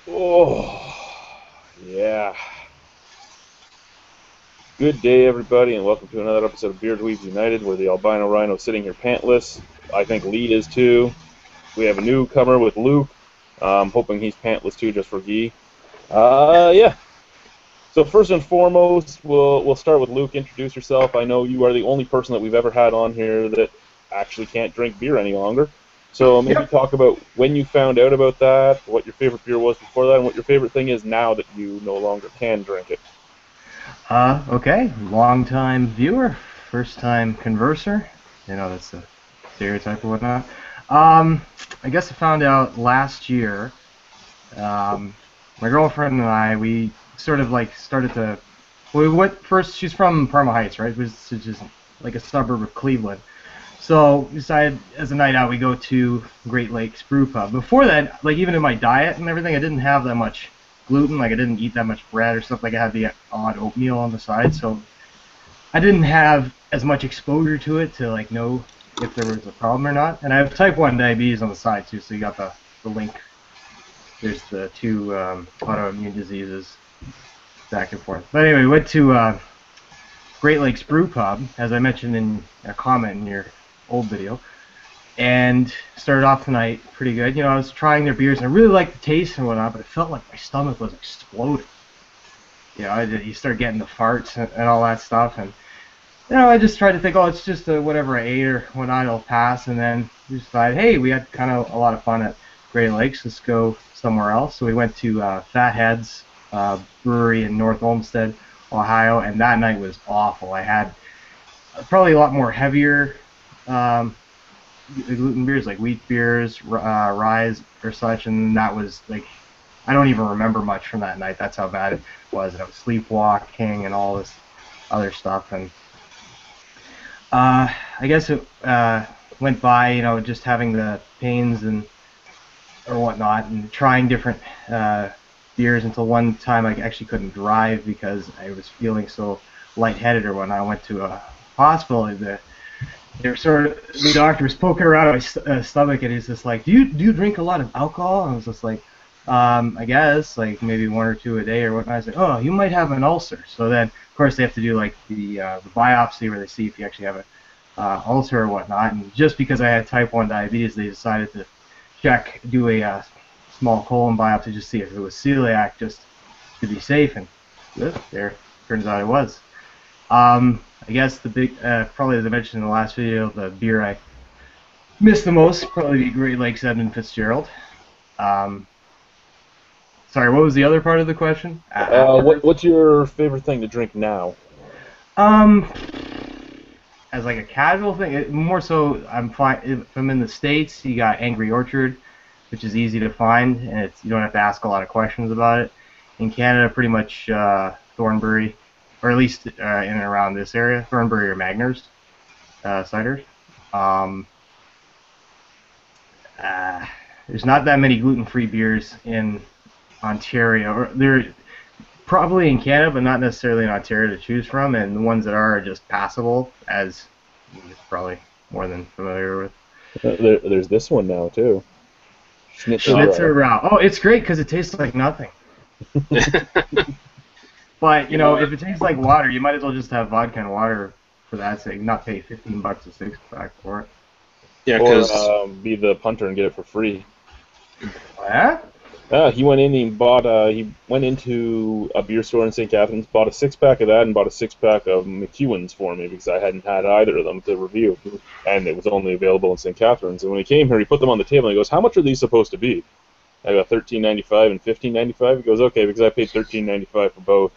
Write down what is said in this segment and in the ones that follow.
Oh, yeah. Good day, everybody, and welcome to another episode of Beer Dweebs United, where the albino rhino is sitting here pantless. I think Lee is too. We have a newcomer with Luke. Hoping he's pantless too, just for Gee. Yeah. So first and foremost, we'll start with Luke. Introduce yourself. I know you are the only person that we've ever had on here that actually can't drink beer any longer. So maybe Yep. talk about when you found out about that, what your favorite beer was before that, and what your favorite thing is now that you no longer can drink it. Okay. Long time viewer, first time converser. That's a stereotype or whatnot. Um, I guess I found out last year. Um, my girlfriend and I, we sort of like started to. We went first. She's from Parma Heights, right? Which is just like a suburb of Cleveland. So we decided as a night out we go to Great Lakes Brew Pub. Before that, like even in my diet and everything, I didn't have that much gluten. Like I didn't eat that much bread or stuff. Like I had the odd oatmeal on the side, so I didn't have as much exposure to it to like know if there was a problem or not. And I have type 1 diabetes on the side too, so you got the link. There's the two autoimmune diseases back and forth. But anyway, we went to Great Lakes Brew Pub, as I mentioned in a comment in your old video, and started off the night pretty good. I was trying their beers and I really liked the taste and whatnot, but it felt like my stomach was exploding. You start getting the farts and all that stuff, and I just tried to think, oh, it's just whatever I ate or whatnot, it'll pass. And then we decided, hey, we had kind of a lot of fun at Great Lakes. Let's go somewhere else. So we went to Fatheads Brewery in North Olmsted, Ohio, and that night was awful. I had probably a lot more heavier gluten beers, like wheat beers, rye or such, and that was like I don't even remember much from that night. That's how bad it was. And I was sleepwalking and all this other stuff, and I guess it went by, just having the pains and or whatnot, and trying different beers until one time I actually couldn't drive because I was feeling so lightheaded or whatnot. I went to a hospital. The doctor was poking around my stomach, and he's just like, "Do you drink a lot of alcohol?" And I was just like, I guess like maybe one or two a day or whatnot. I was like, "Oh, you might have an ulcer." So then, of course, they have to do like the biopsy where they see if you actually have a ulcer or whatnot. And just because I had type 1 diabetes, they decided to do a small colon biopsy just to see if it was celiac, just to be safe. And there, turns out it was. I guess the big, probably as I mentioned in the last video, the beer I missed the most probably be Great Lakes Edmund Fitzgerald. Um, Sorry, what was the other part of the question? Afterwards? What's your favorite thing to drink now? Um, as like a casual thing, more so I'm fine if I'm in the States. You got Angry Orchard, which is easy to find, and you don't have to ask a lot of questions about it. In Canada, pretty much Thornbury, or at least in and around this area, Thornbury or Magners ciders. Um, uh, there's not that many gluten-free beers in Ontario. Or there probably in Canada, but not necessarily in Ontario to choose from. And the ones that are just passable, as you're probably more than familiar with. There's this one now too. Schnitzer Schnitzer. Rau. Oh, it's great because it tastes like nothing. But if it tastes like water, you might as well just have vodka and water for that sake, not pay $15 a six pack for it. Yeah, Or because be the punter and get it for free. Yeah? He went in and bought. He went into a beer store in St. Catharines, bought a 6-pack of that, and bought a 6-pack of McEwen's for me because I hadn't had either of them to review, and it was only available in St. Catharines. And when he came here, he put them on the table and he goes, "How much are these supposed to be?" I got $13.95 and $15.95. He goes, "Okay," because I paid $13.95 for both.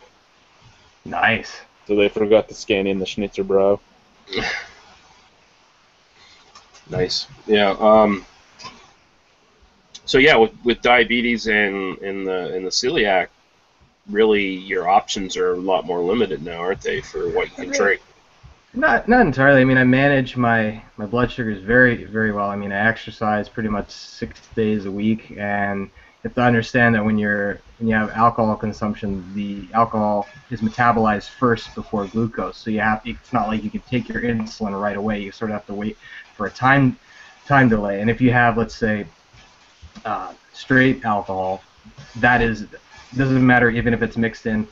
Nice. So they forgot to scan in the Schnitzer Brow. nice. Yeah. So yeah, with diabetes and the celiac, really your options are a lot more limited now, aren't they, for what you can drink? Not entirely. I mean, I manage my blood sugars very very well. I mean, I exercise pretty much 6 days a week, and you have to understand that when you have alcohol consumption, the alcohol is metabolized first before glucose. So it's not like you can take your insulin right away. You sort of have to wait for a time delay. And if you have, let's say, straight alcohol, that is doesn't matter even if it's mixed in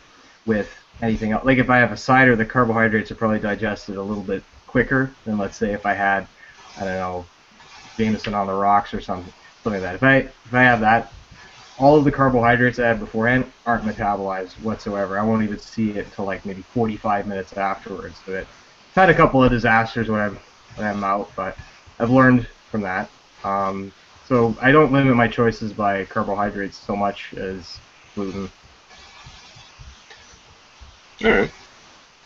with anything else. Like if I have a cider, the carbohydrates are probably digested a little bit quicker than let's say if I had, I don't know, Jameson on the rocks or something like that. If I have that, all of the carbohydrates I had beforehand aren't metabolized whatsoever. I won't even see it until like maybe 45 minutes afterwards. But I've had a couple of disasters when I'm out, but I've learned from that. So I don't limit my choices by carbohydrates so much as gluten. All right.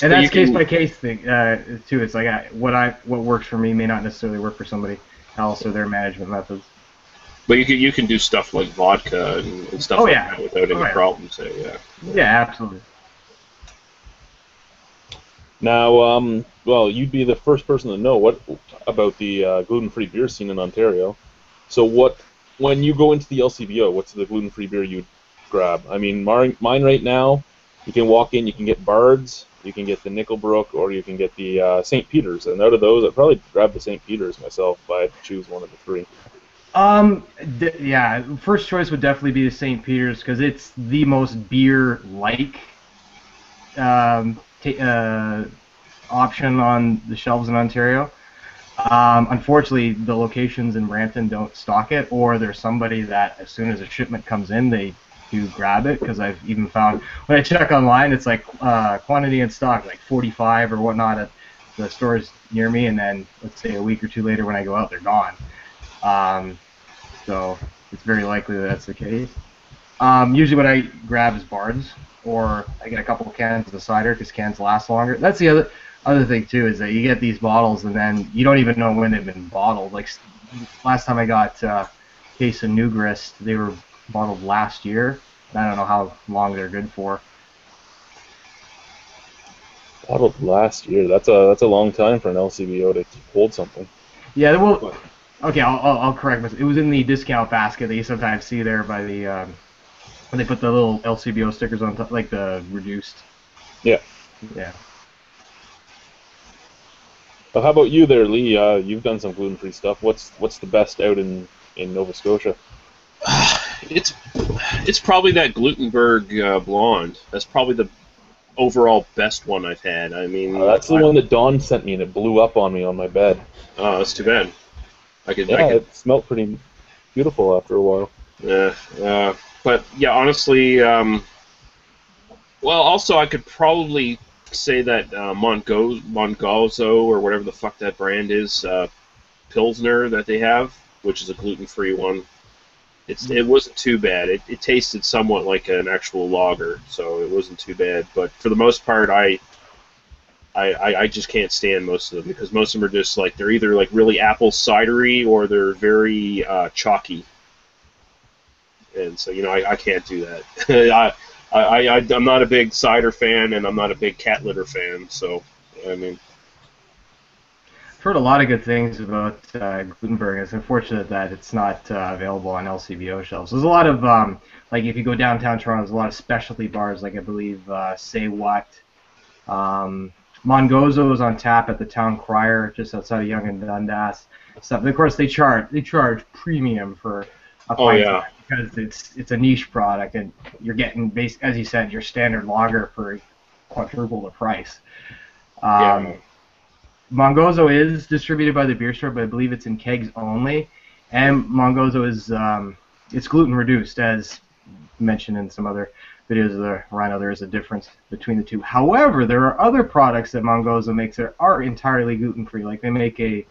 And But that's you case can, by case thing too. It's like what works for me may not necessarily work for somebody else or their management methods. but you can do stuff like vodka and stuff Oh like yeah, that without oh any yeah, problems. So, yeah. yeah, absolutely. Now, well, you'd be the first person to know what about the gluten-free beer scene in Ontario. So, when you go into the LCBO, what's the gluten-free beer you'd grab? I mean, mine right now, you can walk in, you can get Bard's, you can get the Nickelbrook, or you can get the St. Peter's. And out of those, I'd probably grab the St. Peter's myself if I had to choose one of the three. Yeah, first choice would definitely be the St. Peter's because it's the most beer-like option on the shelves in Ontario. Unfortunately, the locations in Brampton don't stock it, or there's somebody that as soon as a shipment comes in, they do grab it. Because I've even found when I check online, it's like quantity in stock, like 45 or whatnot at the stores near me, and then let's say a week or two later when I go out, they're gone. Um, so it's very likely that that's the case. Usually what I grab is Bards, or I get a couple of cans of cider because cans last longer. That's the other thing too is that you get these bottles and then you don't even know when they've been bottled. Like last time I got a case of New Grist, they were bottled last year. I don't know how long they're good for. Bottled last year. That's a long time for an LCBO to hold something. Yeah, well, okay, I'll correct myself. It was in the discount basket that you sometimes see there by the when they put the little LCBO stickers on top, like the reduced. Yeah. Yeah. Well, how about you there, Lee? You've done some gluten-free stuff. What's the best out in Nova Scotia? It's it's probably that Glutenberg blonde. That's probably the overall best one I've had. I mean, That's the one that Dawn sent me, and it blew up on me on my bed. oh, that's too bad. I Yeah, could, it smelled pretty beautiful after a while. uh, uh, but yeah, honestly, well, also I could probably say that Mongozo or whatever the fuck that brand is, Pilsner that they have, which is a gluten-free one. It wasn't too bad. It tasted somewhat like an actual lager, so it wasn't too bad. But for the most part, I just can't stand most of them because most of them are just like they're either like really apple cidery or they're very chalky, and so I can't do that. I'm not a big cider fan, and I'm not a big cat litter fan. So I mean, I've heard a lot of good things about Gutenberg. It's unfortunate that it's not available on LCBO shelves. There's a lot of like if you go downtown Toronto, there's a lot of specialty bars, like I believe Say What. Um, Mongozo is on tap at the Town Crier just outside of Yonge and Dundas. Stuff. And of course, they charge premium for a oh pint of yeah, that because it's a niche product, and you're getting as you said, your standard lager for quadruple the price. yeah. Um, Mongozo is distributed by the beer store, but I believe it's in kegs only. And Mongozo is it's gluten reduced, as mentioned in some other videos of the Rhino. There is a difference between the two. However, there are other products that Mongozo makes that are entirely gluten free. Like they make a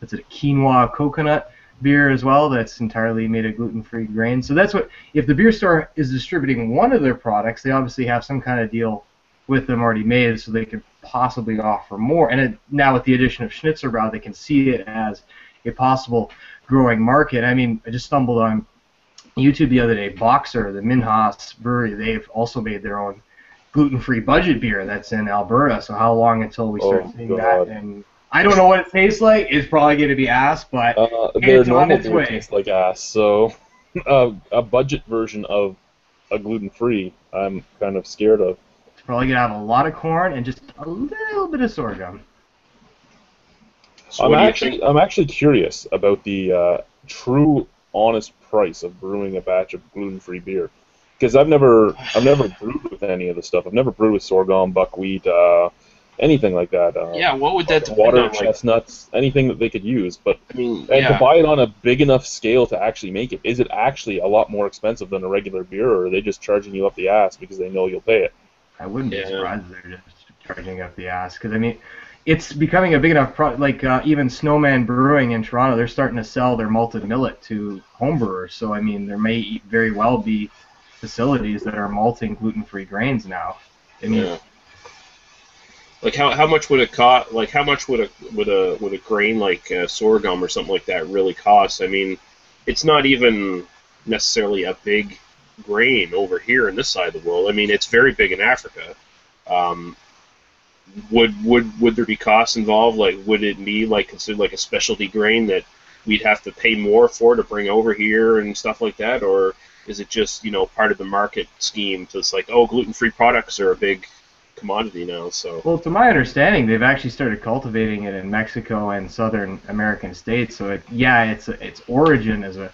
quinoa coconut beer as well that's entirely made of gluten free grain. So that's what if the beer store is distributing one of their products, they obviously have some kind of deal with them already made, so they could possibly offer more. And now with the addition of Schnitzerbrau, they can see it as a possible growing market. I mean, I just stumbled on YouTube the other day. Boxer, the Minhas brewery, they've also made their own gluten-free budget beer that's in Alberta. So how long until we start Oh seeing that? God. And I don't know what it tastes like. It's probably going to be ass, but Their it's on normal its beer way. tastes like ass, so a budget version of a gluten-free, I'm kind of scared of. It's probably going to have a lot of corn and just a little bit of sorghum. So what do you think? I'm actually curious about the true, honest price of brewing a batch of gluten-free beer? Because I've never brewed with any of the stuff. I've never brewed with sorghum, buckwheat, anything like that. Yeah, what would that depend Water, on? Like, chestnuts, anything that they could use. But I mean, and to yeah. buy it on a big enough scale to actually make it, is it actually a lot more expensive than a regular beer, or are they just charging you up the ass because they know you'll pay it? I wouldn't be Yeah. surprised if they're just charging up the ass, because I mean, it's becoming a big enough like even Snowman Brewing in Toronto, they're starting to sell their malted millet to homebrewers. So I mean, there may very well be facilities that are malting gluten-free grains now. I mean, Yeah. Like how much would it cost? Like how much would a grain like sorghum or something like that really cost? I mean, it's not even necessarily a big grain over here in this side of the world. I mean, it's very big in Africa. Um, would there be costs involved? Like, would it be like considered like a specialty grain that we'd have to pay more for to bring over here and stuff like that, or is it just part of the market scheme? So it's like, oh, gluten-free products are a big commodity now. So well, to my understanding, they've actually started cultivating it in Mexico and southern American states. So its origin is a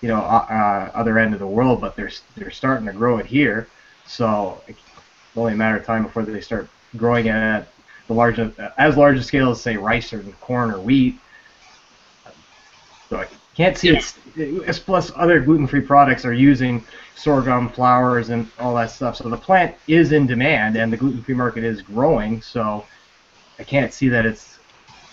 other end of the world, but they're starting to grow it here. So it's only a matter of time before they start growing it at as large a scale as say rice or corn or wheat. So I can't see it's plus other gluten-free products are using sorghum, flours, and all that stuff. So the plant is in demand, and the gluten-free market is growing. So I can't see that it's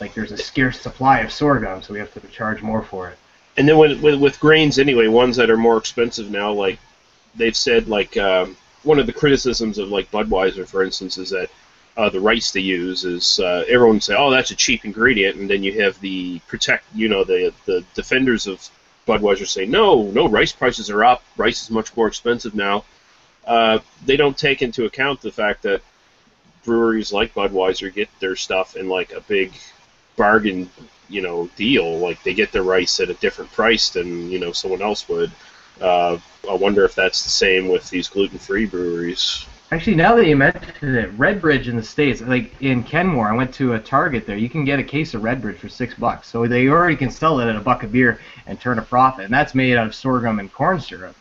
like there's a scarce supply of sorghum, so we have to charge more for it. And then with grains anyway, ones that are more expensive now, like they've said, like one of the criticisms of like Budweiser, for instance, is that the rice they use is everyone say, oh, that's a cheap ingredient, and then you have the the defenders of Budweiser say, no, rice prices are up, rice is much more expensive now. They don't take into account the fact that breweries like Budweiser get their stuff in like a big bargain, deal. Like they get their rice at a different price than someone else would. I wonder if that's the same with these gluten-free breweries. Actually, now that you mention it, Redbridge in the States, like in Kenmore, I went to a Target there. You can get a case of Redbridge for $6. So they already can sell it at $1 a beer and turn a profit. And that's made out of sorghum and corn syrup.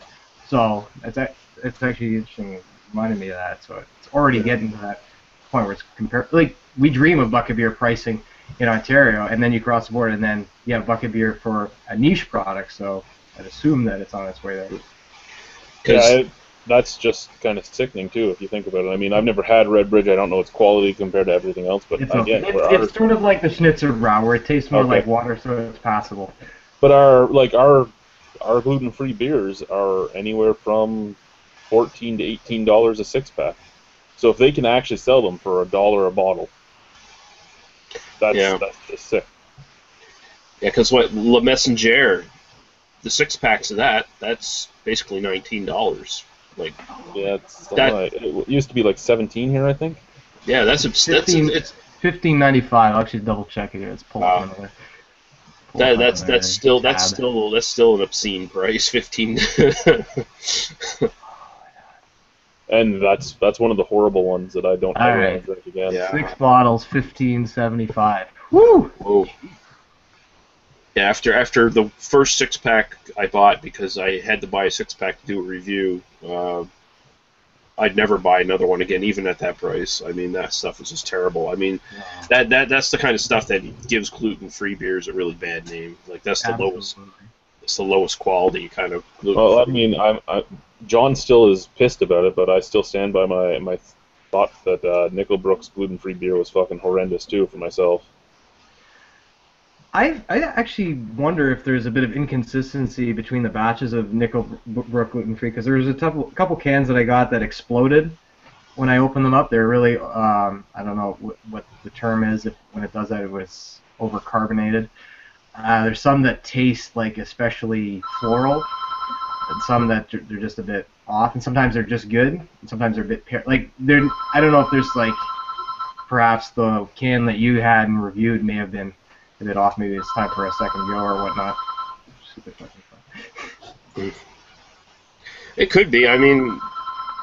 So it's actually interesting. It reminded me of that. So it's already getting to that point where it's compared. Like we dream of $1 a beer pricing in Ontario, and then you cross the border, and then you have $1 a beer for a niche product. So I'd assume that it's on its way there. Yeah, that's just kind of sickening too, if you think about it. I mean, I've never had Redbridge. I don't know its quality compared to everything else, but again, it's sort of like the Schnitzer Brau, where it tastes more like water, so it's passable. But our gluten-free beers are anywhere from $14 to $18 a six-pack. So if they can actually sell them for $1 a bottle, that's just sick. Yeah, because what Le Messenger, the 6-packs of that's basically $19. Like, yeah, it used to be like 17 here, I think. Yeah, it's $15.95. I'll actually double check it here. It's pulled up another. That's still an obscene price, 15. And that's one of the horrible ones that I don't ever want to drink again. Yeah. 6 bottles, $15.75. Woo! Whoa. Yeah, after the first 6-pack I bought, because I had to buy a 6-pack to do a review, I'd never buy another one again, even at that price. I mean, that stuff is just terrible. I mean, that's the kind of stuff that gives gluten-free beers a really bad name. Like that's the lowest. It's the lowest quality kind of gluten-free. Well, I mean, John still is pissed about it, but I still stand by my thought that Nickelbrook's gluten-free beer was fucking horrendous too for myself. I actually wonder if there's a bit of inconsistency between the batches of Nickelbrook gluten-free, because there was a couple cans that I got that exploded when I opened them up. They're really, I don't know what the term is when it does that. It was over-carbonated. There's some that taste like especially floral, and some that they're just a bit off, and sometimes they're just good, and sometimes they're a bit I don't know if there's like perhaps the can that you had and reviewed may have been a bit off. Maybe it's time for a second go or whatnot. It could be. I mean,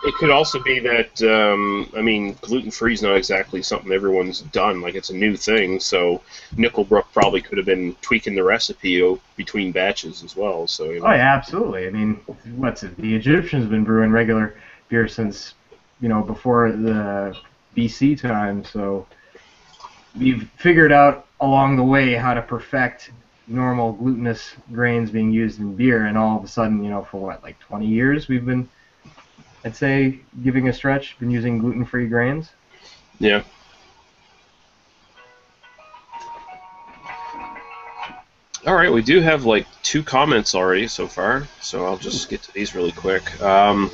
It could also be that, I mean, gluten-free is not exactly something everyone's done. Like, it's a new thing, so Nickelbrook probably could have been tweaking the recipe between batches as well. So, Oh yeah, absolutely. I mean, what's it? The Egyptians have been brewing regular beer since, before the BC time. So we've figured out along the way how to perfect normal glutinous grains being used in beer, and all of a sudden, for what, like 20 years, we've been, I'd say, giving a stretch, been using gluten-free grains. yeah. All right, we do have like 2 comments already so far, so I'll just get to these really quick. Guy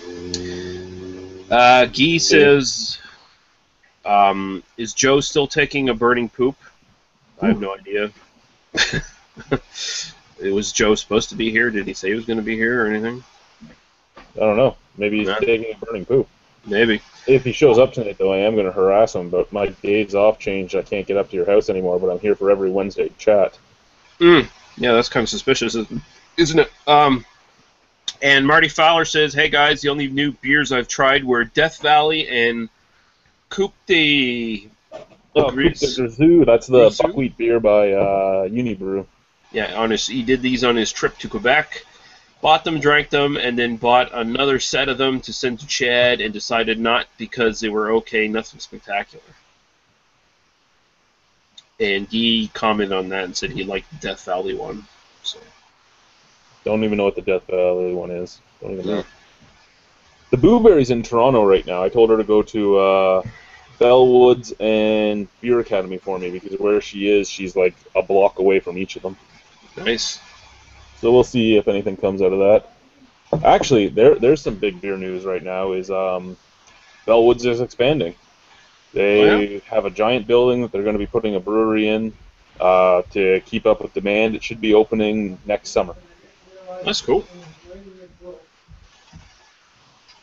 says, "Is Joe still taking a burning poop?" I have no idea. Was Joe supposed to be here? Did he say he was going to be here or anything? I don't know. Maybe he's taking a burning poop. Maybe. If he shows up tonight, though, I am going to harass him. But my days off changed. I can't get up to your house anymore, but I'm here for every Wednesday chat. Yeah, that's kind of suspicious, isn't it? And Marty Fowler says, "Hey guys, the only new beers I've tried were Death Valley and Coupe de Grisou. That's the buckwheat beer by Unibrew. Yeah, he did these on his trip to Quebec. Bought them, drank them, and then bought another set of them to send to Chad, and decided not because they were okay, nothing spectacular." And he commented on that and said he liked the Death Valley one. So. Don't even know what the Death Valley one is. Don't even know. The Blueberry's in Toronto right now. I told her to go to Bellwoods and Beer Academy for me, because where she is, she's like a block away from each of them. Nice. So we'll see if anything comes out of that. Actually, there's some big beer news right now. Is Bellwoods is expanding. They have a giant building that they're going to be putting a brewery in to keep up with demand. It should be opening next summer. That's cool.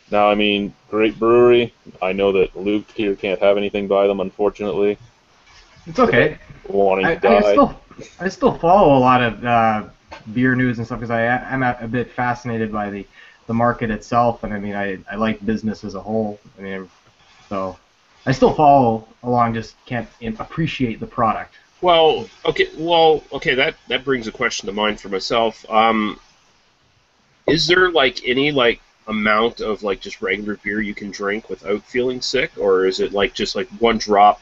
Now, I mean, great brewery. I know that Luke here can't have anything by them, unfortunately. It's okay. Wanting to die. I still follow a lot of beer news and stuff, because I'm a bit fascinated by the market itself, and I mean, I like business as a whole. I mean, so I still follow along, just can't appreciate the product. Well, okay. That brings a question to mind for myself. Is there like any amount of just regular beer you can drink without feeling sick, or is it just one drop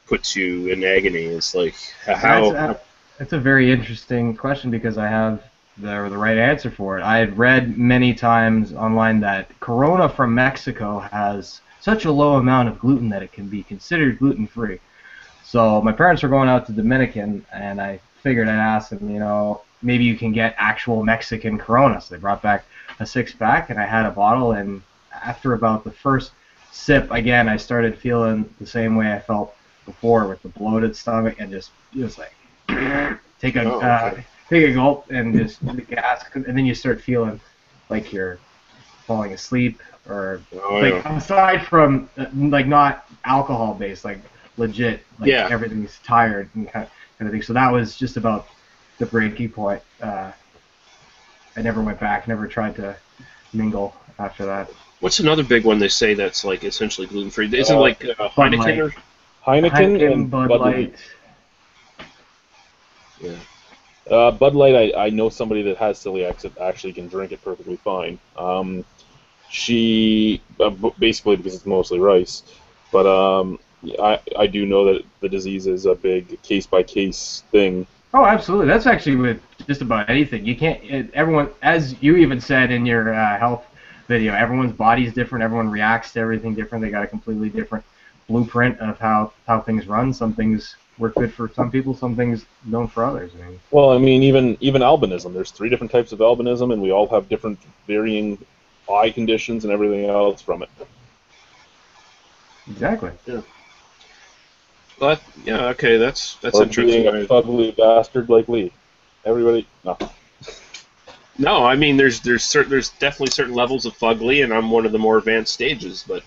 puts you in agony? It's like how. That's a very interesting question, because I have the right answer for it. I had read many times online that Corona from Mexico has such a low amount of gluten that it can be considered gluten-free. So my parents were going out to Dominican, and I figured I'd ask them, maybe you can get actual Mexican Corona. So they brought back a 6-pack, and I had a bottle, and after about the first sip, again, I started feeling the same way I felt before, with the bloated stomach, and just like take a gulp and just the gas, and then you start feeling like you're falling asleep, or aside from not alcohol based, legit, everything's tired and kind of thing. So that was just about the breaking point. I never went back, never tried to mingle after that. What's another big one they say that's essentially gluten free? Isn't Heineken or Heineken and Bud Light. Yeah. Bud Light, I know somebody that has celiac that actually can drink it perfectly fine. She basically, because it's mostly rice, but I do know that the disease is a big case by case thing. Oh, absolutely. That's actually with just about anything. You can't. Everyone, as you even said in your health video, everyone's body's different. Everyone reacts to everything different. They got a completely different blueprint of how things run. Some things work good for some people. Some things don't for others. I mean. Well, I mean, even albinism. There's 3 different types of albinism, and we all have different varying eye conditions and everything else from it. Exactly. Yeah. But okay, that's or interesting. Being a fugly bastard like Lee. Everybody, no. No, I mean there's definitely certain levels of fugly, and I'm one of the more advanced stages. But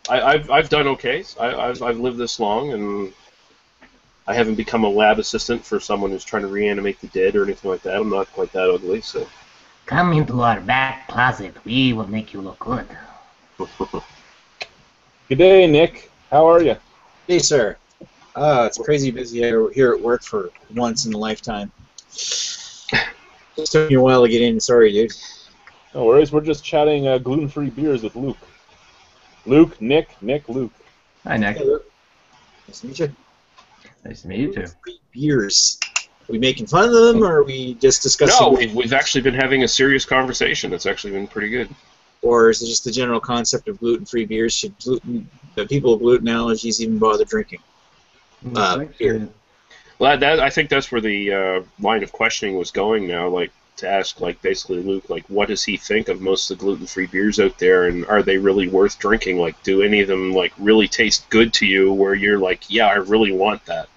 I've done okay. I've lived this long, and I haven't become a lab assistant for someone who's trying to reanimate the dead or anything like that. I'm not quite that ugly, so. Come into our back closet. We will make you look good. Good day, Nick. How are you? Hey, sir. It's crazy busy here at work for once in a lifetime. Just took me a while to get in. Sorry, dude. No worries. We're just chatting gluten-free beers with Luke. Luke, Nick, Luke. Hi, Nick. Hey, Luke. Nice to meet you. Nice to meet you too. Gluten-free beers. Are we making fun of them, or are we just discussing? No, we've actually been having a serious conversation. It's actually been pretty good. Or is it just the general concept of gluten-free beers? Should the people with gluten allergies even bother drinking beer? Well, I think that's where the line of questioning was going now. Like to ask, like basically Luke, like what does he think of most of the gluten-free beers out there, and are they really worth drinking? Like, do any of them like really taste good to you, where you're like, yeah, I really want that?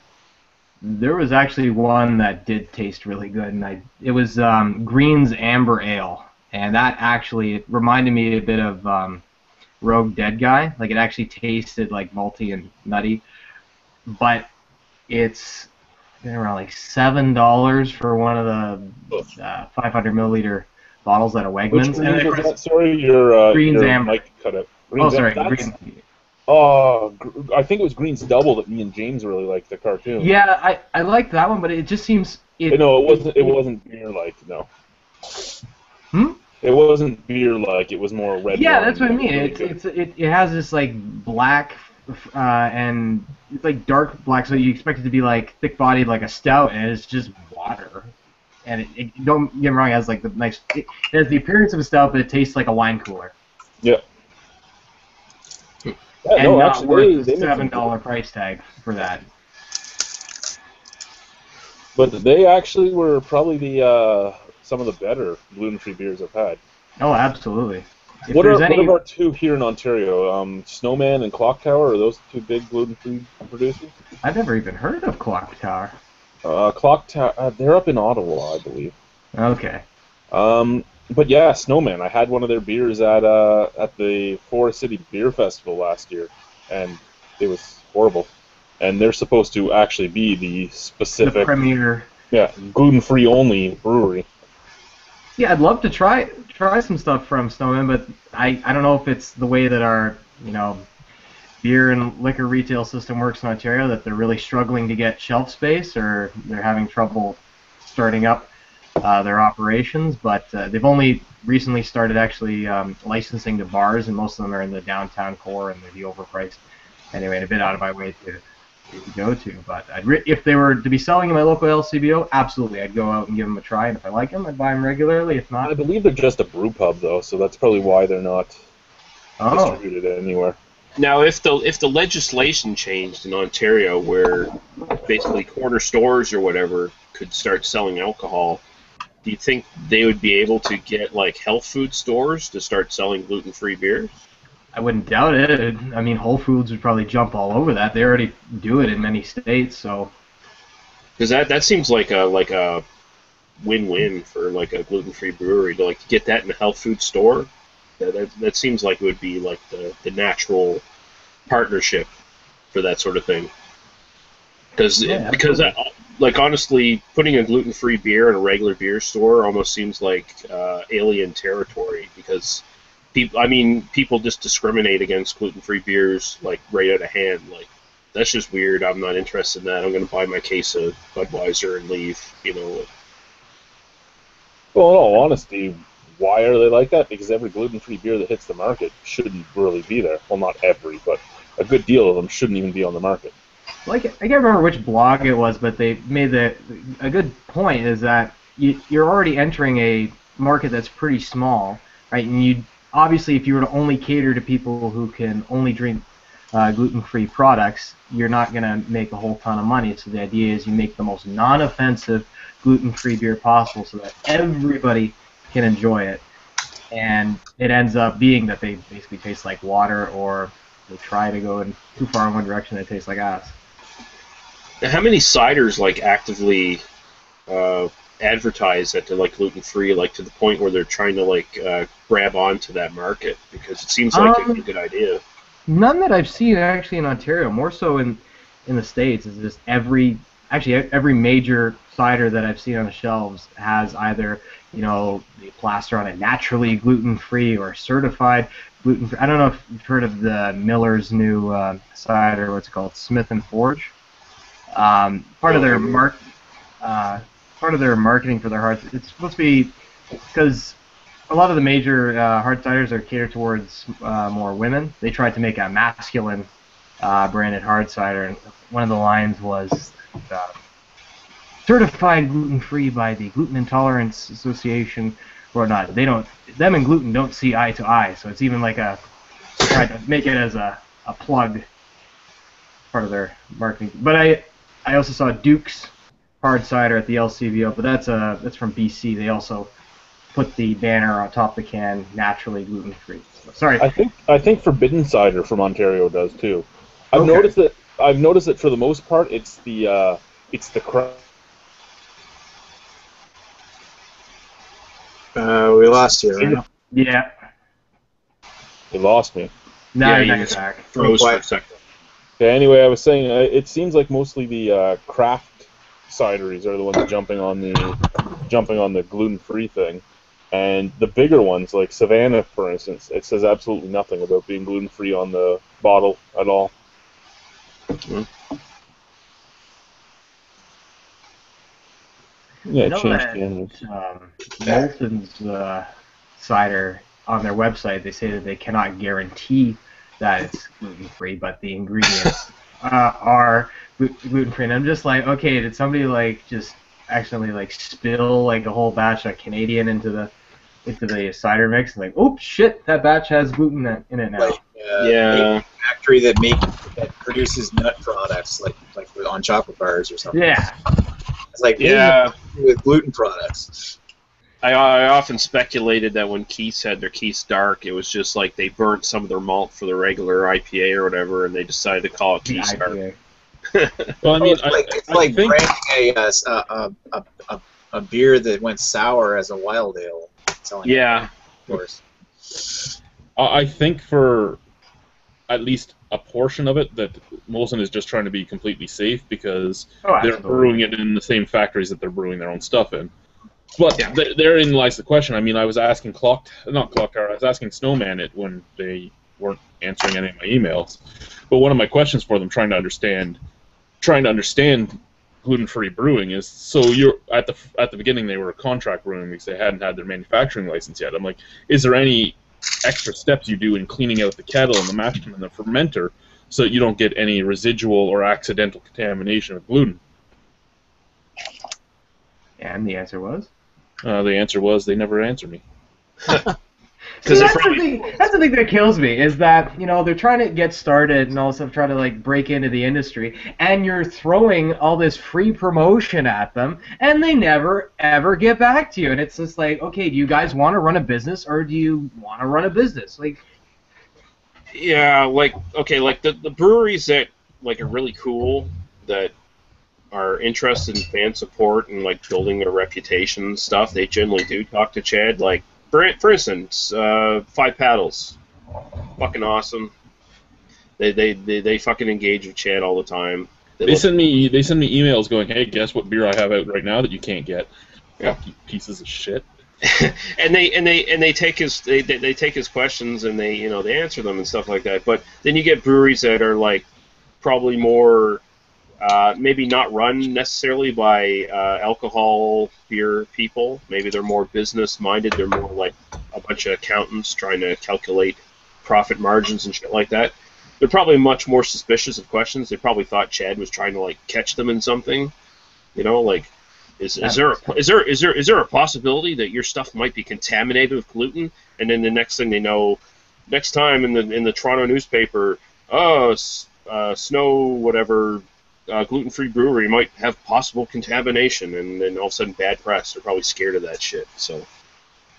There was actually one that did taste really good, and it was Green's Amber Ale, and that actually reminded me a bit of Rogue Dead Guy. Like it actually tasted like malty and nutty, but it's around like $7 for one of the 500 milliliter bottles at a Which Wegmans. Greens was that? Sorry, your Green's your Amber. mic cut out. Oh, Green's sorry, Amber. Green. Oh, I think it was Green's Double that me and James really liked, the cartoon. Yeah, I like that one, but it just seems No, it wasn't beer like, no. Hmm? It wasn't beer like. It was more red. Yeah, wine. that's what I mean. Really good. It has this like black and it's like dark black, so you expect it to be like thick bodied like a stout, and it's just water. And don't get me wrong, it has like the nice. It has the appearance of a stout, but it tastes like a wine cooler. Yeah. Yeah, And no, not actually, worth the they make some $7 price tag for that. But they actually were probably the some of the better gluten-free beers I've had. Oh, absolutely. If What there's are any, our two here in Ontario? Snowman and Clock Tower, are those two big gluten-free producers? I've never even heard of Clock Tower. Clock Tower, they're up in Ottawa, I believe. Okay. But yeah, Snowman. I had one of their beers at the Forest City Beer Festival last year, and it was horrible. And they're supposed to actually be the The specific, premier. yeah, gluten-free only brewery. Yeah, I'd love to try some stuff from Snowman, but I don't know if it's the way that our beer and liquor retail system works in Ontario, that they're really struggling to get shelf space, or they're having trouble starting up their operations. But they've only recently started actually licensing to bars, and most of them are in the downtown core, and they'd be overpriced anyway, and a bit out of my way to go to. But if they were to be selling in my local LCBO, absolutely, I'd go out and give them a try, and if I like them, I'd buy them regularly. If I not, believe they're just a brew pub, though, so that's probably why they're not oh, distributed anywhere. Now, if the legislation changed in Ontario, where basically corner stores or whatever could start selling alcohol, do you think they would be able to get like health food stores to start selling gluten-free beers? I wouldn't doubt it. I mean, Whole Foods would probably jump all over that. They already do it in many states, so Because that seems like a win-win for like a gluten-free brewery to like get that in a health food store. That seems like it would be like the natural partnership for that sort of thing. Because Yeah, like honestly, putting a gluten-free beer in a regular beer store almost seems like alien territory, because people just discriminate against gluten-free beers like right out of hand. Like that's just weird. I'm not interested in that. I'm going to buy my case of Budweiser and leave. Well, in all honesty, why are they like that? Because every gluten-free beer that hits the market shouldn't really be there. Well, not every, but a good deal of them shouldn't even be on the market. like I can't remember which blog it was, but they made a good point is that you're already entering a market that's pretty small, right? And you obviously, if you were to only cater to people who can only drink gluten-free products, you're not going to make a whole ton of money. So the idea is you make the most non-offensive gluten-free beer possible so that everybody can enjoy it. And it ends up being that they basically taste like water, or they try to go in too far in one direction and it tastes like ass. Now, how many ciders like actively advertise that they're like gluten-free, like to the point where they're trying to like grab onto that market? Because it seems like a good idea. None that I've seen actually in Ontario. More so in the States is just every major cider that I've seen on the shelves has either the plaster on it, naturally gluten-free or certified gluten-free. I don't know if you've heard of the Miller's new cider, what's it called, Smith and Forge. Part of their marketing for their hearts, it's supposed to be because a lot of the major hard ciders are catered towards more women. They tried to make a masculine branded hard cider, and one of the lines was certified gluten-free by the Gluten Intolerance Association or not. Them and gluten don't see eye to eye, so it's even like try to make it as a plug, part of their marketing. But I also saw Duke's hard cider at the LCBO, but that's from BC. They also put the banner on top of the can, naturally gluten-free. So, sorry. I think Forbidden Cider from Ontario does too. I've Okay. noticed that for the most part it's the We lost you, right? Yeah. They lost me. Now Yeah, you're you back. just froze for a second. Okay, anyway, I was saying it seems like mostly the craft cideries are the ones jumping on the gluten-free thing, and the bigger ones like Savannah, for instance, it says absolutely nothing about being gluten-free on the bottle at all. Yeah, I know change that standards. Molson's cider on their website, they say that they cannot guarantee that it's gluten-free, but the ingredients are gluten-free. And I'm just like, okay, did somebody like just accidentally like spill like a whole batch of Canadian into the cider mix? And like, oops, shit, that batch has gluten in it now. Like, Yeah. a factory that produces nut products, like on chocolate bars or something. Yeah. It's like Yeah. with gluten products. I often speculated that when Keith's had their Keith's Dark, it was just like they burnt some of their malt for the regular IPA or whatever, and they decided to call it The Keith's Dark. IPA. Well, I mean, It's I like think branding a beer that went sour as a wild ale. Selling Yeah. it, of course. I think for at least a portion of it that Molson is just trying to be completely safe because Oh, they're absolutely. brewing it in the same factories that they're brewing their own stuff in. But Yeah. therein lies the question. I mean, I was asking I was asking Snowman it when they weren't answering any of my emails. But one of my questions for them, trying to understand gluten-free brewing, is so you're at the beginning they were a contract brewing because they hadn't had their manufacturing license yet. I'm like, is there any extra steps you do in cleaning out the kettle and the mash tun and the fermenter so that you don't get any residual or accidental contamination of gluten? And the answer was? The answer was they never answered me. Because That's the thing that kills me is that they're trying to get started and also try to like break into the industry, and you're throwing all this free promotion at them, and they never ever get back to you. And it's just like, okay, do you guys want to run a business or do you want to run a business? Like, Yeah, like the breweries that like are really cool that are interested in fan support and like building their reputation and stuff, they generally do talk to Chad. Like for instance, Five Paddles, fucking awesome. They fucking engage with Chad all the time. They send me emails going, hey, guess what beer I have out right now that you can't get? Yeah. Fuck you pieces of shit. and they take his questions and they answer them and stuff like that. But then you get breweries that are like probably more maybe not run necessarily by alcohol beer people. Maybe they're more business minded. They're more like a bunch of accountants trying to calculate profit margins and shit like that. They're probably much more suspicious of questions. They probably thought Chad was trying to like catch them in something. Like. Is there a possibility that your stuff might be contaminated with gluten? And then the next thing they know, next time in the Toronto newspaper, Snow whatever gluten-free brewery might have possible contamination, and then all of a sudden bad press. They're probably scared of that shit. So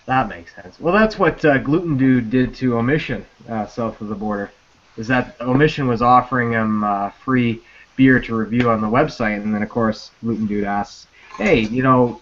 that makes sense. Well, that's what Gluten Dude did to Omission south of the border. Is that Omission was offering him free beer to review on the website, and then of course Gluten Dude asks, hey,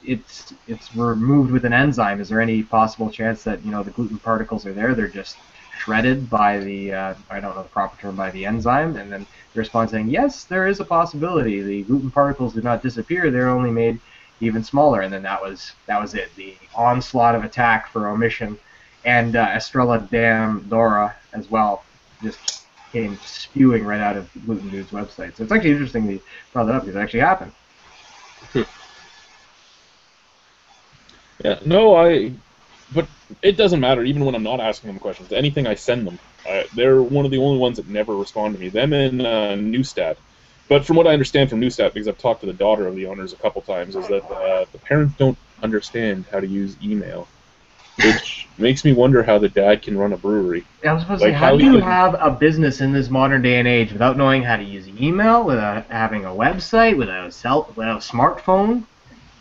it's removed with an enzyme. Is there any possible chance that the gluten particles are there? They're just shredded by the I don't know the proper term, by the enzyme. And then the response saying, yes, there is a possibility. The gluten particles do not disappear. They're only made even smaller, and then that was it. The onslaught of attack for omission, and Estrella Dam Dora as well just came spewing right out of Gluten Dude's website. So it's actually interesting that you brought that up because it actually happened. Yeah, no, but it doesn't matter, even when I'm not asking them questions. Anything I send them, they're one of the only ones that never respond to me. Them and Newstat. But from what I understand from Newstat, because I've talked to the daughter of the owners a couple times, is that the parents don't understand how to use email, which makes me wonder how the dad can run a brewery. I was supposed to say, how do you have a business in this modern day and age without knowing how to use email, without having a website, without a smartphone?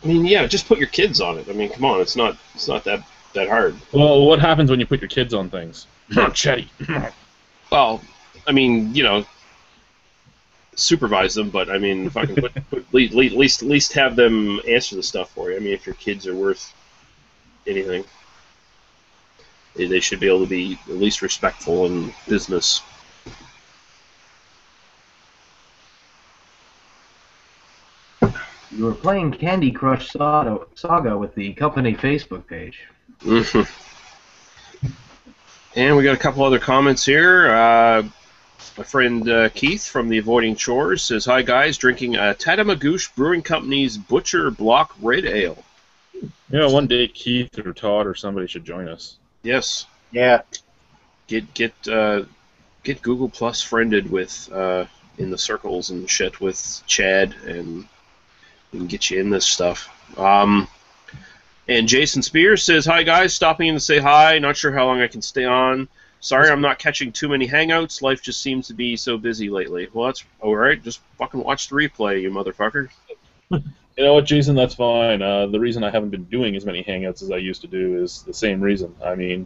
I mean, yeah, just put your kids on it. I mean, come on, it's not that hard. Well, what happens when you put your kids on things? Chetty. Well, I mean, you know, supervise them, but I mean, fucking put at least have them answer the stuff for you. I mean, if your kids are worth anything, they should be able to be at least respectful in business. You were playing Candy Crush Saga with the company Facebook page. Mm-hmm. And we got a couple other comments here. My friend Keith from the Avoiding Chores says, "Hi guys, drinking Tatamagouche Brewing Company's Butcher Block Red Ale." Yeah, one day Keith or Todd or somebody should join us. Yes. Yeah. Get Google Plus friended with in the circles and shit with Chad, and we can get you in this stuff. And Jason Spears says, "Hi guys, stopping in to say hi. Not sure how long I can stay on. Sorry I'm not catching too many hangouts. Life just seems to be so busy lately." Well, that's alright. Just fucking watch the replay, you motherfucker. You know what, Jason? That's fine. The reason I haven't been doing as many hangouts as I used to do is the same reason. I mean,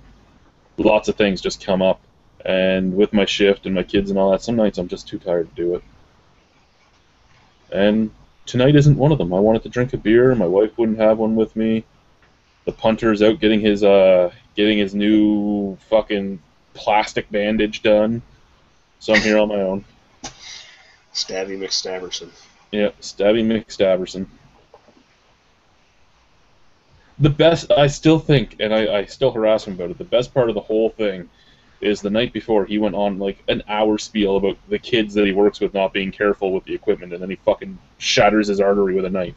lots of things just come up. And with my shift and my kids and all that, some nights I'm just too tired to do it. And tonight isn't one of them. I wanted to drink a beer. My wife wouldn't have one with me. The punter's out getting his new fucking plastic bandage done. So I'm here on my own. Stabby McStabberson. Yeah, Stabby McStabberson. The best, I still think, and I still harass him about it, the best part of the whole thing is the night before he went on like an hour spiel about the kids that he works with not being careful with the equipment, and then he fucking shatters his artery with a knife.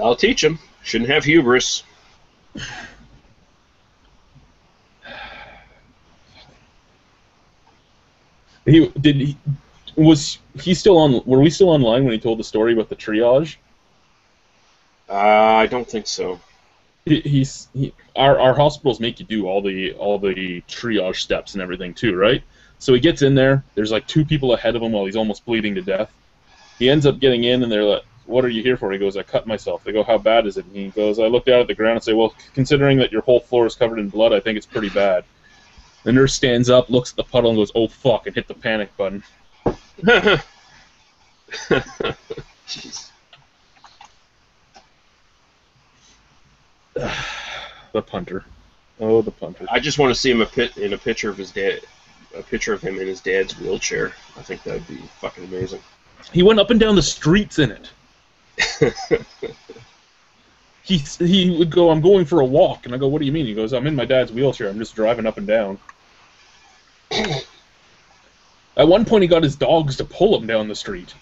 I'll teach him. Shouldn't have hubris. Was he still on? Were we still online when he told the story about the triage? I don't think so. Our hospitals make you do all the triage steps and everything too, right? So he gets in there. There's like 2 people ahead of him while he's almost bleeding to death. He ends up getting in, and they're like, "What are you here for?" He goes, "I cut myself." They go, "How bad is it?" And he goes, "I look down at the ground and say, well, considering that your whole floor is covered in blood, I think it's pretty bad." The nurse stands up, looks at the puddle, and goes, "Oh fuck," and hit the panic button. The punter. Oh, the punter. I just want to see him in a picture of his dad, a picture of him in his dad's wheelchair. I think that'd be fucking amazing. He went up and down the streets in it. He would go, "I'm going for a walk," and I go, "What do you mean?" He goes, "I'm in my dad's wheelchair. I'm just driving up and down." At one point, he got his dogs to pull him down the street.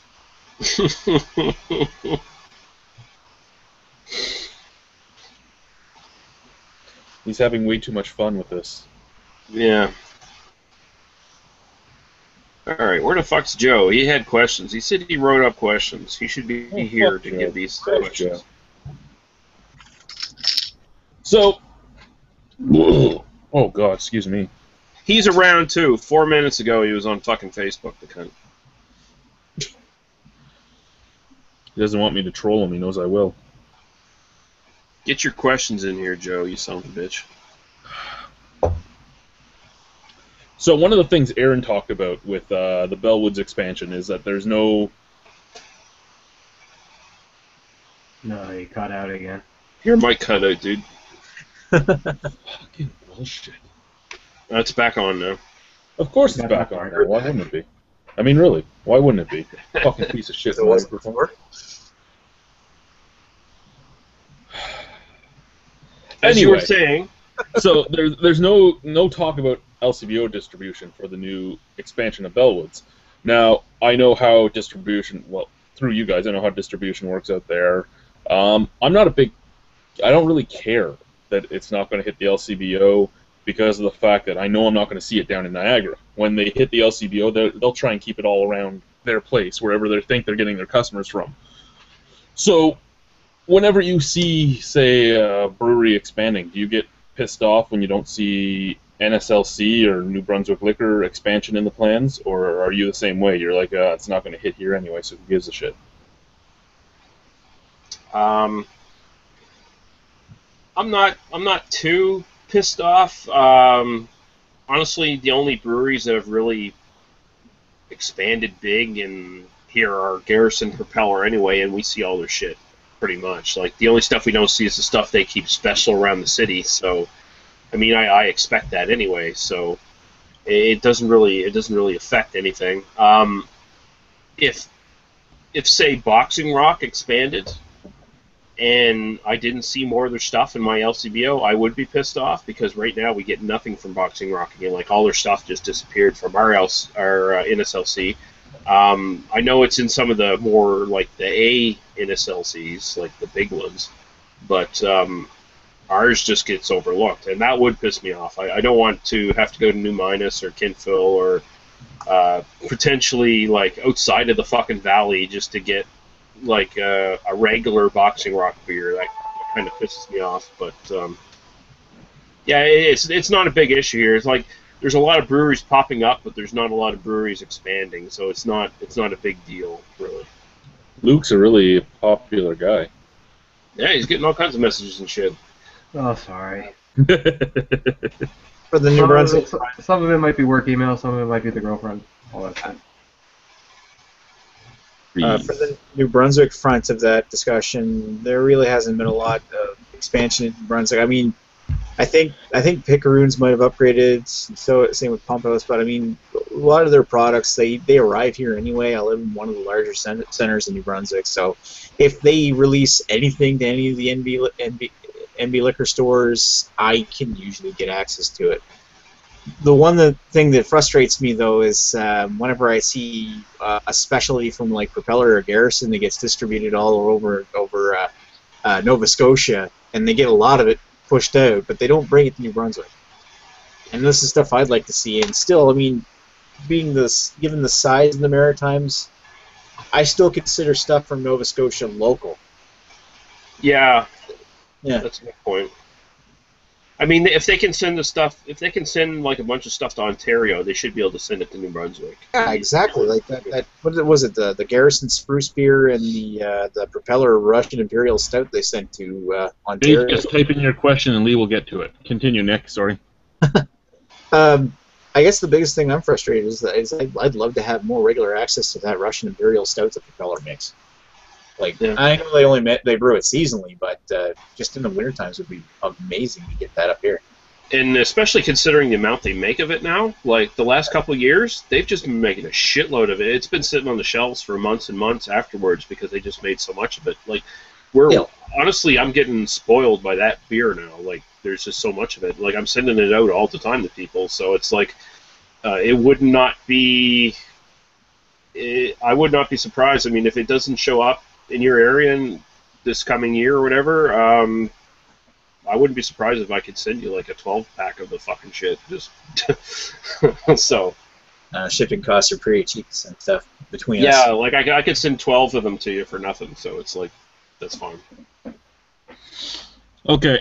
He's having way too much fun with this. Yeah. Alright, where the fuck's Joe? He had questions. He said he wrote up questions. He should be here to give these questions. So, oh god, excuse me. He's around too. 4 minutes ago he was on fucking Facebook, the cunt. He doesn't want me to troll him, he knows I will. Get your questions in here, Joe, you son of a bitch. So one of the things Aaron talked about with the Bellwoods expansion is that there's no... No, you cut out again. Your mic cut out, dude. Fucking bullshit. It's back on now. Of course it's back on now. Why wouldn't it be? I mean, really, why wouldn't it be? Fucking piece of shit. It wasn't before. As you were Anyway, saying, so there's no talk about LCBO distribution for the new expansion of Bellwoods. Now, I know how distribution, well, through you guys, I know how distribution works out there. I'm not a big, I don't really care that it's not going to hit the LCBO because of the fact that I know I'm not going to see it down in Niagara. When they hit the LCBO, they'll try and keep it all around their place, wherever they think they're getting their customers from. So, whenever you see, say, a brewery expanding, do you get pissed off when you don't see NSLC or New Brunswick Liquor expansion in the plans, or are you the same way? You're like, it's not going to hit here anyway, so who gives a shit? I'm not too pissed off. Honestly, the only breweries that have really expanded big and here are Garrison, Propeller anyway, and we see all their shit pretty much. Like the only stuff we don't see is the stuff they keep special around the city. So, I mean, I expect that anyway. So, it doesn't really affect anything. If say Boxing Rock expanded and I didn't see more of their stuff in my LCBO, I would be pissed off because right now we get nothing from Boxing Rock again. Like all their stuff just disappeared from our NSLC. I know it's in some of the more like the A NSLCs, like the big ones, but ours just gets overlooked, and that would piss me off. I don't want to have to go to New Minas or Kintville or potentially like outside of the fucking valley just to get like a regular Boxing Rock beer. That kind of pisses me off, but yeah, it's not a big issue here. It's like there's a lot of breweries popping up, but there's not a lot of breweries expanding, so it's not a big deal really. Luke's a really popular guy. Yeah, he's getting all kinds of messages and shit. Oh, sorry. For the New Brunswick. Some of it might be work email, some of it might be the girlfriend. All that stuff. For the New Brunswick front of that discussion, there really hasn't been a lot of expansion in New Brunswick. I mean, I think Picaroons might have upgraded, so same with Pump House, but I mean, a lot of their products, they arrive here anyway. I live in one of the larger centers in New Brunswick, so if they release anything to any of the NB liquor stores, I can usually get access to it. The thing that frustrates me though is whenever I see a specialty from like Propeller or Garrison that gets distributed all over Nova Scotia, and they get a lot of it pushed out, but they don't bring it to New Brunswick. And this is stuff I'd like to see. And still, I mean, given the size of the Maritimes, I still consider stuff from Nova Scotia local. Yeah, Yeah. that's a good point. I mean, if they can send like a bunch of stuff to Ontario, they should be able to send it to New Brunswick. Yeah, exactly. Like that. What was it? The Garrison Spruce Beer and the Propeller Russian Imperial Stout they sent to Ontario. Dave, just type in your question and Lee will get to it. Continue, Nick. Sorry. I guess the biggest thing I'm frustrated is I'd love to have more regular access to that Russian Imperial Stout that Propeller makes. Like, yeah. I know they brew it seasonally, but just in the winter times would be amazing to get that up here. And especially considering the amount they make of it now, like the last couple of years, they've just been making a shitload of it. It's been sitting on the shelves for months and months afterwards because they just made so much of it. Like, honestly, I'm getting spoiled by that beer now. Like, there's just so much of it. Like, I'm sending it out all the time to people, so it's like, it would not be. I would not be surprised. I mean, if it doesn't show up in your area in this coming year or whatever, I wouldn't be surprised if I could send you like a 12-pack of the fucking shit. Just so. Shipping costs are pretty cheap and stuff between us. Yeah, like I could send 12 of them to you for nothing, so it's like, that's fine. Okay,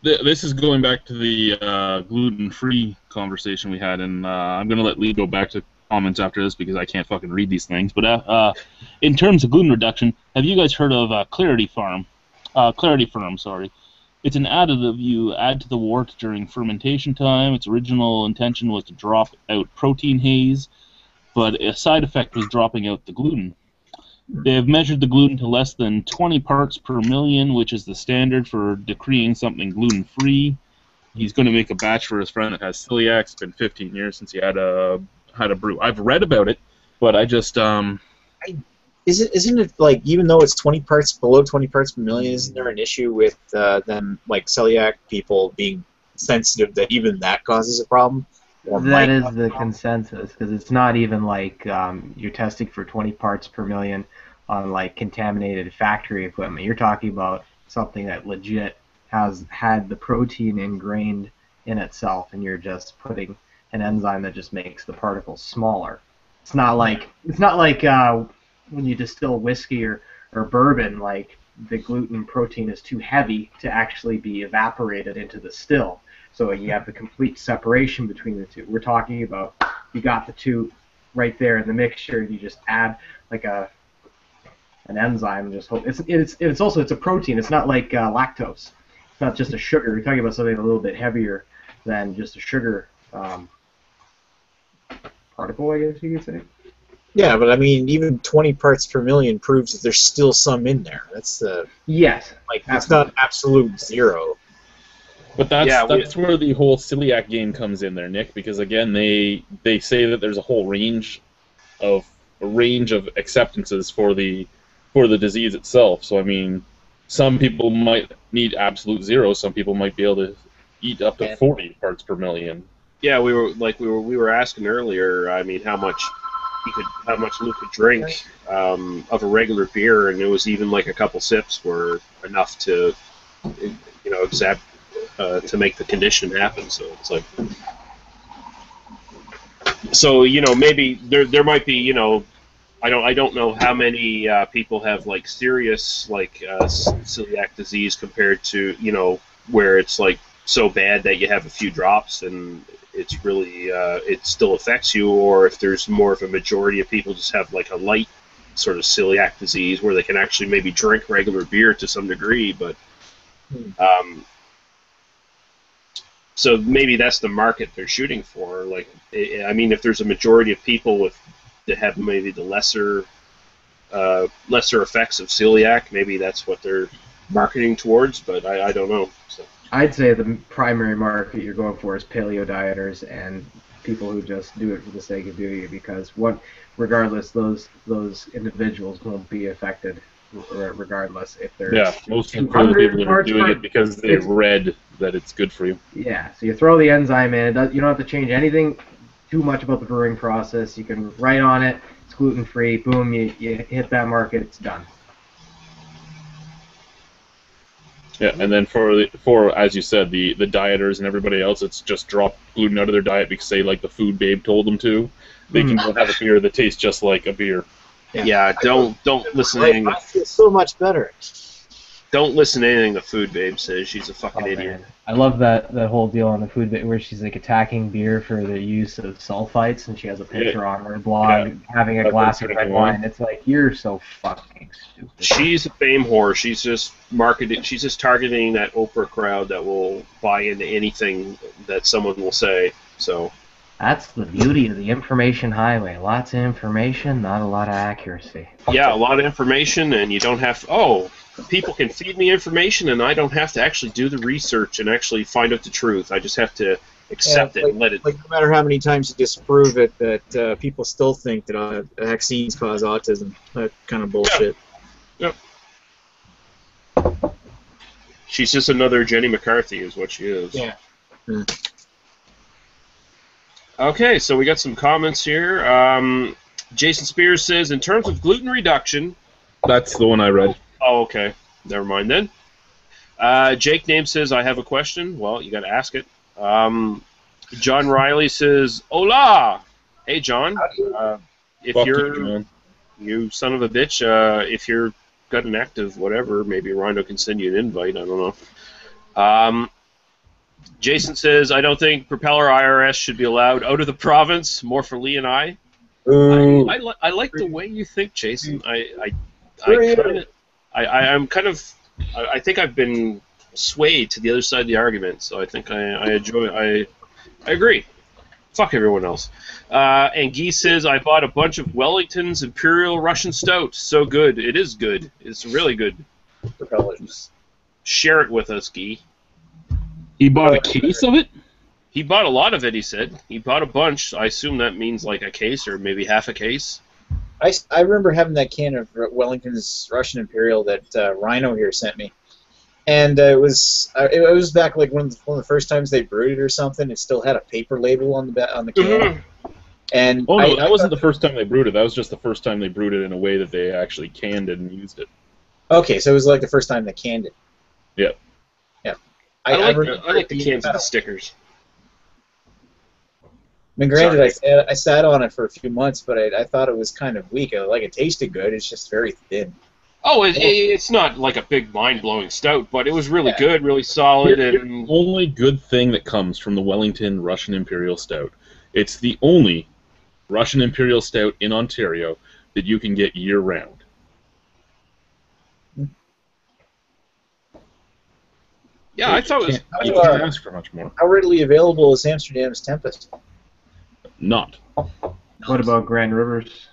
this is going back to the gluten-free conversation we had, and I'm going to let Lee go back to comments after this because I can't fucking read these things. But in terms of gluten reduction, have you guys heard of Clarity Firm? Sorry. It's an additive you add to the wort during fermentation time. Its original intention was to drop out protein haze, but a side effect was dropping out the gluten. They have measured the gluten to less than 20 parts per million, which is the standard for decreeing something gluten-free. He's going to make a batch for his friend that has celiac. It's been 15 years since he had a how to brew. I've read about it, but I just Isn't it like, even though it's 20 parts below 20 parts per million, isn't there an issue with them, like celiac people being sensitive, that even that causes a problem? Or That might is cause a the problem? consensus, because it's not even like you're testing for 20 parts per million on like contaminated factory equipment. You're talking about something that legit has had the protein ingrained in itself, and you're just putting an enzyme that just makes the particles smaller. It's not like when you distill whiskey or bourbon, like the gluten protein is too heavy to actually be evaporated into the still. So you have the complete separation between the two. We're talking about you got the two right there in the mixture, and you just add like an enzyme and just hope it's a protein. It's not like lactose. It's not just a sugar. We're talking about something a little bit heavier than just a sugar particle, I guess you could say. Yeah, but I mean, even 20 parts per million proves that there's still some in there. That's Yes, like, it's absolutely. not absolute zero. But that's Yeah, that's where the whole celiac game comes in there, Nick. Because again, they say that there's a whole range of acceptances for the disease itself. So I mean, some people might need absolute zero. Some people might be able to eat up to 40 parts per million. yeah, we were asking earlier. I mean, how much Luke could drink of a regular beer, and it was even like a couple sips were enough to, exact to make the condition happen. So it's like, maybe there might be, I don't know how many people have like serious like celiac disease compared to where it's like so bad that you have a few drops and it's really it still affects you, or if there's more of a majority of people just have like a light sort of celiac disease where they can actually maybe drink regular beer to some degree, but so maybe that's the market they're shooting for. Like, I mean, if there's a majority of people that have maybe the lesser effects of celiac, maybe that's what they're marketing towards. But I don't know. So. I'd say the primary market you're going for is paleo dieters and people who just do it for the sake of doing it, because regardless, those individuals won't be affected regardless if they're Most of the people that are doing it because they read that it's good for you. Yeah, so you throw the enzyme in. You don't have to change anything too much about the brewing process. You can write on it. It's gluten free. Boom, you hit that market. It's done. Yeah, and then for as you said, the dieters and everybody else, it's just drop gluten out of their diet because they, like the food babe told them to. They can go have a beer that tastes just like a beer. Yeah, don't listen to anything. I feel so much better. Don't listen to anything the food babe says. She's a fucking idiot. Man. I love that whole deal on the food bit where she's like attacking beer for the use of sulfites, and she has a picture on her blog having a glass of red wine. It's like, you're so fucking stupid. She's a fame whore. She's just marketing. She's just targeting that Oprah crowd that will buy into anything that someone will say. So that's the beauty of the information highway. Lots of information, not a lot of accuracy. Yeah, a lot of information, and you don't have to, people can feed me information, and I don't have to actually do the research and actually find out the truth. I just have to accept it and let it. Like, no matter how many times you disprove it, that people still think that vaccines cause autism. That kind of bullshit. Yep. She's just another Jenny McCarthy, is what she is. Yeah. Okay, so we got some comments here. Jason Spears says, in terms of gluten reduction. That's the one I read. Oh, okay. Never mind then. Jake Name says, I have a question. Well, you got to ask it. John Riley says, hola! Hey, John. You son of a bitch, if you're got an active whatever, maybe Rhino can send you an invite. I don't know. Jason says, I don't think Propeller IRS should be allowed out of the province. More for Lee and I. I like the way you think, Jason. I think I've been swayed to the other side of the argument, so I think I agree. Fuck everyone else. And Guy says, I bought a bunch of Wellington's Imperial Russian Stout. So good. It is good. It's really good. Share it with us, Guy. He bought a case of it? He bought a lot of it, he said. He bought a bunch. I assume that means like a case or maybe half a case. I remember having that can of Wellington's Russian Imperial that Rhino here sent me. And it was back like one of the first times they brewed it or something. It still had a paper label on the can. And oh no, that wasn't the first time they brewed it. That was just the first time they brewed it in a way that they actually canned it and used it. Okay, so it was like the first time they canned it. Yeah. Yeah. I like the cans with the stickers. I mean, granted, I sat on it for a few months, but I thought it was kind of weak. Like, it tasted good. It's just very thin. Oh, it's not like a big mind-blowing stout, but it was really good, really solid. Here's the only good thing that comes from the Wellington Russian Imperial Stout. It's the only Russian Imperial Stout in Ontario that you can get year-round. Yeah, I thought it was... You can't ask for much more. How readily available is Amsterdam's Tempest? Not. What about Grand Rivers?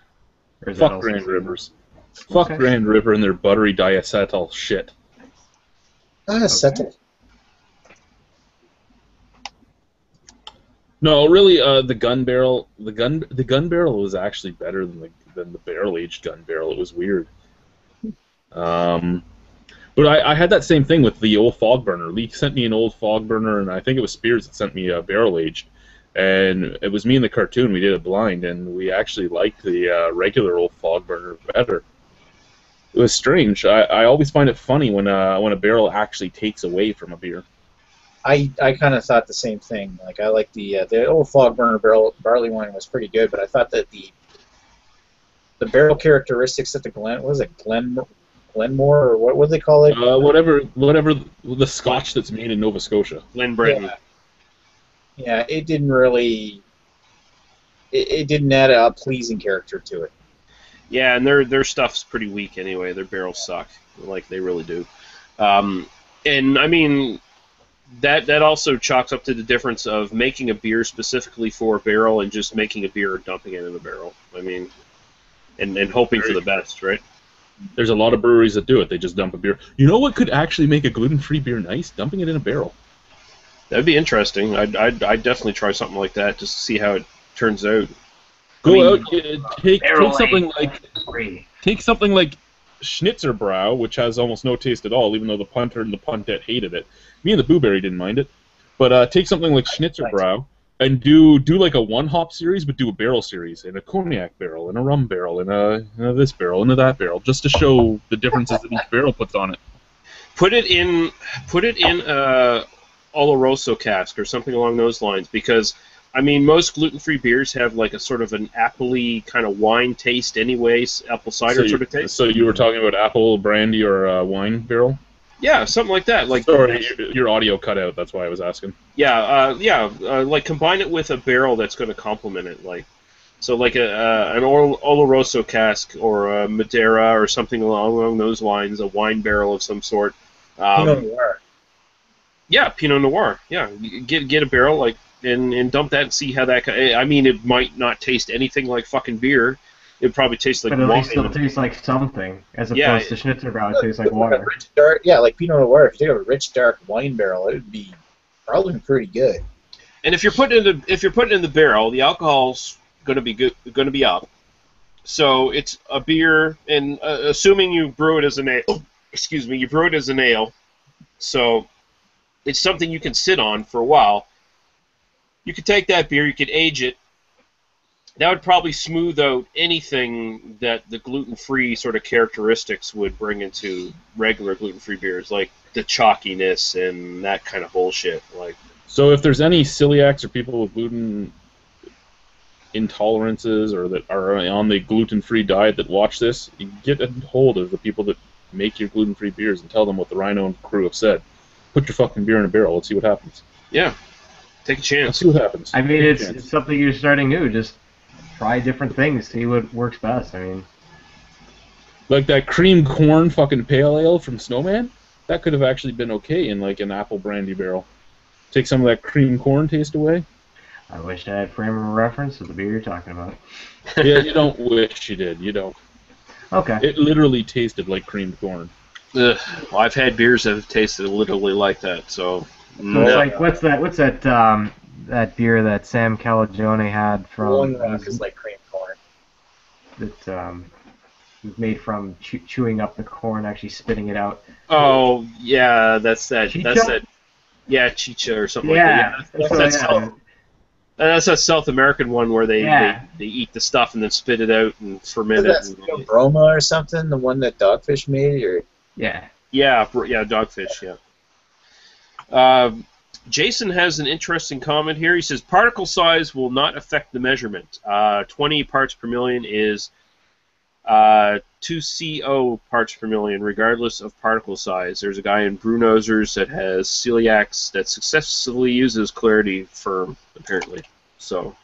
Or is that Fuck also Grand seasonal? Rivers. Fuck Grand River and their buttery diacetyl shit. Settle. No, really, the gun barrel was actually better than the barrel aged gun barrel. It was weird. But I had that same thing with the old fog burner. Lee sent me an old fog burner, and I think it was Spears that sent me a barrel aged. And it was me in the cartoon. We did it blind, and we actually liked the regular old fog burner better. It was strange. I always find it funny when a barrel actually takes away from a beer. I kind of thought the same thing. Like, I like the old fog burner barley wine was pretty good, but I thought that the barrel characteristics that Glenmore or what do they call it? Whatever the Scotch that's made in Nova Scotia. Glenbrenton. Yeah, it didn't really. It didn't add a pleasing character to it. Yeah, and their stuff's pretty weak anyway. Their barrels suck, like they really do. And I mean, that also chalks up to the difference of making a beer specifically for a barrel and just making a beer and dumping it in a barrel. I mean, and hoping for the best, right? There's a lot of breweries that do it. They just dump a beer. You know what could actually make a gluten-free beer nice? Dumping it in a barrel. That'd be interesting. I'd definitely try something like that just to see how it turns out. Take something like Schnitzerbrau, which has almost no taste at all, even though the punter and the puntet hated it. Me and the Booberry didn't mind it. But take something like Schnitzerbrau and do like a one-hop series, but do a barrel series, and a cognac barrel, and a rum barrel, and a this barrel, and a that barrel, just to show the differences that each barrel puts on it. Put it in a Oloroso cask or something along those lines, because I mean most gluten-free beers have like a sort of an apple-y kind of wine taste anyways, apple cider sort of taste. So you were talking about apple brandy or wine barrel? Yeah, something like that. Like, sorry, your audio cut out. That's why I was asking. Yeah, like combine it with a barrel that's going to complement it, like so, like an Oloroso cask or a Madeira or something along those lines, a wine barrel of some sort. Pinot Noir. Yeah, Pinot Noir. Yeah, get a barrel like and dump that and see how that. I mean, it might not taste anything like fucking beer. It probably tastes like wine. But at least wine. it'll taste like something, as opposed to Schnitzerbrau, it tastes like water. Like Pinot Noir. If you have a rich, dark wine barrel, it would be probably pretty good. And if you're putting it in the barrel, the alcohol's going to be up. So it's a beer, and assuming you brew it as an ale. Excuse me, you brew it as an ale. So it's something you can sit on for a while. You could take that beer, you could age it. That would probably smooth out anything that the gluten-free sort of characteristics would bring into regular gluten-free beers, like the chalkiness and that kind of bullshit. Like, so if there's any celiacs or people with gluten intolerances or that are on the gluten-free diet that watch this, you get a hold of the people that make your gluten-free beers and tell them what the Rhino and crew have said. Put your fucking beer in a barrel. Let's see what happens. Yeah, take a chance. Let's see what happens. I mean, it's something you're starting new. Just try different things, see what works best. I mean, like that cream corn fucking pale ale from Snowman, that could have actually been okay in like an apple brandy barrel. Take some of that cream corn taste away. I wish I had frame of reference of the beer you're talking about. Yeah, you don't wish you did. You don't. Okay. It literally tasted like creamed corn. Well, I've had beers that have tasted literally like that. So it's like what's that that beer that Sam Calagione had from Rolling Rock is like cream corn. that was made from chewing up the corn, actually spitting it out. Oh yeah, that's that. Chicha? That's that. Yeah, chicha or something Yeah. like that. Yeah, So, that's yeah. that's that South American one where they eat the stuff and then spit it out and ferment Is it. that Broma or something? The one that Dogfish made, or Yeah. Yeah, Dogfish. Yeah. Jason has an interesting comment here. He says particle size will not affect the measurement. 20 parts per million is 2 CO parts per million, regardless of particle size. There's a guy in Brunozers that has celiacs that successfully uses clarity firm, apparently. So,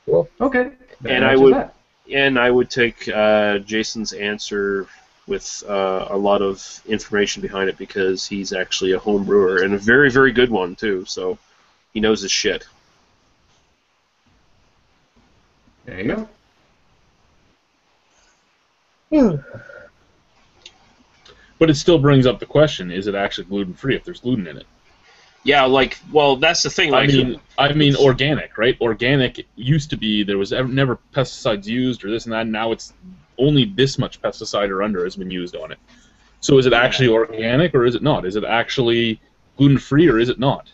cool. Okay. and I would take Jason's answer with a lot of information behind it because he's actually a home brewer and a very, very good one too. So he knows his shit. There you go. But it still brings up the question: is it actually gluten free if there's gluten in it? Yeah, well, that's the thing. Like, I mean, organic, right? Organic used to be there was never pesticides used or this and that. And now it's only this much pesticide or under has been used on it. So is it actually organic or is it not? Is it actually gluten free or is it not?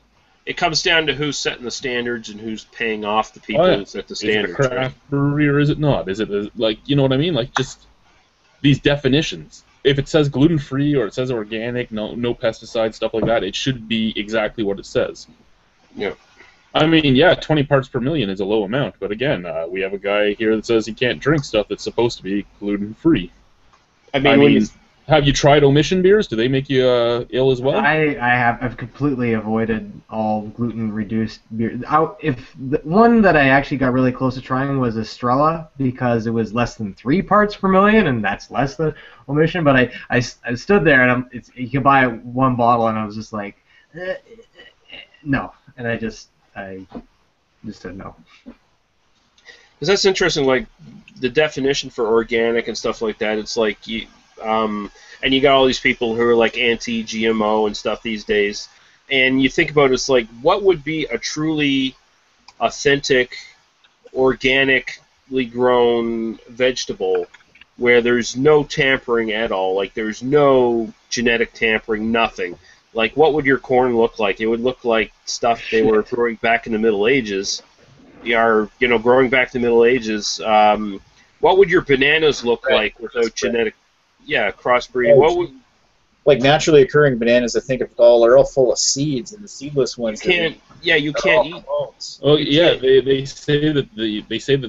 It comes down to who's setting the standards and who's paying off the people who set the standards. Is it a craft brewery or is it not? Is it like, you know what I mean? Like just these definitions. If it says gluten free or it says organic, no pesticides, stuff like that, it should be exactly what it says. Yeah. I mean, yeah, 20 parts per million is a low amount, but again, we have a guy here that says he can't drink stuff that's supposed to be gluten-free. I mean, have you tried omission beers? Do they make you ill as well? I've completely avoided all gluten-reduced beer. If the one that I actually got really close to trying was Estrella because it was less than 3 parts per million, and that's less than omission. But I stood there and you can buy one bottle, and I was just like, no, and I just said no. Because that's interesting, like the definition for organic and stuff like that. It's like and you got all these people who are like anti-GMO and stuff these days, and you think about it, it's like what would be a truly authentic, organically grown vegetable where there's no tampering at all, like there's no genetic tampering, nothing. Like, what would your corn look like? It would look like stuff they were growing back in the Middle Ages. Growing back to the Middle Ages. What would your bananas look like without genetic, crossbreeding? What would like naturally occurring bananas? I think they're all full of seeds, and the seedless ones. You can't eat. Oh yeah, they say that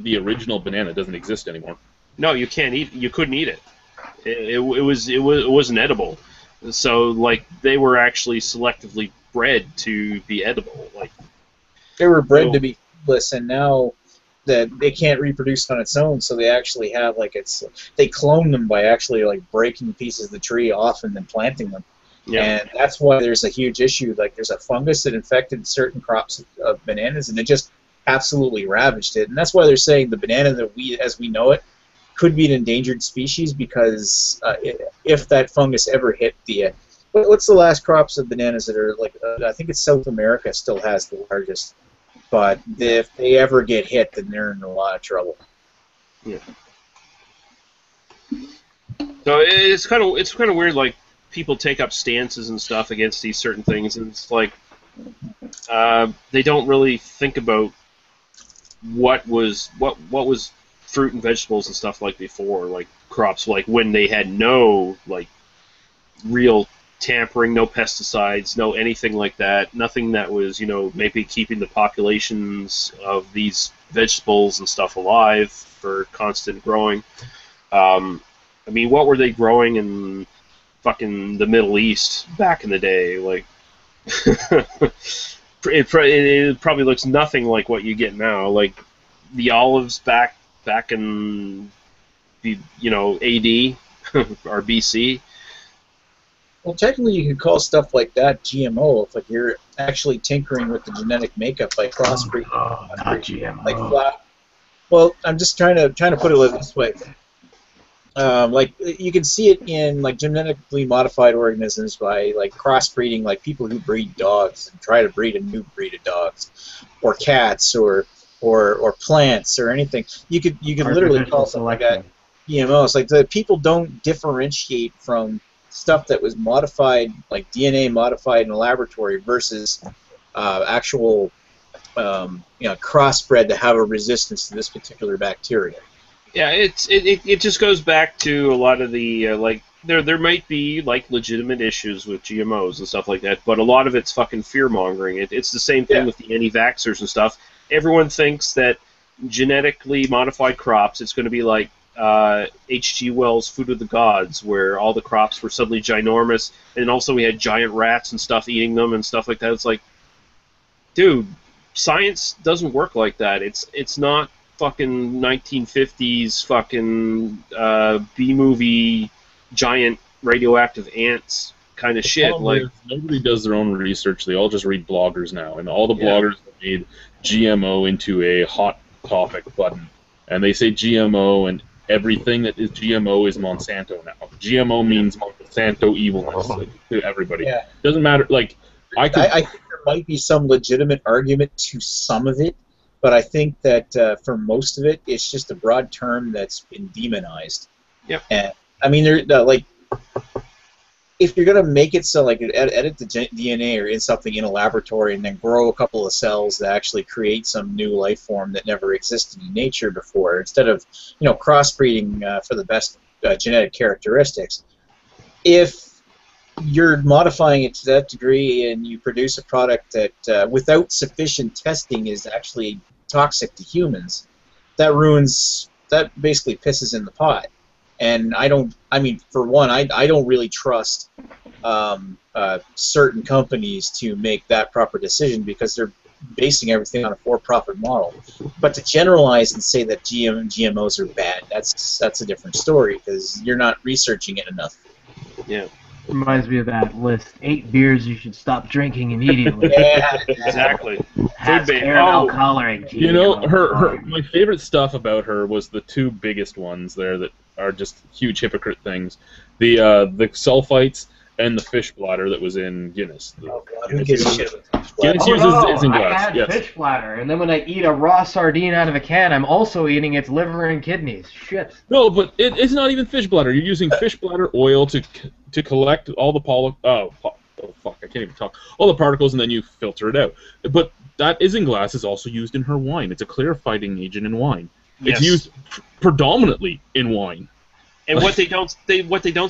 the original banana doesn't exist anymore. No, you can't eat. You couldn't eat it. It wasn't edible. So, like, they were actually selectively bred to be edible. Like, they were bred to be seedless, and now that they can't reproduce on its own, so they actually have they clone them by actually like breaking pieces of the tree off and then planting them. Yeah. And that's why there's a huge issue. Like, there's a fungus that infected certain crops of bananas, and it just absolutely ravaged it. And that's why they're saying the banana as we know it, could be an endangered species because if that fungus ever hit what's the last crops of bananas that are like I think it's South America still has the largest, but if they ever get hit, then they're in a lot of trouble. Yeah. So it's kind of weird. Like, people take up stances and stuff against these certain things, and it's like they don't really think about what was fruit and vegetables and stuff like before, like crops, like when they had no like real tampering, no pesticides, no anything like that, nothing that was maybe keeping the populations of these vegetables and stuff alive for constant growing. I mean, what were they growing in fucking the Middle East back in the day? Like, it probably looks nothing like what you get now. Like the olives back in AD or BC. Well, technically, you could call stuff like that GMO if like you're actually tinkering with the genetic makeup by crossbreeding. Not GMO. Like flour. Well, I'm just trying to put it this way. like you can see it in like genetically modified organisms by like crossbreeding, like people who breed dogs and try to breed a new breed of dogs, or cats, or plants, or anything. You could literally Artificial call something like that selection. GMOs. Like the people don't differentiate from stuff that was modified, like DNA modified in a laboratory, versus actual crossbred to have a resistance to this particular bacteria. Yeah, it just goes back to a lot of the like there might be like legitimate issues with GMOs and stuff like that, but a lot of it's fucking fear mongering. It's the same thing Yeah. with the anti-vaxxers and stuff. Everyone thinks that genetically modified crops, it's going to be like H.G. Wells' Food of the Gods, where all the crops were suddenly ginormous, and also we had giant rats and stuff eating them and stuff like that. It's like, dude, science doesn't work like that. It's not fucking 1950s fucking B-movie giant radioactive ants kind of shit. Problem Like, is, nobody does their own research. They all just read bloggers now, and all the Yeah. bloggers have made GMO into a hot topic button, and they say GMO, and everything that is GMO is Monsanto now. GMO means Monsanto evilness to everybody. Yeah. Doesn't matter. Like I could. I think there might be some legitimate argument to some of it, but I think that for most of it, it's just a broad term that's been demonized. Yep. And I mean, like, if you're gonna make it so, like, edit the DNA or in something in a laboratory and then grow a couple of cells that actually create some new life form that never existed in nature before, instead of crossbreeding for the best genetic characteristics, if you're modifying it to that degree and you produce a product that without sufficient testing is actually toxic to humans, that basically pisses in the pot. And for one, I don't really trust certain companies to make that proper decision, because they're basing everything on a for-profit model. But to generalize and say that GMOs are bad, that's a different story, because you're not researching it enough. yeah, Reminds me of that list. 8 beers you should stop drinking immediately. Yeah. exactly. Has Food ban. caramel Oh, coloring. You know, GMO. my favorite stuff about her was the two biggest ones there that are just huge hypocrite things. The sulfites and the fish bladder that was in Guinness. Oh, God, who gives a shit about fish Guinness bladder? uses is in I glass, had yes. fish bladder, and then when I eat a raw sardine out of a can, I'm also eating its liver and kidneys. Shit. No, but it's not even fish bladder. You're using fish bladder oil to collect all the oh fuck, I can't even talk. All the particles, and then you filter it out. But that isinglass is also used in her wine. It's a clarifying agent in wine. yes. It's used predominantly in wine. And what they don't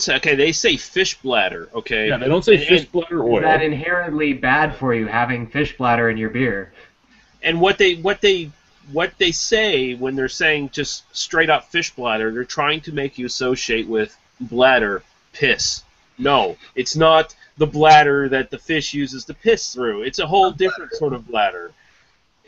say, okay, they say fish bladder, okay. Yeah, they don't say And- fish bladder oil. Is that inherently bad for you, having fish bladder in your beer? And what they say when they're saying just straight up fish bladder, they're trying to make you associate with bladder piss. No, it's not the bladder that the fish uses to piss through. It's a whole different sort of bladder.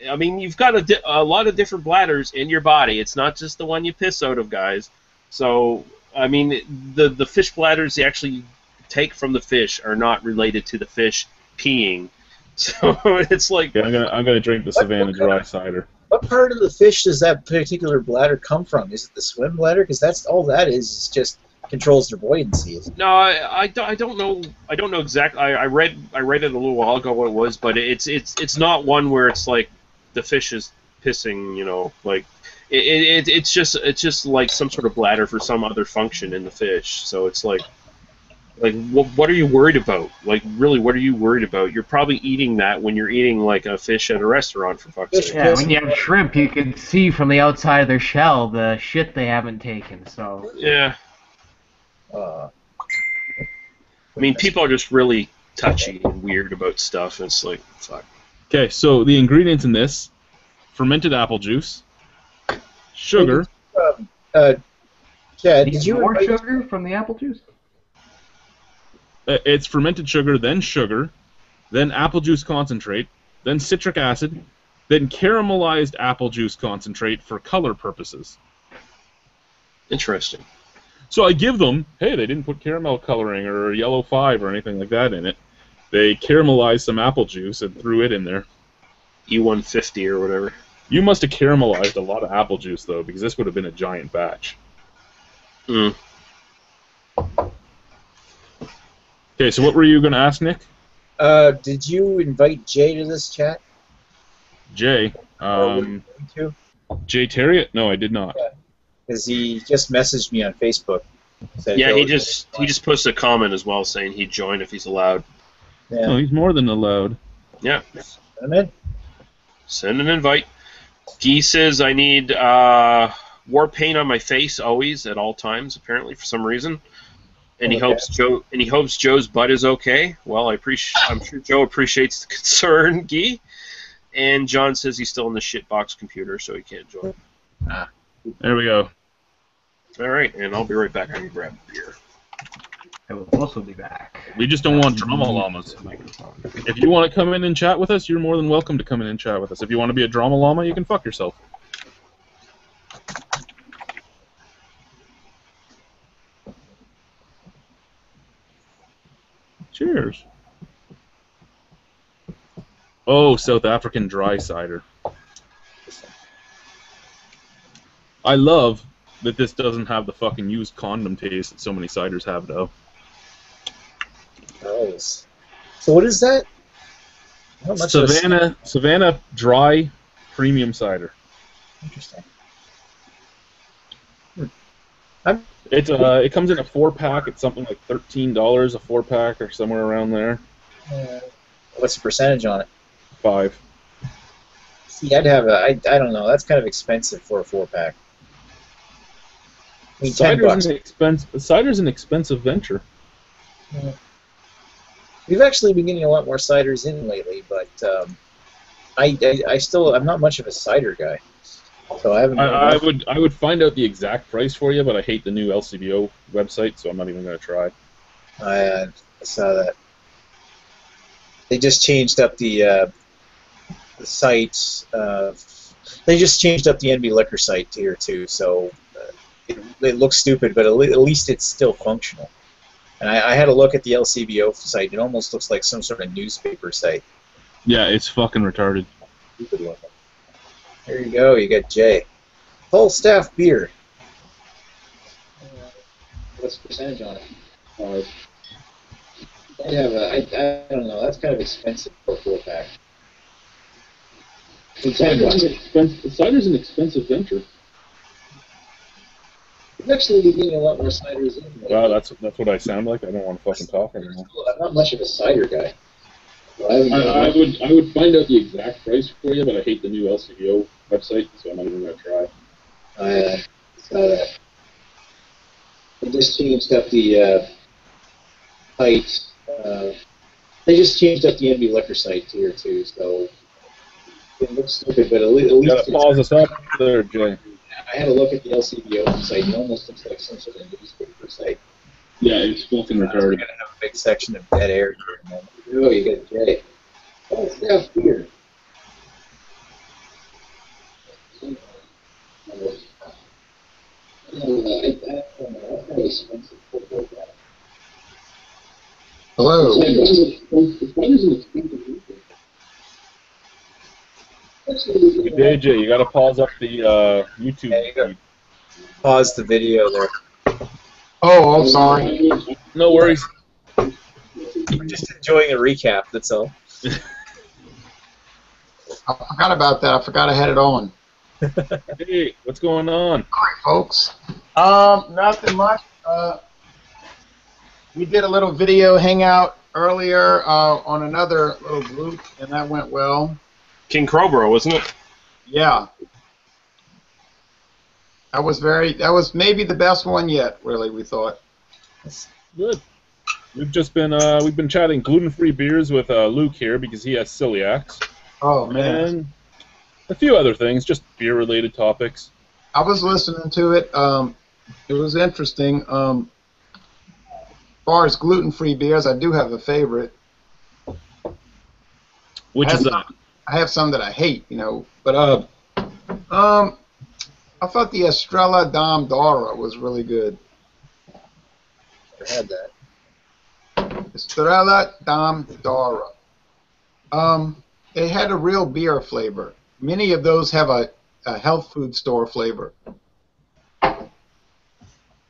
I mean, you've got a lot of different bladders in your body. It's not just the one you piss out of, guys. So, I mean, the fish bladders they actually take from the fish are not related to the fish peeing. So it's like, Yeah, I'm gonna drink the Savannah dry cider. What part of the fish does that particular bladder come from? Is it the swim bladder? Because that's all that is just controls their buoyancy. no, I don't know. I don't know exactly. I read it a little while ago what it was, but it's not one where it's like the fish is pissing. Like it's just like some sort of bladder for some other function in the fish. So it's like what are you worried about? Like, really, what are you worried about? You're probably eating that when you're eating like a fish at a restaurant, for fuck's sake. Yeah, when you have shrimp, you can see from the outside of their shell the shit they haven't taken. So Yeah. Uh, I mean, people are just really touchy and weird about stuff. It's like, fuck. Okay, so the ingredients in this: fermented apple juice, sugar. Chad, need did you more invite- sugar from the apple juice? It's fermented sugar, then apple juice concentrate, then citric acid, then caramelized apple juice concentrate for color purposes. Interesting. So I give them, hey, they didn't put caramel coloring or yellow 5 or anything like that in it. They caramelized some apple juice and threw it in there. E150 or whatever. You must have caramelized a lot of apple juice, though, because this would have been a giant batch. Mm. Okay, so what were you going to ask, Nick? Did you invite Jay to this chat? Jay. Or were you going to? Jay Terriot? No, I did not. Because he just messaged me on Facebook. Said Yeah, he'll- he just posted a comment as well saying he'd join if he's allowed. Yeah. No, he's more than allowed. Yeah, I'm in. send an invite. Guy says I need war paint on my face always at all times. Apparently, for some reason, and he hopes Joe's butt is okay. Well, I'm sure Joe appreciates the concern, Guy. And John says he's still in the shitbox computer, so he can't join. There we go. All right, and I'll be right back. I'm gonna grab a beer. I will also be back. We just don't want drama llamas. If you want to come in and chat with us, you're more than welcome to come in and chat with us. If you want to be a drama llama, you can fuck yourself. Cheers. Oh, South African dry cider. I love that this doesn't have the fucking used condom taste that so many ciders have, though. Nice. So what is that? How much of a- Savannah dry premium cider. Interesting. It comes in a 4-pack. It's something like $13 a 4-pack or somewhere around there. What's the percentage on it? 5. See, I'd have I don't know. That's kind of expensive for a 4-pack. I mean, $10. Cider's an expensive venture. Yeah. We've actually been getting a lot more ciders in lately, but I'm not much of a cider guy, so I haven't. I would find out the exact price for you, but I hate the new LCBO website, so I'm not even going to try. I saw that. They just changed up the sites. They just changed up the NB Liquor site tier too, so it looks stupid, but at least it's still functional. And I had a look at the LCBO site. It almost looks like some sort of newspaper site. Yeah, it's fucking retarded. Stupid looking. There you go. You got Jay. Full staff beer. What's the percentage on it? I don't know. That's kind of expensive for a 4-pack. Cider's an expensive venture. We've actually been getting a lot more ciders in. Wow, that's what I sound like. I don't want to fucking talk anymore. I'm not much of a cider guy. So I would find out the exact price for you, but I hate the new LCBO website, so I'm not even going to try. I saw that. They just changed up the site. They just changed up the NB Liquor site tier too, so it looks stupid, but at least You gotta pause us up there, Jay. I had a look at the LCBO site. It almost looks like some sort of newspaper site. Yeah, it's fucking We're retarded. gonna have a big section of dead air here in a moment. Oh, you got Jay. Oh, staff beer. Hello. Good day, Jay. You gotta pause up the YouTube. There you go. Pause the video there. Oh, I'm sorry. No worries. We're just enjoying a recap, that's all. I forgot about that. I forgot I had it on. Hey, what's going on? Sorry, folks. Nothing much. We did a little video hangout earlier on another little group, and that went well. King Crowbro, wasn't it? Yeah. That was maybe the best one yet, really, we thought. Good. We've been chatting gluten-free beers with Luke here because he has celiacs. Oh, man. And a few other things, just beer-related topics. I was listening to it. It was interesting. As far as gluten-free beers, I do have a favorite. Which is that? I have some that I hate, but I thought the Estrella Dom Dora was really good. Never had that. Estrella Dom Dora. It had a real beer flavor. Many of those have a health food store flavor.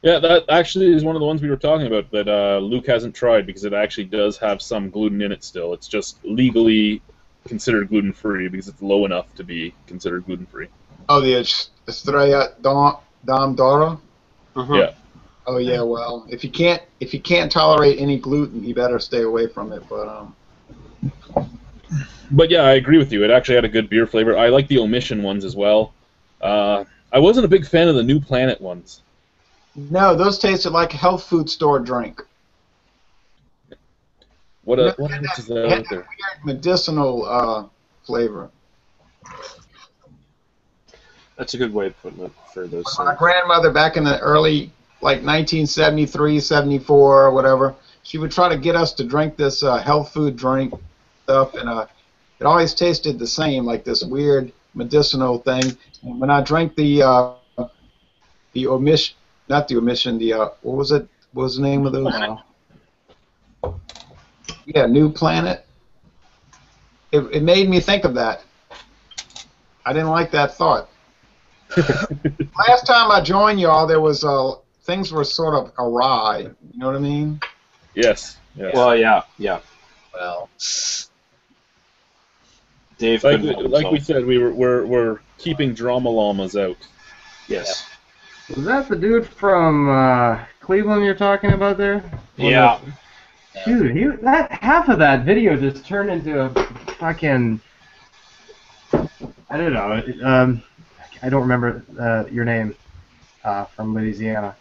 Yeah, that actually is one of the ones we were talking about that Luke hasn't tried because it actually does have some gluten in it still. It's just legally considered gluten-free because it's low enough to be considered gluten-free. Oh, the Estrella Dom Doro. Yeah. Oh yeah, well, if you can't tolerate any gluten, you better stay away from it. But yeah, I agree with you. It actually had a good beer flavor. I like the omission ones as well. I wasn't a big fan of the New Planet ones. no, those tasted like a health food store drink. What You know, what it else is had out that there? weird medicinal flavor. That's a good way of putting it for those My things. grandmother back in the early, like 1973, 74, or whatever, she would try to get us to drink this health food drink stuff, and it always tasted the same, like this weird medicinal thing. And when I drank the omission, not the omission, the what was it? What was the name of those? Yeah, New Planet. It made me think of that. I didn't like that thought. Last time I joined y'all, there was things were sort of awry. You know what I mean? Yes. Yes. Well, yeah. Well, Dave like couldn't help like we himself. said, we're keeping drama llamas out. Yes. Was that the dude from Cleveland you're talking about there? Yeah. Dude, that half of that video just turned into a fucking. I don't know. I don't remember your name from Louisiana.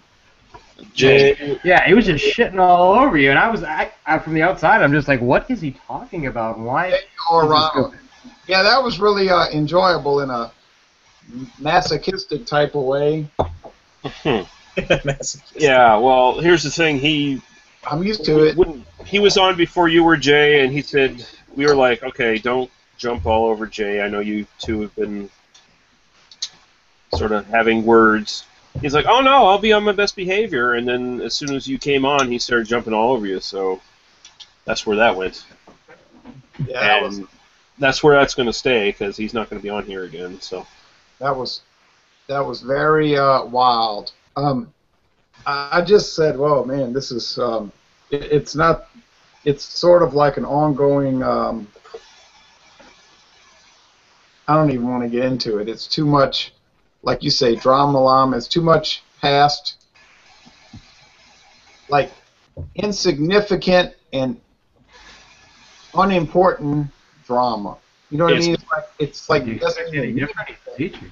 Jay. Yeah, he was just shitting all over you, and I from the outside, I'm just like, what is he talking about? And why? Or is this so- yeah, that was really enjoyable in a masochistic type of way. Yeah. Well, here's the thing. I'm used to it. When he was on before you were Jay, and he said we were like, okay, don't jump all over Jay. I know you two have been sort of having words. He's like, oh no, I'll be on my best behavior. And then as soon as you came on, he started jumping all over you. So that's where that went. Yeah, And that's where that's going to stay because he's not going to be on here again. So that was very wild. I just said, "Whoa, man, this is it's not. It's sort of like an ongoing. I don't even want to get into it. It's too much, like you say, drama llama. It's too much past, like insignificant and unimportant drama. You know what I mean? It's like You doesn't expect any even mean different anything. feature.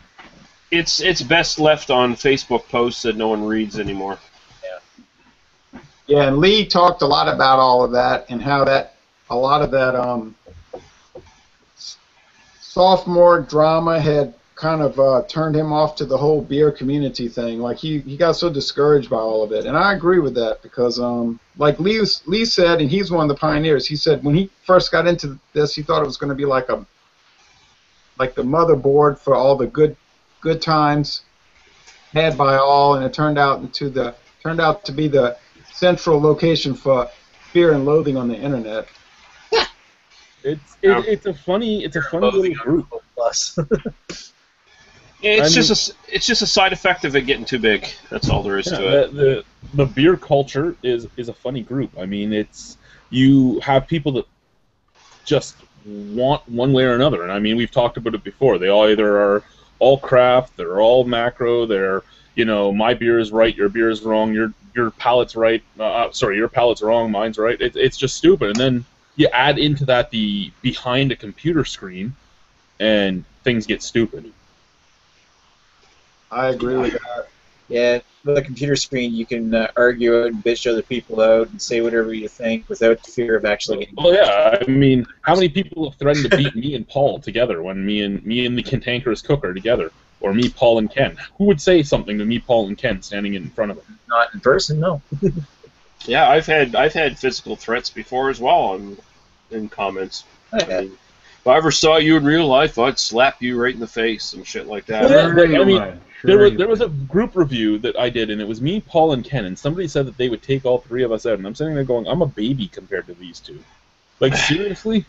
it's best left on Facebook posts that no one reads anymore. Yeah, and Lee talked a lot about all of that and how that a lot of that sophomore drama had kind of turned him off to the whole beer community thing. Like he got so discouraged by all of it, and I agree with that because like Lee said, and he's one of the pioneers. He said when he first got into this, he thought it was going to be like the motherboard for all the good times had by all, and it turned out to be the central location for fear and loathing on the internet. It's a funny little group. Plus. It's just a side effect of it getting too big. That's all there is to it. The beer culture is a funny group. I mean, you have people that just want one way or another, and I mean we've talked about it before. They all either are all craft, they're all macro, they're my beer is right, your beer is wrong, your palate's right, your palate's wrong, mine's right. It's just stupid, and then you add into that the behind a computer screen, and things get stupid. I agree with that. Yeah, with a computer screen, you can argue out and bitch other people out and say whatever you think without the fear of actually getting. Well, yeah, I mean, how many people have threatened to beat me and Paul together when me and the Cantankerous Cook are together, or me, Paul, and Ken? Who would say something to me, Paul, and Ken standing in front of them? Not in person, no. Yeah, I've had physical threats before as well in comments. I mean, if I ever saw you in real life, I'd slap you right in the face and shit like that. Yeah, but, I mean, Sure there was a group review that I did, and it was me, Paul, and Ken, and somebody said that they would take all three of us out, and I'm sitting there going, I'm a baby compared to these two. Like, seriously?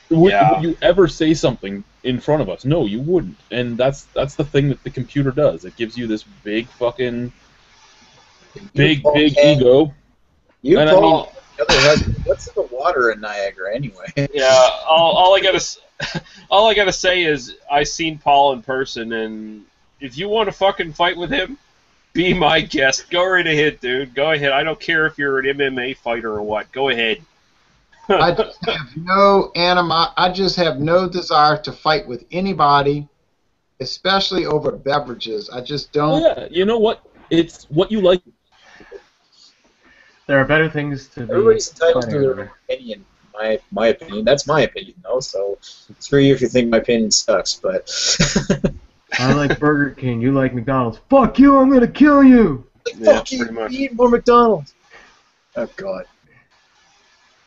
Would you ever say something in front of us? No, you wouldn't. And that's the thing that the computer does. It gives you this big fucking Big Paul, ego. You, And Paul, the other husband. What's in the water in Niagara anyway? Yeah, all I gotta say is I seen Paul in person, and if you want to fucking fight with him, be my guest. Go right ahead, dude. Go ahead. I don't care if you're an MMA fighter or what. Go ahead. I just have no I just have no desire to fight with anybody, especially over beverages. I just don't. Yeah, you know what? It's what you like. There are better things to be Everybody's entitled to fighting their over. own opinion. My opinion. That's my opinion, though. So screw you if you think my opinion sucks. But I like Burger King. You like McDonald's. Fuck you! I'm gonna kill you. Yeah, fuck you. pretty much. Eat more McDonald's. Oh God.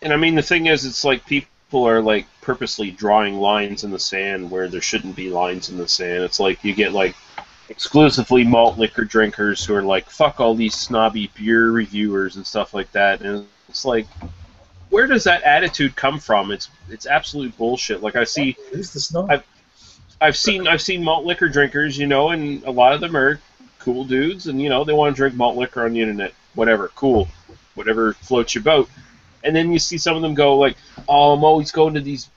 And I mean, the thing is, it's like people are like purposely drawing lines in the sand where there shouldn't be lines in the sand. It's like you get like exclusively malt liquor drinkers who are like, fuck all these snobby beer reviewers and stuff like that. And it's like, where does that attitude come from? It's absolute bullshit. Like I see, Who's the snob? I've seen malt liquor drinkers, you know, and a lot of them are cool dudes, and you know they want to drink malt liquor on the internet. Whatever, cool, whatever floats your boat. And then you see some of them go like, "Oh, I'm always going to these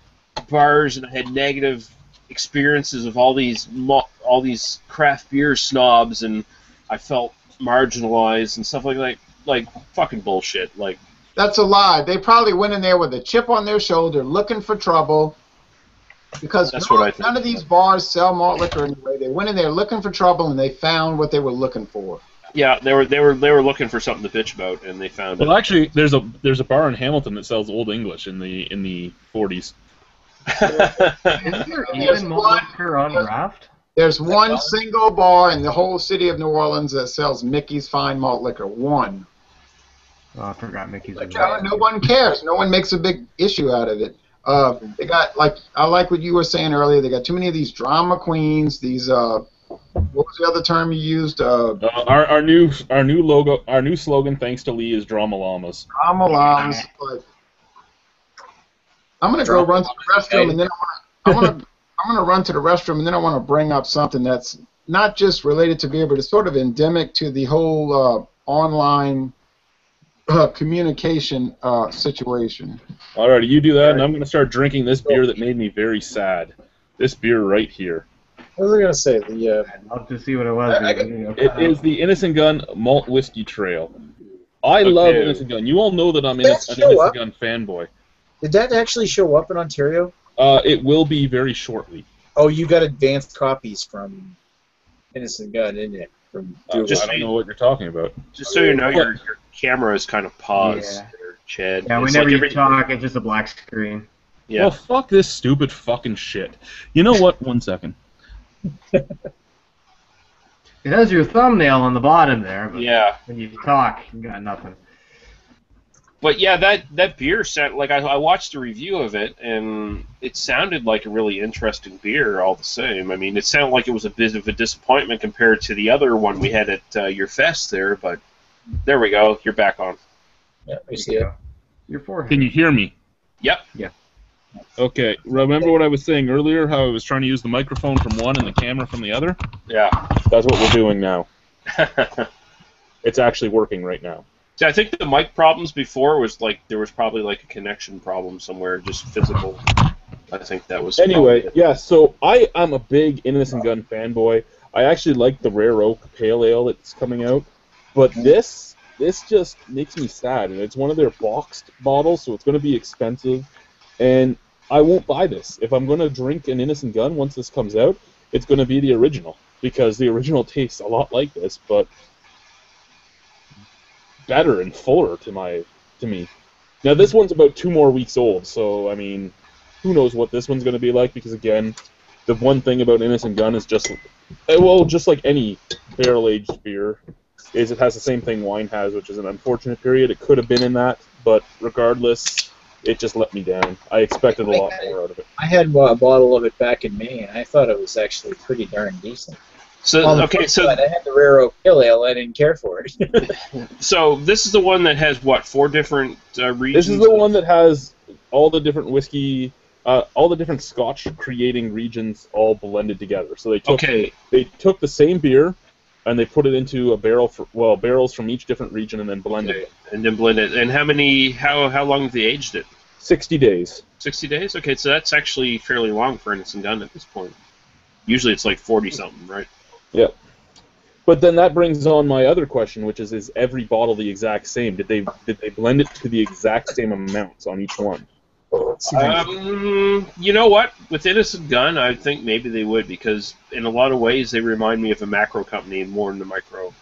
bars, and I had negative experiences of all these craft beer snobs, and I felt marginalized and stuff like that." Like fucking bullshit. Like That's a lie. They probably went in there with a chip on their shoulder, looking for trouble. Because That's what I think. none of these bars sell malt liquor anyway. They went in there looking for trouble, and they found what they were looking for. yeah, they were looking for something to bitch about, and they found it. Well, actually, there's a bar in Hamilton that sells Old English in the 40s. Isn't there even malt liquor on draft? There's one single bar in the whole city of New Orleans that sells Mickey's Fine Malt Liquor. One. Oh, I forgot Mickey's. Was No one cares. No one makes a big issue out of it. They got I like what you were saying earlier. They got too many of these drama queens. These what was the other term you used? Our new logo, our new slogan, thanks to Lee, is Drama Llamas. Drama llamas. But I'm gonna go run to the restroom, and then I'm gonna run to the restroom, and then I want to bring up something that's not just related to beer, but it's sort of endemic to the whole online communication situation. Alrighty, you do that, and I'm going to start drinking this beer that made me very sad. This beer right here. What was I gonna say? I'd love to see what it was. It is the Innocent Gun Malt Whiskey Trail. I love Innocent Gun. You all know that I'm an Innocent Gun fanboy. Did that actually show up in Ontario? It will be very shortly. Oh, you got advanced copies from Innocent Gun, didn't you? From I don't know what you're talking about. Just so you know, your camera is kind of paused, Yeah. there, Chad. Yeah, It's whenever like you talk, it's just a black screen. Yeah. Well, fuck this stupid fucking shit. You know what? 1 second. It has your thumbnail on the bottom there, but Yeah. when you talk, you got nothing. But yeah, that beer sound like I watched a review of it, and it sounded like a really interesting beer all the same. I mean, it sounded like it was a bit of a disappointment compared to the other one we had at your fest there, but there we go. You're back on. Yeah, we see it. Your forehead. Can you hear me? Yep. Yeah. Okay. Remember what I was saying earlier, how I was trying to use the microphone from one and the camera from the other? Yeah. That's what we're doing now. It's actually working right now. See, I think the mic problems before was like there was probably like a connection problem somewhere, just physical. I think that was. Anyway, yeah, so I'm a big Innocent Gun fanboy. I actually like the Rare Oak Pale Ale that's coming out, but this just makes me sad, and it's one of their boxed bottles, so it's going to be expensive, and I won't buy this. If I'm going to drink an Innocent Gun once this comes out, it's going to be the original, because the original tastes a lot like this, but better and fuller to me. Now this one's about 2 more weeks old, so I mean, who knows what this one's going to be like? Because again, the one thing about Innocent Gun is just like any barrel-aged beer, is it has the same thing wine has, which is an unfortunate period. It could have been in that, but regardless, it just let me down. I expected a lot more out of it. I had a bottle of it back in May, and I thought it was actually pretty darn decent. So I had the Rare Oak Pale Ale. I didn't care for it. So this is the one that has what, 4 different regions? This is the one that has all the different whiskey, all the different Scotch creating regions all blended together. So they took the same beer, and they put it into a barrel barrels from each different region, and then blended it. And then blend it. And how long have they aged it? 60 days. 60 days? Okay, so that's actually fairly long for Innocent Gun at this point. Usually it's like 40-something, right? Yep. But then that brings on my other question, which is every bottle the exact same? Did they blend it to the exact same amounts on each one? You know what? With Innocent Gun, I think maybe they would, because in a lot of ways they remind me of a macro company more than a micro.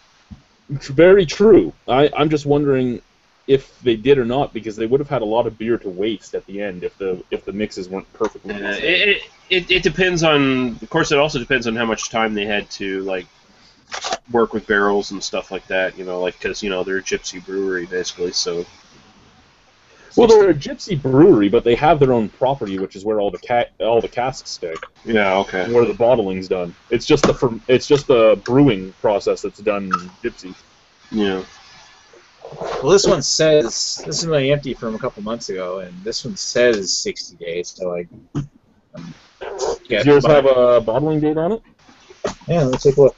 Very true. I'm just wondering if they did or not, because they would have had a lot of beer to waste at the end if the mixes weren't perfectly. It depends on. Of course, it also depends on how much time they had to like work with barrels and stuff like that. Because they're a gypsy brewery basically, so. Well, they're a gypsy brewery, but they have their own property, which is where all the casks stay. Yeah, okay. Where the bottling's done. It's just the brewing process that's done gypsy. Yeah. Well, this one says this is really empty from a couple months ago, and this one says 60 days. So like, does yours have a bottling date on it? Yeah, let's take a look.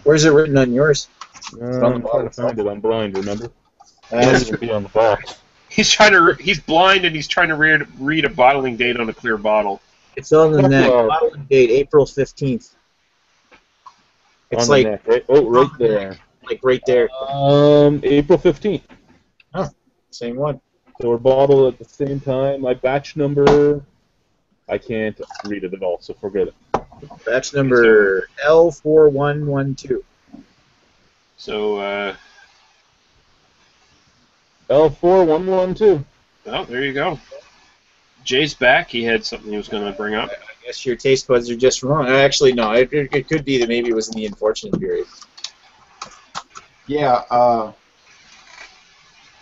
Where's it written on yours? I'm trying to find it. I'm blind. Remember? It should be on the box. He's blind and he's trying to read a bottling date on a clear bottle. It's on the neck. Bottling date April 15th. It's on like the neck, right? Oh, right there. Like right there. April 15th. Oh, same one. So we're bottled at the same time. My batch number, I can't read it at all, so forget it. Batch number L4112. So, L4112. Oh, there you go. Jay's back. He had something he was going to bring up. I guess your taste buds are just wrong. Actually, no. It could be that maybe it was in the unfortunate period. Yeah,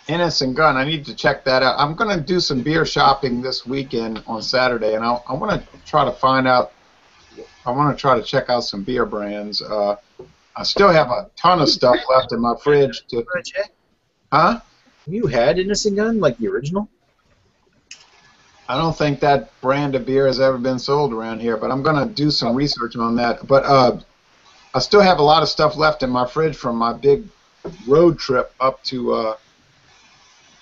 Innocent Gun. I need to check that out. I'm going to do some beer shopping this weekend on Saturday, and I want to try to find out. I want to try to check out some beer brands. I still have a ton of stuff left in my fridge. Huh? You had Innocent Gun, like the original? I don't think that brand of beer has ever been sold around here, but I'm going to do some research on that. But I still have a lot of stuff left in my fridge from my big road trip up to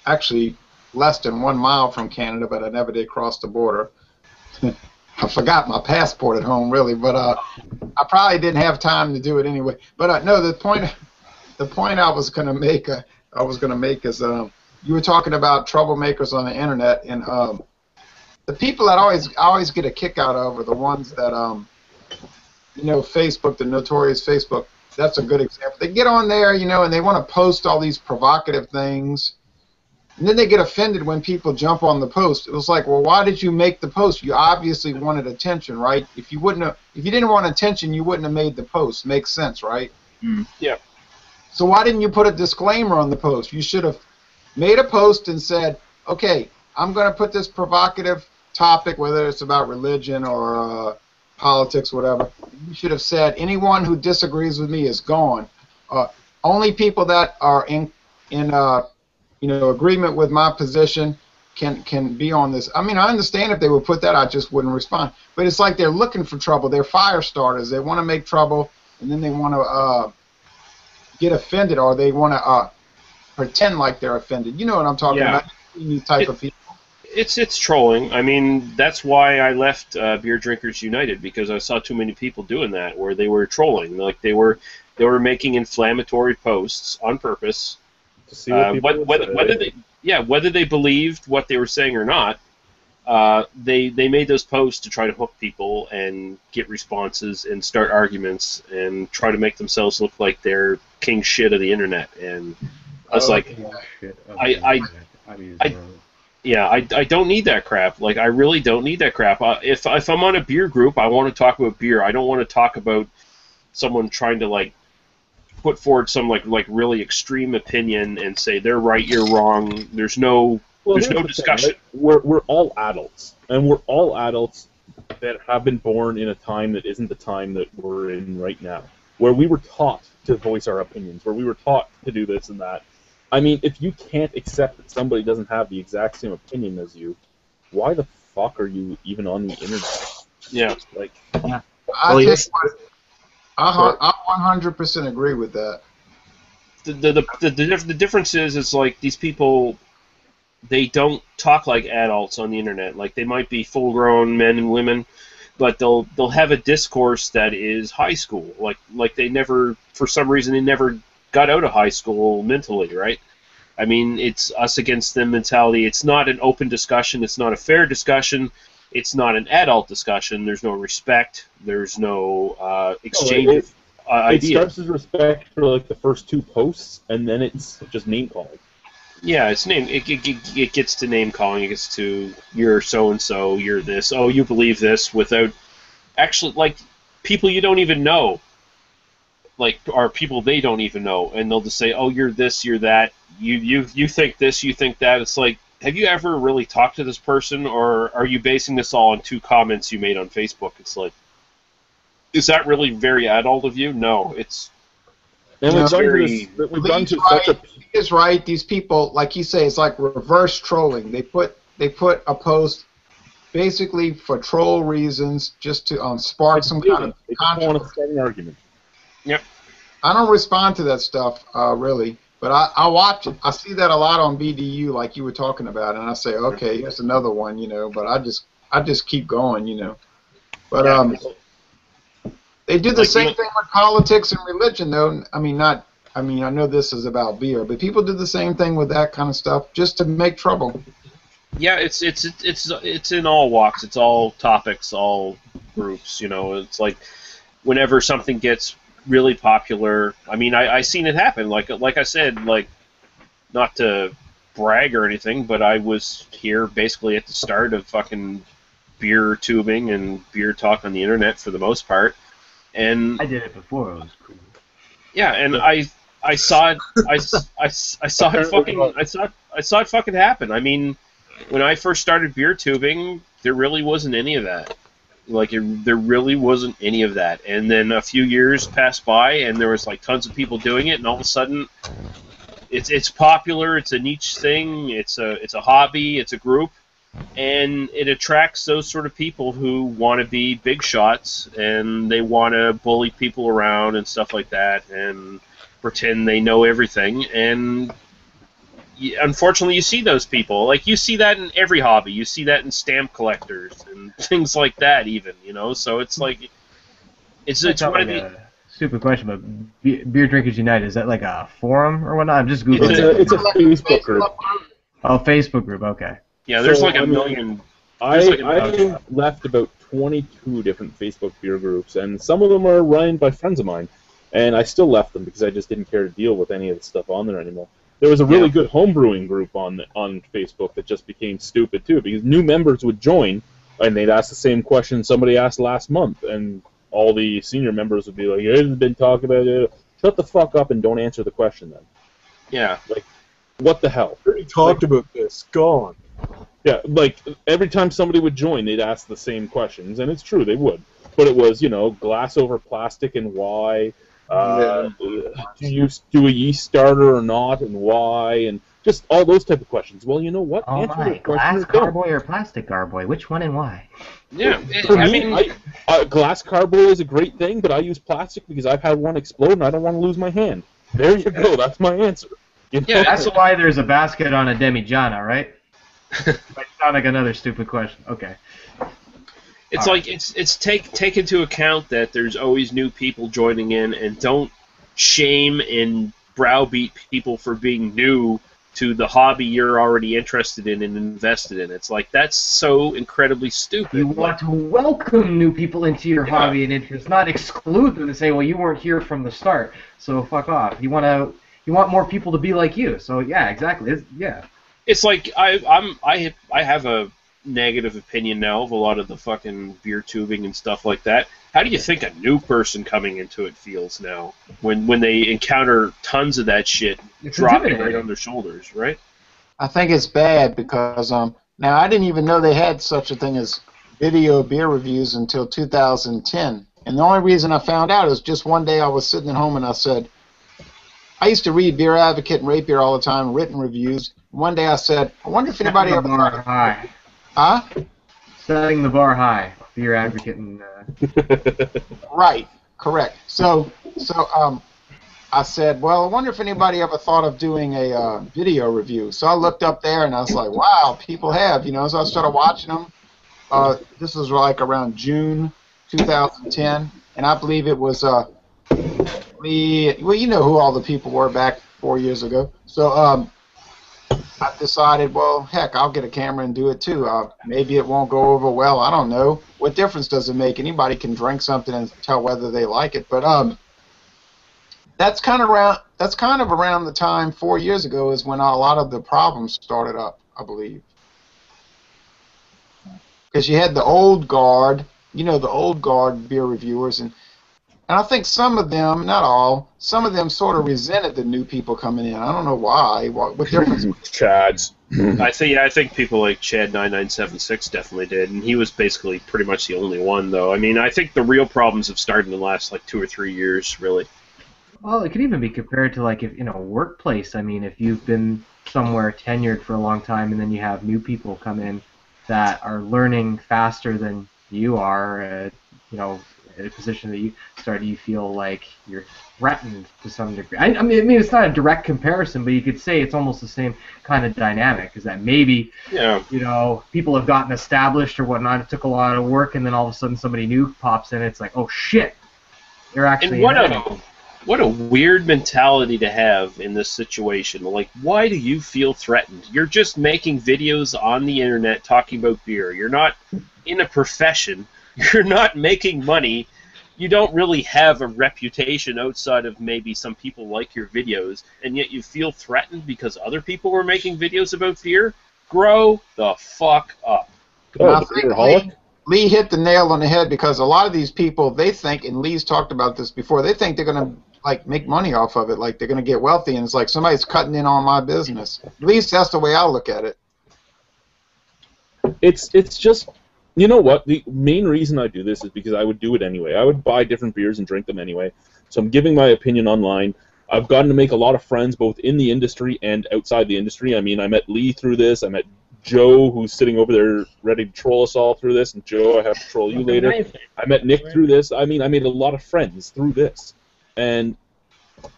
actually less than 1 mile from Canada, but I never did cross the border. I forgot my passport at home, really, but I probably didn't have time to do it anyway. But no, the point I was going to make is you were talking about troublemakers on the internet, and the people that I always get a kick out of are the ones that Facebook, the notorious Facebook. That's a good example. They get on there, and they want to post all these provocative things, and then they get offended when people jump on the post. It was like, well, why did you make the post? You obviously wanted attention, right? If you didn't want attention, you wouldn't have made the post. Makes sense, right? Yeah. So why didn't you put a disclaimer on the post? You should have made a post and said, okay, I'm going to put this provocative topic, whether it's about religion or politics, whatever. You should have said, anyone who disagrees with me is gone. Only people that are in agreement with my position can be on this. I mean, I understand if they would put that, I just wouldn't respond. But it's like they're looking for trouble. They're fire starters. They want to make trouble, and then they want to get offended, or they want to pretend like they're offended. You know what I'm talking about? These type of people. It's trolling. I mean, that's why I left Beer Drinkers United, because I saw too many people doing that, where they were trolling. Like they were making inflammatory posts on purpose. To see whether they believed what they were saying or not. They made those posts to try to hook people and get responses and start arguments and try to make themselves look like they're king shit of the internet. And I was like, I don't need that crap. Like, I really don't need that crap. If I'm on a beer group, I want to talk about beer. I don't want to talk about someone trying to like put forward some like really extreme opinion and say they're right, you're wrong. There's no discussion. Thing, right? We're all adults, and we're all adults that have been born in a time that isn't the time that we're in right now, where we were taught to voice our opinions, where we were taught to do this and that. I mean, if you can't accept that somebody doesn't have the exact same opinion as you, why the fuck are you even on the internet? Yeah. Like, I 100% agree with that. The difference is it's like these people, they don't talk like adults on the internet. Like they might be full-grown men and women, but they'll have a discourse that is high school. Like they never, for some reason, they never got out of high school mentally, right? I mean, it's us against them mentality. It's not an open discussion. It's not a fair discussion. It's not an adult discussion. There's no respect. There's no exchange of ideas. It starts as respect for like the first 2 posts, and then it's just name calling. Yeah, it's name. It gets to name calling. It gets to you're so and so. You're this. Oh, you believe this without actually like people you don't even know. Like are people they don't even know, and they'll just say, "Oh, you're this, you're that. You think this, you think that." It's like, have you ever really talked to this person, or are you basing this all on 2 comments you made on Facebook? It's like, is that really very adult of you? No, it's. And we've gone to such a. He is right. These people, like you say, it's like reverse trolling. They put a post basically for troll reasons, just to spark some kind of controversy. Argument. Yep. I don't respond to that stuff really, but I watch it. I see that a lot on BDU, like you were talking about, and I say, okay, here's another one, But I just keep going, But they do the same thing with politics and religion, though. I mean, I know this is about beer, but people do the same thing with that kind of stuff just to make trouble. Yeah, it's in all walks. It's all topics, all groups. It's like whenever something gets really popular. I mean, I seen it happen. Like I said, like not to brag or anything, but I was here basically at the start of fucking beer tubing and beer talk on the internet for the most part. And I did it before. It was cool. Yeah, and I saw it. I saw it fucking happen. I mean, when I first started beer tubing, there really wasn't any of that. There really wasn't any of that. And then a few years passed by, and there was like tons of people doing it, and all of a sudden, it's popular. It's a niche thing. It's a hobby. It's a group, and it attracts those sort of people who want to be big shots, and they want to bully people around and stuff like that, and pretend they know everything. And unfortunately, you see those people. Like, you see that in every hobby. You see that in stamp collectors and things like that, even. So it's like it's one of the. Stupid question, but Beer Drinkers United, is that like a forum or whatnot? I'm just googling it. It's a Facebook group. Oh, Facebook group. Okay. Yeah, there's like a million. I left about 22 different Facebook beer groups, and some of them are run by friends of mine, and I still left them because I just didn't care to deal with any of the stuff on there anymore. There was a really good homebrewing group on Facebook that just became stupid too, because new members would join and they'd ask the same question somebody asked last month, and all the senior members would be like, "You haven't been talking about it." Shut the fuck up and don't answer the question then. Yeah. Like, what the hell? We already talked about this. Gone. Yeah, like every time somebody would join, they'd ask the same questions, and it's true they would. But it was, glass over plastic and why. Do you do a yeast starter or not, and why, and just all those type of questions. Well, you know what? Oh my, glass carboy or plastic carboy? Which one and why? Yeah, glass carboy is a great thing, but I use plastic because I've had one explode and I don't want to lose my hand. There you go. That's my answer. Yeah, that's why there's a basket on a Demijohn, right? Might sound like another stupid question. Okay. It's like it's take into account that there's always new people joining in, and don't shame and browbeat people for being new to the hobby you're already interested in and invested in. It's like, that's so incredibly stupid. You want to welcome new people into your hobby and interest, not exclude them and say, well, you weren't here from the start, so fuck off. You want more people to be like you. So yeah, exactly. It's like I have a negative opinion now of a lot of the fucking beer tubing and stuff like that. How do you think a new person coming into it feels now when they encounter tons of that shit dropping right on their shoulders, right? I think it's bad because now I didn't even know they had such a thing as video beer reviews until 2010. And the only reason I found out is just one day I was sitting at home and I said, I used to read Beer Advocate and Rate Beer all the time, written reviews. One day I said, I wonder if anybody ever... high. Huh? Setting the bar high. Beer Advocate and... Right. Correct. So I said, well, I wonder if anybody ever thought of doing a video review. So I looked up there and I was like, wow, people have, you know. So I started watching them. This was like around June 2010, and I believe it was Lee. Well, you know who all the people were back 4 years ago. So I decided, well, heck, I'll get a camera and do it too. Maybe it won't go over well. I don't know. What difference does it make? Anybody can drink something and tell whether they like it. But that's kind of around the time 4 years ago is when a lot of the problems started up, I believe. Because you had the old guard, you know, the old guard beer reviewers, and I think some of them, not all, some of them sort of resented the new people coming in. I don't know why. What difference? Chads. I think people like Chad9976 definitely did, and he was basically pretty much the only one, though. I mean, I think the real problems have started in the last like 2 or 3 years, really. Well, it could even be compared to like if in a workplace. I mean, if you've been somewhere tenured for a long time, and then you have new people come in that are learning faster than you are, you know, in a position that you started, you feel like you're threatened to some degree. I mean, it's not a direct comparison, but you could say it's almost the same kind of dynamic. Is that maybe, you know, people have gotten established or whatnot. It took a lot of work, and then all of a sudden somebody new pops in. It's like, oh shit, they're actually. And what a weird mentality to have in this situation. Like, why do you feel threatened? You're just making videos on the internet talking about beer. You're not in a profession. You're not making money. You don't really have a reputation outside of maybe some people like your videos, and yet you feel threatened because other people were making videos about beer? Grow the fuck up. Oh, I think Lee hit the nail on the head, because a lot of these people, they think, and Lee's talked about this before, they think they're going to like make money off of it, like they're going to get wealthy, and it's like somebody's cutting in on my business. At least that's the way I look at it. It's just, you know what? The main reason I do this is because I would do it anyway. I would buy different beers and drink them anyway. So I'm giving my opinion online. I've gotten to make a lot of friends both in the industry and outside the industry. I mean, I met Lee through this. I met Joe, who's sitting over there ready to troll us all through this. And Joe, I have to troll you later. I met Nick through this. I mean, I made a lot of friends through this. And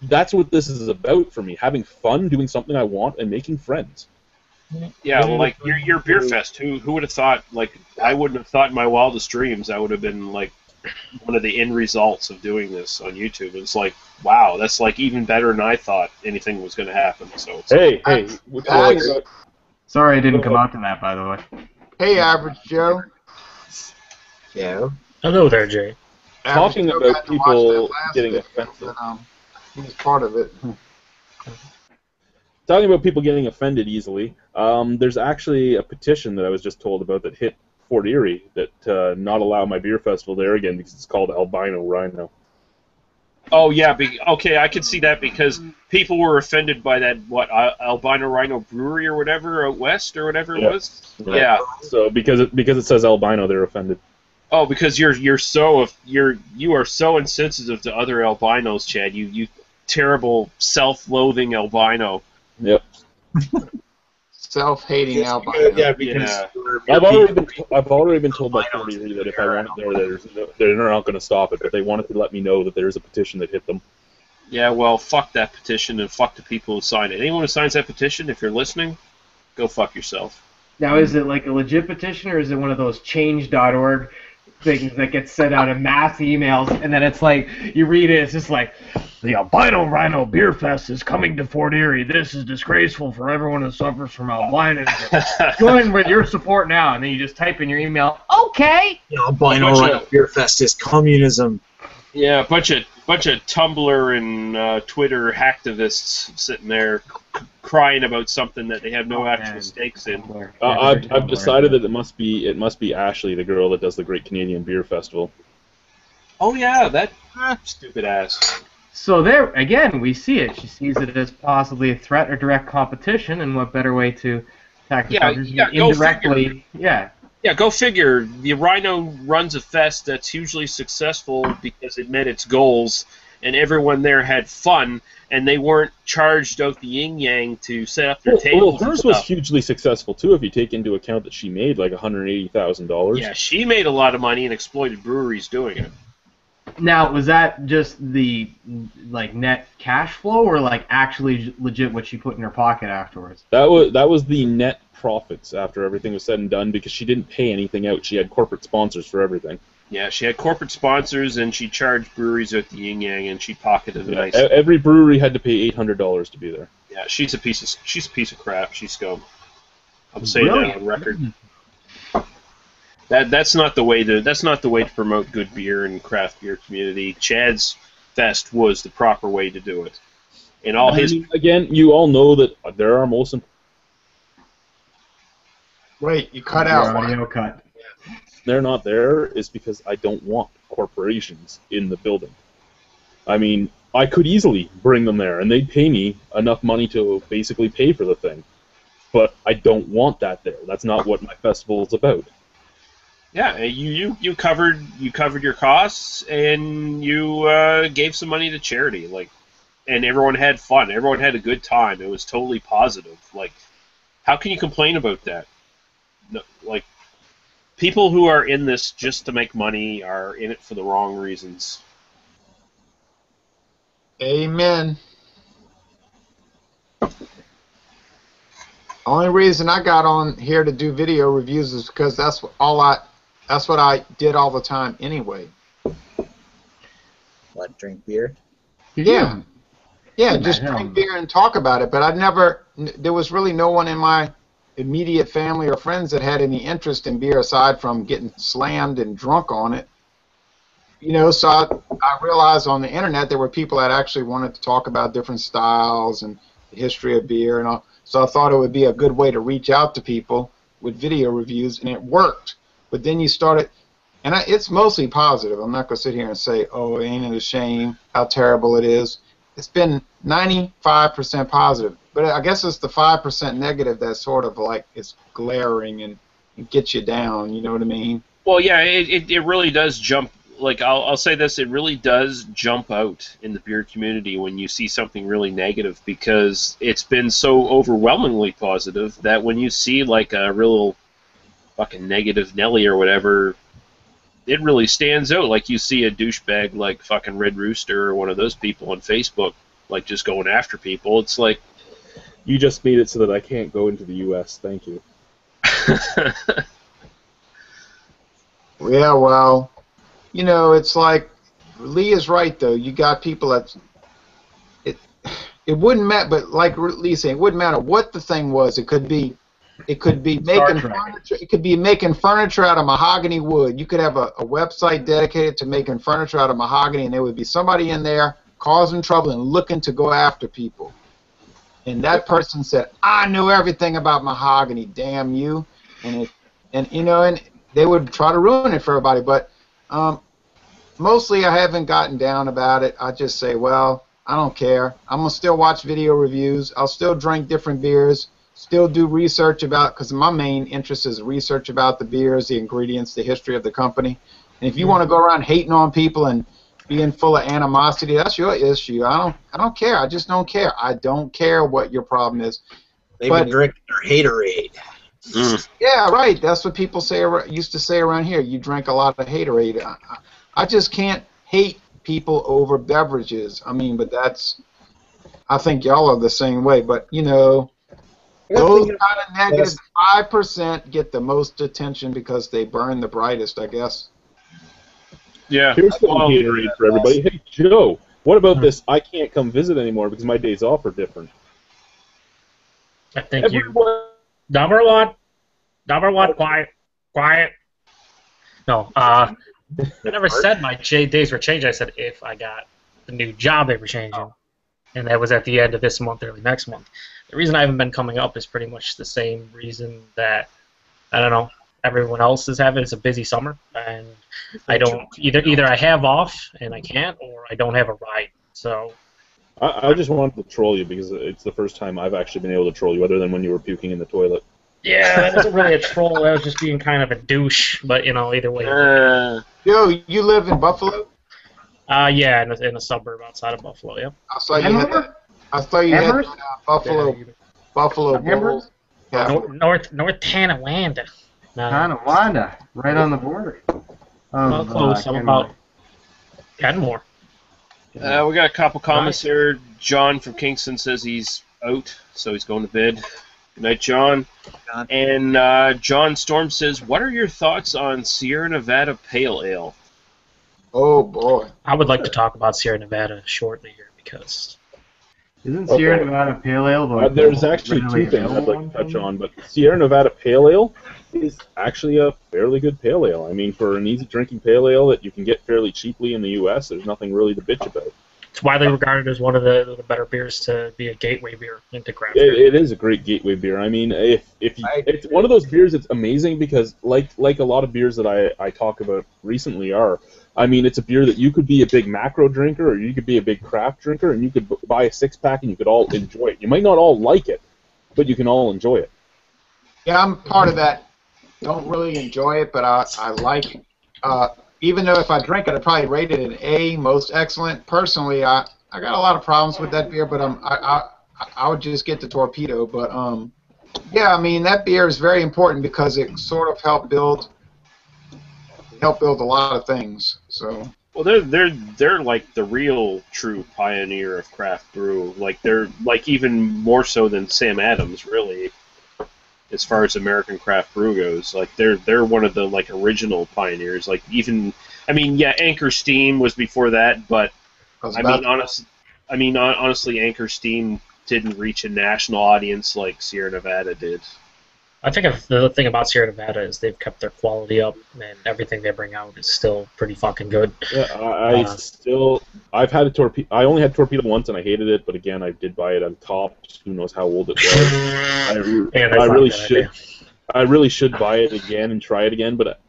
that's what this is about for me, having fun, doing something I want, and making friends. Yeah, well, like your beer fest. Who would have thought? Like, I wouldn't have thought in my wildest dreams I would have been like one of the end results of doing this on YouTube. It's like, wow, that's like even better than I thought anything was going to happen. So it's Sorry I didn't come out to that, by the way. Hey, Average Joe. Yeah. Hello there, Jay. Talking about people getting offended. He's part of it. Talking about people getting offended easily, there's actually a petition that I was just told about that hit Fort Erie that not allow my beer festival there again because it's called Albino Rhino. Oh yeah, okay, I could see that because people were offended by that Albino Rhino Brewery or whatever out west or whatever it was. Right. Yeah. So because it says albino, they're offended. Oh, because you are so insensitive to other albinos, Chad. You terrible self-loathing albino. Yep. Self-hating albino. Yeah, because I've already been told by Fort Erie that if I want it there, they're not going to stop it. But they wanted to let me know that there's a petition that hit them. Yeah, well, fuck that petition and fuck the people who signed it. Anyone who signs that petition, if you're listening, go fuck yourself. Now, is it like a legit petition, or is it one of those change.org things that gets sent out in mass emails, and then it's like, you read it, it's just like, the Albino Rhino Beer Fest is coming to Fort Erie. This is disgraceful for everyone who suffers from albinism. Join with your support now, and then you just type in your email, okay. The Albino Rhino Beer Fest is communism. Yeah, a bunch of Tumblr and Twitter hacktivists sitting there crying about something that they have no actual stakes in. I've decided that it must be Ashley, the girl that does the Great Canadian Beer Festival. Oh yeah, that stupid ass. So there, again, we see it. She sees it as possibly a threat or direct competition, and what better way to attack the competition indirectly? Yeah, go figure. The Rhino runs a fest that's hugely successful because it met its goals, and everyone there had fun, and they weren't charged out the yin-yang to set up their tables. Well, hers was hugely successful, too, if you take into account that she made like $180,000. Yeah, she made a lot of money and exploited breweries doing it. Now, was that just the like net cash flow, or like actually legit what she put in her pocket afterwards? That was the net profits after everything was said and done, because she didn't pay anything out. She had corporate sponsors for everything. Yeah, she had corporate sponsors, and she charged breweries at the yin yang, and she pocketed a Yeah, nice. every brewery had to pay $800 to be there. Yeah, she's a piece of crap. She's scum. I'm saying that on record. That's not the way to promote good beer and craft beer community. Chad's Fest was the proper way to do it. And all his again, you all know that there are most. Wait, you cut out. Audio cut. They're not there is because I don't want corporations in the building. I mean, I could easily bring them there, and they'd pay me enough money to basically pay for the thing. But I don't want that there. That's not what my festival is about. Yeah, you covered your costs, and you gave some money to charity, and everyone had fun. Everyone had a good time. It was totally positive. Like, how can you complain about that? No, like, people who are in this just to make money are in it for the wrong reasons. Amen. Only reason I got on here to do video reviews is because that's what I did all the time anyway. What, drink beer? Yeah. Yeah, just drink beer and talk about it. But there was really no one in my immediate family or friends that had any interest in beer aside from getting slammed and drunk on it. You know, so I realized on the internet there were people that actually wanted to talk about different styles and the history of beer and all. So I thought it would be a good way to reach out to people with video reviews, and it worked. But then you started, and it's mostly positive. I'm not going to sit here and say, oh, ain't it a shame how terrible it is. It's been 95% positive. But I guess it's the 5% negative that sort of like is glaring and gets you down, you know what I mean? Well, yeah, it really does jump. Like, I'll say this, it really does jump out in the beer community when you see something really negative, because it's been so overwhelmingly positive that when you see, like, a real fucking negative Nelly or whatever, it really stands out. Like, you see a douchebag like fucking Red Rooster or one of those people on Facebook, like, just going after people. It's like... You just made it so that I can't go into the U.S. Thank you. Yeah, well... You know, it's like Lee is right though. You got people that it wouldn't matter, but like Lee's saying, it wouldn't matter what the thing was. It could be making furniture. It could be making furniture out of mahogany wood. You could have a website dedicated to making furniture out of mahogany, and there would be somebody in there causing trouble and looking to go after people. And that person said, "I know everything about mahogany. Damn you!" And you know, and they would try to ruin it for everybody, but. Mostly I haven't gotten down about it. I just say, well, I don't care. I'm going to still watch video reviews. I'll still drink different beers, still do research about, because my main interest is research about the beers, the ingredients, the history of the company. And if you want to go around hating on people and being full of animosity, that's your issue. I don't care. I just don't care. I don't care what your problem is. They've been drinking their haterade. Yeah, right. That's what people used to say around here. You drink a lot of haterade. I just can't hate people over beverages. I mean, but I think y'all are the same way. But, you know, those kind of negative 5% get the most attention because they burn the brightest, I guess. Yeah. Here's some haterade for everybody. Hey, Joe, what about this? I can't come visit anymore because my days off are different. I think Number one, quiet. No, I never said my days were changing. I said if I got the new job, they were changing. And that was at the end of this month, early next month. The reason I haven't been coming up is pretty much the same reason that, I don't know, everyone else is having. It's a busy summer, and I don't, either I have off and I can't, or I don't have a ride. So I just wanted to troll you because it's the first time I've actually been able to troll you, other than when you were puking in the toilet. Yeah, that wasn't really a troll. I was just being kind of a douche. But, you know, either way. Yo, you live in Buffalo? Yeah, in a suburb outside of Buffalo, yeah. I saw you had Buffalo Bulls. North Tonawanda. Tonawanda, right on the border. Well, close. I'm Kenmore. We got a couple comments here. John from Kingston says he's out, so he's going to bed. Good night, John. John. And John Storm says, what are your thoughts on Sierra Nevada Pale Ale? Oh boy. I would like to talk about Sierra Nevada shortly here because Isn't Sierra Nevada Pale Ale? There's actually two things I'd like to touch on, but Sierra Nevada Pale Ale is actually a fairly good pale ale. I mean, for an easy drinking pale ale that you can get fairly cheaply in the U.S., there's nothing really to bitch about. it's widely regarded as one of the better beers to be a gateway beer into craft It, beer. it is a great gateway beer. I mean, if you, it's one of those beers that's amazing because, like a lot of beers that I talk about recently are, I mean, it's a beer that you could be a big macro drinker or you could be a big craft drinker and you could buy a six-pack and you could all enjoy it. You might not all like it, but you can all enjoy it. Yeah, I'm part of that. Don't really enjoy it, but I like. Even though if I drink it, I'd probably rate it an A, most excellent. Personally, I got a lot of problems with that beer, but I would just get the Torpedo. But yeah, I mean that beer is very important because it sort of helped build a lot of things. So. Well, they're like the real true pioneer of craft brew. Like they're like even more so than Sam Adams, really, as far as American craft brew goes. Like they're one of the like original pioneers. Like even, I mean, yeah, Anchor Steam was before that, but honestly, Anchor Steam didn't reach a national audience like Sierra Nevada did. I think the thing about Sierra Nevada is they've kept their quality up, and everything they bring out is still pretty fucking good. Yeah, I've had a Torpedo. I only had Torpedo once, and I hated it. But again, I did buy it on top. Who knows how old it was? I really should buy it again and try it again. But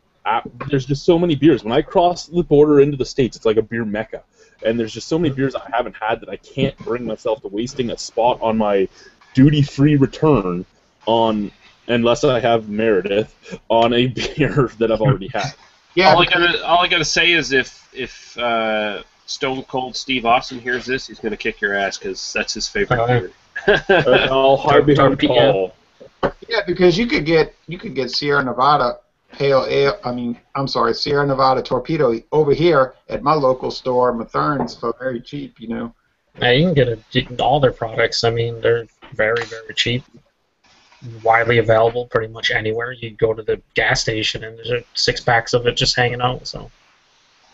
there's just so many beers. When I cross the border into the States, it's like a beer mecca. And there's just so many beers I haven't had that I can't bring myself to wasting a spot on my duty-free return on. Unless I have Meredith on a beer that I've already had. Yeah. All I gotta say is if Stone Cold Steve Austin hears this, he's gonna kick your ass because that's his favorite beer. I'll hide behind Paul. Yeah, because you could get Sierra Nevada Pale Ale. Sierra Nevada Torpedo over here at my local store, Mathern's, for very cheap. You know. Yeah, you can get all their products. I mean, they're very, very cheap. Widely available pretty much anywhere. You go to the gas station and there's 6 packs of it just hanging out. So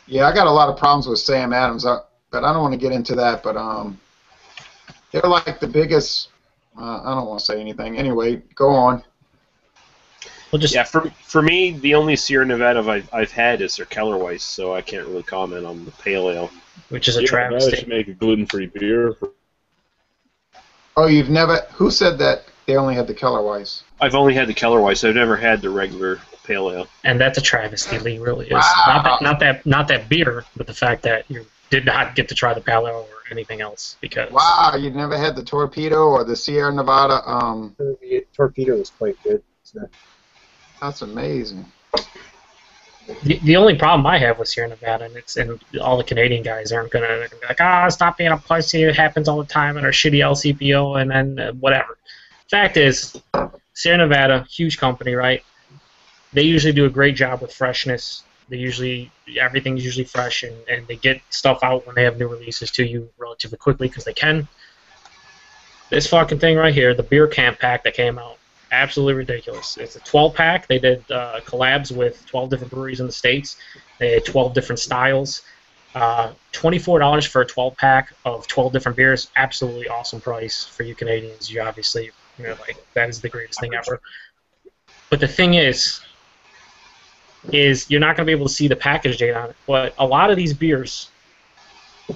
yeah, I got a lot of problems with Sam Adams, but I don't want to get into that. But they're like the biggest. I don't want to say anything. Anyway, go on. Well, just yeah, for me, the only Sierra Nevada I've had is their Kellerweiss, so I can't really comment on the pale ale, which is a travesty. Should make a gluten-free beer. Oh, you've never? Who said that? They only had the Kellerweiss. I've only had the Kellerweiss. I've never had the regular pale ale. And that's a travesty, Lee. Really is. Wow. Not that beer, but the fact that you did not get to try the pale ale or anything else because. Wow, you never had the Torpedo or the Sierra Nevada. The Torpedo was quite good. So. That's amazing. The only problem I have with Sierra Nevada, and all the Canadian guys aren't gonna be like, stop being a pussy. It happens all the time in our shitty LCPO, and then whatever. Fact is, Sierra Nevada, huge company, right? They usually do a great job with freshness. Everything's usually fresh, and they get stuff out when they have new releases to you relatively quickly because they can. This fucking thing right here, the beer camp pack that came out, absolutely ridiculous. It's a 12-pack. They did collabs with 12 different breweries in the States. They had 12 different styles. $24 for a 12-pack of 12 different beers. Absolutely awesome price for you Canadians. You obviously, that is the greatest thing ever. But the thing is you're not going to be able to see the package date on it. But a lot of these beers,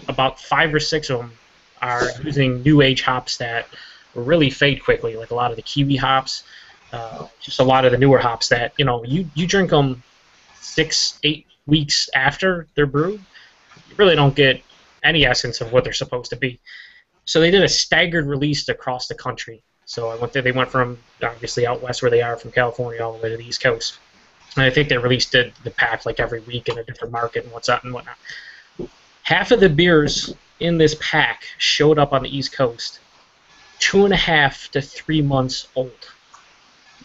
about 5 or 6 of them, are using new age hops that really fade quickly, like a lot of the kiwi hops, just a lot of the newer hops that, you drink them 6-8 weeks after they're brewed, you really don't get any essence of what they're supposed to be. So they did a staggered release across the country. So they went from, obviously, out west where they are, from California all the way to the East Coast. And I think they released the pack like every week in a different market and what's up and whatnot. Half of the beers in this pack showed up on the East Coast 2.5 to 3 months old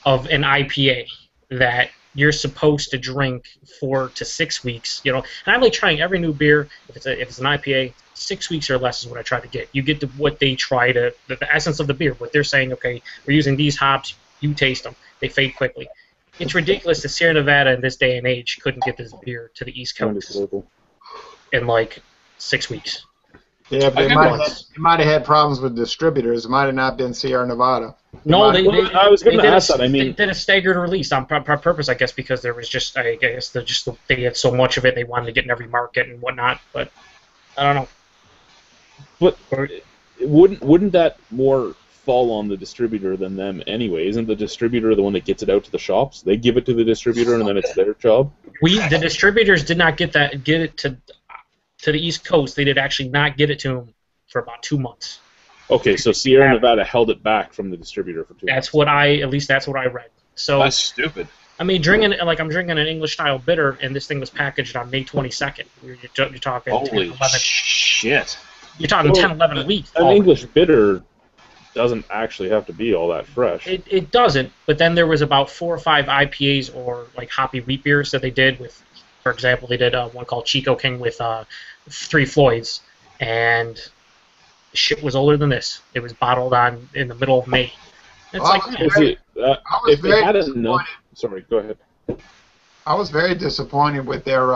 of an IPA that you're supposed to drink 4 to 6 weeks. You know, and I like trying every new beer. If it's an IPA, 6 weeks or less is what I try to get. You get to what they try to the essence of the beer. What they're saying, okay, we're using these hops. You taste them. They fade quickly. It's ridiculous that Sierra Nevada in this day and age couldn't get this beer to the East Coast in like 6 weeks. Yeah, but they might have had problems with distributors. It might have not been Sierra Nevada. No, I was going to ask that. I mean, they did a staggered release on purpose, I guess, because there was just, I guess, they had so much of it, they wanted to get in every market and whatnot. But I don't know. But wouldn't that more fall on the distributor than them anyway? Isn't the distributor the one that gets it out to the shops? They give it to the distributor, and then it's their job. The distributors did not get it to the East Coast. They did actually not get it to them for about 2 months. Okay, so Sierra Nevada held it back from the distributor for 2 months. At least that's what I read. So that's stupid. I mean, I'm drinking an English style bitter, and this thing was packaged on May 22nd. You're talking holy 10, 11, shit. You're talking 10, 11 weeks. An English bitter doesn't actually have to be all that fresh. It doesn't, but then there was about 4 or 5 IPAs or like hoppy wheat beers that they did with, for example, they did one called Chico King with 3 Floyds, and shit was older than this. It was bottled in the middle of May. It's if they had enough. Sorry, go ahead. I was very disappointed with their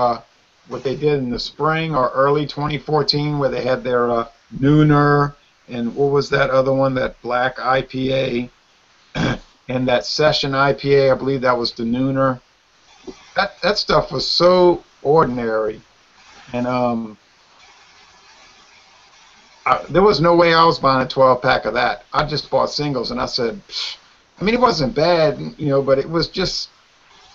what they did in the spring or early 2014, where they had their Nooner and what was that other one, that black IPA, and that Session IPA. I believe that was the Nooner. That stuff was so ordinary, and there was no way I was buying a 12-pack of that. I just bought singles, and I said, I mean, it wasn't bad, but it was just,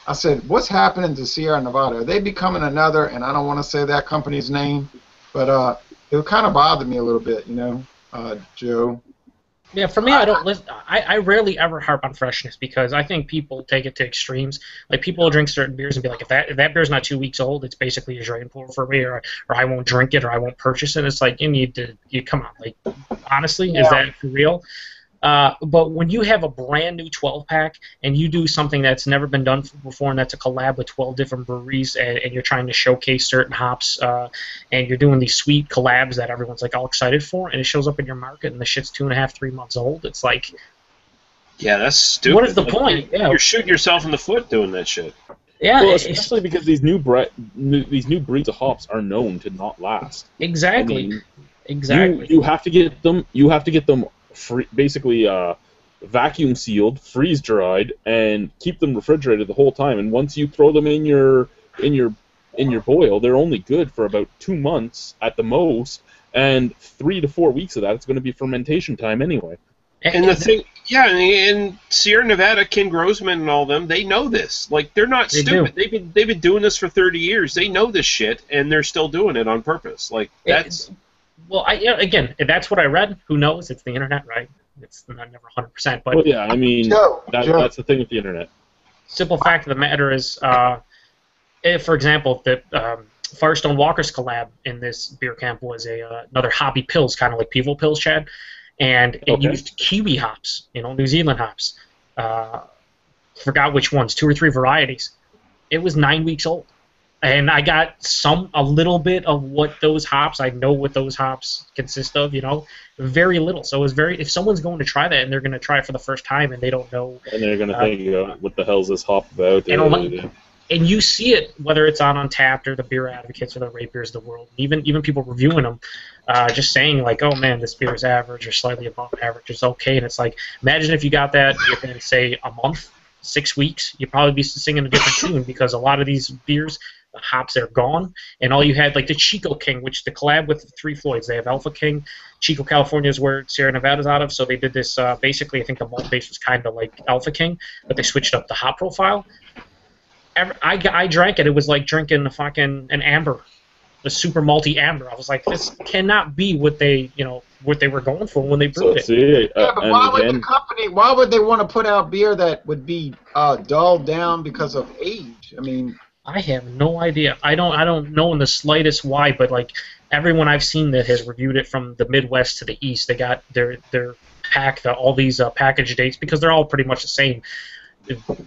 I said, what's happening to Sierra Nevada? Are they becoming another, and I don't want to say that company's name, but it kind of bothered me a little bit, Joe. Yeah, for me, I rarely ever harp on freshness because I think people take it to extremes. Like, people will drink certain beers and be like, if that beer's not 2 weeks old, it's basically a drain pour for me, or I won't drink it, or I won't purchase it. It's like, come on, like, honestly, is that for real? But when you have a brand new 12-pack and you do something that's never been done before, and that's a collab with 12 different breweries, and you're trying to showcase certain hops, and you're doing these sweet collabs that everyone's like all excited for, and it shows up in your market, and the shit's 2.5, 3 months old, it's like, yeah, that's stupid. What is the point? You're shooting yourself in the foot doing that shit. Yeah, well, especially because these new breeds of hops are known to not last. Exactly. I mean, exactly. You have to get them. You have to get them. Basically vacuum sealed, freeze dried, and keep them refrigerated the whole time. And once you throw them in your boil, they're only good for about 2 months at the most, and 3 to 4 weeks of that it's going to be fermentation time anyway. And the thing, and Sierra Nevada, Ken Grossman, and all them, they know this. Like, they're not stupid. They've been doing this for 30 years. They know this shit, and they're still doing it on purpose. Like, that's. Well, again, if that's what I read. Who knows? It's the internet, right? It's not never 100%. But well, yeah, I mean, that's the thing with the internet. Simple fact of the matter is, if, for example, the Firestone Walker's collab in this beer camp was another hoppy pills, kind of like Pivo Pills, Chad, and it used kiwi hops, New Zealand hops. Forgot which ones, 2 or 3 varieties. It was 9 weeks old. And I got a little bit of what those hops, I know what those hops consist of, very little. So it was if someone's going to try that and they're going to try it for the first time and they don't know. And they're going to think, what the hell's this hop about? And you see it, whether it's on Untapped or the Beer Advocates or the Rate Beers of the world, even people reviewing them, just saying like, oh man, this beer is average or slightly above average, it's okay. And it's like, imagine if you got that within, say, a month, 6 weeks, you'd probably be singing a different tune, because a lot of these beers, the hops are gone, and all you had, like the Chico King, which the collab with the 3 Floyds, they have Alpha King. Chico, California is where Sierra Nevada's out of, so they did this, basically I think the malt base was kind of like Alpha King, but they switched up the hop profile. I drank it, it was like drinking an amber, the super malty amber. I was like, this cannot be what they were going for when they brewed it. But why would they want to put out beer that would be dulled down because of age? I mean, I have no idea. I don't know in the slightest why, but like everyone I've seen that has reviewed it from the Midwest to the East, they got their pack, all these package dates, because they're all pretty much the same.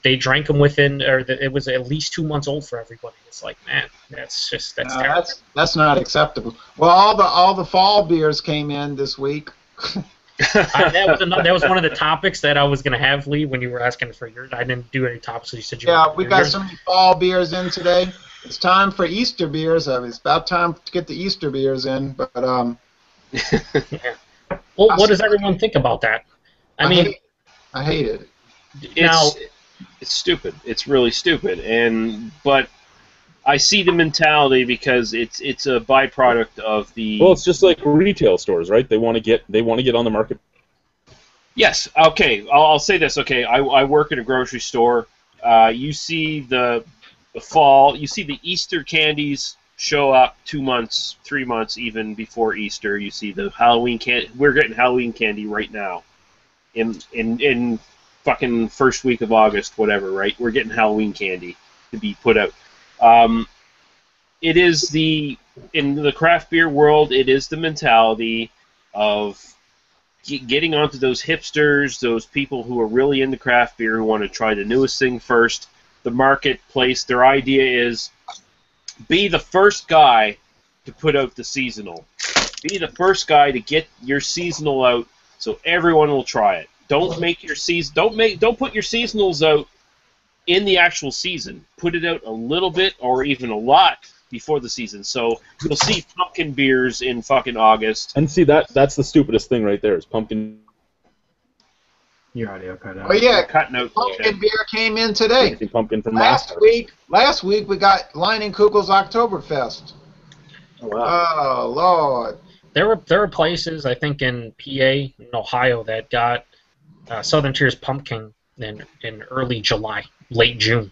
they drank them within, or it was at least 2 months old for everybody. It's like, man, that's terrible. That's not acceptable. Well, all the fall beers came in this week. That was one of the topics that I was going to have, Lee, when you were asking for yours. I didn't do any topics, so you said you Yeah, we got so many fall beers in today. It's time for Easter beers. It's about time to get the Easter beers in. But yeah. Well, what does everyone think about that? I mean, I hate it. It's stupid. It's really stupid. But I see the mentality because it's a byproduct of the. Well, it's just like retail stores, right? They want to get on the market. Yes. Okay. I'll say this. Okay. I work at a grocery store. You see the fall. You see the Easter candies show up 2 months, 3 months even before Easter. You see the Halloween candy. We're getting Halloween candy right now. In fucking first week of August, whatever, right? We're getting Halloween candy to be put out. It is in the craft beer world, it is the mentality of getting onto those hipsters, those people who are really into craft beer, who want to try the newest thing first. The marketplace, their idea is be the first guy to put out the seasonal. Be the first guy to get your seasonal out so everyone will try it. Don't put your seasonals out in the actual season. Put it out a little bit or even a lot before the season. So you'll see pumpkin beers in fucking August. And see, that's the stupidest thing right there is pumpkin. Your audio cut out. Oh yeah, Cutting out. pumpkin beer came in today. Pumpkin from Last week we got Line Kugel's Oktoberfest. Oh, wow. Oh Lord. there were places, I think, in PA, in Ohio, that got Southern Tier's pumpkin in early July, late June.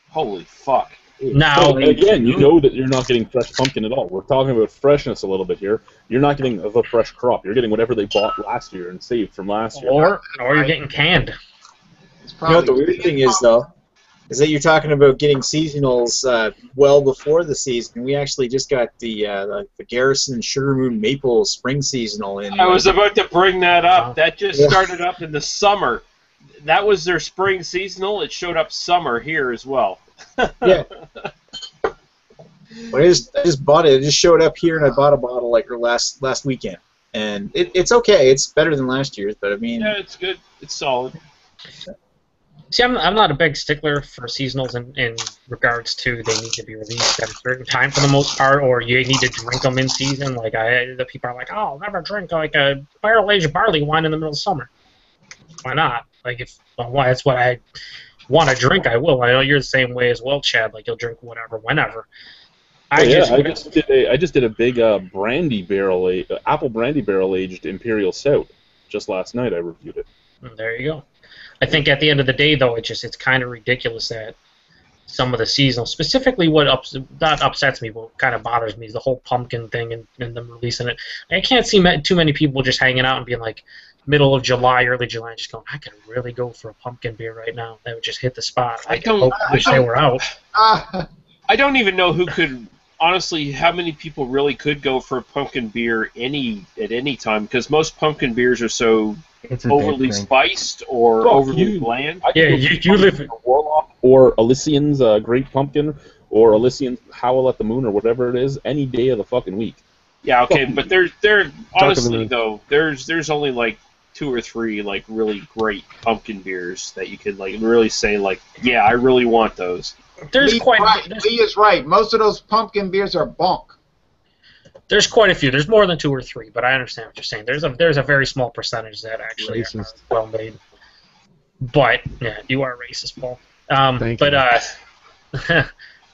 Holy fuck. Now, So, again, you know that you're not getting fresh pumpkin at all. We're talking about freshness a little bit here. You're not getting the fresh crop. You're getting whatever they bought last year and saved from last year. or you're getting canned. It's You know what the weird thing is, though? Is that you're talking about getting seasonals well before the season. We actually just got the Garrison Sugar Moon Maple Spring Seasonal in. I was about to bring that up. That just started up in the summer. That was their spring seasonal. It showed up summer here as well. Yeah. Well, I just bought it. It just showed up here, and I bought a bottle like last weekend. And it's okay. It's better than last year's, but I mean. Yeah, it's good. It's solid. See, I'm not a big stickler for seasonals in regards to they need to be released at a certain time for the most part, or you need to drink them in season. Like the people are like, oh, I'll never drink like a barrel-aged barley wine in the middle of summer. Why not? Like that's what I want to drink, I will. I know you're the same way as well, Chad. Like you'll drink whatever, whenever. I just did a big apple brandy barrel aged imperial stout just last night. I reviewed it. There you go. I think at the end of the day, though, it's kind of ridiculous that some of the seasonal, specifically what that upsets me, but kind of bothers me is the whole pumpkin thing and them releasing it. I can't see too many people just hanging out and being like middle of July, early July, just going, I could really go for a pumpkin beer right now. That would just hit the spot. I wish they were out. I don't even know who could. Honestly, how many people really could go for a pumpkin beer at any time? Because most pumpkin beers are so overly spiced or overly bland. Yeah, you live in Warlock or Elysian's Great Pumpkin or Elysian's Howl at the Moon or whatever it is, any day of the fucking week. Yeah, okay, but they're honestly though, there's only like 2 or 3 like really great pumpkin beers that you could like really say like, yeah, I really want those. Lee is right. Most of those pumpkin beers are bunk. There's quite a few. There's more than 2 or 3, but I understand what you're saying. There's a very small percentage that actually are well made. But yeah, you are racist, Paul.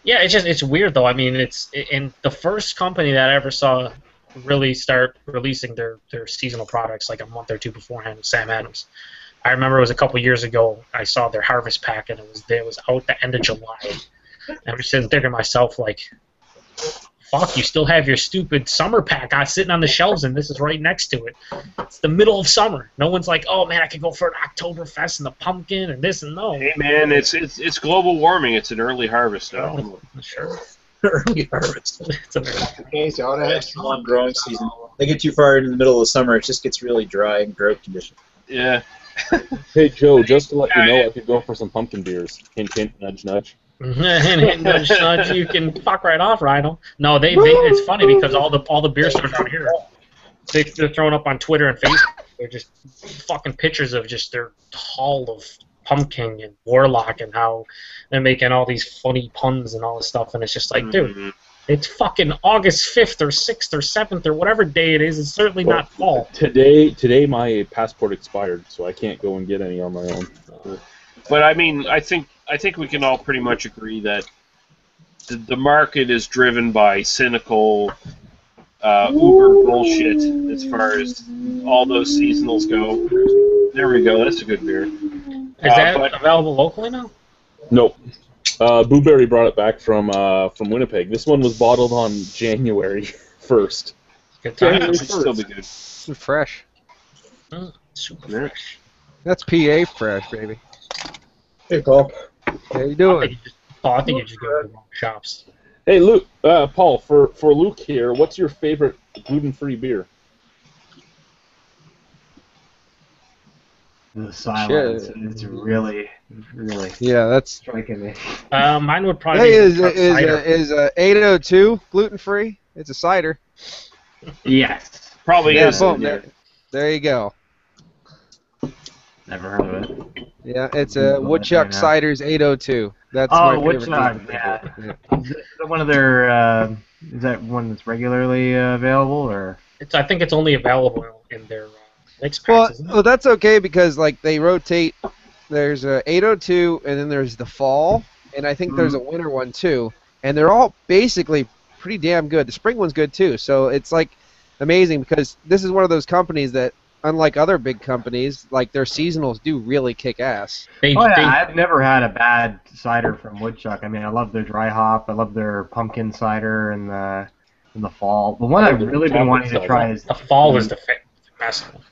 Yeah, it's weird though. I mean, it's in the first company that I ever saw really start releasing their seasonal products like a month or 2 beforehand was Sam Adams. I remember it was a couple years ago. I saw their Harvest Pack, and it was out the end of July. And I'm just sitting thinking to myself, like, fuck, you still have your stupid summer pack sitting on the shelves, and this is right next to it. It's the middle of summer. No one's like, oh, man, I could go for an Oktoberfest and the pumpkin and this and no. Hey, man, it's global warming. It's an early harvest, though. Oh, sure. Early harvest. Okay, so that's a long growing season. They get too far into the middle of the summer, it just gets really dry and drought conditions. Yeah. Hey Joe, just to let you know, I could go for some pumpkin beers. Hint, hint, nudge, nudge. Nudge, nudge, you can fuck right off, Rhino. No, they it's funny because all the beer stores out here, they're throwing up on Twitter and Facebook. They're just fucking pictures of just their haul of pumpkin and warlock and how they're making all these funny puns and all this stuff, and it's just like, dude, it's fucking August 5th or 6th or 7th or whatever day it is. It's certainly not fall. Today my passport expired, so I can't go and get any on my own. But I mean, I think we can all pretty much agree that the market is driven by cynical Uber bullshit as far as all those seasonals go. There we go. That's a good beer. Is that available locally now? Nope. Blueberry brought it back from Winnipeg. This one was bottled on January 1st. Good time. That should still be good. Fresh. Super fresh. That's PA fresh, baby. Hey, Paul. How you doing? I think you just go to the wrong shops. Hey, Luke, Paul, for Luke here, what's your favorite gluten-free beer? The silence is really, really that's striking me. Mine would probably Hey, be cider. is 802 gluten free? It's a cider. Yes. Probably is. Boom, there you go. Never heard of it. Yeah, it's a Woodchuck Ciders 802. That's my favorite. Woodchuck, yeah. Is that one of their? Is that one that's regularly available, or? I think it's only available in their mix packs. Well, that's okay because like they rotate. There's a 802, and then there's the fall, and I think there's a winter one too. And they're all basically pretty damn good. The spring one's good too. So it's like amazing because this is one of those companies that, unlike other big companies, like their seasonals do really kick ass. I've never had a bad cider from Woodchuck. I mean, I love their dry hop. I love their pumpkin cider in the fall. The one I've really been wanting to try is the fall was the best one.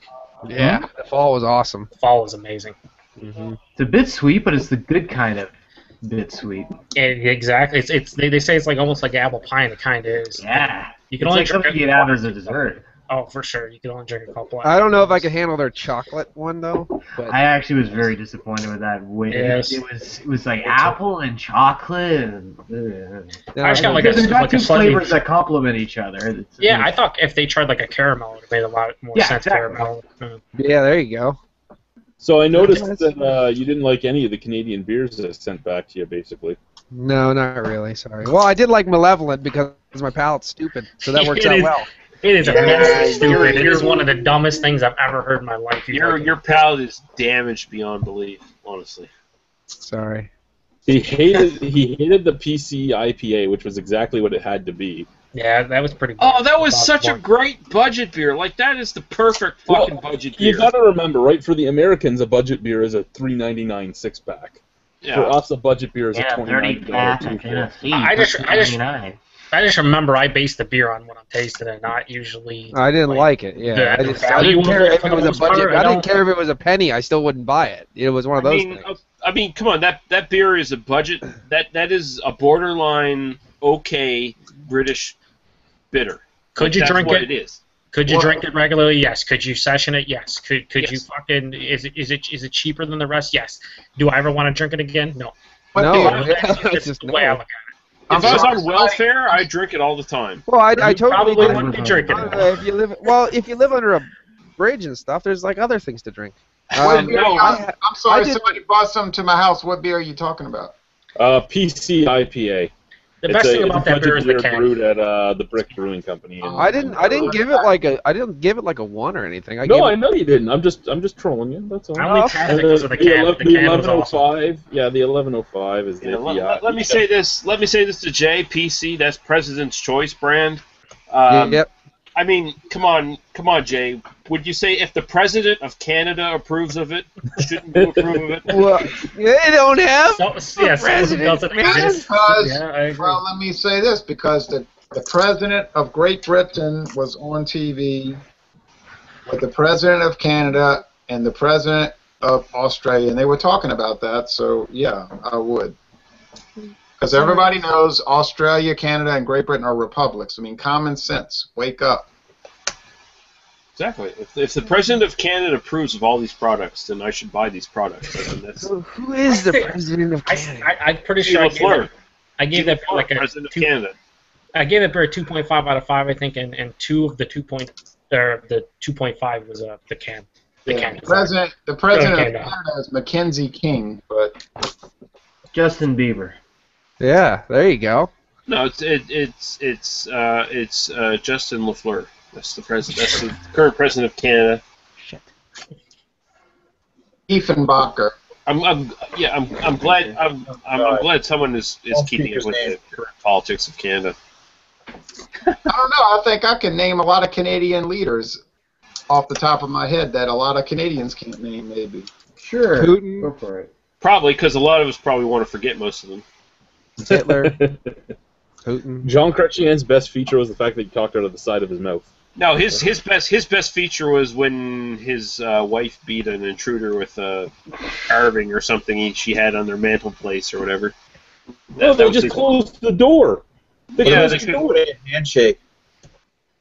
Yeah, the fall was awesome. The fall was amazing. It's a bit sweet, but it's the good kind of bit sweet. Exactly. They say it's like almost like apple pie, and it kind of is. Yeah. You can only like something you'd have as a dessert. Oh, for sure. You can only drink a couple. I don't know if I could handle their chocolate one though. But I actually was very disappointed with that. Yes. It was like apple and chocolate. And, I just got like there's got two slightly flavors that complement each other. I thought if they tried like a caramel, it would have made a lot more sense. Exactly. Caramel. Yeah, there you go. So I noticed that you didn't like any of the Canadian beers that I sent back to you, basically. No, not really. Sorry. Well, I did like Malevolent because my palate's stupid, so that works out well. It is immensely stupid. It is one of the dumbest things I've ever heard in my life. Your palate is damaged beyond belief, honestly. Sorry. He hated the PC IPA, which was exactly what it had to be. Yeah, that was pretty good. Oh, that was such a great budget beer. Like, that is the perfect fucking budget beer. You gotta remember, right, for the Americans, a budget beer is a $3.99 six-pack. Yeah. For us, a budget beer is a $29 I just remember I based the beer on what I'm tasting and not usually. I didn't like it. Yeah, I didn't care if it was a budget. I didn't care if it was a penny. I still wouldn't buy it. It was one of those things. I mean, come on, that beer is a budget. That is a borderline okay British bitter. Could you drink it? It is. Could you drink it regularly? Yes. Could you session it? Yes. Could you fucking is it cheaper than the rest? Yes. Do I ever want to drink it again? No. No. That's just the way I look at it. If I was on welfare, I'd drink it all the time. Well, I totally probably wouldn't be drinking it. If you live under a bridge and stuff, there's like other things to drink. I'm sorry, somebody brought something to my house. What beer are you talking about? PC IPA. The best thing about that beer is the can. Brewed at the Brick Brewing Company. I didn't give it like a 1 or anything. I know you didn't. I'm just trolling you. That's all. I only tried it because of the can. The can was awesome. Yeah, the 1105 is the. Let me say this. Let me say this to Jay. PC. That's President's Choice brand. Yep. I mean, come on, Jay. Would you say if the President of Canada approves of it, shouldn't you approve of it? Well, they don't have president. I agree. Well, let me say this, because the President of Great Britain was on TV with the President of Canada and the President of Australia, and they were talking about that, so yeah, I would. Because everybody knows Australia, Canada, and Great Britain are republics. I mean, common sense. Wake up. Exactly. If the president of Canada approves of all these products, then I should buy these products. I mean, that's Who is the president of Canada? I'm pretty Steve sure LaFleur. I gave that beer like a president of 2. Canada. I gave it beer a 2.5 out of 5, I think, and 2 of the 2.5 was the can. The Yeah, can. the president Okay, of no. Canada is Mackenzie King, but Justin Bieber. Yeah, there you go. No, it's Justin LaFleur. That's the president. That's the current president of Canada. Shit. Diefenbacher. I'm glad I'm glad someone is keeping up with the current politics of Canada. I don't know. I think I can name a lot of Canadian leaders off the top of my head that a lot of Canadians can't name, maybe. Sure. Putin. Go for it. Probably because a lot of us probably want to forget most of them. Hitler. Putin. Jean Chrétien's best feature was the fact that he talked out of the side of his mouth. No, his best feature was when his wife beat an intruder with a carving or something she had on their mantelpiece or whatever. No, they just closed the door. They Yeah, closed they the could- door. Handshake.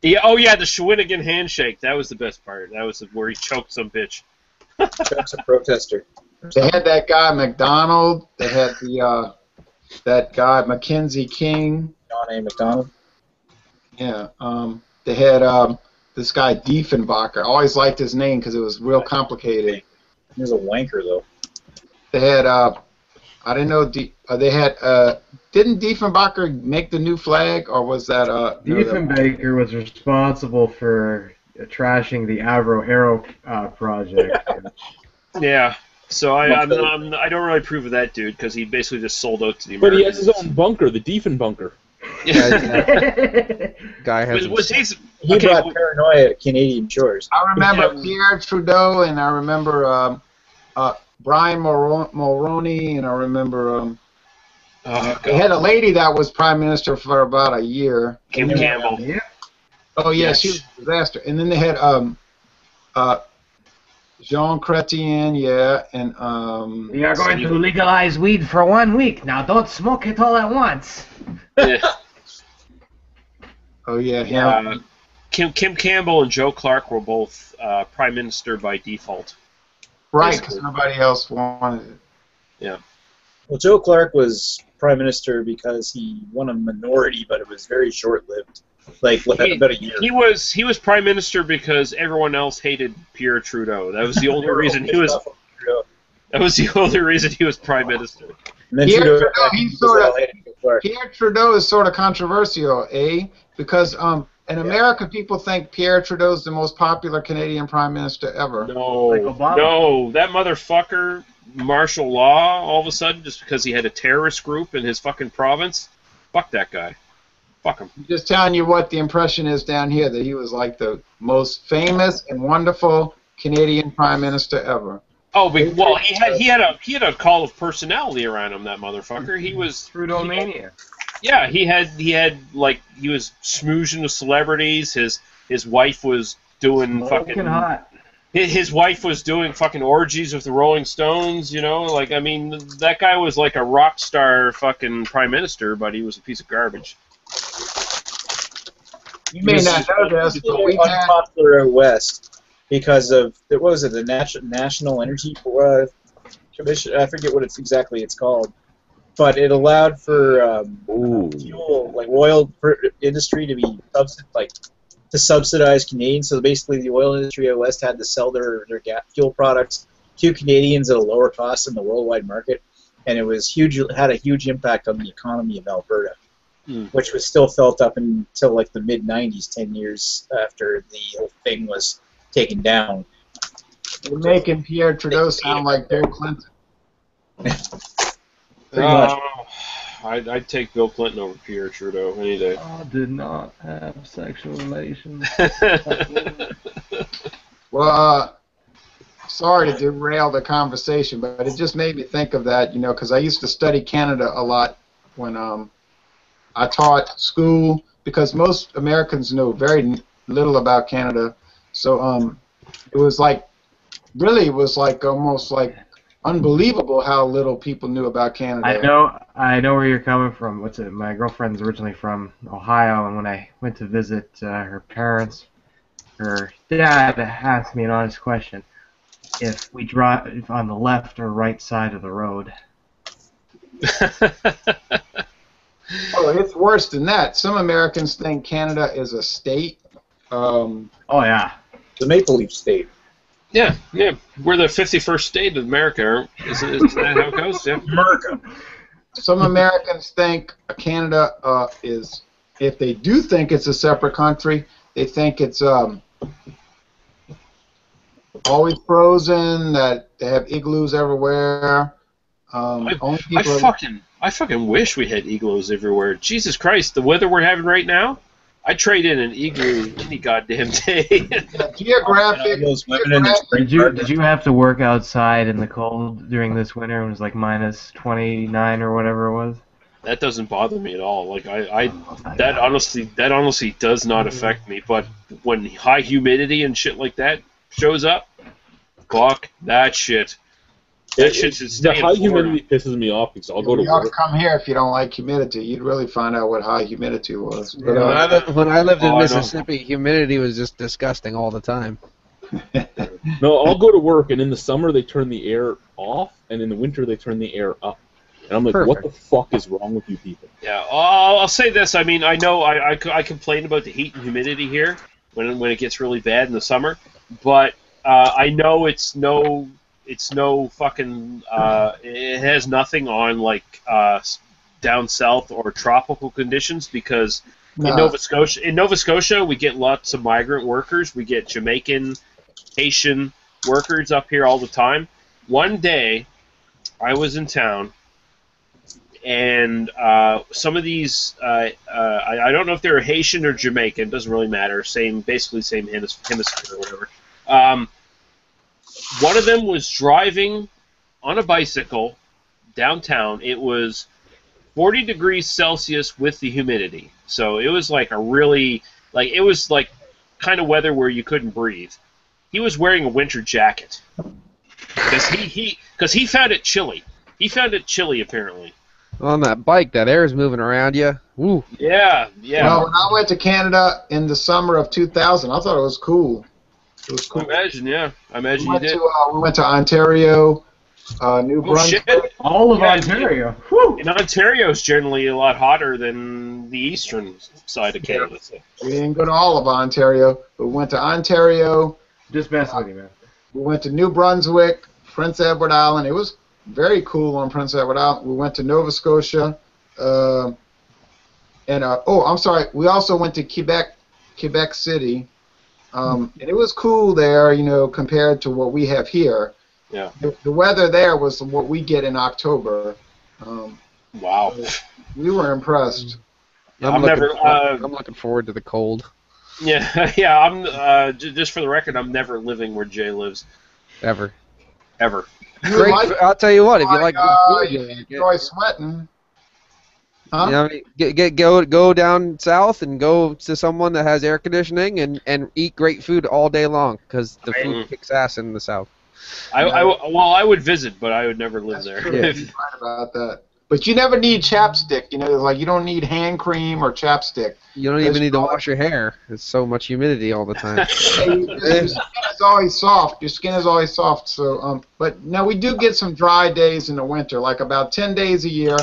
Yeah, oh yeah, the Shawinigan handshake. That was the best part. That was where he choked some bitch. That's a protester. They had that guy McDonald. They had that guy Mackenzie King. John A. McDonald. Yeah. They had this guy Diefenbacher. I always liked his name because it was real complicated. He was a wanker, though. They had I didn't know they had didn't Diefenbacher make the new flag, or was that Diefenbaker was responsible for trashing the Avro Arrow project. Yeah. So I don't really approve of that dude because he basically just sold out to the But Americans. he has his own bunker, the Diefenbunker. Guy has. Was he? He Okay, brought paranoia to Canadian shores. I remember Pierre Trudeau, and I remember Brian Mulroney, and I remember oh, they had a lady that was prime minister for about a year. Kim Campbell. Oh yeah, Yes. she was a disaster. And then they had Jean Chrétien, yeah, and We are going to legalize weed for 1 week. Now don't smoke it all at once. Yeah. oh yeah, him. Kim Campbell and Joe Clark were both prime minister by default. Right, because nobody else wanted it. Well, Joe Clark was prime minister because he won a minority, but it was very short-lived. Like about a year. He was prime minister because everyone else hated Pierre Trudeau. That was the only reason he was. That was the only reason he was prime minister. And then Pierre Trudeau, Trudeau, he's sort of Pierre Trudeau is sort of controversial, because in America people think Pierre Trudeau is the most popular Canadian prime minister ever. No, Like Obama. no, that motherfucker, martial law, all of a sudden, just because he had a terrorist group in his fucking province. Fuck that guy. Fuck him. I'm just telling you what the impression is down here, that he was like the most famous and wonderful Canadian prime minister ever. Oh, but, well, he had a call of personality around him. That motherfucker. He was Trudeau mania. Yeah, he had like he was smoozing with celebrities. His wife was doing Smoking hot. His wife was doing fucking orgies with the Rolling Stones. You know, like I mean, that guy was like a rock star fucking prime minister, but he was a piece of garbage. You may not know this, but we had unpopular out west because of what was it, the National Energy Commission? I forget what exactly it's called, but it allowed for fuel, like oil industry, to be to subsidize Canadians. So basically, the oil industry out west had to sell their fuel products to Canadians at a lower cost in the worldwide market, and it was huge. It had a huge impact on the economy of Alberta. Which was still felt up until like the mid-'90s, 10 years after the whole thing was taken down. We're making Pierre Trudeau sound like Bill Clinton. I'd take Bill Clinton over Pierre Trudeau any day. I did not have sexual relations. Well, sorry to derail the conversation, but it just made me think of that, because I used to study Canada a lot when I taught school, because most Americans know very little about Canada. So it was like, really, it was like almost like unbelievable how little people knew about Canada. I know where you're coming from. My girlfriend's originally from Ohio, and when I went to visit her parents, Her dad asked me an honest question: if we drive on the left or right side of the road. Oh, it's worse than that. Some Americans think Canada is a state. Oh yeah. The Maple Leaf State. Yeah, we're the 51st state of America. Is that how it goes? Yeah. America. Some Americans think Canada is, if they do think it's a separate country, they think it's always frozen, that they have igloos everywhere. I fucking wish we had igloos everywhere. Jesus Christ, the weather we're having right now, I'd trade in an igloo any goddamn day. Geographic. Did you have to work outside in the cold during this winter? It was like minus 29 or whatever it was. That doesn't bother me at all. Like that honestly does not affect me. But when high humidity and shit like that shows up, fuck that shit. That shit should stay The high in Florida. humidity pisses me off because I'll go to You ought to work. come here if you don't like humidity. You'd really find out what high humidity was. But, When I lived in I know. Mississippi, humidity was just disgusting all the time. No, I'll go to work, and in the summer they turn the air off, and in the winter they turn the air up. And I'm like, what the fuck is wrong with you people? Yeah, I'll say this. I mean, I know I complain about the heat and humidity here when it gets really bad in the summer, but I know it's no fucking. It has nothing on like down south or tropical conditions because in Nova Scotia we get lots of migrant workers. We get Jamaican, Haitian workers up here all the time. One day, I was in town. And some of these, I don't know if they're Haitian or Jamaican. Doesn't really matter. Basically same hemisphere or whatever. One of them was driving on a bicycle downtown. It was 40 degrees Celsius with the humidity, so it was like it was like kind of weather where you couldn't breathe. He was wearing a winter jacket because he found it chilly. He found it chilly apparently. On that bike, that air is moving around you. Woo. Yeah. Well, when I went to Canada in the summer of 2000, I thought it was cool. It was cool. I imagine you did. We went to Ontario, New Brunswick. Shit. All of Ontario. And Ontario is generally a lot hotter than the eastern side of Canada. So. We didn't go to all of Ontario, but we went to Ontario. Just messing with you, man. We went to New Brunswick, Prince Edward Island. It was very cool on Prince Edward Island. We went to Nova Scotia, I'm sorry. We also went to Quebec City, and it was cool there, compared to what we have here. Yeah. The weather there was what we get in October. Wow. We were impressed. I'm looking forward to the cold. Yeah. I'm just for the record, I'm never living where Jay lives. Ever. Great. I'll tell you what. If you like good food, you enjoy sweating. Huh? Go down south and go to someone that has air conditioning and eat great food all day long because the food kicks ass in the south. I would visit, but I would never live there. True. You're right about that. But you never need chapstick. You don't need hand cream or chapstick. You don't even need to wash your hair. There's so much humidity all the time. Your skin is always soft. So, but now we do get some dry days in the winter, like about 10 days a year.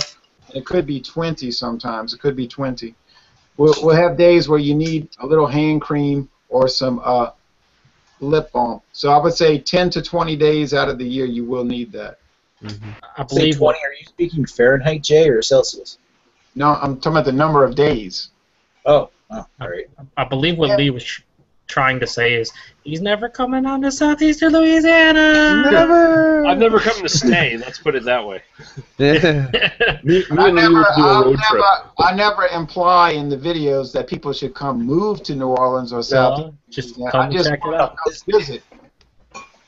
It could be 20 sometimes. It could be 20. We'll have days where you need a little hand cream or some lip balm. So I would say 10 to 20 days out of the year you will need that. Mm-hmm. I believe 20, are you speaking Fahrenheit, Jay, or Celsius? No, I'm talking about the number of days. Oh, all right. I believe what Lee was trying to say is he's never coming on to southeastern Louisiana. Never. I've never come to stay. Let's put it that way. Me and Lee would do a road trip. I never imply in the videos that people should come move to New Orleans or South. Just I come just check it want to out. come visit.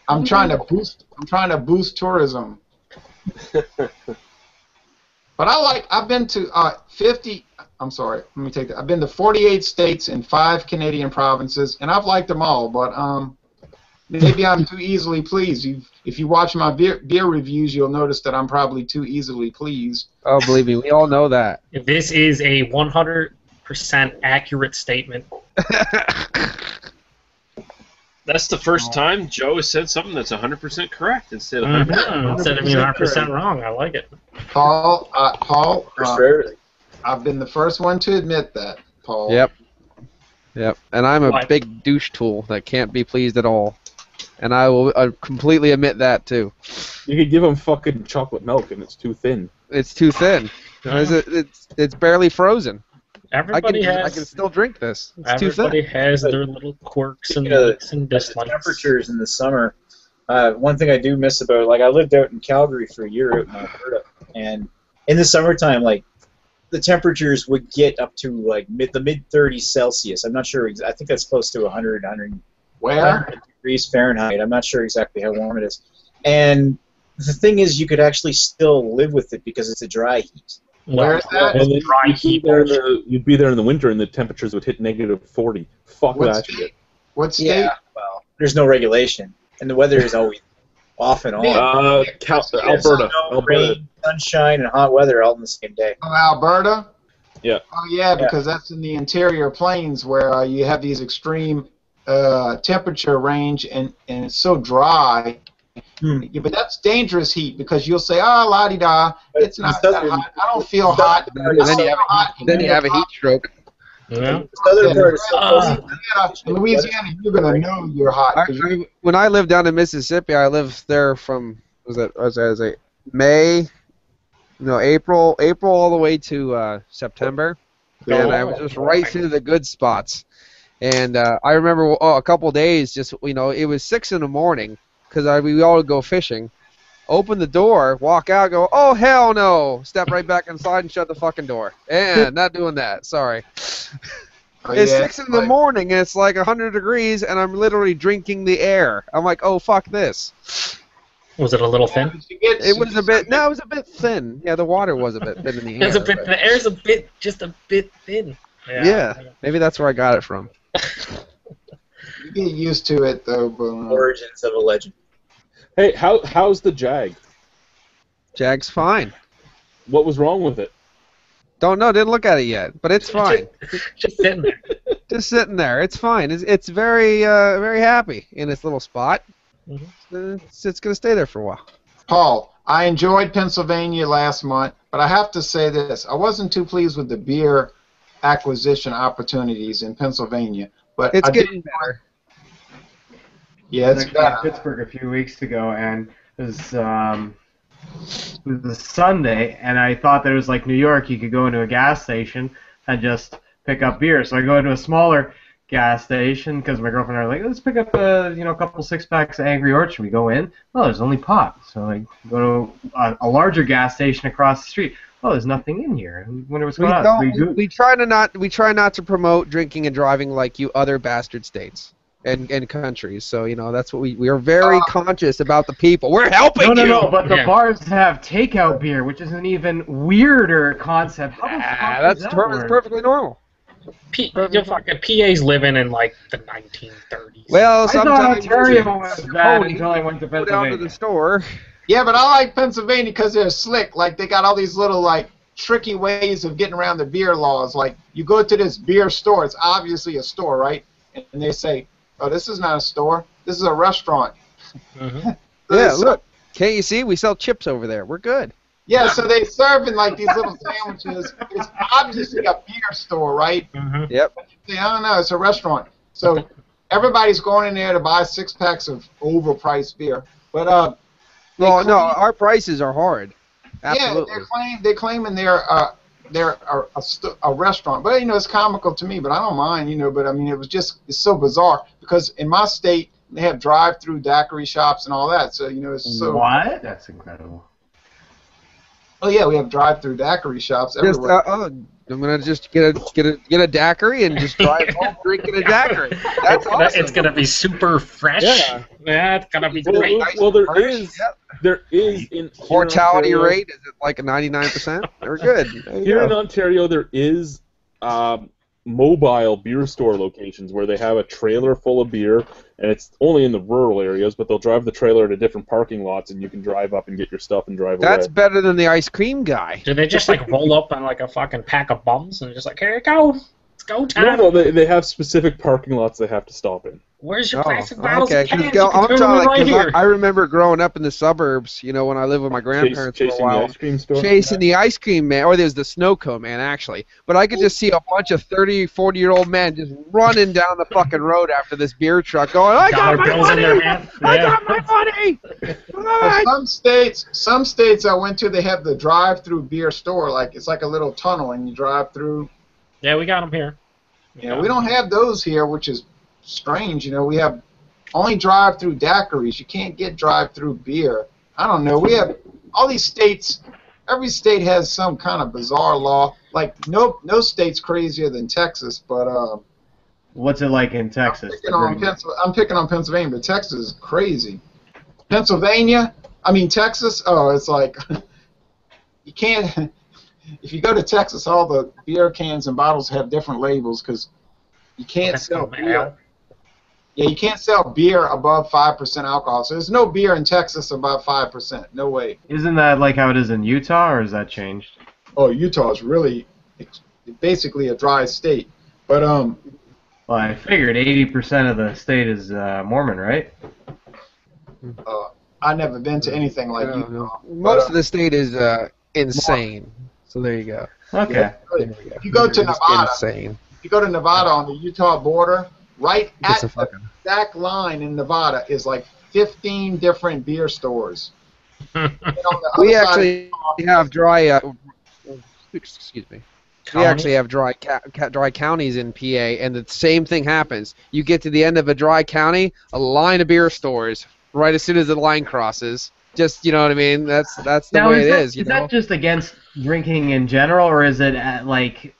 I'm trying to boost tourism. But I've been to 50. I'm sorry. Let me take that. I've been to 48 states and 5 Canadian provinces, and I've liked them all. But maybe I'm too easily pleased. If you watch my beer reviews, you'll notice that I'm probably too easily pleased. Oh, believe me, we all know that. This is a 100% accurate statement. That's the first time Joe has said something that's 100% correct instead of 100%. Instead of being 100% wrong. I like it. Paul, Sure. I've been the first one to admit that, Paul. Yep. And I'm a Why? big douche tool that can't be pleased at all. And I will completely admit that, too. You could give them fucking chocolate milk and it's too thin. It's too thin. It's barely frozen. Everybody I can still drink this. It's too everybody thin. has their little quirks and Speaking of likes and the dislikes. temperatures in the summer, one thing I do miss about, like, I lived out in Calgary for a year out in Alberta, and in the summertime, like, the temperatures would get up to like the mid 30s Celsius. I'm not sure. I think that's close to 100 degrees Fahrenheit. I'm not sure exactly how warm it is. And the thing is, you could actually still live with it because it's a dry heat. Where is that? And then Dry heat. you'd be there in the winter and the temperatures would hit negative 40. Fuck What that state? shit. What state? Yeah. Well, there's no regulation, and the weather is always off and on. Alberta. Rain, sunshine, and hot weather all in the same day. Oh, Alberta? Yeah. Oh, yeah, because that's in the interior plains where you have these extreme temperature range, and it's so dry. Yeah, but that's dangerous heat because you'll say, oh, la-di-da, it's not that hot. I don't feel hot. Then you have a heat stroke. Yeah. The southern part is Louisiana, you're going to know you're hot. 'Cause When I lived down in Mississippi, I lived there from April all the way to September, and I was just right through the good spots. And I remember a couple days, just it was 6 in the morning because we all would go fishing. Open the door, walk out, go, oh hell no! Step right back inside and shut the fucking door. And not doing that. Sorry. It's 6 in the morning and it's like 100 degrees and I'm literally drinking the air. I'm like, oh fuck this. Was it a little thin? It was a bit. No, it was a bit thin. Yeah, the water was a bit thin in the air. The air's just a bit thin. Yeah, maybe that's where I got it from. You get used to it though. But, origins of a legend. Hey, how's the Jag? Jag's fine. What was wrong with it? Don't know. Didn't look at it yet, but it's fine. Just sitting there. Just sitting there. It's fine. It's very very happy in its little spot. Mm-hmm. It's gonna stay there for a while. Paul, I enjoyed Pennsylvania last month, but I have to say this: I wasn't too pleased with the beer acquisition opportunities in Pennsylvania. But it's I getting better. Yeah, it's actually in Pittsburgh a few weeks ago, and it was a Sunday, and I thought that it was like New York. You could go into a gas station and just pick up beer. So I go into a smaller gas station because my girlfriend and I were like, let's pick up a couple 6-packs of Angry Orchard. We go in. Oh, there's only pot. So I go to a larger gas station across the street. Oh, there's nothing in here. I wonder what's going on. We try not to promote drinking and driving like you other bastard states and countries. So that's what we are very conscious about the people. We're helping you. No, but the bars have takeout beer, which is an even weirder concept. That's perfectly normal. Fucking PA's living in like the 1930s. Well, I thought Ontario was bad until I went to Go Pennsylvania. down to the store. Yeah, but I like Pennsylvania because they're slick. Like, they got all these little, like, tricky ways of getting around the beer laws. Like, you go to this beer store. It's obviously a store, right? And they say, oh, this is not a store. This is a restaurant. Mm-hmm. Yeah, look. Can't you see? We sell chips over there. We're good. Yeah, so they serve in, like, these little sandwiches. It's obviously a beer store, right? Mm-hmm. Yep. But you say, I don't know, it's a restaurant. So everybody's going in there to buy 6-packs of overpriced beer. But, well, no, our prices are hard. Absolutely. Yeah, they're claiming they're a restaurant, but it's comical to me. But I don't mind, But I mean, it's so bizarre because in my state they have drive-through daiquiri shops and all that. So it's so. What? That's incredible. Oh yeah, we have drive-through daiquiri shops everywhere. I'm gonna just get a daiquiri and just drive home drinking a daiquiri. That's awesome. It's gonna be super fresh. Yeah, it's gonna be great. Well, there is in mortality rate is it like a 99%? We're good. Here in Ontario, there is mobile beer store locations where they have a trailer full of beer, and it's only in the rural areas, but they'll drive the trailer to different parking lots, and you can drive up and get your stuff and drive away. That's better than the ice cream guy. Do they just like roll up on like a fucking pack of bums and just like, here you go, let's go time? No, they have specific parking lots they have to stop in. Where's your Oh, plastic bottles okay. and cans? 'Cause You can I'm turn trying them right here. I remember growing up in the suburbs, you know, when I lived with my grandparents for a Chasing the while. ice cream store. Chasing the ice cream man, or there's the snow cone man, actually. But I could just see a bunch of 30, 40-year-old men just running down the fucking road after this beer truck going, I got Dollar my bills in their money! hand. I Yeah. got my money! Well, some states I went to, they have the drive-through beer store. Like it's like a little tunnel, and you drive through. Yeah, we got them here. Yeah, we don't have those here, which is strange. You know, we have only drive-through daiquiris. You can't get drive-through beer. I don't know. We have all these states. Every state has some kind of bizarre law. Like no state's crazier than Texas, but What's it like in Texas? I'm picking on Pennsylvania, but Texas is crazy. Texas. Oh, it's like you can't. If you go to Texas, all the beer cans and bottles have different labels because you can't sell beer. Yeah, you can't sell beer above 5% alcohol. So there's no beer in Texas above 5%. No way. Isn't that like how it is in Utah, or has that changed? Oh, Utah is really basically a dry state. But Well, I figured 80% of the state is Mormon, right? I've never been to anything like Utah. Most of the state is insane. So there you go. Okay. There we go. If you go to Just Nevada, insane. if you go to Nevada on the Utah border, right at It's a the fucking- exact line in Nevada is like 15 different beer stores. And on the other We side actually have dry. Excuse me. We actually have dry counties in PA, and the same thing happens. You get to the end of a dry county, a line of beer stores right as soon as the line crosses. Just, you know what I mean? That's the Now, way it that, is. You is know? that just against drinking in general, or is it like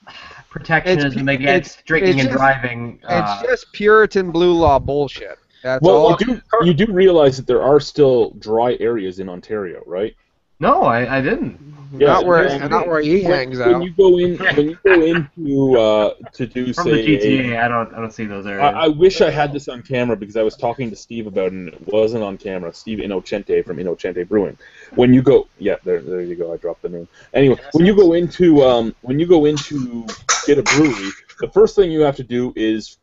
protectionism against drinking and just- driving? It's just Puritan blue law bullshit. That's Well, all. you do realize that there are still dry areas in Ontario, right? No, I didn't. Yeah, not where he hangs when out. you go into to do From say the GTA, I don't see those areas. I wish I had this on camera because I was talking to Steve about it and it wasn't on camera. Steve Innocente from Innocente Brewing. When you go, yeah, there you go. I dropped the name. Anyway, when you go into get a brewery, the first thing you have to do is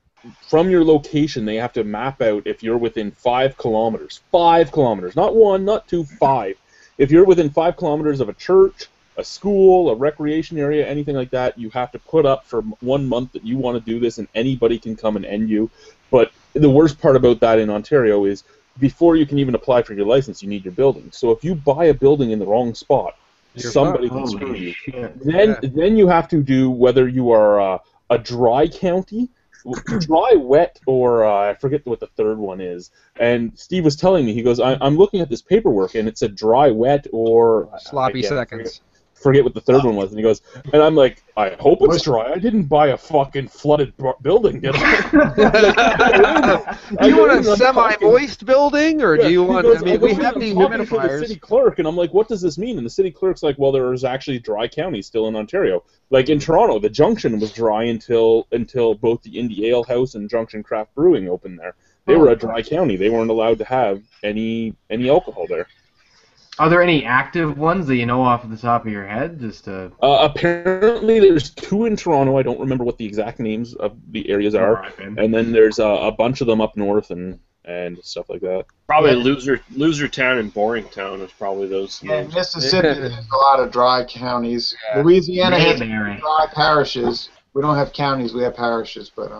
from your location they have to map out if you're within 5 kilometers. 5 kilometers, not 1, not 2, 5. If you're within 5 kilometers of a church, a school, a recreation area, anything like that, you have to put up for 1 month that you want to do this, and anybody can come and end you. But the worst part about that in Ontario is before you can even apply for your license, you need your building. So if you buy a building in the wrong spot, somebody can screw you. Then you have to do whether you are a dry county, dry, wet, or I forget what the third one is. And Steve was telling me, he goes, I'm looking at this paperwork, and it said dry, wet, or Sloppy seconds. Forget what the third one was. And he goes, and I'm like, I hope it's dry. I didn't buy a fucking flooded building, did I? Do you want a semi-moist building, or do you want? Goes, I mean, we have I'm the talking to the humidifiers. city clerk, and I'm like, what does this mean? And the city clerk's like, well, there's actually dry counties still in Ontario. Like in Toronto, the Junction was dry until both the Indie Ale House and Junction Craft Brewing opened there. They were a dry county. They weren't allowed to have any alcohol there. Are there any active ones that you know off the top of your head? Just apparently, there's 2 in Toronto. I don't remember what the exact names of the areas are. And then there's a bunch of them up north and stuff like that. Probably Losertown and Boringtown is probably those. Yeah, in Mississippi, there's a lot of dry counties. Yeah. Louisiana has dry parishes. We don't have counties. We have parishes, but.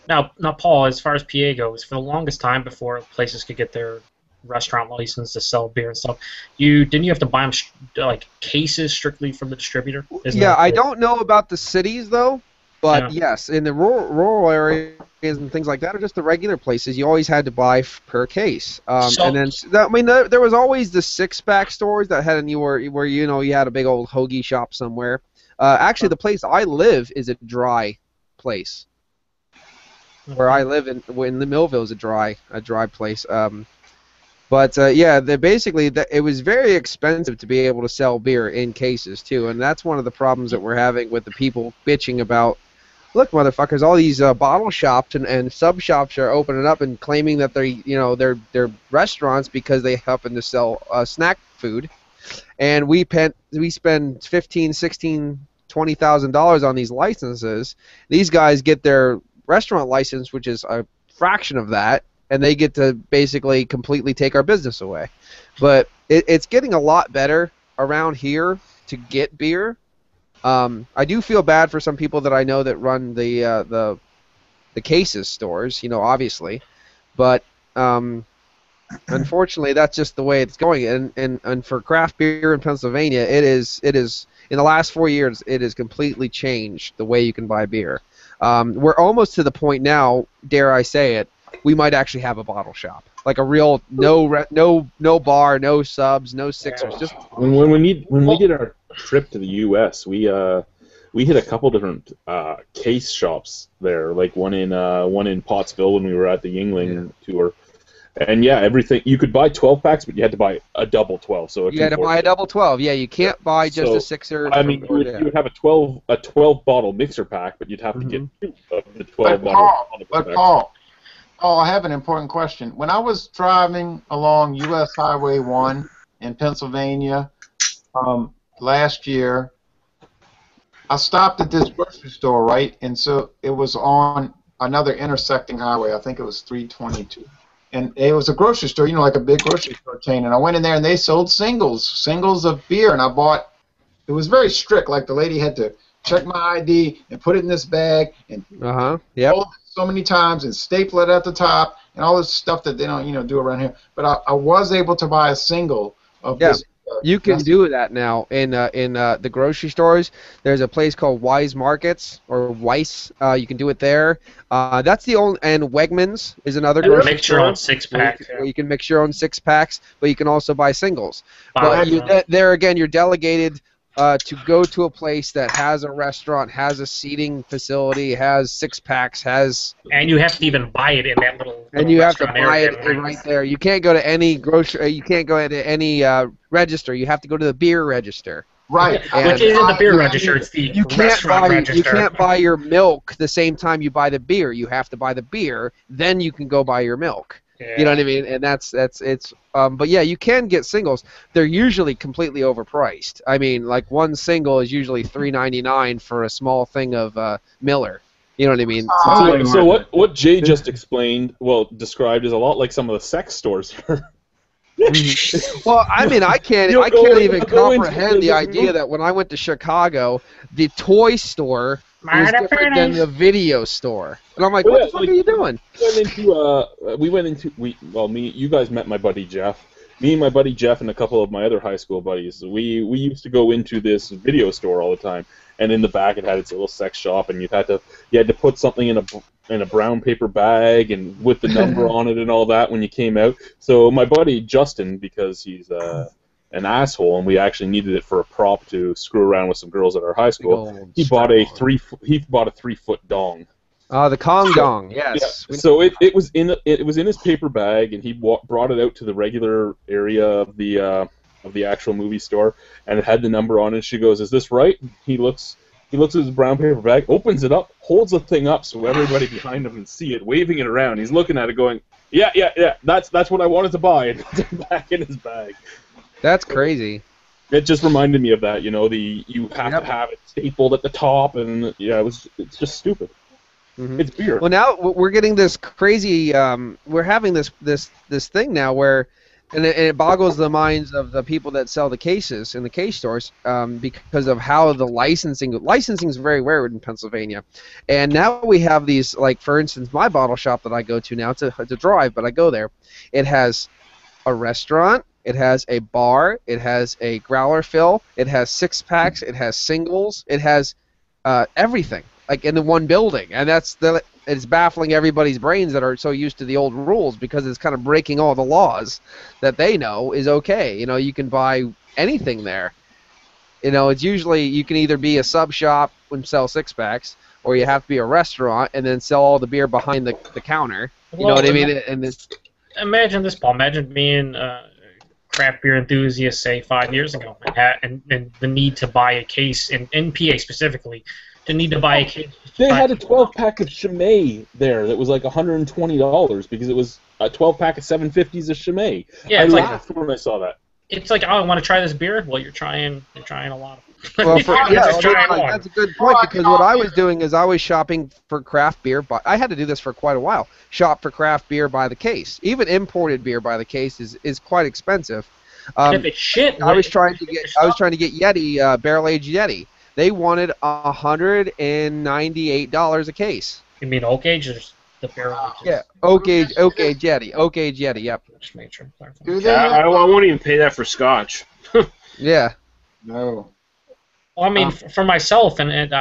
Now, Paul, as far as PA goes, for the longest time before places could get their restaurant license to sell beer and stuff, didn't you have to buy them like cases strictly from the distributor? I don't know about the cities though, but yes, in the rural areas and things like that, or just the regular places, you always had to buy per case. And then there was always the 6-pack stores that had where you had a big old hoagie shop somewhere. Actually, the place I live is a dry place. Where I live in the Millville is a dry place. But it was very expensive to be able to sell beer in cases too, and that's one of the problems that we're having with the people bitching about. Look, motherfuckers, all these bottle shops and sub shops are opening up and claiming that they're restaurants because they happen to sell snack food, and we spend $15,000, $16,000, $20,000 on these licenses. These guys get their restaurant license, which is a fraction of that, and they get to basically completely take our business away. But it's getting a lot better around here to get beer. I do feel bad for some people that I know that run the cases stores, obviously, but unfortunately that's just the way it's going. And for craft beer in Pennsylvania, it is in the last 4 years it has completely changed the way you can buy beer. We're almost to the point now, dare I say it, we might actually have a bottle shop, like a real no bar, no subs, no sixers. Just when we did our trip to the U.S., we hit a couple different case shops there, like one in Pottsville when we were at the Yingling tour. And yeah, everything you could buy 12 packs, but you had to buy a double 12. So you had to buy a double 12. Yeah, you can't buy just a sixer. I mean, you would have a 12 bottle mixer pack, but you'd have to get 2 of the 12 bottle. But Paul, I have an important question. When I was driving along U.S. Highway 1 in Pennsylvania last year, I stopped at this grocery store, right? And so it was on another intersecting highway. I think it was 322. And it was a grocery store, like a big grocery store chain. And I went in there, and they sold singles of beer. And I bought. It was very strict. Like the lady had to check my ID and put it in this bag and hold it so many times and staple it at the top and all this stuff that they don't do around here. But I was able to buy a single of this. You can do that now in the grocery stores. There's a place called Wise Markets or Weiss. You can do it there. That's the only, and Wegmans is another grocery mix your own 6-pack. Where you can mix your own 6-packs, but you can also buy singles. But there again, you're delegated to go to a place that has a restaurant, has a seating facility, has 6-packs, and you have to even buy it in that little. And you have to buy it right there. You can't go to any grocery. You can't go to any register. You have to go to the beer register. Right. Which isn't the beer register. It's the restaurant register. You can't buy your milk the same time you buy the beer. You have to buy the beer, then you can go buy your milk. Yeah. You know what I mean? And that's it's. But yeah, you can get singles. They're usually completely overpriced. I mean, like one single is usually $3.99 for a small thing of Miller. You know what I mean? So what Jay just described is a lot like some of the sex stores here. Well, I mean, I can't even comprehend the idea that when I went to Chicago, the toy store was different than the video store, and I'm like, what the fuck are you doing? You guys met my buddy Jeff. Me and my buddy Jeff and a couple of my other high school buddies, we used to go into this video store all the time, and in the back it had its little sex shop, and you had to put something in a brown paper bag and with the number on it and all that when you came out. So my buddy Justin, because he's an asshole and we actually needed it for a prop to screw around with some girls at our high school, he bought a 3-foot dong. The Kong Dong, yes. Yeah, so it was in his paper bag, and he brought it out to the regular area of the actual movie store, and it had the number on it. She goes, "Is this right?" He looks at his brown paper bag, opens it up, holds the thing up so everybody behind him can see it, waving it around. He's looking at it, going, "Yeah, that's what I wanted to buy," and puts it back in his bag. That's crazy. It just reminded me of that, you have to have it stapled at the top, and it's just stupid. Mm-hmm. It's beer. Well, now we're getting this crazy. We're having this thing now where, and it boggles the minds of the people that sell the cases in the case stores, because of how the licensing is very rare in Pennsylvania, and now we have these, like for instance, my bottle shop that I go to now. It's a drive, but I go there. It has a restaurant. It has a bar. It has a growler fill. It has 6-packs. It has singles. It has everything, like in the one building, and it's baffling everybody's brains that are so used to the old rules, because it's kind of breaking all the laws that they know is okay. You can buy anything there. It's usually you can either be a sub shop and sell 6-packs, or you have to be a restaurant and then sell all the beer behind the counter. You know what I mean? And imagine this, Paul. Imagine being craft beer enthusiast, say 5 years ago, and the need to buy a case in PA specifically. The need to buy a case. They had a 12-pack of Chimay there that was like $120 because it was a 12-pack of 750s of Chimay. Yeah, I laughed when I saw that. It's like, oh, I want to try this beer. Well, you're trying a lot of Well, You can yeah, just try like, one. that's a good point because what I was doing is I was shopping for craft beer. But I had to do this for quite a while. Shop for craft beer by the case. Even imported beer by the case is quite expensive. And if it's shit, I was trying to get Yeti barrel aged Yeti. They wanted $198 a case. You mean oak age or the barrel age? Yeah, oak age Yeti. Yep. Just make sure. Do they Yeah, have, I won't even pay that for scotch. Yeah. no. Well, I mean, for myself, and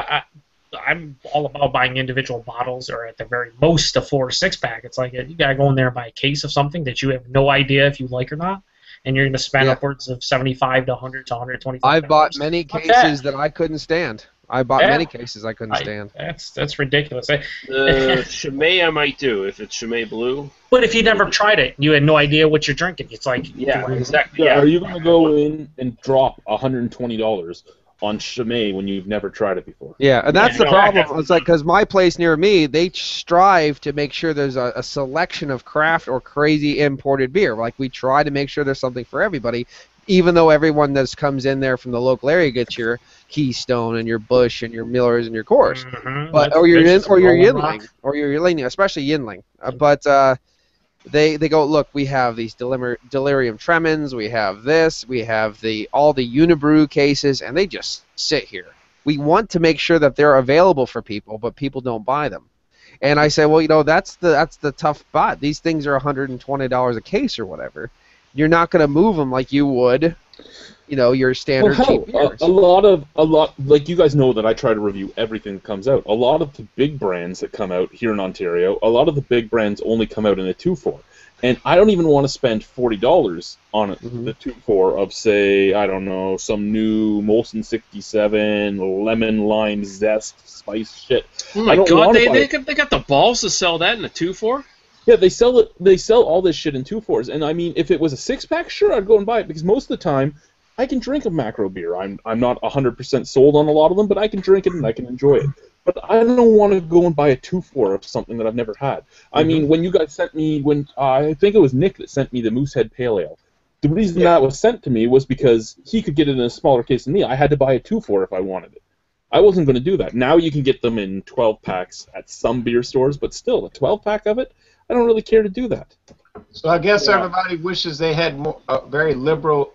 I'm all about buying individual bottles, or at the very most a 4 or 6-pack. It's like you gotta go in there and buy a case of something that you have no idea if you like or not, and you're gonna spend upwards of $75 to $100 to $125. I bought many cases that I couldn't stand. Many cases I couldn't stand. That's ridiculous. Chimay I might do if it's Chimay Blue. But if you never tried it, you had no idea what you're drinking. It's like exactly. Yeah, are you going to go in and drop $120 on Chimay when you've never tried it before? Yeah, and that's the no, problem. It's like because my place near me, they strive to make sure there's a selection of craft or crazy imported beer. Like we try to make sure there's something for everybody, even though everyone that comes in there from the local area gets your Keystone and your Busch and your Millers and your Coors, but or your Yingling, especially Yingling. But they go, look, we have these delirium tremens, we have this, we have all the Unibrew cases, and they just sit here. We want to make sure that they're available for people, but people don't buy them. And I say, well, that's the tough spot. These things are $120 a case or whatever. You're not going to move them like you would, your standard cheap beers. A lot, like you guys know that I try to review everything that comes out. A lot of the big brands that come out here in Ontario, a lot of the big brands only come out in a 2-4. And I don't even want to spend $40 on the 2-4 of, say, I don't know, some new Molson 67, lemon, lime, zest, spice shit. Oh my god, they got the balls to sell that in a 2-4? Yeah, they sell it. They sell all this shit in 2-4s, and I mean, if it was a 6-pack, sure, I'd go and buy it because most of the time, I can drink a macro beer. I'm not 100% sold on a lot of them, but I can drink it and I can enjoy it. But I don't want to go and buy a 2-4 of something that I've never had. I mean, when you guys sent me, I think it was Nick that sent me the Moosehead Pale Ale. The reason that was sent to me was because he could get it in a smaller case than me. I had to buy a 2-4 if I wanted it. I wasn't going to do that. Now you can get them in 12 packs at some beer stores, but still, a 12-pack of it, I don't really care to do that. So I guess everybody wishes they had more, very liberal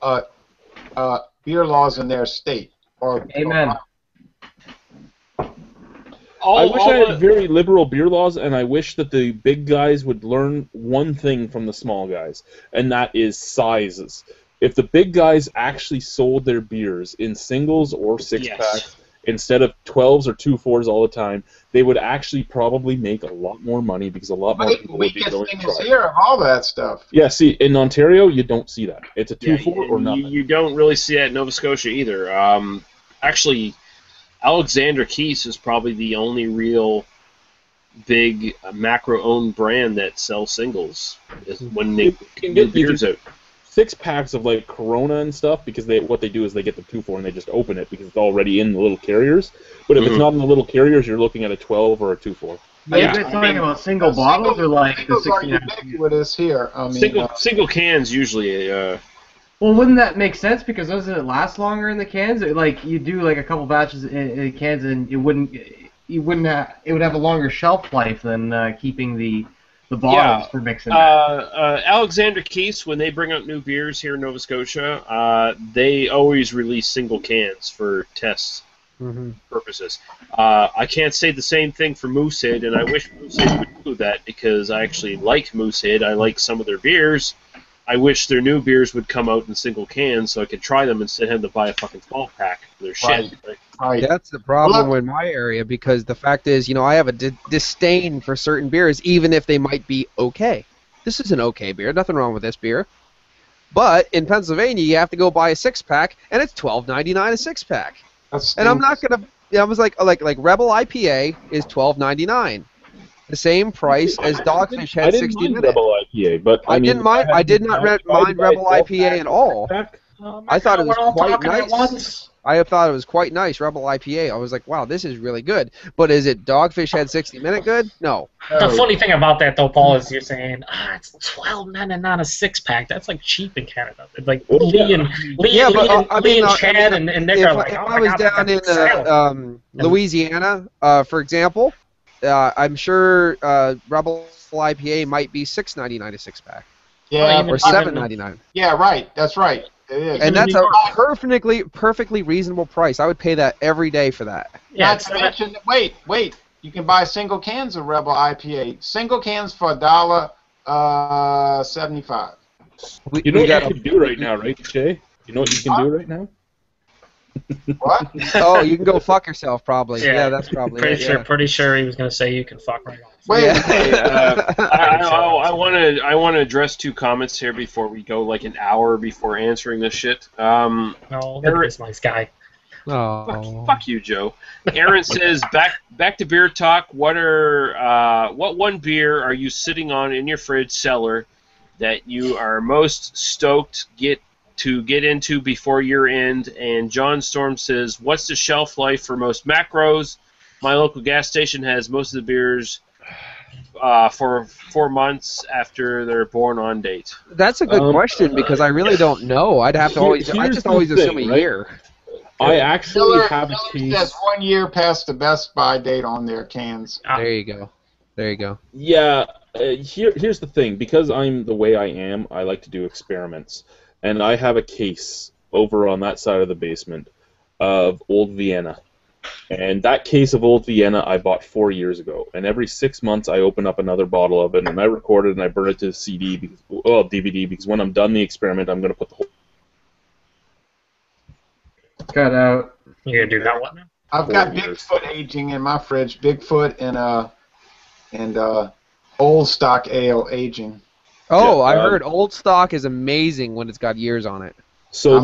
beer laws in their state. Amen. I wish I had very liberal beer laws, and I wish that the big guys would learn one thing from the small guys, and that is sizes. If the big guys actually sold their beers in singles or 6-packs instead of 12s or 2-4s all the time, they would actually probably make a lot more money because a lot more people would be going to try. Here, all that stuff. Yeah, see, in Ontario, you don't see that. It's a 2-4 or nothing. You don't really see that in Nova Scotia either. Actually, Alexander Keith's is probably the only real big macro-owned brand that sells singles when they get beers out. 6-packs of like Corona and stuff because what they do is they get the 2-4 and they just open it because it's already in the little carriers. But if it's not in the little carriers, you're looking at a 12 or a 2-4. Are you guys talking about single bottles or like the 69? Ubiquitous here. I mean, single cans usually. Well, wouldn't that make sense? Because doesn't it last longer in the cans? Like you do like a couple batches in cans, and it would have a longer shelf life than keeping the bottles for mixing. Alexander Keith's, when they bring out new beers here in Nova Scotia, they always release single cans for tests purposes. I can't say the same thing for Moosehead, and I wish Moosehead would do that because I actually like Moosehead. I like some of their beers. I wish their new beers would come out in single cans so I could try them instead of having to buy a fucking 12-pack. They're shit. Right. That's the problem in my area because the fact is, I have a disdain for certain beers, even if they might be okay. This is an okay beer. Nothing wrong with this beer. But in Pennsylvania, you have to go buy a 6-pack, and it's $12.99 a 6-pack. And I'm not gonna. I was like Rebel IPA is $12.99. The same price as Dogfish had 60 minutes. Rebel IPA, but I didn't mind. I did not mind Rebel IPA at all. I thought it was quite nice. I thought it was quite nice, Rebel IPA. I was like, wow, this is really good. But is it Dogfish Head 60 Minute good? No. The funny thing about that, though, Paul, is you're saying, it's $12.99 a six-pack. That's like cheap in Canada. Like Lee and Chad and Nick are like, if oh I my was God, down in Louisiana, for example, I'm sure Rebel IPA might be $6.99 a six-pack. Yeah, Or $7.99. Yeah, right. That's right. It is. And that's a perfectly reasonable price. I would pay that every day for that. Yeah, Not to mention, wait. You can buy single cans of Rebel IPA. Single cans for $1.75. You know what you can do right now, right, Jay? You know what you can do right now? What? Oh, you can go fuck yourself, probably. Yeah, that's probably Pretty sure he was going to say you can fuck right off. Wait. I want to address two comments here before we go like an hour before answering this shit. No, look at this nice guy. Oh. Fuck you, Joe. Aaron says, back to beer talk. What one beer are you sitting on in your fridge cellar that you are most stoked get into before year end? And John Storm says, what's the shelf life for most macros? My local gas station has most of the beers for 4 months after their born on date. That's a good question because I really don't know. I'd have to always assume a year. I actually Miller have a case. has 1 year past the best buy date on their cans. There you go. Yeah, here's the thing. Because I'm the way I am, I like to do experiments. And I have a case over on that side of the basement of Old Vienna. And that case of Old Vienna I bought 4 years ago. And every 6 months I open up another bottle of it, and I record it and I burn it to DVD, because when I'm done the experiment, I'm going to put the whole... Cut out. You're going to do that one now? I've got Bigfoot aging in my fridge. Bigfoot and Old Stock Ale aging. Oh, I heard Old Stock is amazing when it's got years on it. So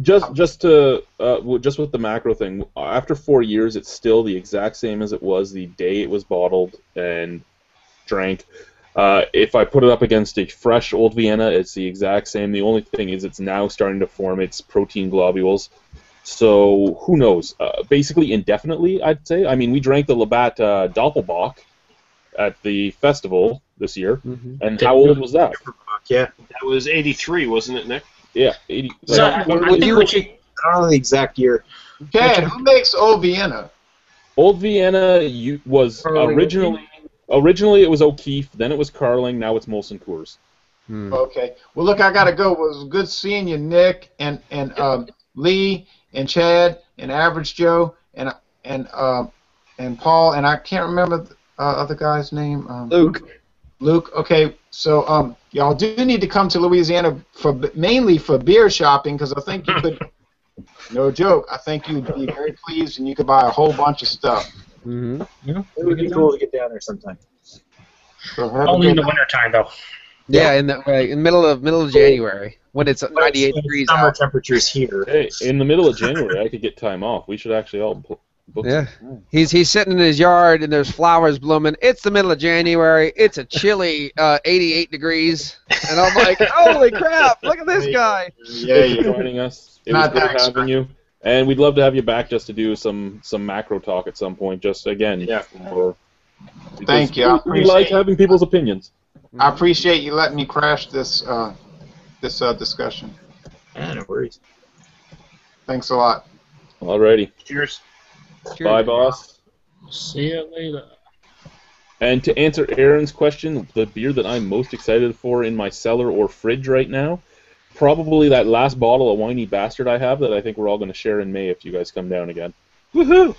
just with the macro thing, after 4 years, it's still the exact same as it was the day it was bottled and drank. If I put it up against a fresh Old Vienna, it's the exact same. The only thing is it's now starting to form its protein globules. So who knows? Basically indefinitely, I'd say. I mean, we drank the Labatt Doppelbock at the festival this year, and how old was that? Yeah. That was 83, wasn't it, Nick? Yeah, 80. So I think what you... I don't know the exact year. Chad, who makes Old Vienna? Old Vienna was originally it was O'Keefe, then it was Carling, now it's Molson Coors. Okay. Well, look, I gotta go. It was good seeing you, Nick, and Lee, and Chad, and Average Joe, and Paul, and I can't remember the other guy's name. Luke. Okay. So y'all do need to come to Louisiana mainly for beer shopping, because I think you could. No joke. I think you'd be very pleased, and you could buy a whole bunch of stuff. Yeah. It would be cool to get down there sometime. So Only in the wintertime, though. Yeah, in the middle of January when it's 98 degrees summer out. temperatures here. Hey, in the middle of January, I could get time off. We should actually all book. Yeah, he's sitting in his yard and there's flowers blooming. It's the middle of January. It's a chilly 88 degrees, and I'm like, holy crap! Look at this guy. Thanks for joining us. It was good having you, and we'd love to have you back just to do some macro talk at some point. Just again, Thank you. We like having people's opinions. I appreciate you letting me crash this discussion. Yeah, no worries. Thanks a lot. Alrighty. Cheers. Bye, boss. See you later. And to answer Aaron's question, the beer that I'm most excited for in my cellar or fridge right now, probably that last bottle of Whiny Bastard I have that I think we're all going to share in May if you guys come down again. Woohoo!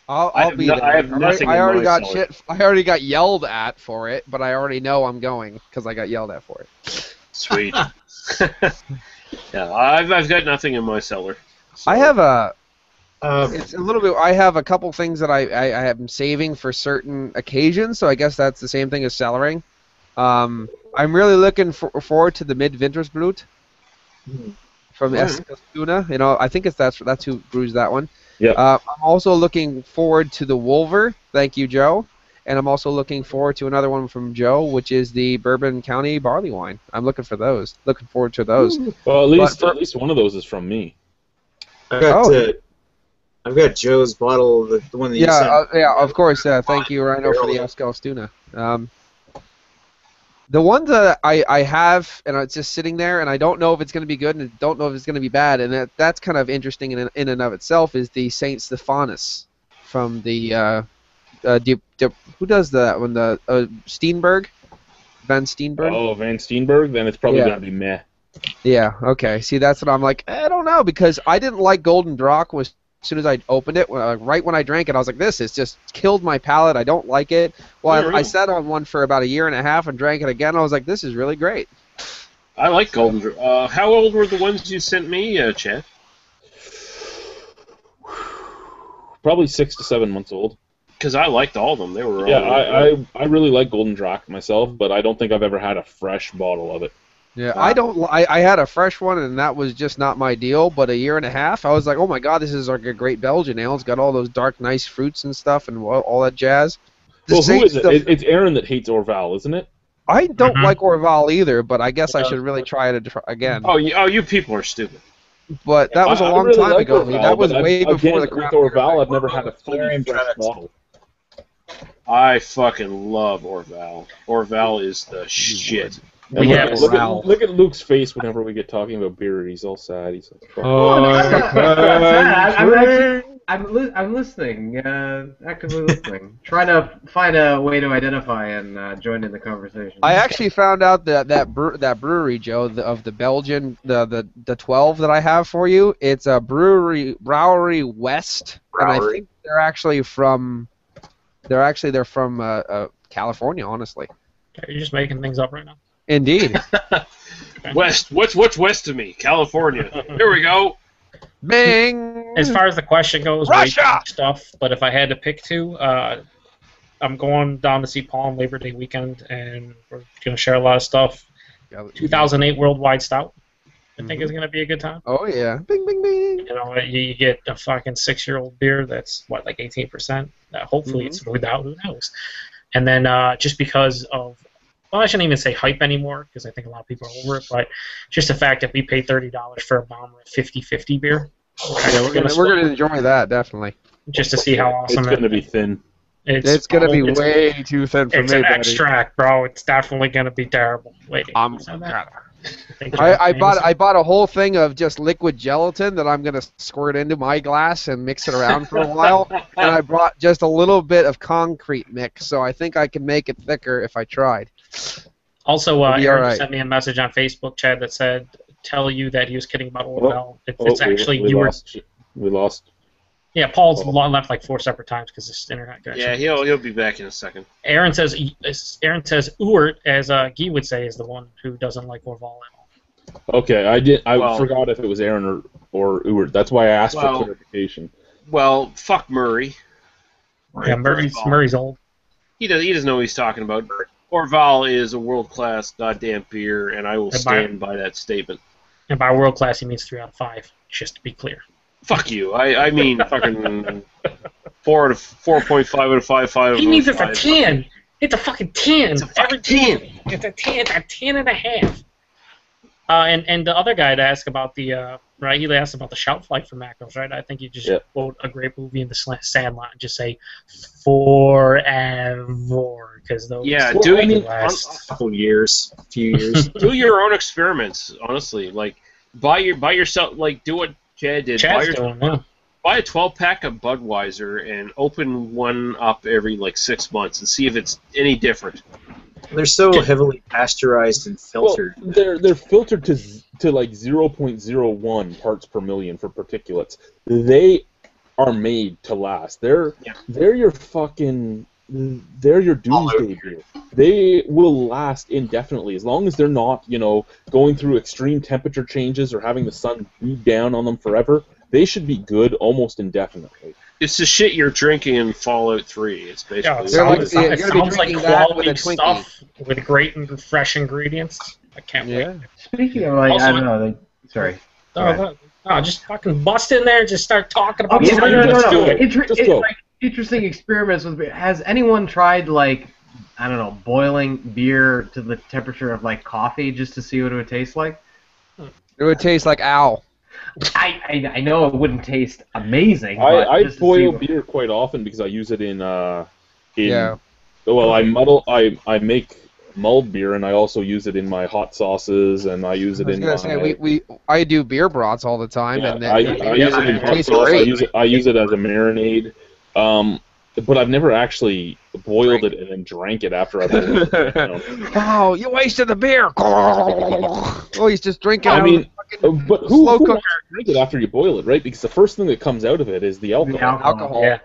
I'll be there. I have nothing in my got cellar. shit. I already got yelled at for it, but I already know I'm going because I got yelled at for it. Sweet. Yeah, I've got nothing in my cellar. I have a. It's a little bit. I have a couple things that I am saving for certain occasions, so I guess that's the same thing as cellaring. I'm really looking forward to the Mid-Wintersblut from Eskilstuna. You know, I think that's who brews that one. Yeah. I'm also looking forward to the Wolver. Thank you, Joe. And I'm also looking forward to another one from Joe, which is the Bourbon County barley wine. I'm looking for those. Looking forward to those. Well, at least one of those is from me. I've got Oh. I've got Joe's bottle, the one that you sent. Yeah, of course. Thank you, Rhino, for the Eskilstuna. The one that I have, and it's just sitting there, and I don't know if it's going to be good, and I don't know if it's going to be bad, and that's kind of interesting in and of itself, is the Saint Stephanus from the who does that one? The Steenberg, Van Steenberg. Oh, Van Steenberg? Then it's probably going to be meh. Yeah. Okay. See, that's what I'm like. I don't know, because I didn't like Golden Drac as soon as I opened it, right when I drank it, I was like, this has just killed my palate. I don't like it. Well, I sat on one for about a year and a half and drank it again. I was like, this is really great. I like Golden Drac. How old were the ones you sent me, Chad? Probably 6 to 7 months old. Because I liked all of them. They were all I really like Golden Drac myself, but I don't think I've ever had a fresh bottle of it. Yeah, I had a fresh one, and that was just not my deal. But a year and a half, I was like, oh my god, this is like a great Belgian ale. It's got all those dark, nice fruits and stuff, and all that jazz. Well, who is it? It's Aaron that hates Orval, isn't it? I don't like Orval either, but I guess I should really try it again. Oh, you people are stupid. But that was a long time ago. Orval, that was way before the craft. With Orval, I've never had a fully fresh bottle. I fucking love Orval. Orval is the shit. Look at Luke's face whenever we get talking about beer. He's all sad. He's like, I'm listening, actively listening, trying to find a way to identify and join in the conversation. I actually found out that brewery, Joe, of the Belgian, the 12 that I have for you. It's a Brouwery West, and I think they're actually from California. Honestly, you're just making things up right now. Indeed. West. What's west of me? California. Here we go. Bing. As far as the question goes, Russia stuff. But if I had to pick two, I'm going down to see Paul on Labor Day weekend, and we're going to share a lot of stuff. 2008 Worldwide Stout. I think is going to be a good time. Oh yeah. Bing bing bing. You know, you get a fucking 6-year-old beer that's like 18%. Hopefully it's smoothed out. Who knows? And then just because of. Well, I shouldn't even say hype anymore, because I think a lot of people are over it, but just the fact that we paid $30 for a bomber of 50-50 beer. We're gonna enjoy that, definitely. Just to see how awesome it's going to be thin. It's going to be way too thin for me, It's an extract, bro. It's definitely going to be terrible. Wait, I bought a whole thing of just liquid gelatin that I'm going to squirt into my glass and mix it around for a while, and I brought just a little bit of concrete mix, so I think I can make it thicker if I tried. Also, Aaron sent me a message on Facebook, Chad, that said, tell you that he was kidding about Orval. It's actually we lost. Yeah, Paul's left like 4 separate times because his internet connection. Yeah, he'll be back in a second. Aaron says Ewert, as Guy would say, is the one who doesn't like Orval at all. Okay, I forgot if it was Aaron or Ewert. That's why I asked for clarification. Well, fuck Murray. Yeah, Murray's old. He doesn't know what he's talking about. Orval is a world-class goddamn beer, and I will stand by that statement. And by world-class, he means 3 out of 5, just to be clear. Fuck you. I mean fucking 4.5 out of 5. He means it's a 10. It's a fucking 10. It's a fucking 10. It's a 10. It's a 10 and a half. And the other guy to ask about the he asked about the shelf life for macros, right? I think you just quote a great movie in the Sandlot and just say forever, because those last couple years, few years. Do your own experiments, honestly. Like buy yourself, like do what Chad did. Buy a 12-pack of Budweiser and open one up every 6 months and see if it's any different. They're so heavily pasteurized and filtered. Well, they're filtered to 0.01 parts per million for particulates. They are made to last. They're your doomsday beer. They will last indefinitely as long as they're not, going through extreme temperature changes or having the sun beat down on them forever. They should be good almost indefinitely. It's the shit you're drinking in Fallout 3. It's basically. It sounds like quality stuff with great and fresh ingredients. I can't wait. Speaking of, I don't know. Sorry. Just fucking bust in there and just start talking about it. No. Interesting experiments with beer. Has anyone tried, boiling beer to the temperature of, coffee just to see what it would taste like? It would taste like owl. I know it wouldn't taste amazing, but I just to boil see. beer quite often because I use it in Yeah. well, I make mulled beer, and I also use it in my hot sauces, and I use I it was in gonna my say I do beer broths all the time, yeah, and I use it in it hot tastes sauce. great. I use it as a marinade. But I've never actually boiled it and then drank it after I boiled it down. Oh, you wasted the beer! Oh, he's just drinking I out mean, of the but slow who cooker. wants to drink it after you boil it, right? Because the first thing that comes out of it is the alcohol. Alcohol. Yeah.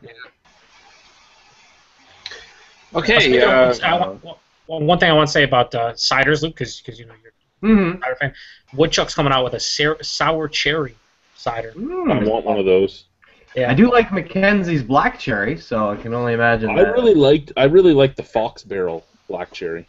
Okay. One thing I want to say about ciders, Luke, because you know you're a cider fan. Woodchuck's coming out with a sour cherry cider. I want one of those. Yeah. I do like Mackenzie's black cherry, so I can only imagine I that. really liked the Fox Barrel black cherry.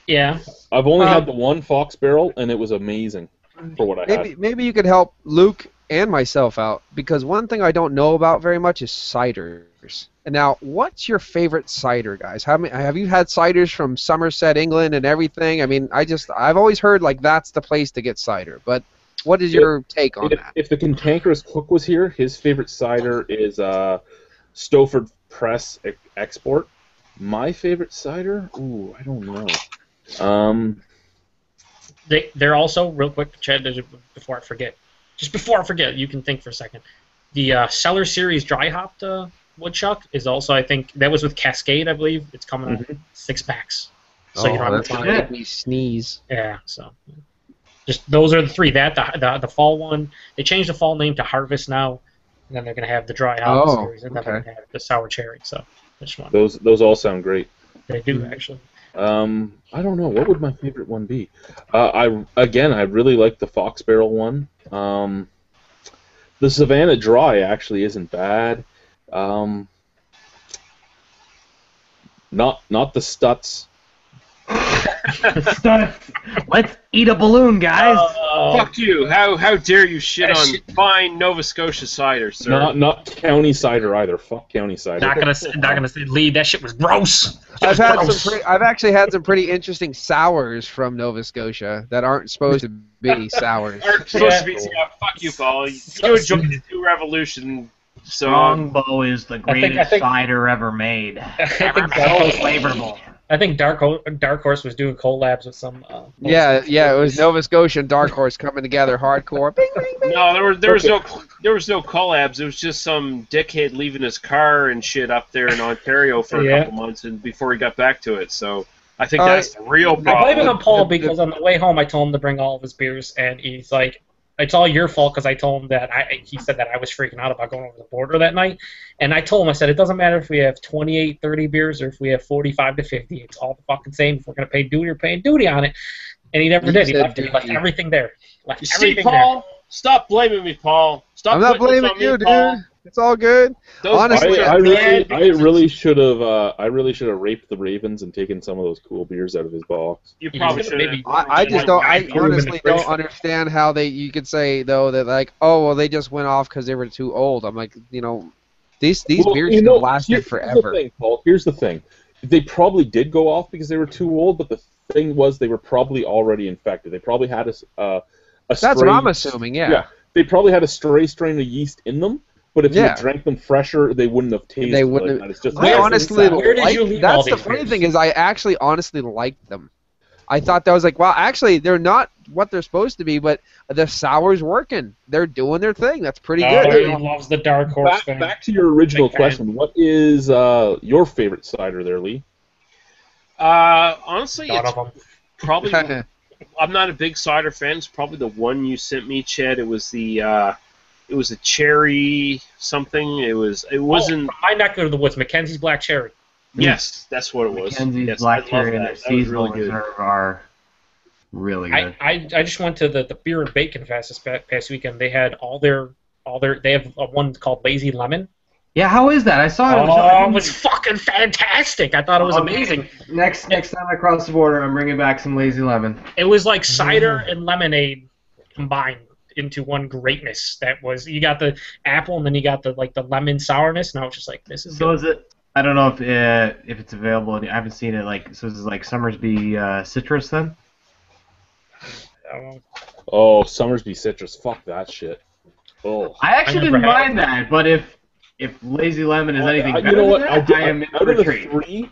Yeah. I've only had the one Fox Barrel, and it was amazing for what I had. Maybe you could help Luke and myself out, because one thing I don't know about very much is ciders. And now, what's your favorite cider, guys? Have you had ciders from Somerset, England, and everything? I mean, I've always heard like that's the place to get cider, but what is your take on that? If the cantankerous cook was here, his favorite cider is Stowford Press Export. My favorite cider? Ooh, I don't know. They're also, real quick, Chad, before I forget, you can think for a second. The Cellar Series dry hopped Woodchuck is also, I think, that was with Cascade, I believe. It's coming out 6 packs. So you don't have that's to gonna buy make me sneeze. Yeah, so just those are the 3. That the fall one, they changed the fall name to Harvest now, and then they're gonna have the dry hop series, and then they're gonna have the sour cherry. So which one? Those all sound great. They do actually. I don't know. What would my favorite one be? I really like the Fox Barrel one. The Savannah Dry actually isn't bad. Not the Stutz. Let's eat a balloon, guys. Fuck you! How dare you shit on fine Nova Scotia cider, sir? Not county cider either. Fuck county cider. Not gonna say Lee. That shit was gross. I've actually had some pretty interesting sours from Nova Scotia that aren't supposed to be sours. Aren't supposed to be. Yeah, fuck you, Paul. You enjoyed the New Revolution. So Strongbow is the greatest cider ever made. Ever made flavorful. I think Dark Horse was doing collabs with some. Yeah, it was Nova Scotia and Dark Horse coming together hardcore. Bing, bing, bing. No, there was no collabs. It was just some dickhead leaving his car and shit up there in Ontario for a couple months and before he got back to it. So I think that's the real problem. I blame it on Paul because on the way home I told him to bring all of his beers, and he's like, "It's all your fault," because I told him that he said that I was freaking out about going over the border that night, and I told him, I said, it doesn't matter if we have 28, 30 beers or if we have 45 to 50. It's all the fucking same. If we're gonna pay duty, we're paying duty on it. And he never did. He left everything there. See, Paul, stop blaming me, Paul. Stop. I'm not blaming you, dude. Paul. It's all good. Honestly, I really should have raped the Ravens and taken some of those cool beers out of his box. You probably should have. I honestly don't understand how you could say though that like, oh well, they just went off because they were too old. I'm like, these beers should have lasted forever. Here's the thing, Paul. Here's the thing. They probably did go off because they were too old, but the thing was they were probably already infected. They probably had a stray. That's what I'm assuming. Yeah. They probably had a stray strain of yeast in them. But if you drank them fresher, they wouldn't have tasted like that. It's just that's the funny thing is I actually honestly liked them. I thought that was like, wow, actually they're not what they're supposed to be, but the sour's working. They're doing their thing. That's pretty good. Everyone loves the Dark Horse thing. Back to your original question. What is your favorite cider there, Lee? Honestly, it's probably. I'm not a big cider fan. It's probably the one you sent me, Ched. It was the. It was a cherry something. It wasn't. My neck of the woods, Mackenzie's Black Cherry. Yes, that's what it was. Mackenzie's Black Cherry and the Seasonal Reserve are really good. I just went to the Beer and Bacon Fest this past weekend. They had they have one called Lazy Lemon. Yeah, how is that? I saw it. It was fucking fantastic. I thought it was amazing. Next time I cross the border, I'm bringing back some Lazy Lemon. It was like cider and lemonade combined into one greatness. That was, you got the apple and then you got the lemon sourness, and I was just like, this is. So is it? I don't know if it's available. I haven't seen it. So is it like Summersby citrus then? Oh, Summersby citrus. Fuck that shit. Oh. I actually never didn't had mind that, but if Lazy Lemon is anything You better know than what? that, I am in out of the retreat.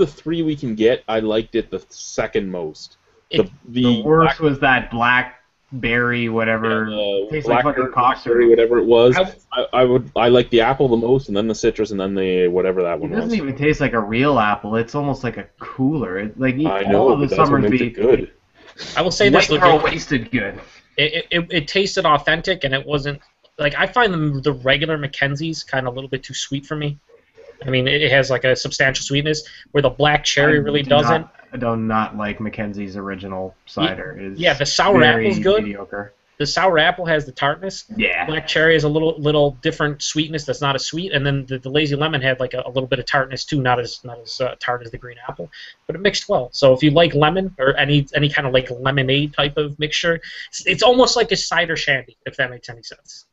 three we can get, I liked it the second most. The worst was that blackberry, whatever. Tastes like fucking cough syrup. whatever it was. I like the apple the most, and then the citrus, and then the whatever that It one doesn't was. even taste like a real apple. It's almost like a cooler. I All know, of the but that's what makes Summersby it good. I will say white this: girl wasted good. it tasted authentic, and it wasn't like I find the regular Mackenzie's kind of a little bit too sweet for me. I mean, it has like a substantial sweetness where the black cherry really doesn't. I do not like Mackenzie's original cider. Yeah, the sour apple's good. Mediocre. The sour apple has the tartness. Yeah. Black cherry has a little different sweetness that's not as sweet, and then the lazy lemon had like a little bit of tartness too, not as tart as the green apple, but it mixed well. So if you like lemon or any kind of like lemonade type of mixture, it's almost like a cider shandy, if that makes any sense.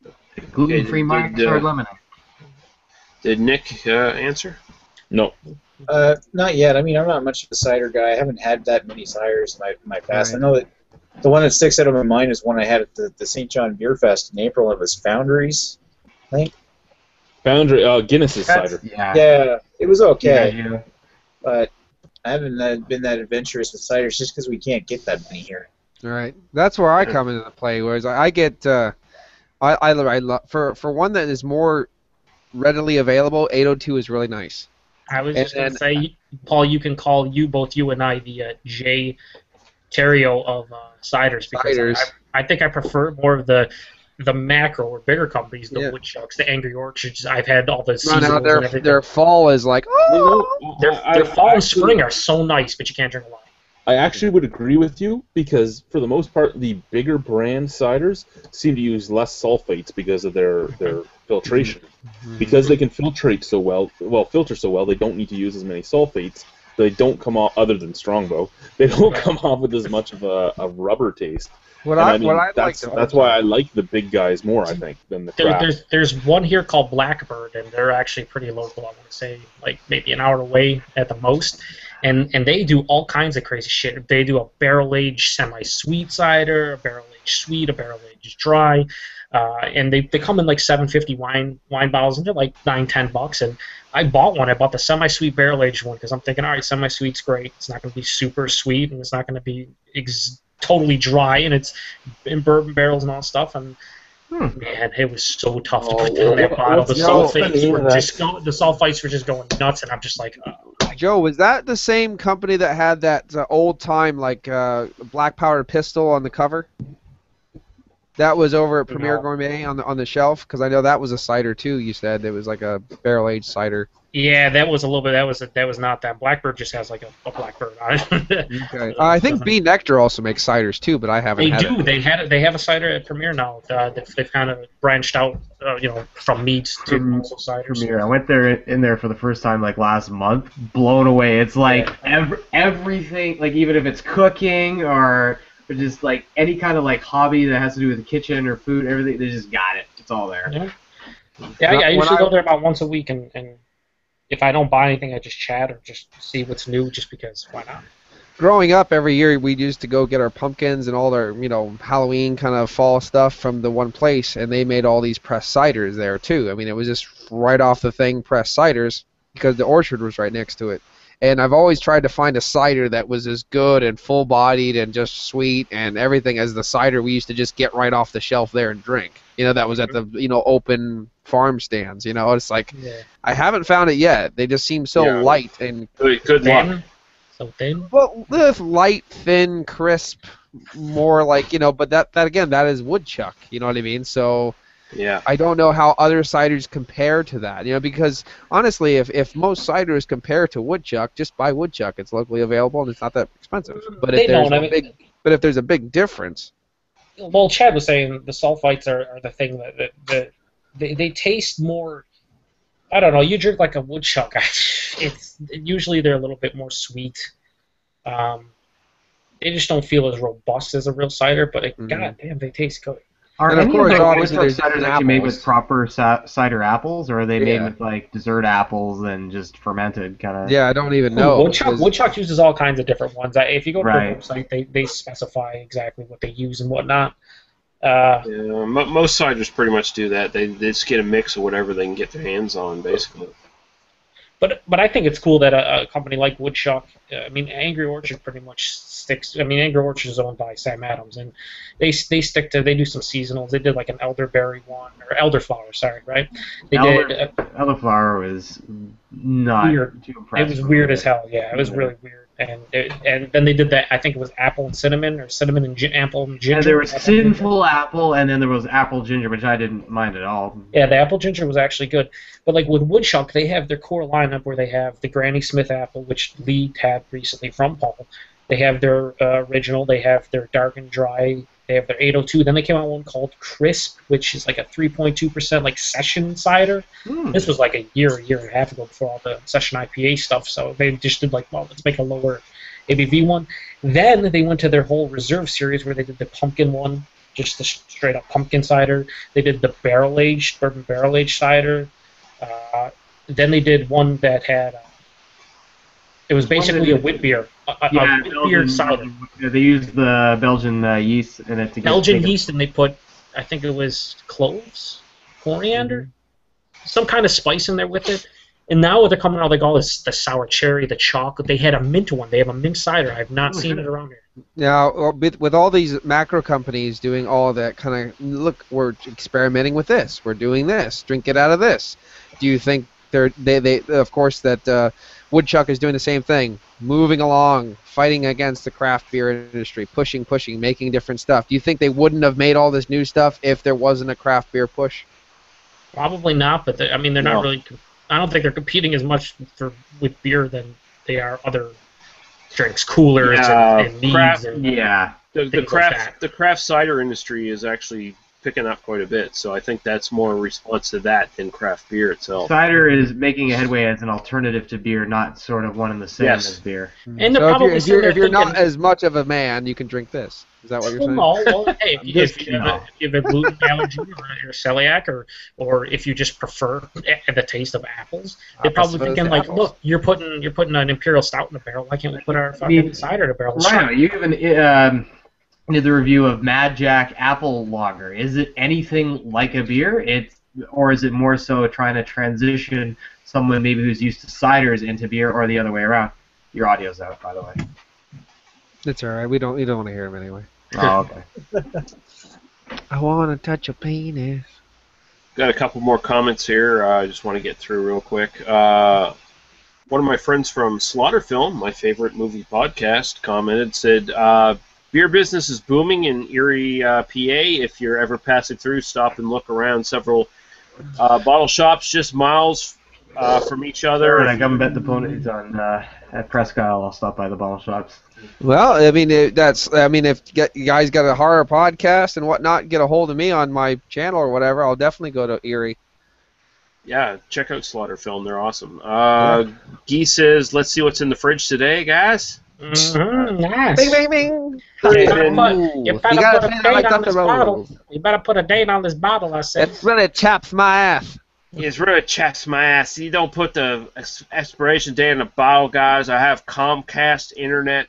Gluten-free Mike's or lemonade. Did Nick answer? No. Not yet. I mean, I'm not much of a cider guy. I haven't had that many ciders in my past. Right. I know that the one that sticks out of my mind is one I had at the St. John Beer Fest in April. It was Foundries, I think. Foundry, Guinness's cider. Yeah, it was okay. Yeah. But I haven't been that adventurous with ciders just because we can't get that many here. All right, that's where I come into play. Whereas I get, I love for one that is more readily available. 802 is really nice. I was just going to say, Paul, you can call both you and I the J. Terrio of ciders because I think I prefer more of the macro or bigger companies, the Woodchucks, the Angry Orchards. I've had all the seasonals and everything. Their fall is like, their fall and spring are so nice, but you can't drink a lot. I actually would agree with you because for the most part, the bigger brand ciders seem to use less sulfates because of their filtration. Because they can filter so well, they don't need to use as many sulfates. They don't come off, other than Strongbow, they don't come off with as much of a rubber taste. That's why I like the big guys more, I think, than the craft. There's one here called Blackbird, and they're actually pretty local. I want to say like maybe an hour away at the most, and they do all kinds of crazy shit. They do a barrel-aged semi-sweet cider, a barrel-aged sweet, a barrel-aged dry, and they come in like 750 wine bottles, and they're like $9-10. And I bought one. I bought the semi-sweet barrel-aged one because I'm thinking, all right, semi-sweet's great. It's not going to be super sweet, and it's not going to be totally dry, and it's in bourbon barrels and all that stuff. And man, it was so tough to put down that bottle. The sulfites were just going nuts, and I'm just like. Joe, was that the same company that had that old time like black powder pistol on the cover? That was over at Premier Gourmet on the shelf, because I know that was a cider too. You said it was like a barrel aged cider. Yeah, that was a little bit. That was not that. Blackbird just has like a blackbird on it. Okay. I think B Nectar also makes ciders too, but I haven't. They do. They have a cider at Premier now. They've kind of branched out, from meat to also ciders. Premier. I went in there for the first time like last month. Blown away. It's like everything. Like even if it's cooking or just like any kind of like hobby that has to do with the kitchen or food, everything, they just got it. It's all there. Yeah, I usually go there about once a week, and if I don't buy anything, I just chat or just see what's new, just because why not? Growing up, every year we used to go get our pumpkins and all their Halloween kind of fall stuff from the one place, and they made all these pressed ciders there too. I mean, it was just right off the thing pressed ciders because the orchard was right next to it. And I've always tried to find a cider that was as good and full-bodied and just sweet and everything as the cider we used to just get right off the shelf there and drink. That was at the open farm stands. It's like I haven't found it yet. They just seem so light and good luck. So thin. Well, this light, thin, crisp, more like but that again, that is woodchuck. You know what I mean? So. Yeah. I don't know how other ciders compare to that, because honestly, if most ciders compare to woodchuck, just buy woodchuck. It's locally available and it's not that expensive. But if there's a big difference. Well, Chad was saying the sulfites are the thing that they taste more. I don't know. You drink like a woodchuck. Usually they're a little bit more sweet. They just don't feel as robust as a real cider, but goddamn, they taste good. Are And of any course, of the obviously, Woodchuck there's ciders actually made with apples. proper cider apples, or are they made Yeah. with like dessert apples and just fermented kind of? Yeah, I don't even Ooh, know. Woodchuck uses all kinds of different ones. If you go to their Right. website, they specify exactly what they use and whatnot. Yeah, most ciders pretty much do that. They just get a mix of whatever they can get their hands on, basically. But I think it's cool that a company like Woodchuck, I mean, Angry Orchard pretty much sticks. I mean, Angry Orchard is owned by Sam Adams, and they stick to. They do some seasonals. They did like an elderberry one or elderflower, sorry, right? They did. Elderflower was not Weird. too It impressive. was weird as hell. Yeah, it was really weird. And then they did that. I think it was apple and cinnamon, or cinnamon and apple and ginger. And there was sinful apple, and then there was apple ginger, which I didn't mind at all. Yeah, the apple ginger was actually good. But like with Woodchuck, they have their core lineup where they have the Granny Smith apple, which Lee had recently from Paul. They have their original. They have their dark and dry. They have their 802. Then they came out with one called Crisp, which is like a 3.2% like session cider. This was like a year and a half ago before all the session IPA stuff. So they just did like, well, let's make a lower ABV one. Then they went to their whole reserve series where they did the pumpkin one, just the straight up pumpkin cider. They did the bourbon barrel aged cider. Then they did one that had. It was basically a wit beer. A wit beer cider. They used the Belgian yeast in it to get Belgian yeast, and they put, I think it was cloves, coriander, some kind of spice in there with it. And now what they're coming out, like all this, the sour cherry, the chocolate. They had a mint one. They have a mint cider. I've not seen it around here. Now, with all these macro companies doing all that kind of, look, we're experimenting with this. We're doing this. Drink it out of this. Do you think they of course, that Woodchuck is doing the same thing, moving along, fighting against the craft beer industry, pushing, making different stuff? Do you think they wouldn't have made all this new stuff if there wasn't a craft beer push? Probably not, but they're not really. I don't think they're competing as much with beer than they are other drinks, coolers and meads. The craft cider industry is actually picking up quite a bit, so I think that's more in response to that than craft beer itself. Cider is making a headway as an alternative to beer, not sort of one and the same as beer. And So probably if you're not as much of a man, you can drink this. Is that what you're saying? No, hey, if you have a gluten allergy or celiac, or if you just prefer the taste of apples, they're probably thinking like, look, you're putting an imperial stout in a barrel. Why can't we put our fucking cider in a barrel? Right. You even did the review of Mad Jack Apple Lager. Is it anything like a beer? Or is it more so trying to transition someone maybe who's used to ciders into beer, or the other way around? Your audio's out, by the way. It's all right. You don't want to hear him anyway. Oh, okay. I want to touch your penis. Got a couple more comments here. I just want to get through real quick. One of my friends from Slaughter Film, my favorite movie podcast, commented, said, beer business is booming in Erie, PA. If you're ever passing through, stop and look around. Several bottle shops just miles from each other. When I come bet the ponies on at Presque Isle, I'll stop by the bottle shops. Well, I mean, if you guys got a horror podcast and whatnot, get a hold of me on my channel or whatever. I'll definitely go to Erie. Yeah, check out Slaughter Film. They're awesome. Guy says, let's see what's in the fridge today, guys. Nice. Bing, bing, bing. You better put a date on this bottle, I said. It really chaps my ass. It's really chaps my ass. You don't put the expiration date in the bottle, guys. I have Comcast internet.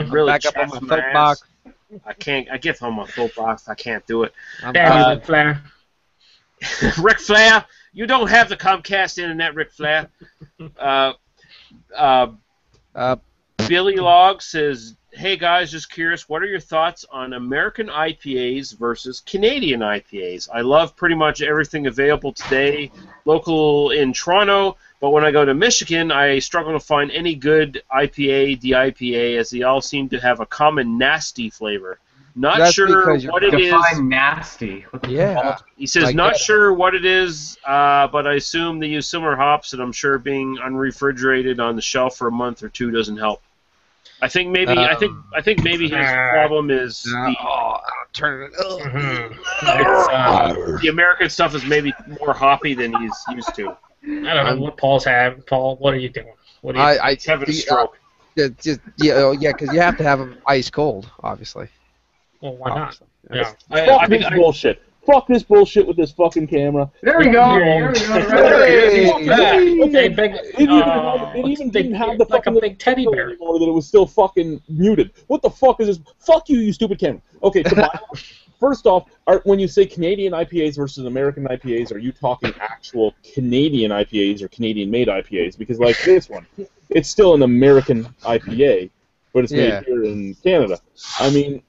Really Back up on chaps my my soapbox. ass. I can't. I get on my soapbox. I can't do it. Damn, Ric Flair. Ric Flair, you don't have the Comcast internet, Ric Flair. Billy Log says, hey guys, just curious, what are your thoughts on American IPAs versus Canadian IPAs? I love pretty much everything available today, local in Toronto, but when I go to Michigan, I struggle to find any good IPA, DIPA, as they all seem to have a common nasty flavor. Not sure what it is. Define nasty. Yeah. He says, not sure what it is, but I assume they use similar hops, and I'm sure being unrefrigerated on the shelf for a month or two doesn't help. I think maybe his problem is the American stuff is maybe more hoppy than he's used to. I don't know what Paul's having. Paul, what are you doing? He's having a stroke. Because you have to have them ice cold, obviously. Well, why not? Yeah. I think bullshit. fuck this bullshit with this fucking camera. There we go. There we go. Hey. Okay, big, It even didn't have the like a fucking big teddy bear. anymore, that it was still fucking muted. What the fuck is this? Fuck you, you stupid camera. Okay, first off, when you say Canadian IPAs versus American IPAs, are you talking actual Canadian IPAs or Canadian-made IPAs? Because like this one, it's still an American IPA, but it's made here in Canada. I mean,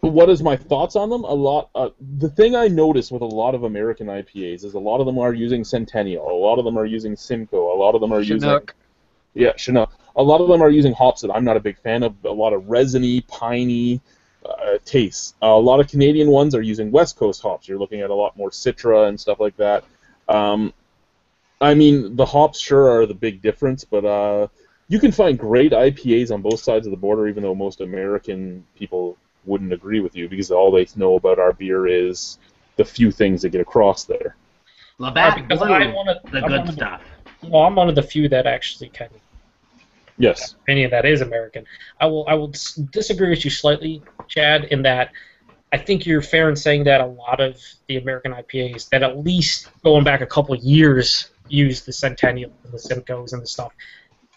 what is my thoughts on them? The thing I notice with a lot of American IPAs is a lot of them are using Centennial, a lot of them are using Simcoe, a lot of them are Chinook. using Chinook. A lot of them are using hops that I'm not a big fan of. A lot of resiny, piney tastes. A lot of Canadian ones are using West Coast hops. You're looking at a lot more Citra and stuff like that. I mean, the hops sure are the big difference, but you can find great IPAs on both sides of the border, even though most American people wouldn't agree with you, because all they know about our beer is the few things that get across there. Labatt Because Blue, I'm one of- the I'm good one of the- stuff. Well, I'm one of the few that actually kind of Yes. opinion that is American. I will disagree with you slightly, Chad, in that I think you're fair in saying that a lot of the American IPAs that at least going back a couple of years use the Centennial and the Simcoes and the stuff.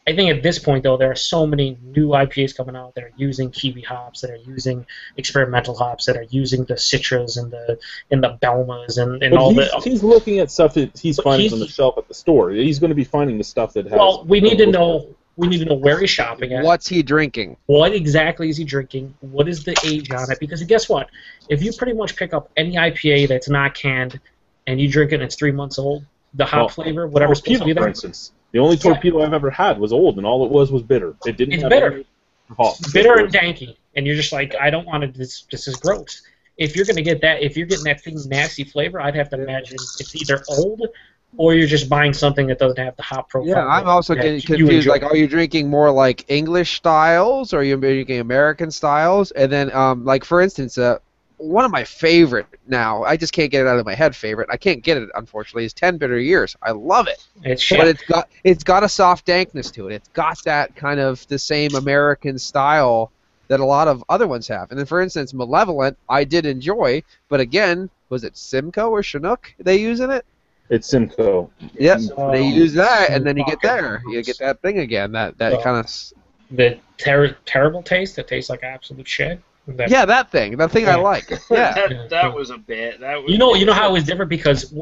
I think at this point, though, there are so many new IPAs coming out that are using kiwi hops, that are using experimental hops, that are using the Citras and the Belmas and But all he's looking at stuff that he's finding on the shelf at the store. He's going to be finding the stuff that has... Well, we need to know where he's shopping at. What's he drinking? What exactly is he drinking? What is the age on it? Because guess what? If you pretty much pick up any IPA that's not canned and you drink it and it's 3 months old, the hop flavor, whatever's supposed to be Torpedo, there. for instance. The only torpedo I've ever had was old, and all it was bitter. It didn't It's have bitter. any hop. Bitter and danky, and you're just like, I don't want to. This is gross. If you're gonna get that, if you're getting that thing nasty flavor, I'd have to imagine it's either old or you're just buying something that doesn't have the hop profile. Yeah, I'm also that getting you confused. enjoy. Like, are you drinking more like English styles, or are you drinking American styles? And then, like for instance, one of my favorite now, I just can't get it out of my head. Favorite, I can't get it unfortunately. Is 10 Bitter Years. I love it. It's shit. But it's got a soft dankness to it. It's got that kind of the same American style that a lot of other ones have. And then, for instance, Malevolent, I did enjoy, but again, was it Simcoe or Chinook they use in it? It's Simcoe. Yep, they use that, and then you get that thing again, that kind of... The terrible taste that tastes like absolute shit. That thing I like. Yeah. that was a bit. That was You know how it was different because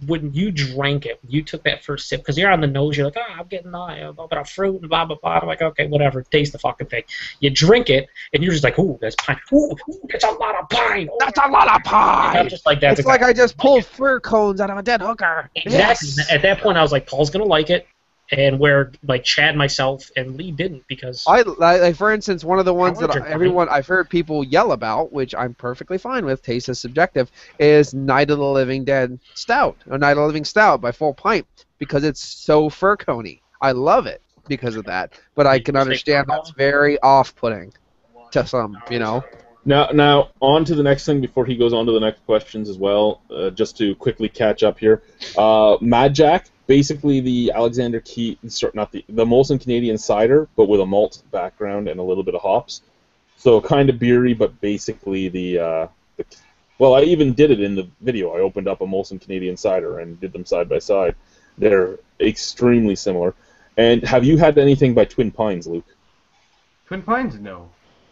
when you drank it, you took that first sip because you're on the nose. You're like, I'm getting a little bit of fruit and blah blah blah. I'm like, okay, whatever. Taste the fucking thing. You drink it and you're just like, ooh, that's pine. Ooh, that's a lot of pine. That's a lot of pine. I'm just like that's it's like I just pulled fir cones out of a dead hooker. Exactly. Yes. At that point, I was like, Paul's gonna like it. And where like Chad, myself, and Lee didn't because I like, for instance, one of the ones that drink wine. I've heard people yell about, which I'm perfectly fine with. Taste is subjective. Is Night of the Living Dead Stout or Night of the Living Stout by Full Pint because it's so fir coney. I love it because of that, but I can understand that's very off-putting to some, you know. Now, on to the next thing before he goes on to the next questions as well. Just to quickly catch up here, Mad Jack. Basically, the Alexander Key, not the Molson Canadian cider, but with a malt background and a little bit of hops. So kind of beery, but basically well, I even did it in the video. I opened up a Molson Canadian cider and did them side by side. They're extremely similar. And have you had anything by Twin Pines, Luke? Twin Pines, no.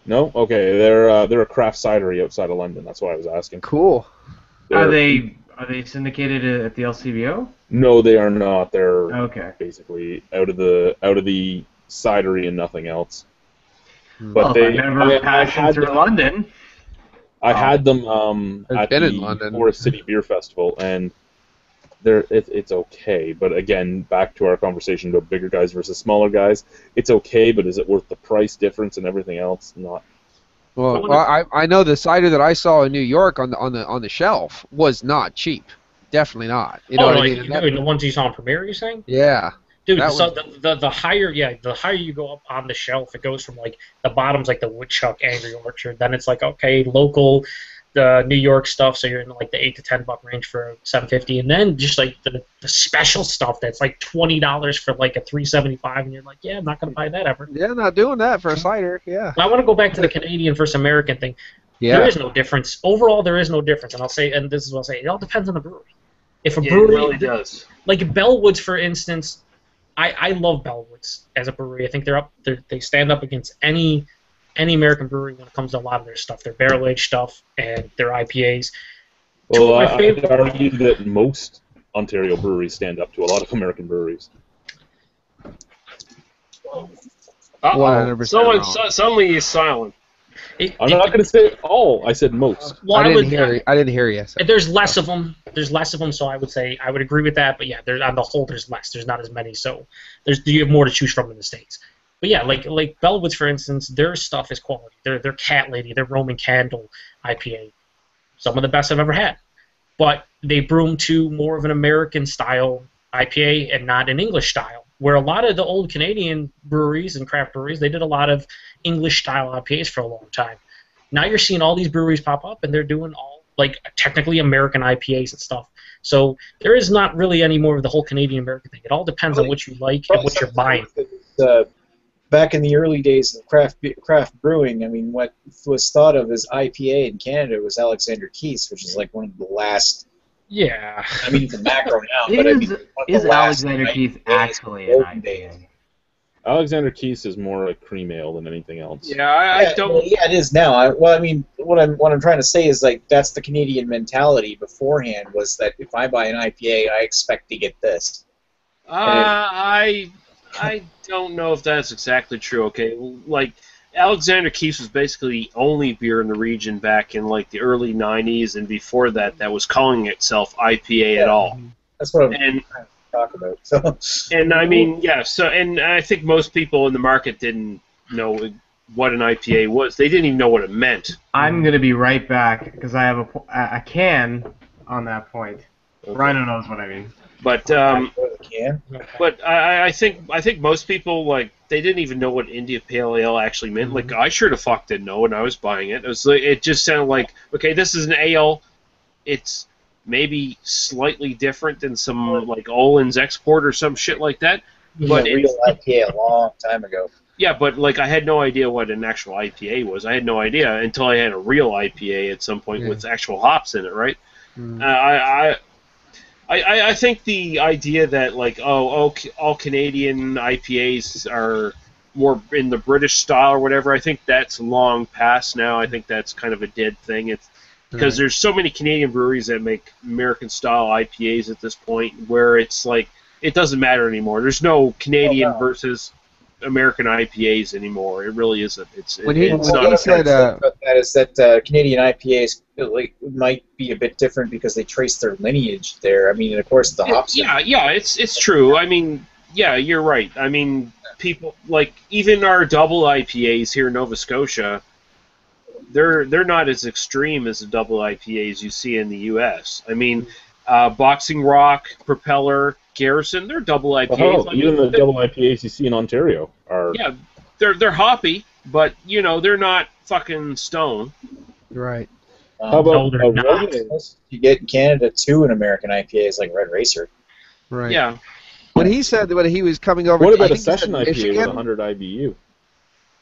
No? Okay, they're a craft cidery outside of London. That's why I was asking. Cool. Are they syndicated at the LCBO? No, they are not. They're okay. Basically out of the cidery and nothing else. But if I never passed through London. I had them at the Forest City Beer Festival, and it's okay. But again, back to our conversation about bigger guys versus smaller guys, it's okay. But is it worth the price difference and everything else? Not. Well, I know the cider that I saw in New York on the shelf was not cheap. Definitely not. You know what I mean? The ones you saw on Premiere, you're saying? Yeah. Dude, so the higher you go up on the shelf, it goes from like the bottom's like the Woodchuck Angry Orchard, then it's like okay, local, the New York stuff, so you're in like the $8 to $10 range for $7.50, and then just like the special stuff that's like $20 for like a $3.75, and you're like, yeah, I'm not gonna buy that ever. Yeah, not doing that for a cider. Yeah. I want to go back to the Canadian versus American thing. Yeah. There is no difference. Overall, there is no difference. And I'll say, and this is what I'll say, it all depends on the brewery. If a Yeah, brewery, it really does. like Bellwoods, for instance, I love Bellwoods as a brewery. I think they stand up against any American brewery when it comes to a lot of their stuff, their barrel aged stuff and their IPAs. Well, I'd argue that most Ontario breweries stand up to a lot of American breweries. Uh-oh. 100% Someone wrong. suddenly is silent. I'm not going to say all. I said most. Well, I didn't hear you. So. There's less of them. So I would say I would agree with that. But yeah, on the whole, there's less. There's not as many. So you have more to choose from in the States. But yeah, like Bellwoods, for instance, their stuff is quality. Their Cat Lady, their Roman Candle IPA, some of the best I've ever had. But they brew them to more of an American style IPA and not an English style. Where a lot of the old Canadian breweries and craft breweries, they did a lot of English style IPAs for a long time. Now you're seeing all these breweries pop up, and they're doing all like technically American IPAs and stuff. So there is not really any more of the whole Canadian American thing. It all depends on what you like and what you're buying. Back in the early days of craft brewing, I mean, what was thought of as IPA in Canada was Alexander Keith's, which is like one of the last. Yeah. I mean, it's a macro now, but I mean, one of Is the last Alexander Keith IPAs actually an golden days. IPA? Alexander Keith's is more like cream ale than anything else. Yeah, I don't. Well, yeah, it is now. I mean, what I'm trying to say is like that's the Canadian mentality beforehand was that if I buy an IPA, I expect to get this. I don't know if that's exactly true. Okay, like Alexander Keith's was basically the only beer in the region back in like the early '90s, and before that was calling itself IPA at all. That's what I'm And trying to talk about. So. and I mean, yeah. So and I think most people in the market didn't know what an IPA was. They didn't even know what it meant. I'm gonna be right back because I have a can on that point. Okay. Rhino knows what I mean. But I think most people like they didn't even know what India Pale Ale actually meant. Like I sure the fuck didn't know when I was buying it. It was like, it just sounded like, okay, this is an ale. It's maybe slightly different than some like Olin's Export or some shit like that. But a real IPA a long time ago. Yeah, but like I had no idea what an actual IPA was. I had no idea until I had a real IPA at some point with actual hops in it, right? I think the idea that like all Canadian IPAs are more in the British style or whatever, I think that's long past now. I think that's kind of a dead thing. It's because there's so many Canadian breweries that make American style IPAs at this point where it's like it doesn't matter anymore. There's no Canadian versus American IPAs anymore. It really isn't. It's not. He said that Canadian IPAs like might be a bit different because they trace their lineage there. I mean, and of course the hops. Yeah, it's true. I mean, yeah, you're right. I mean, people like even our double IPAs here in Nova Scotia, they're not as extreme as the double IPAs you see in the U.S. I mean, Boxing Rock, Propeller, Garrison, they're double IPAs. Well, even the double IPAs you see in Ontario are. Yeah, they're hoppy, but you know they're not fucking stone. Right. How about they're not. You get in Canada too an American IPAs like Red Racer. Right. Yeah. When he said when he was coming over, What about I a think he said session IPA Michigan? with 100 IBU?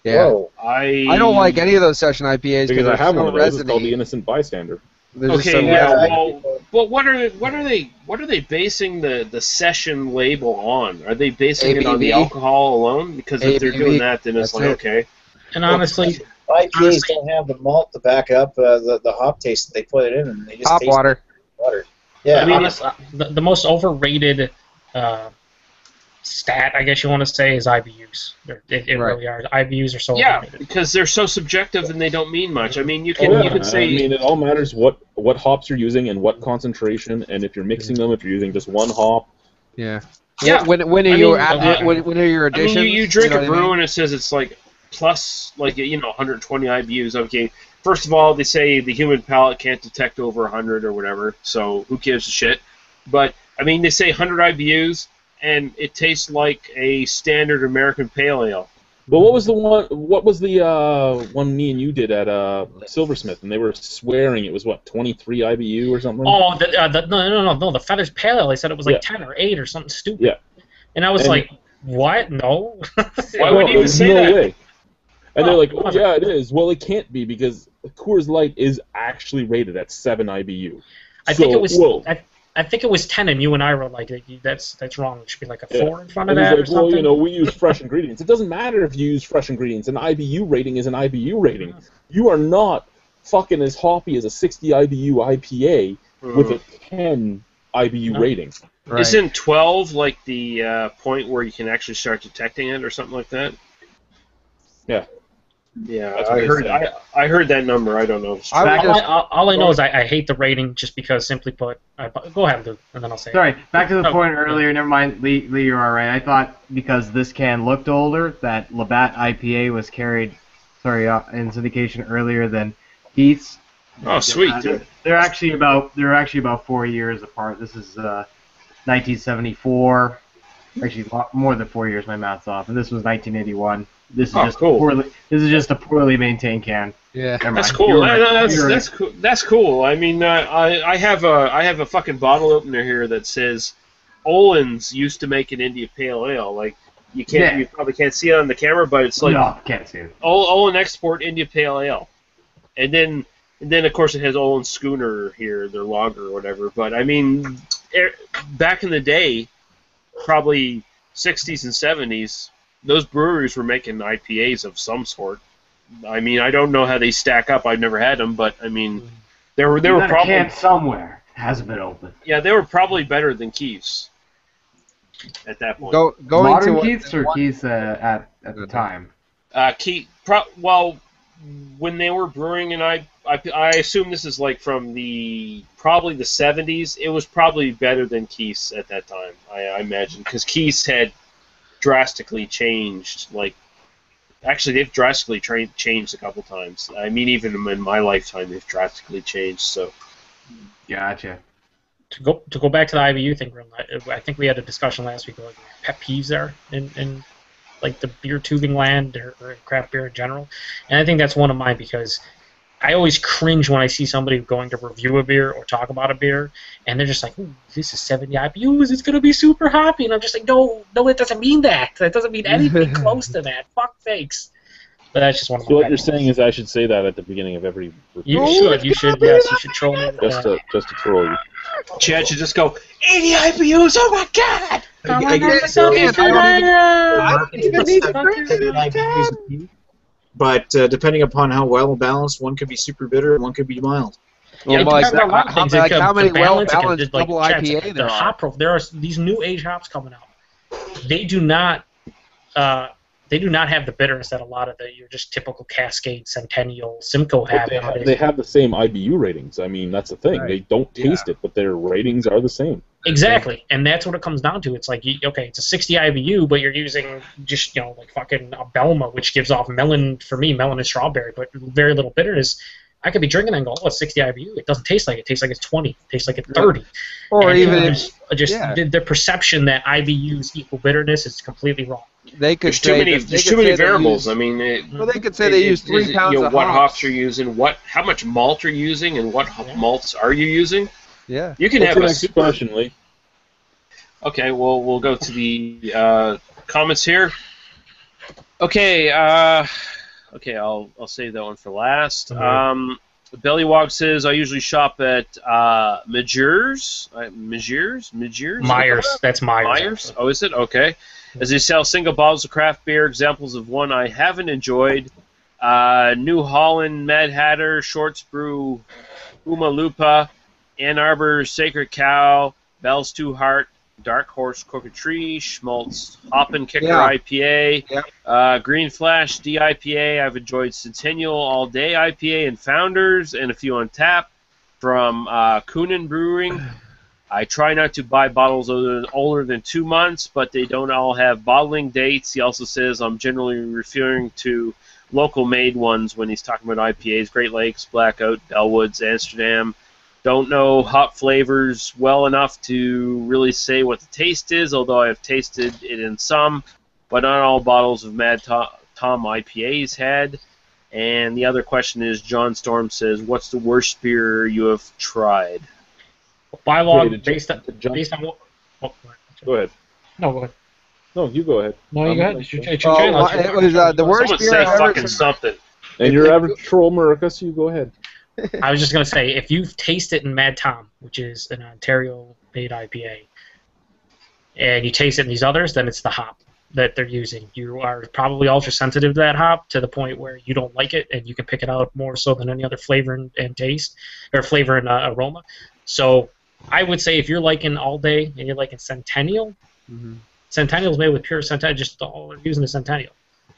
Yeah. Whoa. I don't like any of those session IPAs Because I they're have so one of those. It's called the resiny. Innocent Bystander. They're just Okay, so yeah. resiny. Well, what are they basing the session label on? Are they basing it on the ABV? alcohol alone? Because if they're ABV, doing that, then it's that's like it. okay. And honestly, IPAs don't have the malt to back up the hop taste that they put it in, and they just Hop taste water. water. Yeah, I mean, honestly, the most overrated stat, I guess you want to say, is IBUs. It Right. really are. IBUs are so Yeah, overrated. because they're so subjective and they don't mean much. I mean, you Oh, can yeah. you can say I mean, it all matters what hops you're using and what concentration, and if you're mixing them, if you're using just one hop. Yeah. Yeah. When are I your mean, when are your I mean, additions? you drink know a what I brew mean? and it says it's like plus, like 120 IBUs. Okay, first of all, they say the human palate can't detect over 100 or whatever, so who gives a shit? But I mean, they say 100 IBUs, and it tastes like a standard American pale ale. But what was the one? What was the one me and you did at Silversmith, and they were swearing it was what 23 IBU or something? Oh, no, the Feathers Pale Ale. They said it was like 10 or 8 or something stupid. Yeah. And I was And- like, what? No. Why would you even there's say no that? way. And they're like, oh was yeah, it is. Well, it can't be because Coors Light is actually rated at 7 IBU. I think it was. I think it was 10, and you and I were like, that's wrong. It should be like a 4 in front of and that he's or like, something. we use fresh ingredients. It doesn't matter if you use fresh ingredients. An IBU rating is an IBU rating. You are not fucking as hoppy as a 60 IBU IPA with a 10 IBU rating. Right. Isn't 12 like the point where you can actually start detecting it or something like that? Yeah. Yeah, That's what I they heard. say. I heard that number. I don't know if it's true. All I know is I hate the rating just because, simply put, go ahead, Luke, and then I'll say Sorry, back to the Oh, point earlier. Never mind, Lee, you're all right. I thought because this can looked older that Labatt IPA was carried, in syndication earlier than Keith's. Oh, sweet, dude. They're actually about 4 years apart. This is 1974. Actually, more than 4 years. My math's off. And this was 1981. This is cool. This is just a poorly maintained can. Yeah, That's cool. That's cool. That's cool. I mean, I have a fucking bottle opener here that says Olin's used to make an India Pale Ale. Like you probably can't see it on the camera, but it's like No, can't see it. Olin Export India Pale Ale, and then of course it has Olin Schooner here, their lager or whatever. But I mean, back in the day, probably 60s and 70s. Those breweries were making IPAs of some sort. I mean, I don't know how they stack up. I've never had them, but I mean, they were probably can somewhere hasn't been open. Yeah, they were probably better than Keith's at that point. Going Modern to Keith's or Keith's at the time? Well, when they were brewing, and I assume this is like from probably the 70s. It was probably better than Keith's at that time. I imagine because Keith's had drastically changed. Like, actually, they've drastically changed a couple times. I mean, even in my lifetime, they've drastically changed. So, Gotcha. To go back to the IBU thing, I think we had a discussion last week about like, pet peeves there in like the beer tubing land or craft beer in general, and I think that's one of mine because I always cringe when I see somebody going to review a beer or talk about a beer, and they're just like, "Ooh, this is 70 IBUs. It's gonna be super hoppy," and I'm just like, "No, it doesn't mean that. That doesn't mean anything close to that. Fuck sakes." But that's just one of my. So what you're saying is I should say that at the beginning of every review. You should, yes, you should troll me. Just to troll you. Chad should just go 80 IBUs. Oh my god! But depending upon how well balanced, one could be super bitter, one could be mild. Yeah, Well, it depends on a lot of things. like how many balance, well-balanced like, double Chad IPA said, there the are. hop there are these new age hops coming out. They do not have the bitterness that a lot of your just typical Cascade, Centennial, Simcoe have. They have the same IBU ratings. I mean, that's the thing. Right. They don't taste it, but their ratings are the same. Exactly, and that's what it comes down to. It's like, okay, it's a 60 IBU, but you're using just, like fucking a Belma, which gives off melon, for me, melon and strawberry, but very little bitterness. I could be drinking and go, oh, it's 60 IBU. It doesn't taste like it. It tastes like it's 20. It tastes like it's 30. Or and even the perception that IBUs equal bitterness is completely wrong. They could There's too many variables. I mean, they could say they use 3 pounds of what hops. hops you're using, how much malt you're using, and what malts are you using. Yeah. You can What's have the next question, Lee? Okay, well, we'll go to the comments here. Okay, I'll save that one for last. Bellywog says I usually shop at Majers. Myers. That's Myers. Myers. Oh, is it? Okay. As they sell single bottles of craft beer. Examples of one I haven't enjoyed: New Holland, Mad Hatter, Shorts Brew, Umalupa, Ann Arbor, Sacred Cow, Bell's Two Heart, Dark Horse Coquetry, Schmaltz Hoppin' Kicker IPA, Green Flash DIPA. I've enjoyed Centennial All Day IPA and Founders, and a few on tap from Coonan Brewing. I try not to buy bottles older than 2 months, but they don't all have bottling dates. He also says I'm generally referring to local made ones when he's talking about IPAs. Great Lakes, Blackout, Bellwoods, Amsterdam. Don't know hop flavors well enough to really say what the taste is, although I have tasted it in some, but not all bottles of Mad Tom IPAs had. And the other question is, John Storm says, what's the worst beer you have tried? Bylog based on what? Oh, go ahead. No, go ahead. No, you go ahead. No, you go ahead. It was the worst Someone beer say I've ever fucking tried. something. And your average troll America, so you go ahead. I was just gonna say, if you taste it in Mad Tom, which is an Ontario-made IPA, and you taste it in these others, then it's the hop that they're using. You are probably ultra sensitive to that hop to the point where you don't like it, and you can pick it out more so than any other flavor and taste, or flavor and aroma. So I would say if you're liking All Day and you're liking Centennial, Centennial's made with pure Centennial, just all they're using is Centennial.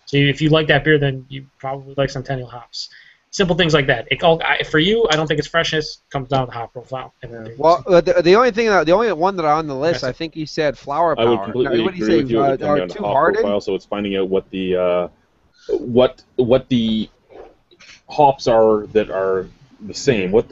So if you like that beer, then you probably like Centennial hops. Simple things like that. For you, I don't think it's freshness. Comes down to the hop profile. Well, the only one that on the list, I think you said Flower Power. I would completely what do you agree say? with you. It would come down to hop profile, so it's finding out what the hops are that are the same. What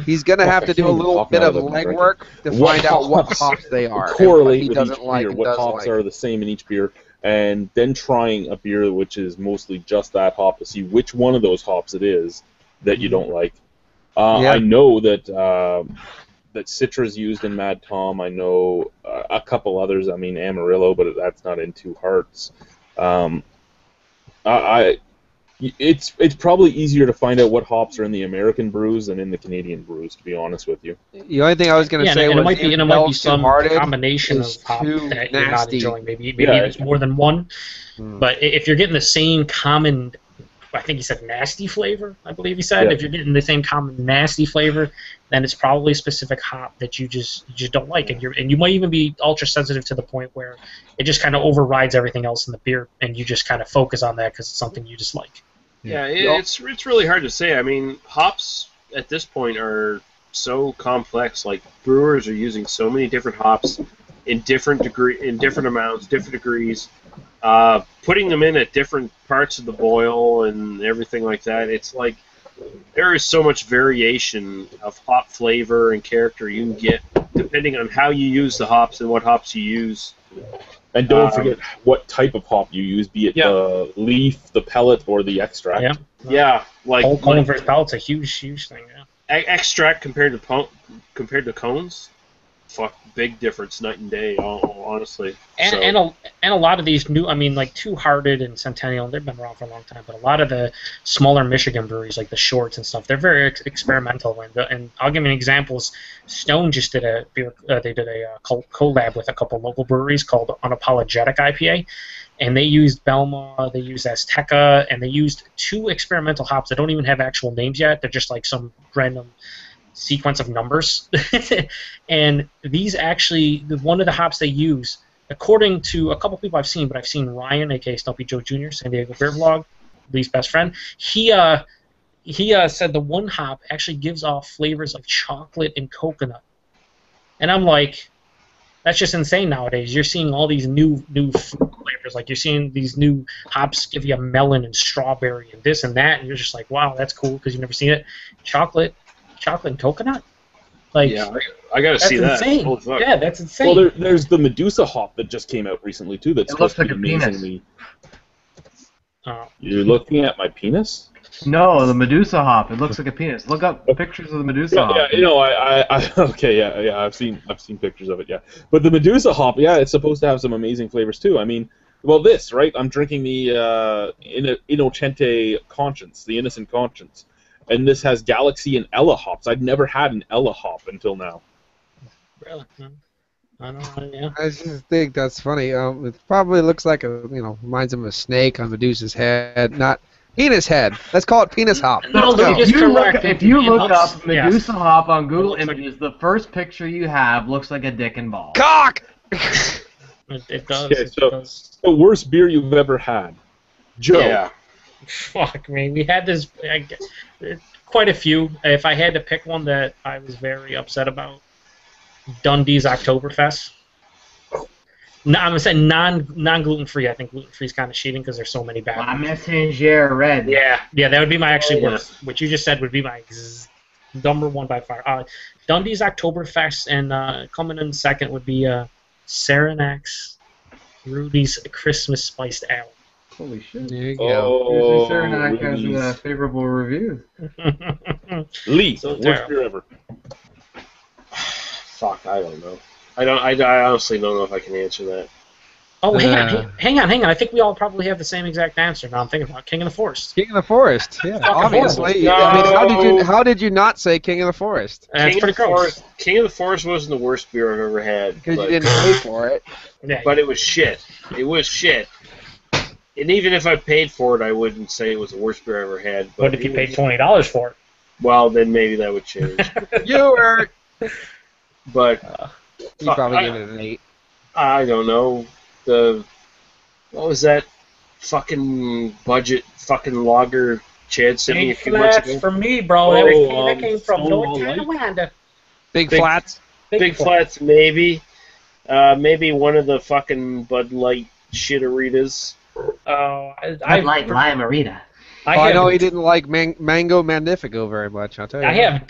He's gonna have to do a little bit of legwork to find out what hops they are. Correlate with each beer. What hops are the same in each beer, and then trying a beer which is mostly just that hop to see which one of those hops it is that you don't like. I know that that Citra's used in Mad Tom. I know a couple others. I mean Amarillo, but that's not in Two Hearts. It's probably easier to find out what hops are in the American brews than in the Canadian brews, to be honest with you. The only thing I was going to say was it might be some combination of hop that you're not enjoying. Maybe there's more than one. But if you're getting the same common, I think he said nasty flavor, I believe he said. Yeah. If you're getting the same common nasty flavor, then it's probably a specific hop that you just don't like, and you might even be ultra sensitive to the point where it just kind of overrides everything else in the beer, and you just kind of focus on that because it's something you just like. Yeah, it's really hard to say. I mean, hops at this point are so complex. Like brewers are using so many different hops in different amounts, different degrees, putting them in at different parts of the boil and everything like that. It's like there is so much variation of hop flavor and character you can get depending on how you use the hops and what hops you use. And don't forget what type of hop you use, be it the leaf, the pellet, or the extract. Yeah, like cone versus pellet's a huge thing. Yeah. Extract compared to cones, big difference, night and day. Honestly. And a lot of these new, I mean, like Two Hearted and Centennial, they've been around for a long time. But a lot of the smaller Michigan breweries, like the Shorts and stuff, they're very experimental. And I'll give you an example. Stone just did a beer. They did a collab with a couple local breweries called Unapologetic IPA, and they used Belma, they used Azteca, and they used 2 experimental hops that don't even have actual names yet. They're just like some random sequence of numbers. And these actually, one of the hops they use, according to a couple people I've seen, but I've seen Ryan, aka Stumpy Joe Jr., San Diego Beer Vlog, Lee's best friend, he said the one hop actually gives off flavors of chocolate and coconut. And I'm like, that's just insane nowadays. You're seeing all these new food flavors. Like you're seeing these new hops give you a melon and strawberry and this and that, and you're just like, wow, that's cool because you've never seen it. Chocolate and coconut? Like, yeah, I gotta see that. Insane. Yeah, that's insane. Well, there's the Medusa hop that just came out recently too. That's supposed to be amazingly. You're looking at my penis? No, the Medusa hop. It looks like a penis. Look up pictures of the Medusa hop. Yeah, you know, I've seen pictures of it. Yeah, but the Medusa hop, it's supposed to have some amazing flavors too. I mean, well, this right? I'm drinking the Innocente Conscience, the Innocent Conscience. And this has Galaxy and Ella hops. I'd never had an Ella hop until now. Really? I don't know. Yeah. I just think that's funny. It probably looks like reminds him of a snake on Medusa's head, not penis head. Let's call it penis hop. No, if you look up Medusa hop on Google Images, the first picture you have looks like a dick and ball. Cock. It does. Okay, so the worst beer you've ever had, Joe. Yeah. Fuck me. We had this, quite a few. If I had to pick one that I was very upset about, Dundee's Oktoberfest. No, I'm saying non-gluten free. I think gluten free is kind of cheating because there's so many bad ones. Messenger red. Yeah, that would be my worst. What you just said would be my number one by far. Dundee's Oktoberfest, and coming in second would be Saranac's Rudy's Christmas Spiced Ale. Holy shit. There you go. Usually Saranac has favorable reviews. Lee, worst beer ever. Fuck, I don't know. I honestly don't know if I can answer that. Oh, hang on. I think we all probably have the same exact answer. Now I'm thinking about King of the Forest. King of the Forest. Yeah, Fucking obviously. horrible. I mean, No. how did you not say King of the Forest? It's pretty gross. King of the Forest wasn't the worst beer I've ever had. Because you but- didn't pay for it. Yeah, But it was shit. It was shit. And even if I paid for it, I wouldn't say it was the worst beer I ever had. But if you paid $20 for it, well, then maybe that would change. You were. But You probably gave it an 8. I don't know. What was that fucking budget fucking lager Chad sent me a big few months flats ago? for me, bro. That came from North Carolina. Big Big- flats. Big Flats, maybe. Maybe one of the fucking Bud Light shitteritas. I'd like Limerita. I know he didn't like Mango Magnifico very much. I'll tell you. I have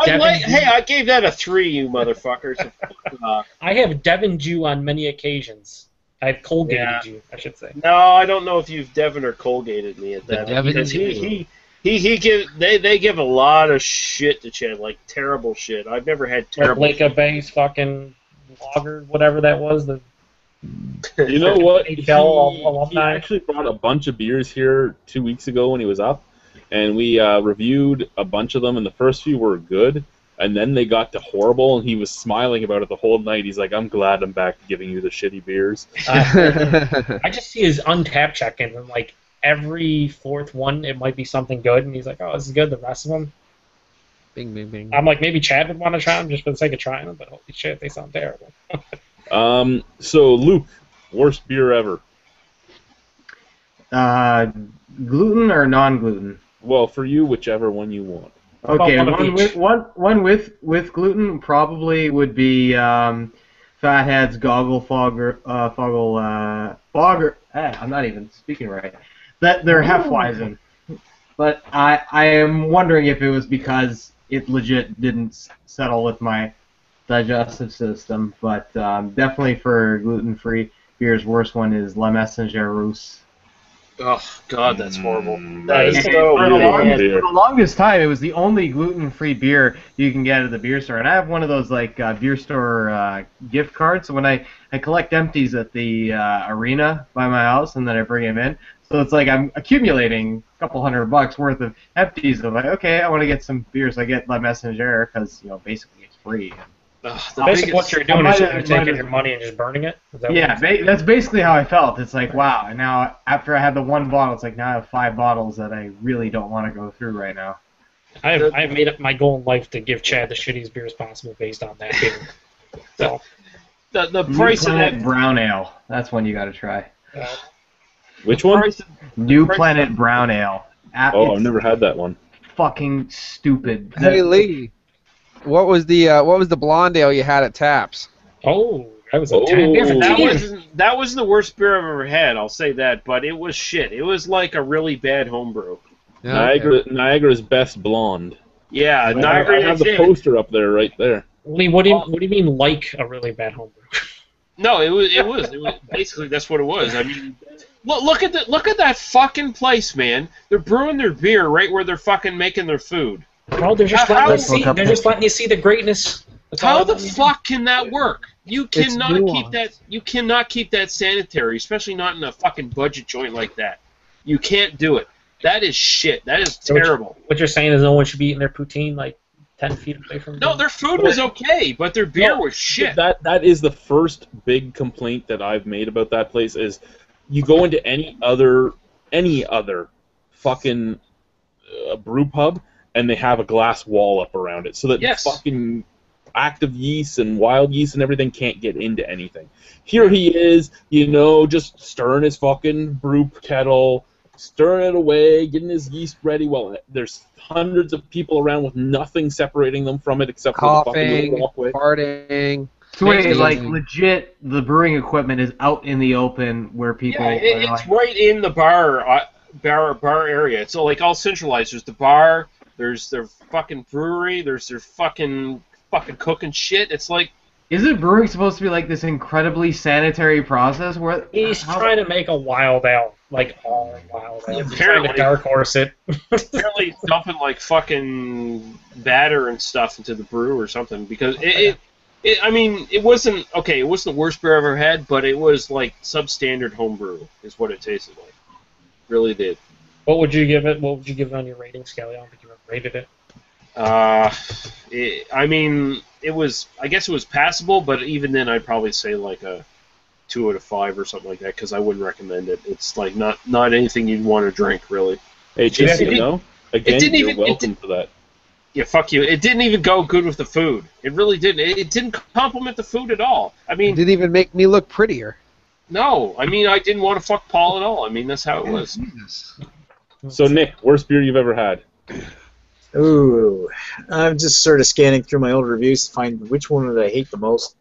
Devon. Hey, I gave that a 3, you motherfuckers. I have Devon Jew on many occasions. I've Colgated Yeah. you, I should say. No, I don't know if you've Devon or Colgated me at that. Devon Because Jew. they give a lot of shit to Chad, like terrible shit. I've never had terrible. Lake Bay's fucking lager, whatever that was. You know what? He alumni. actually brought a bunch of beers here 2 weeks ago when he was up, and we reviewed a bunch of them, and the first few were good, and then they got to horrible, and he was smiling about it the whole night. He's like, I'm glad I'm back to giving you the shitty beers. I just see his untapped check-ins, and like every fourth one, it might be something good, and he's like, oh, this is good. The rest of them, Bing, bing, bing. I'm like, maybe Chad would want to try them just for the sake of trying them, but holy shit, they sound terrible. So, Luke, worst beer ever. Gluten or non-gluten? Well, for you, whichever one you want. Okay, One of each. one with gluten probably would be Fathead's Foggle. I'm not even speaking right. That they're Hefeweizen, but I am wondering if it was because it legit didn't settle with my digestive system. But definitely for gluten-free beers, worst one is La Messenger Russe. Oh God, that's horrible. Mm, That is that's so really bad. beer. For the longest time, it was the only gluten-free beer you can get at the beer store. And I have one of those like beer store gift cards. So when I collect empties at the arena by my house, and then I bring them in. So it's like I'm accumulating a couple $100 worth of empties. I'm like, okay, I want to get some beers. I get La Messenger because basically it's free. Basically, what you're doing is you're might taking have- your money and just burning it. Is that Yeah, that's basically how I felt. It's like, wow. And now, after I had the one bottle, it's like now I have 5 bottles that I really don't want to go through right now. I've made up my goal in life to give Chad the shittiest beers possible based on that beer. So, The New price of Planet that Brown Ale. That's one you got to try. Which one? New price- Planet Brown Ale. Oh, I've It's never had that one. fucking stupid. Hey Lee, what was the blonde ale you had at Taps? oh, that was a Oh. 10 different that wasn't the worst beer I've ever had. I'll say that, but it was shit. It was like a really bad homebrew. Niagara's Best Blonde. Yeah, I Niagara. have the poster up there, right there. Lee, what do you mean like a really bad homebrew? No, it was basically that's what it was. I mean, look at that fucking place, man. They're brewing their beer right where they're fucking making their food. Bro, they're just How- they're just letting you see the greatness. That's How all the I mean. fuck can that work? You It's cannot keep nuanced. that. You cannot keep that sanitary, especially not in a fucking budget joint like that. You can't do it. That is shit. That is terrible. What you're saying is no one should be eating their poutine like 10 feet away from No, them? their food was okay, but their beer No, was shit. That is the first big complaint that I've made about that place is you go into any other fucking brew pub and they have a glass wall up around it so that Yes. fucking active yeast and wild yeast and everything can't get into anything. Here he is, just stirring his fucking brew kettle, stirring it away, getting his yeast ready while there's hundreds of people around with nothing separating them from it except for the fucking Coughing, little walkway. farting. So wait, Amazing. like legit, the brewing equipment is out in the open where people. Yeah, are it's like, right in the bar area. It's all like all centralized. There's the bar. There's their fucking brewery. There's their fucking cooking shit. It's like Isn't brewing supposed to be like this incredibly sanitary process where He's trying to make a wild ale, like all wild ale. He's trying Apparently. to dark horse it. apparently dumping like fucking batter and stuff into the brew or something because I mean, it wasn't okay. It wasn't the worst beer I've ever had, but it was like substandard homebrew, is what it tasted like. Really did. What would you give it? What would you give it on your rating scale? I don't think you ever rated it. I mean, it was. I guess it was passable, but even then, I'd probably say like a 2 out of 5 or something like that, because I wouldn't recommend it. It's like not anything you'd want to drink, really. Hey, JC, no? Again, didn't you're even- welcome to that. Yeah, fuck you. It didn't even go good with the food. It really didn't. It didn't complement the food at all. I It mean, didn't even make me look prettier. no. I mean, I didn't want to fuck Paul at all. I mean, that's how it was. Jesus. So, Nick, worst beer you've ever had? Ooh, I'm just sort of scanning through my old reviews to find which one did I hate the most.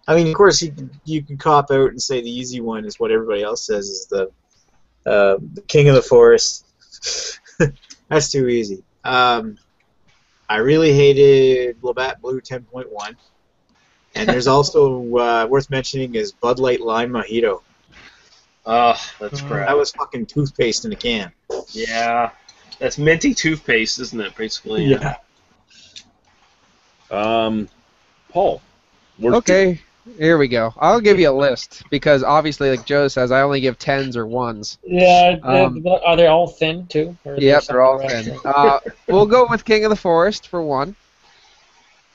I mean, of course, you can cop out and say the easy one is what everybody else says is the King of the Forest. That's too easy. I really hated Labatt Blue 10.1. And there's also, worth mentioning, is Bud Light Lime Mojito. That's crap. That was fucking toothpaste in a can. Yeah. That's minty toothpaste, isn't it, basically? Yeah. Paul. Worst beer? Okay, here we go. I'll give you a list because obviously, like Joe says, I only give 10s or 1s. Yeah. Are they all thin too? Or is there Yep, they're all something thin. else? We'll go with King of the Forest for 1.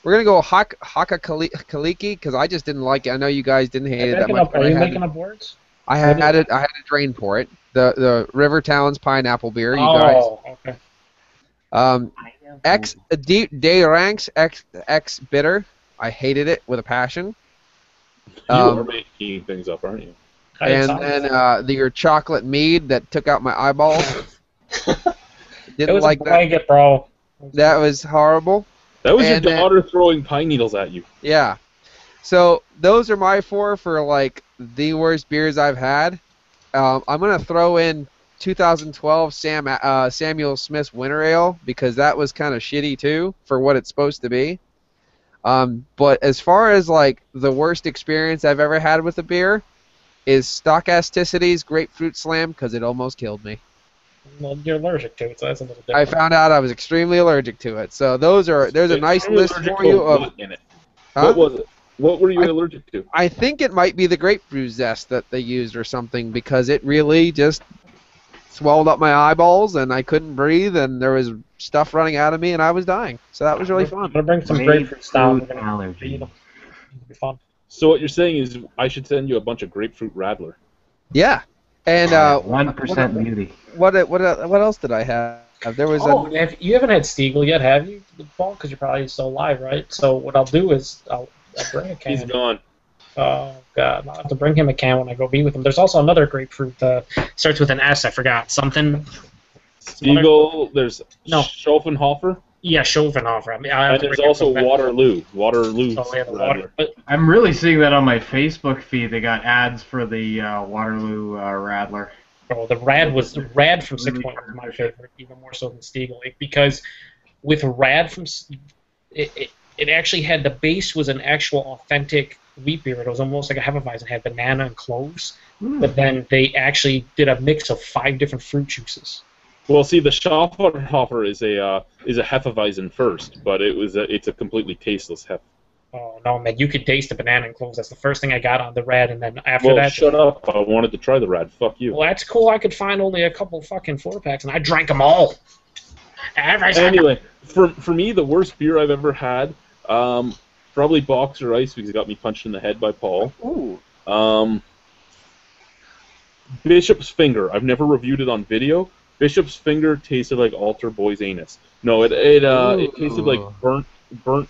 We're gonna go Haka Kaliki because I just didn't like it. I know you guys didn't hate it that much. Are you making up words? I had a drain pour it. The River Towns pineapple beer. You guys. Okay. Day Ranks X Bitter. I hated it with a passion. You are making things up, aren't you? And then your chocolate mead that took out my eyeballs. Didn't it was like a blanket, bro. that was horrible. That was And your then- daughter throwing pine needles at you. Yeah. So those are my 4 for like the worst beers I've had. I'm gonna throw in 2012 Samuel Smith's Winter Ale because that was kind of shitty too for what it's supposed to be. But as far as like the worst experience I've ever had with a beer is Stochasticity's Grapefruit Slam because it almost killed me. Well, you're allergic to it, so that's a little I different. found out I was extremely allergic to it. So there's a nice Extremely list allergic for to you what of. in it? Huh? What was it? What were you allergic to? I think it might be the grapefruit zest that they used or something because it really just swelled up my eyeballs and I couldn't breathe and there was stuff running out of me and I was dying. So that was really I'm fun. gonna bring some grapefruit style. We're gonna allergy. It'll be fun. So what you're saying is I should send you a bunch of grapefruit Radler. Yeah. And 1% beauty. what else did I have? There was You haven't had Stiegel yet, have you, Paul? Because you're probably still alive, right? So what I'll do is I'll bring a can. He's gone. Oh God, I'll have to bring him a can when I go be with him. There's also another grapefruit starts with an S. I forgot something. Stiegel, there's No. Schopenhofer, Yeah, Schopenhofer. I mean, I have and to there's bring him also back. Waterloo. Waterloo. Oh, yeah, the Radler. water. But I'm really seeing that on my Facebook feed. They got ads for the Waterloo Radler. the Rad from 6.1 was my favorite, even more so than Stiegel, because with Rad from it actually had the base was an actual authentic wheat beer. It was almost like a Hefeweizen. It had banana and cloves, but then they actually did a mix of 5 different fruit juices. Well, see, the Schopenhofer is a Hefeweizen first, but it's a completely tasteless Hef. Oh no, man! You could taste the banana and cloves. That's the first thing I got on the Rad, and then after Well, that, shut up! I wanted to try the Rad. Fuck you. well, that's cool. I could find only a couple fucking 4-packs, and I drank them all. Anyway, for me, the worst beer I've ever had, probably Boxer Ice because it got me punched in the head by Paul. ooh. Bishop's Finger. I've never reviewed it on video. Bishop's Finger tasted like altar boy's anus. No, it tasted like burnt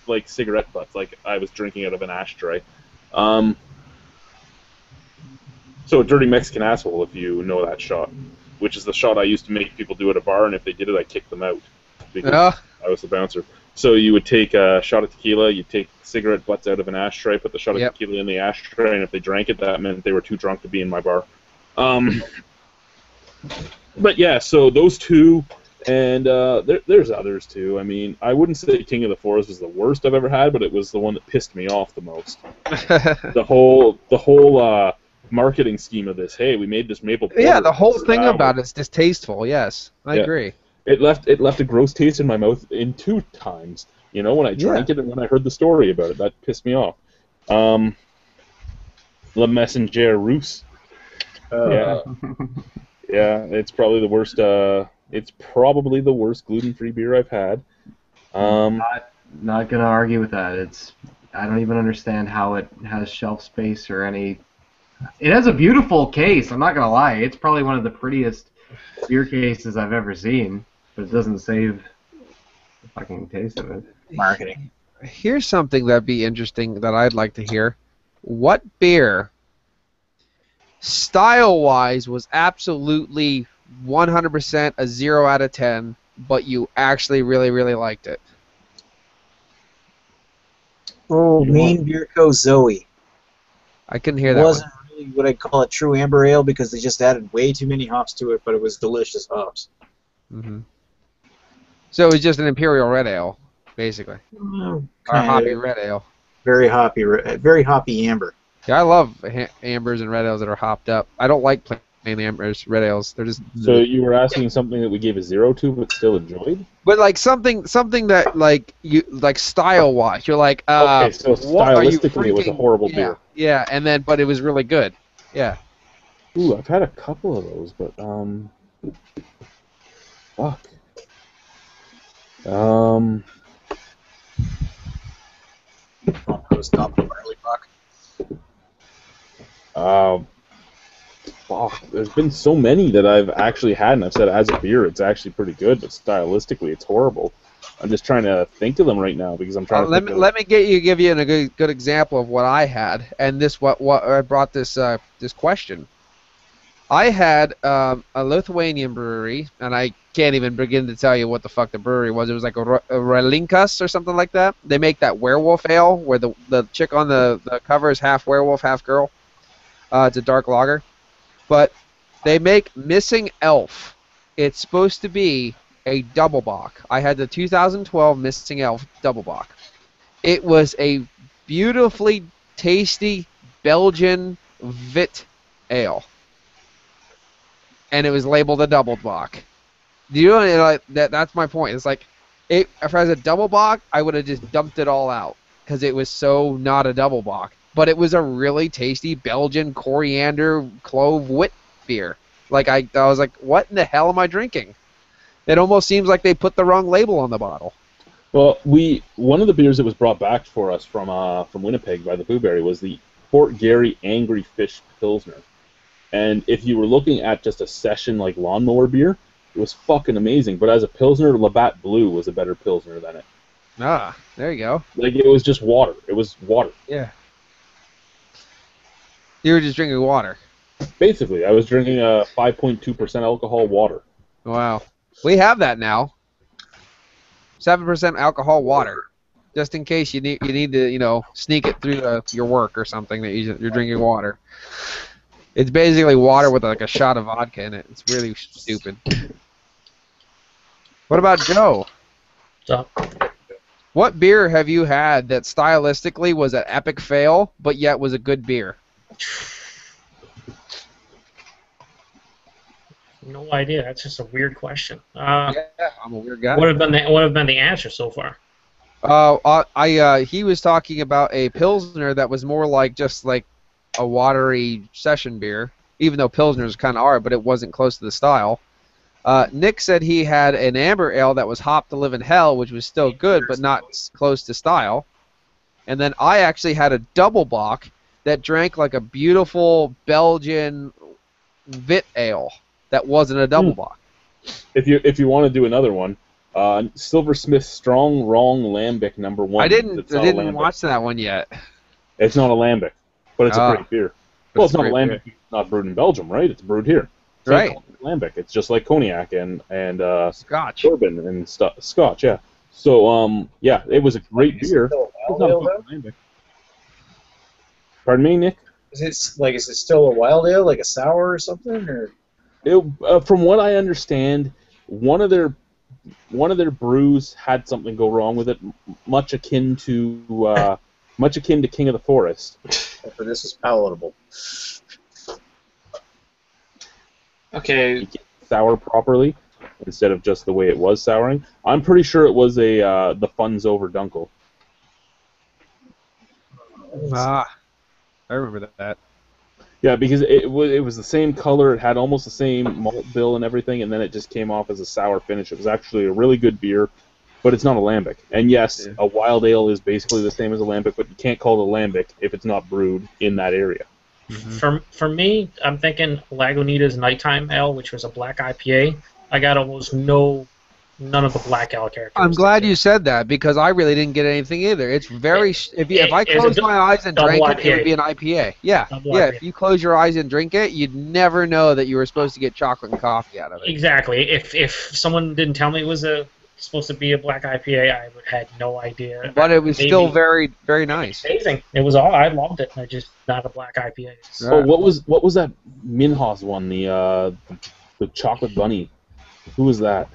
like cigarette butts, like I was drinking out of an ashtray. So a dirty Mexican asshole, if you know that shot, which is the shot I used to make people do at a bar, and if they did it, I kicked them out because I was the bouncer. So you would take a shot of tequila, you'd take cigarette butts out of an ashtray, put the shot of tequila in the ashtray, and if they drank it, that meant they were too drunk to be in my bar. But yeah, so those two, and there's others too. I mean, I wouldn't say King of the Forest was the worst I've ever had, but it was the one that pissed me off the most. The whole marketing scheme of this. Hey, we made this maple porter. Yeah, the whole thing about it's distasteful. Yes, I agree. It left a gross taste in my mouth in 2 times. You know, when I drank it and when I heard the story about it, that pissed me off. Le Messenger Russe. Yeah, yeah, it's probably the worst. It's probably the worst gluten-free beer I've had. Not gonna argue with that. I don't even understand how it has shelf space or any. It has a beautiful case. I'm not gonna lie. It's probably one of the prettiest beer cases I've ever seen, but it doesn't save the fucking taste of it. Marketing. Here's something that'd be interesting that I'd like to hear. What beer, style-wise, was absolutely 100% a 0 out of 10, but you actually really, really liked it? Oh, Mean Beer Co. Zoe. I couldn't hear that Wasn't really what I'd call a true amber ale because they just added way too many hops to it, but it was delicious hops. one. So it was just an Imperial Red Ale, basically. Or hoppy Red Ale. Very hoppy amber. Yeah, I love ambers and red ales that are hopped up. I don't like plain ambers, red ales. They're just. So you were asking something that we gave a 0 to, but still enjoyed? But like something that like you like style wise, you're like, okay, so what are you stylistically it was a horrible beer. Yeah, and then but it was really good. Yeah. Ooh, I've had a couple of those, but fuck. Fuck. There's been so many that I've actually had, and I've said as a beer, it's actually pretty good, but stylistically, it's horrible. I'm just trying to think of them right now because I'm trying to. Let me give you a good example of what I had, and what I brought this this question. I had a Lithuanian brewery, and I can't even begin to tell you what the fuck the brewery was. It was like a Relinkas or something like that. They make that werewolf ale where the chick on the cover is half werewolf, half girl. It's a dark lager. But they make Missing Elf. It's supposed to be a double bock. I had the 2012 Missing Elf double bock. It was a beautifully tasty Belgian Vit ale. And it was labeled a double bock. Do you know, like, that's my point. It's like, if I was a double bock, I would have just dumped it all out because it was so not a double bock. But it was a really tasty Belgian coriander clove wit beer. Like I was like, what in the hell am I drinking? It almost seems like they put the wrong label on the bottle. Well, one of the beers that was brought back for us from Winnipeg by the Blueberry was the Fort Garry Angry Fish Pilsner. And if you were looking at just a session like lawnmower beer, it was fucking amazing. But as a Pilsner, Labatt Blue was a better Pilsner than it. Ah, there you go. Like, it was just water. It was water. Yeah. You were just drinking water. Basically, I was drinking a 5.2% alcohol water. Wow. We have that now. 7% alcohol water. Just in case you need to, sneak it through your work or something that you're drinking water. It's basically water with like a shot of vodka in it. It's really stupid. What about Joe? So, what beer have you had that stylistically was an epic fail, but yet was a good beer? no idea. That's just a weird question. Yeah, I'm a weird guy. What have been the answer so far? He was talking about a Pilsner that was more like just like a watery session beer, even though Pilsners kind of are, but it wasn't close to the style. Nick said he had an amber ale that was hopped to live in hell, which was still good, but not close to style. And then I actually had a double bock that drank like a beautiful Belgian Vit ale that wasn't a double bock. If you want to do another one, Silversmith Strong Wrong Lambic #1. I didn't watch that one yet. It's not a lambic, but it's a great beer. Well, it's not a lambic. Beer. It's not brewed in Belgium, right? It's brewed here. Right. Lambic. It's just like cognac and Scotch. bourbon and Scotch. Yeah. So yeah, it was a great beer. It's not a lambic. Pardon me, Nick? Is it still a wild ale, like a sour or something, or? From what I understand, one of their brews had something go wrong with it, much akin to King of the Forest. But this is palatable. Okay. Sour properly instead of just the way it was souring. I'm pretty sure it was the Fun's Over Dunkel. Ah, I remember that. Yeah, because it was the same color. It had almost the same malt bill and everything, and then it just came off as a sour finish. It was actually a really good beer, but it's not a lambic. And yes, Yeah. a wild ale is basically the same as a lambic, but you can't call it a lambic if it's not brewed in that area. For me, I'm thinking Lagunitas Nighttime Ale, which was a black IPA. I got almost none of the black ale characteristics. I'm glad you said that because I really didn't get anything either. It's very if I it's a closed my eyes and double drank it, it would IPA. be an IPA. Yeah, Double yeah. IPA. If you close your eyes and drink it, you'd never know that you were supposed to get chocolate and coffee out of it. Exactly. If someone didn't tell me it was supposed to be a black IPA, I would had no idea. But it was Maybe- still very, very nice. amazing. It was all I loved it. I just not a black IPA. Yeah. Oh, what was that Minhas one? The chocolate bunny. Who was that?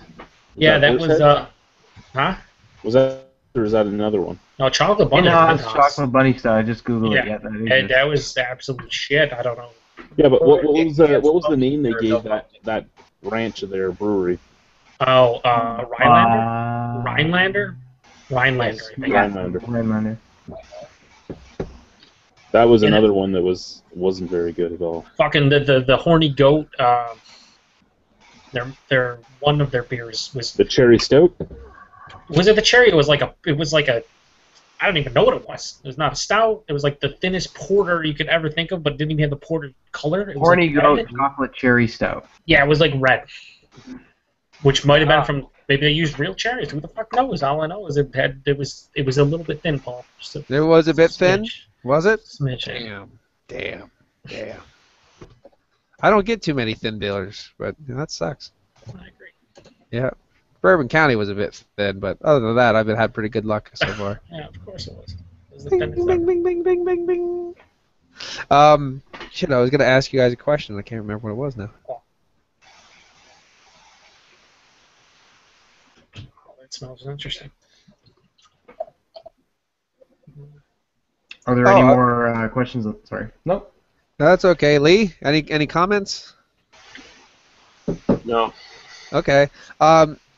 Yeah, that was Horsehead? huh? Was that, or is that another one? No, chocolate bunny. Minhas, was Minhas. chocolate bunny style. I just googled it. Yeah, Yeah, that and exists. that was absolute shit. I don't know. Yeah, but what was the name they gave that branch of their brewery? Oh, Rhinelander. Rhinelander. Rhinelander. I think. Rhinelander. Rhinelander. That was Yeah. another one that wasn't very good at all. Fucking the horny goat. Their one of their beers was The cherry stout. it the cherry? It was like a I don't even know what it was. It was not a stout. It was like the thinnest porter you could ever think of, but didn't even have the porter color. It was Horny like goat red. chocolate cherry stout. Yeah, it was like red, which might have been from maybe they used real cherries. Who the fuck knows? All I know is it was a little bit thin, Paul. Just It was a bit thin, smidge. was it? Smidge. Yeah. Damn. I don't get too many thin dealers, but that sucks. I agree. Yeah. Bourbon County was a bit thin, but other than that, I've had pretty good luck so far. Yeah, of course it was. It was the Bing, thinnest bing, ever. bing, bing, bing, bing, bing. Shit, I was gonna ask you guys a question. I can't remember what it was now. Oh, that smells interesting. Are there any more questions? Sorry. Nope. No, that's okay. Lee, any comments? No. Okay.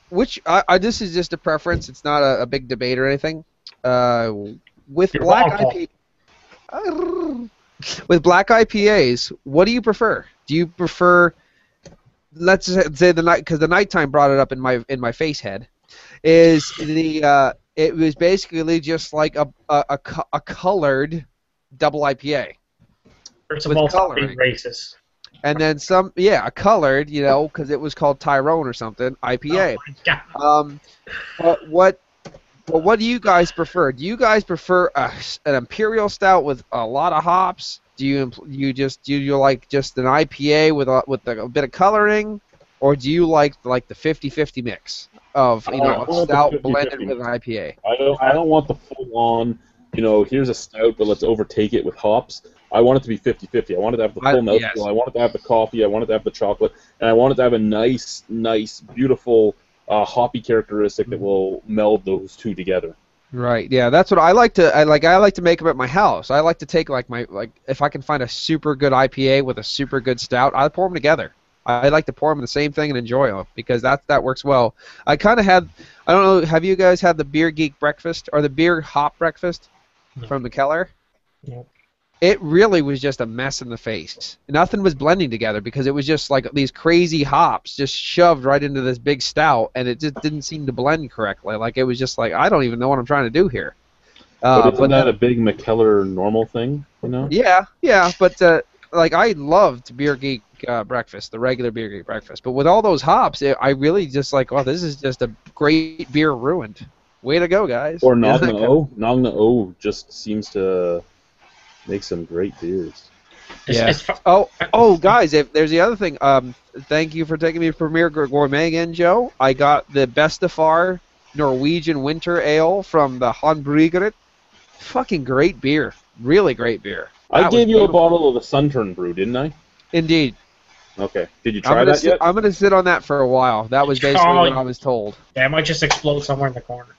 Which this is just a preference. It's not a big debate or anything. With You're black wrong, IPA, with black IPAs, what do you prefer? Do you prefer? Let's say the night, because the nighttime brought it up in my face head. Is it was basically just like a colored double IPA. First With of all, stop coloring. being racist. And then some, a colored, because it was called Tyrone or something, IPA. Oh my God. But what do you guys prefer? Do you guys prefer an imperial stout with a lot of hops? Do you like just an IPA with a bit of coloring, or do you like the 50-50 mix of I a want the stout 50-50 blended with an IPA? I don't want the full on. Here's a stout, but let's overtake it with hops. I want it to be 50-50. I want it to have the full mouthfeel. yes. I want it to have the coffee. I want it to have the chocolate, and I want it to have a nice, beautiful hoppy characteristic that will meld those two together. Right. Yeah, that's what I like to. I like to make them at my house. I like to take if I can find a super good IPA with a super good stout, I pour them together. I like to pour them in the same thing and enjoy them because that works well. I kind of had. I don't know. Have you guys had the Beer Geek breakfast or the Beer Hop breakfast from McKellar? No. It really was just a mess in the face. Nothing was blending together because it was just like these crazy hops just shoved right into this big stout, and it just didn't seem to blend correctly. Like it was just like I don't even know what I'm trying to do here. But isn't that a big McKellar normal thing? Yeah, but I loved Beer Geek breakfast, the regular Beer Geek breakfast. But with all those hops, I really just this is just a great beer ruined. Way to go, guys. Or Nagna O. Nagna O just seems to make some great beers. Yeah. Guys, if there's the other thing. Thank you for taking me to Premier Gourmet again, Joe. I got the Bestefar Norwegian Winter Ale from the Håndbryggeriet. Fucking great beer. Really great beer. I gave you a bottle of the Suntern brew, didn't I? Indeed. Okay. Did you try that yet? I'm going to sit on that for a while. That was basically what I was told. That might just explode somewhere in the corner.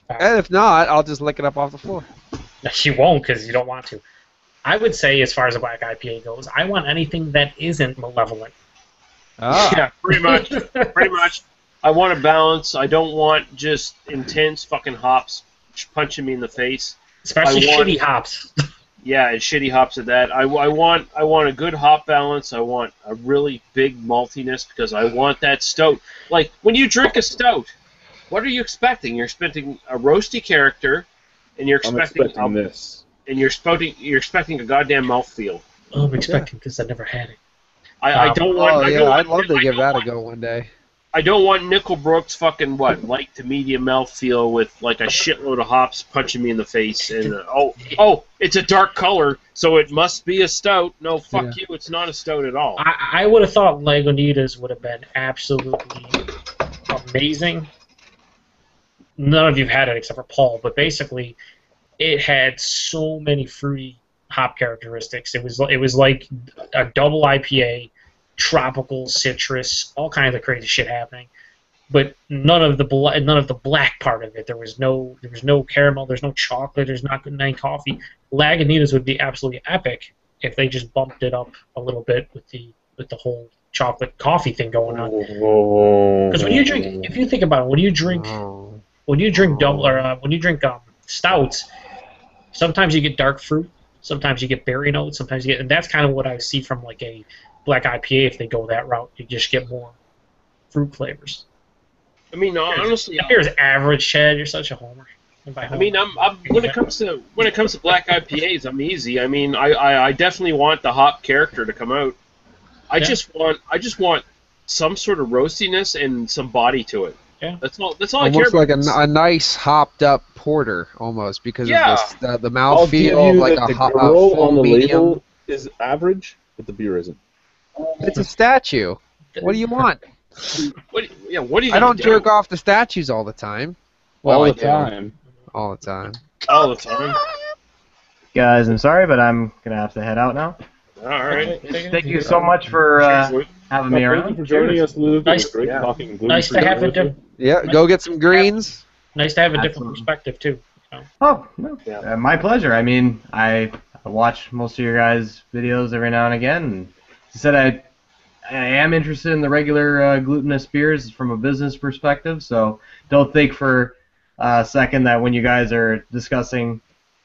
And if not, I'll just lick it up off the floor. You won't because you don't want to. I would say, as far as a black IPA goes, I want anything that isn't malevolent. Ah. Yeah, pretty much. Pretty much. I want a balance. I don't want just intense fucking hops punching me in the face. Especially I want- shitty hops. Yeah, and shitty hops at that. I want a good hop balance. I want a really big maltiness because I want that stout. Like when you drink a stout, what are you expecting? You're expecting a roasty character, and you're I'm expecting, expecting this. and you're expecting a goddamn mouthfeel. I'm expecting because I never had it. I don't want. Oh I yeah, don't I'd want, love to I give don't that a want- go one day. I don't want Nickelbrook's fucking light to medium mouthfeel with like a shitload of hops punching me in the face and it's a dark color, so it must be a stout. No, fuck you, it's not a stout at all. I would have thought Lagunitas would have been absolutely amazing. None of you've had it except for Paul, but basically, it had so many fruity hop characteristics. It was like a double IPA, tropical citrus, all kinds of crazy shit happening. But none of the black part of it. There was no caramel. There's no chocolate. There's not good night coffee. Lagunitas would be absolutely epic if they just bumped it up a little bit with the whole chocolate coffee thing going on. Because when you drink, if you think about it, when you drink stouts, sometimes you get dark fruit, sometimes you get berry notes, sometimes you get, and that's kind of what I see from like a black IPA. If they go that route, you just get more fruit flavors. I mean, honestly, Here's average, Chad. You're such a homer. I mean, I'm when it comes to black IPAs, I'm easy. I mean, I definitely want the hop character to come out. I just want some sort of roastiness and some body to it. Yeah. That's all I care Almost about. like a nice hopped up porter, almost because of the I'll give mouthfeel, you like that a the girl full on the medium. label is average, but the beer isn't. It's a statue. What do you want? What are you? I don't do? jerk off the statues all the time. All I the do. time. All the time. all the time. Guys, I'm sorry, but I'm gonna have to head out now. All right. Thank you so much for having me Thank you around. for joining us, Luke. It was Nice- great talking gluten Nice to have a Yeah, go get some greens. nice to have a different Absolutely. perspective too. Oh, no. Yeah. My pleasure. I mean, I watch most of your guys' videos every now and again. And as I said, I am interested in the regular glutinous beers from a business perspective, so don't think for a second that when you guys are discussing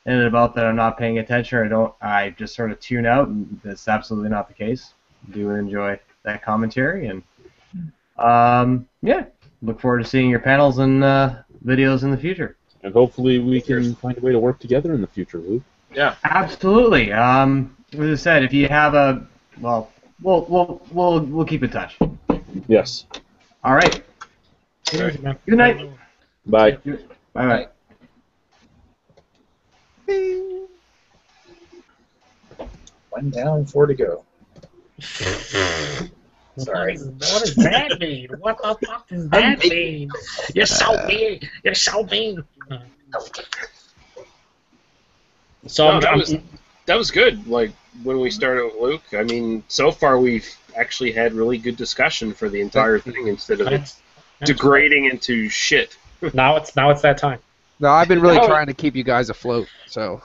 in and about that I'm not paying attention or I just sort of tune out, and that's absolutely not the case. I do enjoy that commentary, and yeah, look forward to seeing your panels and videos in the future. And hopefully we can find a way to work together in the future, Luke. Yeah. Absolutely. As I said, if you have a we'll keep in touch. Yes. All right. Cheers, man. Good night. Bye. Bye bye. One down, 4 to go. Sorry. What does that mean? What the fuck does that mean? You're so mean. You're so mean. So No, that was good. Like when we started with Luke. I mean, so far we've actually had really good discussion for the entire thing instead of it degrading into shit. now it's that time. No, I've been really Oh. trying to keep you guys afloat. So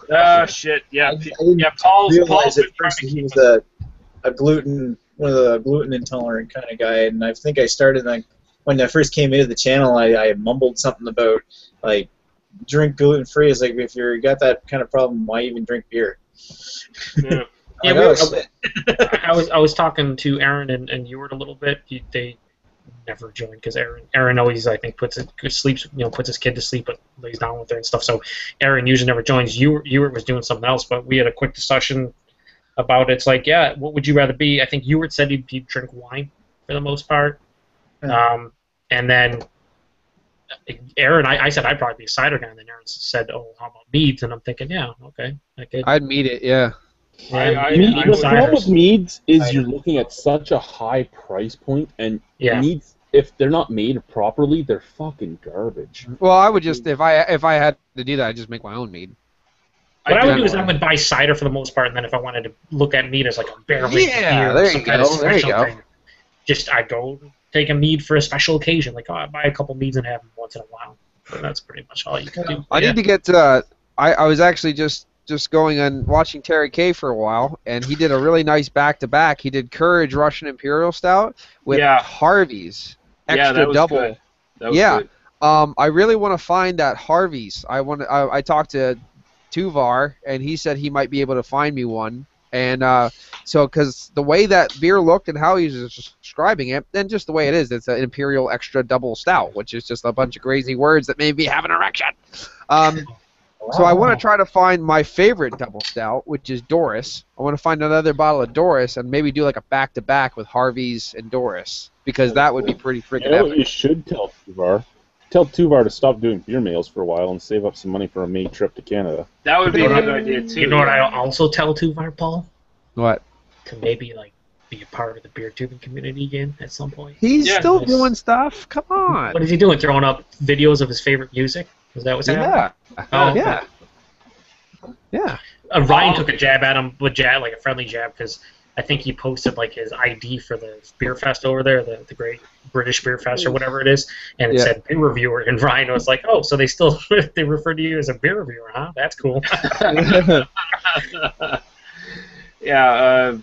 Shit. Yeah. I didn't Paul's realize been at trying first to he keep was us. one of the gluten intolerant kind of guy, and I think I started like when I first came into the channel, I mumbled something about like drink gluten free. It's like if you got that kind of problem, why even drink beer? Yeah. Yeah, Like, I was talking to Aaron and Ewart a little bit. They never joined because Aaron always puts his kid to sleep but lays down with her and stuff. So Aaron usually never joins. Ewart was doing something else, but we had a quick discussion about it. It's like, yeah, what would you rather be? I think Ewart said he'd drink wine for the most part, and then Aaron, I said I'd probably be a cider guy, and then Aaron said, oh, how about meads? And I'm thinking, yeah, okay, I could. I'd meet it. Yeah. The problem with meads is I- you're looking at such a high price point, and Yeah. meads, if they're not made properly, they're fucking garbage. Well, I would just if I had to do that, I'd just make my own mead. What I would do is generally- I would buy cider for the most part, and then if I wanted to look at mead as like a barrel aged Yeah, beer, or there you some kind of go, there you special go. thing, just I go take a mead for a special occasion. Like, I buy a couple meads and have them once in a while. And that's pretty much all you can do. I need to get. I was actually just going and watching Terry K for a while, and he did a really nice back-to-back. He did Courage Russian Imperial Stout with Yeah. Harvey's Yeah, extra that was double. good. That was Yeah. good. I really want to find that Harvey's. I talked to Tuvar, and he said he might be able to find me one. And so, because the way that beer looked and how he was describing it, and just the way it is, it's an Imperial Extra Double Stout, which is just a bunch of crazy words that made me have an erection. So I want to try to find my favorite double stout, which is Doris. I want to find another bottle of Doris and maybe do like a back-to-back with Harvey's and Doris, because that would be pretty freaking You know what epic. you should tell Tuvar? Tell Tuvar to stop doing beer mails for a while and save up some money for a May trip to Canada. That would be a good idea too. You know what I also tell Tuvar, Paul? What? To maybe like be a part of the beer tubing community again at some point. He's Yeah, still nice. doing stuff. Come on. What is he doing? Throwing up videos of his favorite music? Is that what's happening? Yeah. Oh, Yeah. Yeah. Ryan took a jab at him, like a friendly jab, because I think he posted like his ID for the beer fest over there, the Great British Beer Fest or whatever it is, and it said beer reviewer, and Ryan was like, "Oh, so they still they refer to you as a beer reviewer, huh? That's cool." Yeah.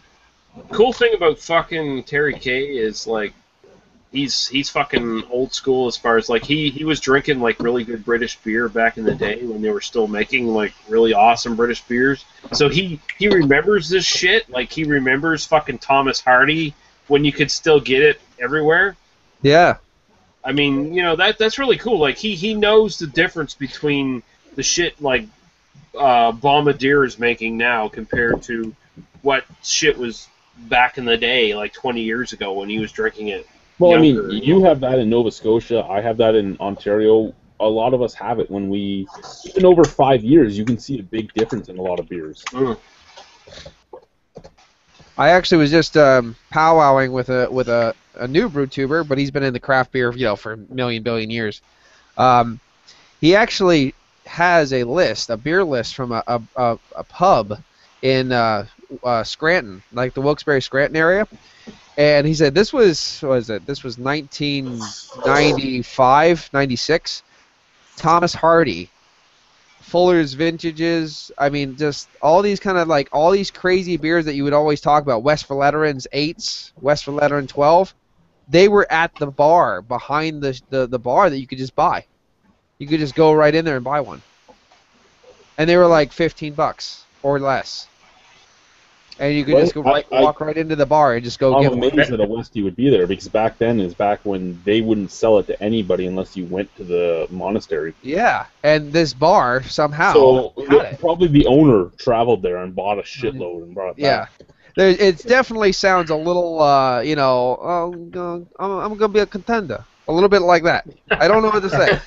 Cool thing about fucking Terry K is like he's fucking old school as far as like he was drinking like really good British beer back in the day when they were still making like really awesome British beers. So he remembers this shit. Like he remembers fucking Thomas Hardy when you could still get it everywhere. Yeah. I mean, you know, that's really cool. Like he knows the difference between the shit like Bombardier is making now compared to what shit was back in the day, like 20 years ago when he was drinking it. Well, younger. I mean, you have that in Nova Scotia. I have that in Ontario. A lot of us have it when we, even over 5 years, you can see a big difference in a lot of beers. Mm. I actually was just powwowing with a new brew tuber, but he's been in the craft beer, for a billion years. He actually has a beer list from a pub in Scranton, like the Wilkes-Barre Scranton area. And he said this was 1995, 96. Thomas Hardy, Fuller's Vintages. I mean, just all these kind of like all these crazy beers that you would always talk about. West Veteran's 8s, West Veteran 12. They were at the bar behind the bar that you could just buy. You could just go right in there and buy one. And they were like $15 or less. And you could just go walk right into the bar and just go get I'm one. amazed that a Westie would be there, because back then is back when they wouldn't sell it to anybody unless you went to the monastery. Yeah, and this bar somehow So had it. probably the owner traveled there and bought a shitload and brought it Yeah. back. It definitely sounds a little, I'm going to be a contender. A little bit like that. I don't know what to say.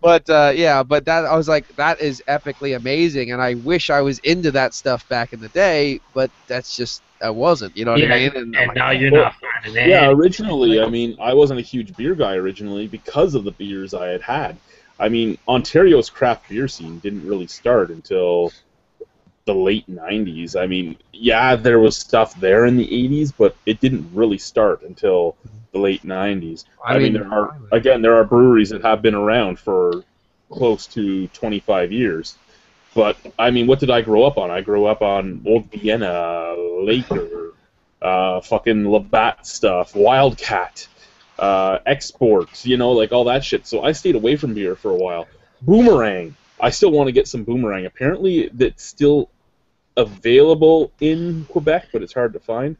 but that I was like, that is epically amazing, and I wish I was into that stuff back in the day, but that's just, I wasn't, you know what I mean? And I'm like, now you're not finding it. Yeah, originally, I mean, I wasn't a huge beer guy originally because of the beers I had had. I mean, Ontario's craft beer scene didn't really start until the late 90s. I mean, yeah, there was stuff there in the 80s, but it didn't really start until the late 90s. I mean, there are breweries that have been around for close to 25 years. But, I mean, what did I grow up on? I grew up on Old Vienna, Laker, fucking Labatt stuff, Wildcat, Exports, like all that shit. So I stayed away from beer for a while. Boomerang. I still want to get some Boomerang. Apparently, that's still available in Quebec, but it's hard to find.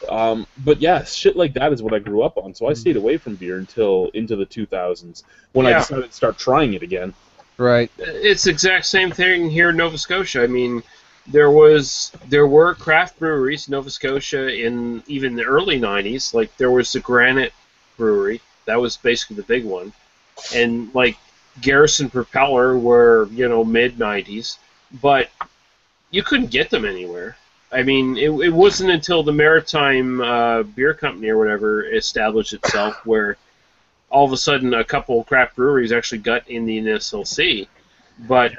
But yeah, shit like that is what I grew up on. So I stayed away from beer until into the 2000s when I decided to start trying it again. Right. It's the exact same thing here in Nova Scotia. I mean, there were craft breweries in Nova Scotia in even the early 90s. Like there was the Granite Brewery. That was basically the big one. And like Garrison Propeller were, mid 90s, but you couldn't get them anywhere. I mean, it wasn't until the Maritime Beer Company or whatever established itself where all of a sudden a couple craft breweries actually got in the NSLC. But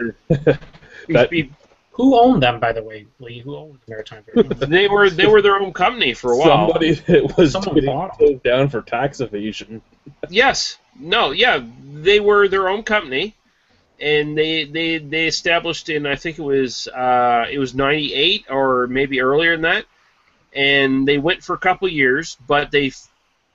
who owned them, by the way, Lee? Who owned Maritime Beer Company? they were their own company for a while. Somebody that was Someone getting bought pulled down for tax evasion. Yes. No, yeah. They were their own company. And they established in, I think it was 98 or maybe earlier than that, and they went for a couple of years, but they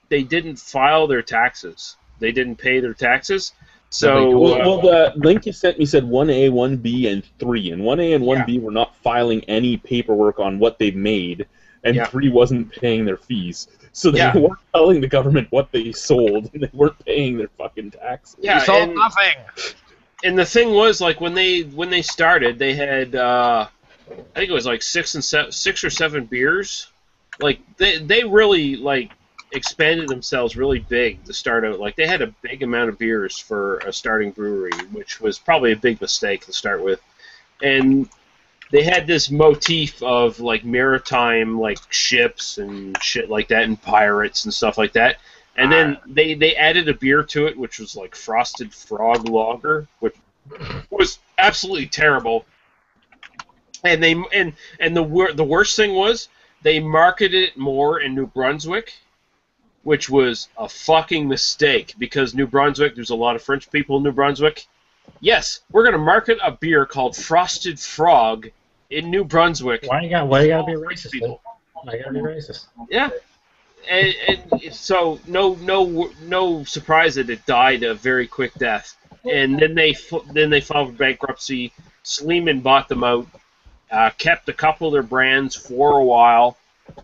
didn't file their taxes. They didn't pay their taxes, So well, the link you sent me said 1A, 1B, and 3, and 1A and 1B were not filing any paperwork on what they made, and 3 wasn't paying their fees. So they weren't telling the government what they sold, and they weren't paying their fucking taxes. Yeah, We sold nothing. And the thing was, like, when they started, they had I think it was like 6 or 7 beers. Like they really like expanded themselves really big to start out. Like they had a big amount of beers for a starting brewery, which was probably a big mistake to start with. And they had this motif of like maritime like ships and shit like that, and pirates and stuff like that. And then they added a beer to it, which was like Frosted Frog Lager, which was absolutely terrible. And the worst thing was they marketed it more in New Brunswick, which was a fucking mistake, because New Brunswick, there's a lot of French people in New Brunswick. Yes, we're going to market a beer called Frosted Frog in New Brunswick. Why you gotta be racist? People. Why you gotta be racist? Yeah, and so no surprise that it died a very quick death. And then they filed for bankruptcy. Sleeman bought them out, kept a couple of their brands for a while,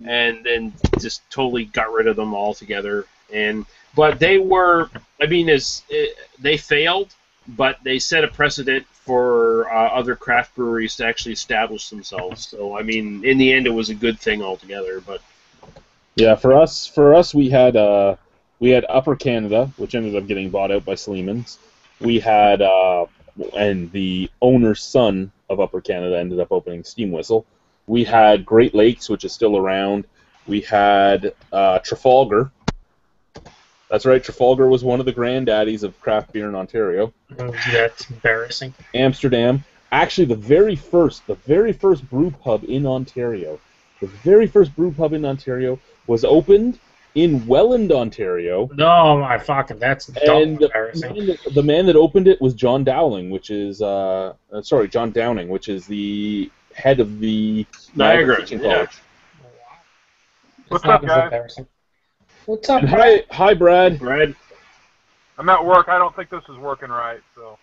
and then just totally got rid of them altogether. But they were, they failed, but they set a precedent for other craft breweries to actually establish themselves. So, I mean, in the end, it was a good thing altogether. But yeah, for us, we had Upper Canada, which ended up getting bought out by Sleeman's. We had, and the owner's son of Upper Canada ended up opening Steam Whistle. We had Great Lakes, which is still around. We had Trafalgar. That's right, Trafalgar was one of the granddaddies of craft beer in Ontario. That's embarrassing. Amsterdam. Actually, the very first brew pub in Ontario, was opened in Welland, Ontario. No, my fucking, that's dumb embarrassing. The man that opened it was John Dowling, which is John Downing, which is the head of the Niagara Teaching College. What's up, guys? What's up, Hi, Brad. Brad. I'm at work. I don't think this is working right, so.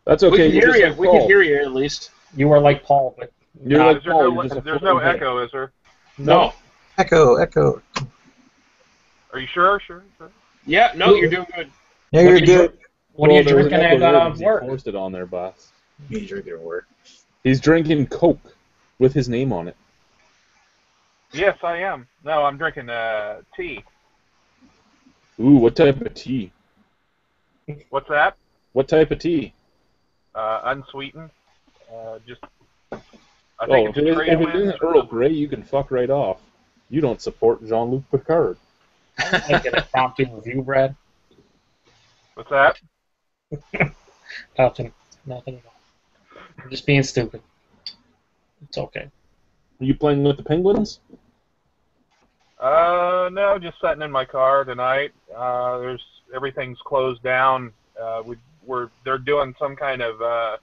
That's okay. We can hear you. We can hear you at least. You are like Paul, but there's no echo, is there? No. Echo. Are you sure? Sure. Yeah. No, you're doing good. Yeah, you're good. What are you drinking at work? He forced it on there, boss. He's drinking at work. He's drinking Coke with his name on it. Yes, I am. No, I'm drinking tea. Ooh, what type of tea? What's that? What type of tea? Unsweetened. I think if it isn't Earl Grey, you can fuck right off. You don't support Jean-Luc Picard. I get a prompting review, Brad. What's that? Nothing at all. I'm just being stupid. It's okay. Are you playing with the Penguins? No, just sitting in my car tonight. Everything's closed down. They're doing some kind of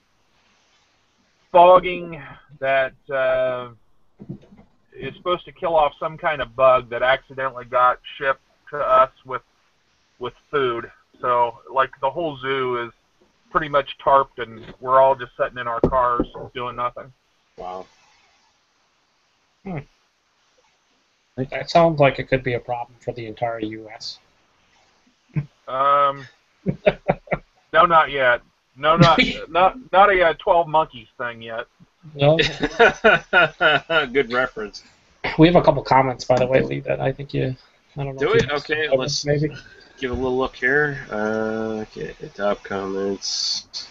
fogging that is supposed to kill off some kind of bug that accidentally got shipped to us with food. So, like, the whole zoo is pretty much tarped, and we're all just sitting in our cars doing nothing. Wow. That sounds like it could be a problem for the entire U.S. No, not yet. No, not a 12 monkeys thing yet. No. Good reference. We have a couple comments, by the way, Lee, that I think I don't know. Do it? Okay, let's maybe give a little look here. Okay, top comments.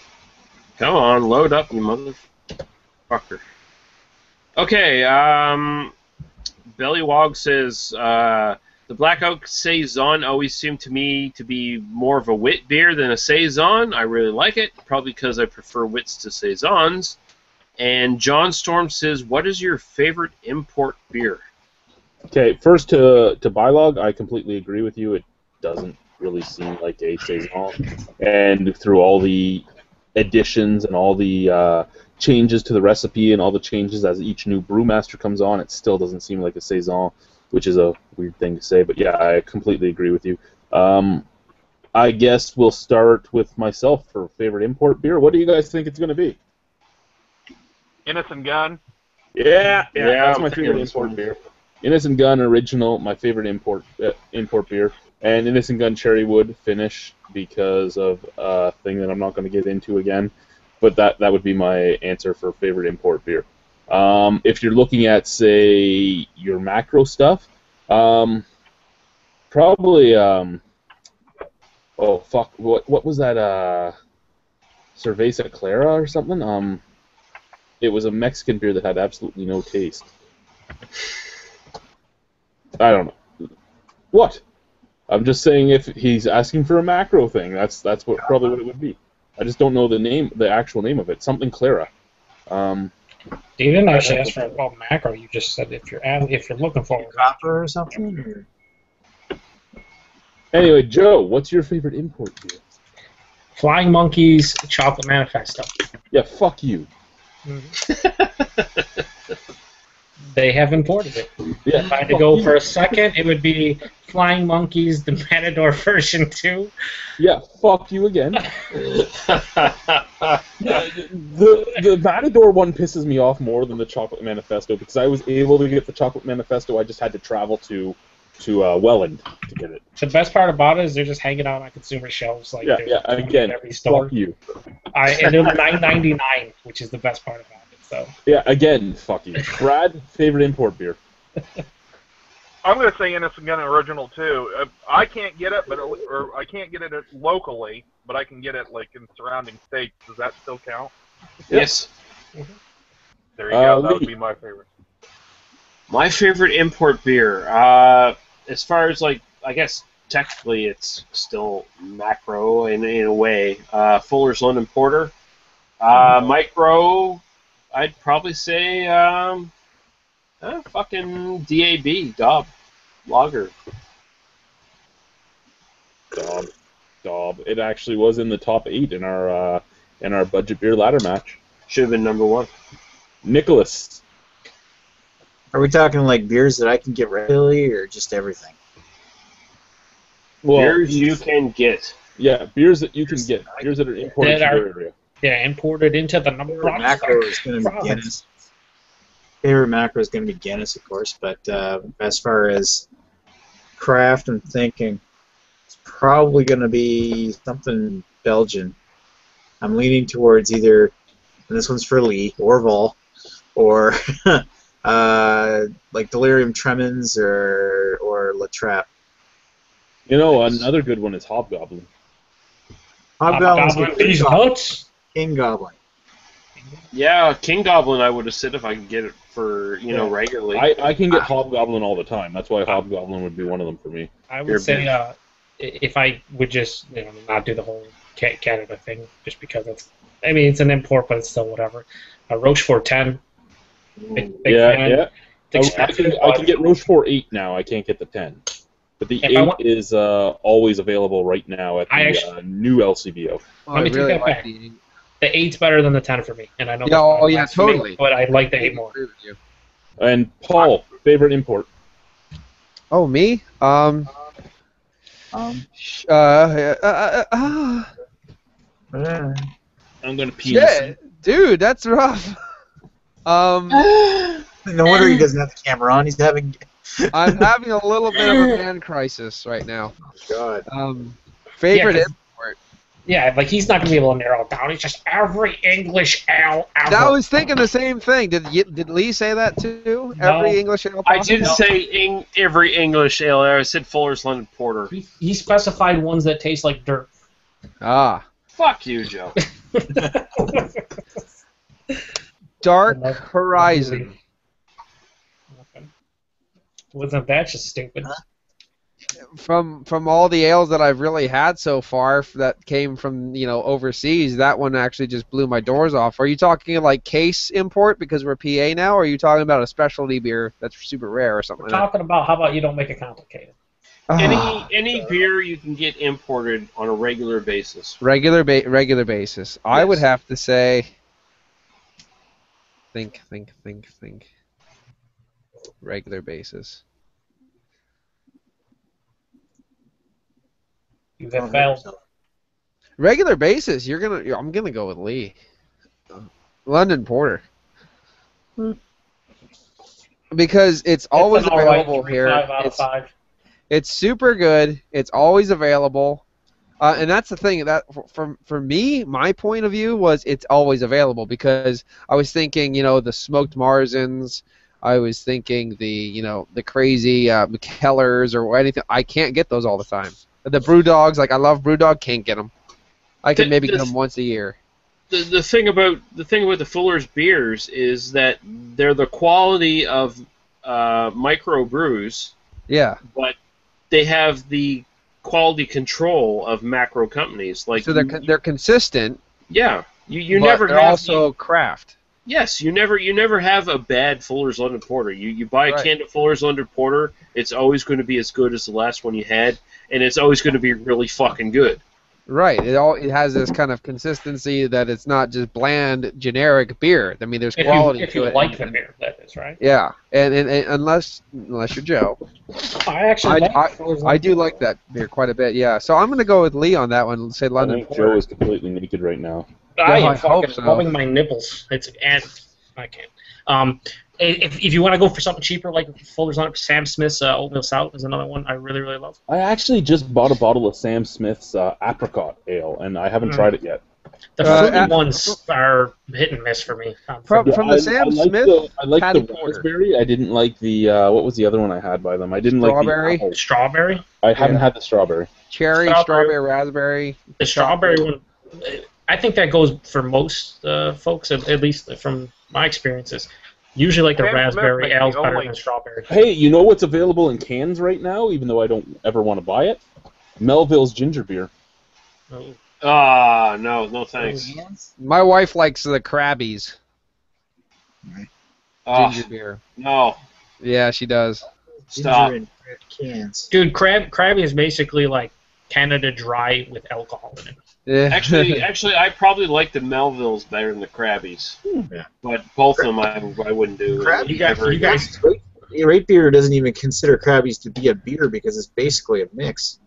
Come on, load up, you motherfucker. Okay, Bellywog says, the Black Oak Saison always seemed to me to be more of a wit beer than a Saison. I really like it, probably because I prefer wits to Saisons. And John Storm says, what is your favorite import beer? Okay, first to Bylog, I completely agree with you. It doesn't really seem like a Saison. And through all the additions and all the changes to the recipe and all the changes as each new brewmaster comes on, it still doesn't seem like a Saison, which is a weird thing to say. But yeah, I completely agree with you. I guess we'll start with myself for favorite import beer. What do you guys think it's going to be? Innocent Gun. Yeah, that's I'm my thinking favorite this import one. beer. Innocent Gun Original, my favorite import beer, and Innocent Gun Cherrywood finish because of a thing that I'm not going to get into again. But that would be my answer for favorite import beer. If you're looking at, say, your macro stuff, probably oh fuck, what was that? Cerveza Clara or something? It was a Mexican beer that had absolutely no taste. I don't know. What? I'm just saying if he's asking for a macro thing, that's what probably what it would be. I just don't know the actual name of it. Something Clara. You didn't actually ask for a macro. You just said if you're looking for it. Copper or something? Or? Anyway, Joe, what's your favorite import beer? Flying Monkeys Chocolate Manifesto. Yeah, fuck you. They have imported it. Yeah, If I had to go for a second, it would be Flying Monkeys, the Matador version 2. Yeah, fuck you again. The Matador one pisses me off more than the Chocolate Manifesto because I was able to get the Chocolate Manifesto. I just had to travel to Welland to get it. The best part about it is they're just hanging out on consumer shelves like Again, at every store. fuck you. And they're $9.99, which is the best part about it. So yeah, again, fuck you. Brad, favorite import beer? I'm going to say Innocent Gun Original too. I can't get it, or I can't get it locally, but I can get it like in surrounding states. Does that still count? Yes. There you go. That Lee. would be my favorite. My favorite import beer. As far as like, I guess technically it's still macro in a way. Fuller's London Porter. Micro, I'd probably say fucking DAB, Dob, Lager. Dob. It actually was in the top 8 in our budget beer ladder match. Should have been number 1. Nicholas. Are we talking like beers that I can get regularly, or just everything? Well, beers you can get. Yeah, beers that you can get. Beers that are imported to your area. Yeah, imported into the number one macro is going to be Guinness. Favorite macro is going to be Guinness, of course, but as far as craft, I'm thinking it's probably going to be something Belgian. I'm leaning towards either, and this one's for Lee, Orval, or like Delirium Tremens or La Trappe. You know, another good one is Hobgoblin. Hobgoblin's these nuts. King Goblin. Yeah, King Goblin I would have said if I could get it for, regularly. I can get Hobgoblin all the time. That's why Hobgoblin would be one of them for me. I would say if I would just not do the whole Canada thing, just because it's an import, but it's still whatever. Rochefort 10. Big fan. Yeah. Expensive, I can get Rochefort 8 now. I can't get the 10. But the 8 is always available right now at the new LCBO. Let me take that back. The 8's better than the 10 for me, and I know. Totally. But I like the 8 more. And Paul, favorite import? Oh, me? I'm gonna pee. Dude, that's rough. No wonder he doesn't have the camera on. He's having. I'm having a little bit of a man crisis right now. God. Favorite import. Yeah, like he's not gonna be able to narrow it down. It's just every English ale ever. I was thinking the same thing. Did Lee say that too? No. Every English ale. I didn't say every English ale. I said Fuller's London Porter. He specified ones that taste like dirt. Ah. Fuck you, Joe. Dark Horizon. Wasn't that just stupid? From all the ales that I've really had so far that came from overseas, that one actually just blew my doors off. Are you talking like case import because we're PA now, or are you talking about a specialty beer that's super rare or something? We're talking about how about you don't make it complicated. Any beer you can get imported on a regular basis. Regular basis. Yes. I would have to say. Think. Regular basis. You Don't have hurt failed. yourself. Regular basis, I'm gonna go with Lee. London Porter. Because it's always It's an alright available 3 here. 5 out of 5. It's super good. It's always available. And that's the thing that for me, my point of view was it's always available because I was thinking, the smoked Marzens. I was thinking the crazy McKellers or anything. I can't get those all the time. The brew dogs, like I love brew dog, can't get them. I can maybe get them once a year. The thing about the Fuller's beers is that they're the quality of micro brews. Yeah. But they have the quality control of macro companies. Like so they're consistent. Yeah, you but never they're have also craft. Yes, you never have a bad Fuller's London Porter. You buy a can of Fuller's London Porter, it's always going to be as good as the last one you had, and it's always going to be really fucking good. Right. It has this kind of consistency that it's not just bland, generic beer. I mean, there's quality to it. If you like the beer, that is, right? Yeah, and unless you're Joe. I actually I do like that beer quite a bit, yeah. So I'm going to go with Lee on that one and say I London think Porter. Joe is completely naked right now. I am I hope fucking so. rubbing my nipples. I can't. If you want to go for something cheaper, like Fuller's London, Sam Smith's Oatmeal Stout is another one I really, really love. I actually just bought a bottle of Sam Smith's apricot ale, and I haven't tried it yet. The fruity ones are hit and miss for me. From the Sam Smith, I like Patty the Porter. raspberry. I didn't like the what was the other one I had by them? I didn't Strawberry? like the apple. Strawberry? I haven't had the strawberry. Cherry, strawberry, raspberry. The strawberry one, I think that goes for most folks, at least from my experiences. Usually, like the Sam Smith raspberry makes ale's the better only- than strawberry. Hey, you know what's available in cans right now? Even though I don't ever want to buy it, Melville's ginger beer. Oh. No thanks. My wife likes the Krabbies ginger beer. No. Yeah, she does. Stop. Ginger in cans. Dude, Krabby is basically like Canada Dry with alcohol in it. Yeah. Actually, I probably like the Melvilles better than the Krabbies. Yeah. But both of them I wouldn't do. Krabby- You guys, Rate Beer doesn't even consider Krabbies to be a beer because it's basically a mix.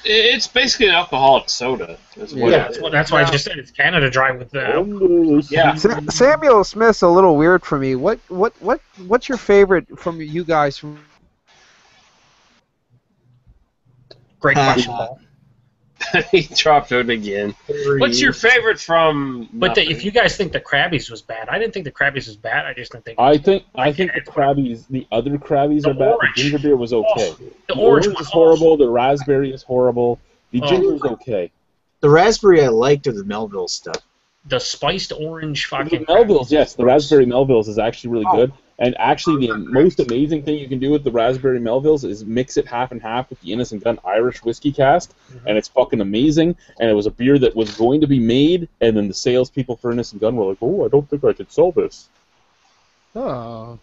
It's basically an alcoholic soda. That's what Yeah. it is. that's why I just said it's Canada Dry with alcohol. Yeah. Samuel Smith's a little weird for me. What's your favorite from you guys? Great question, Paul. He dropped it again. What's your favorite from? But if you guys think the Krabbies was bad, I didn't think the Krabbies was bad. I just didn't think. I think the Krabbies, the other Krabbies The are bad. orange. The ginger beer was okay. The orange was is horrible. The raspberry is horrible. The ginger's okay. The raspberry I liked of the Melville stuff. The spiced orange The fucking. Melvilles, yes, the raspberry Melvilles is actually really good. And actually, the most amazing thing you can do with the raspberry Melvilles is mix it half and half with the Innocent Gun Irish whiskey cask, and it's fucking amazing. And it was a beer that was going to be made, and then the salespeople for Innocent Gun were like, "Oh, I don't think I could sell this." Oh.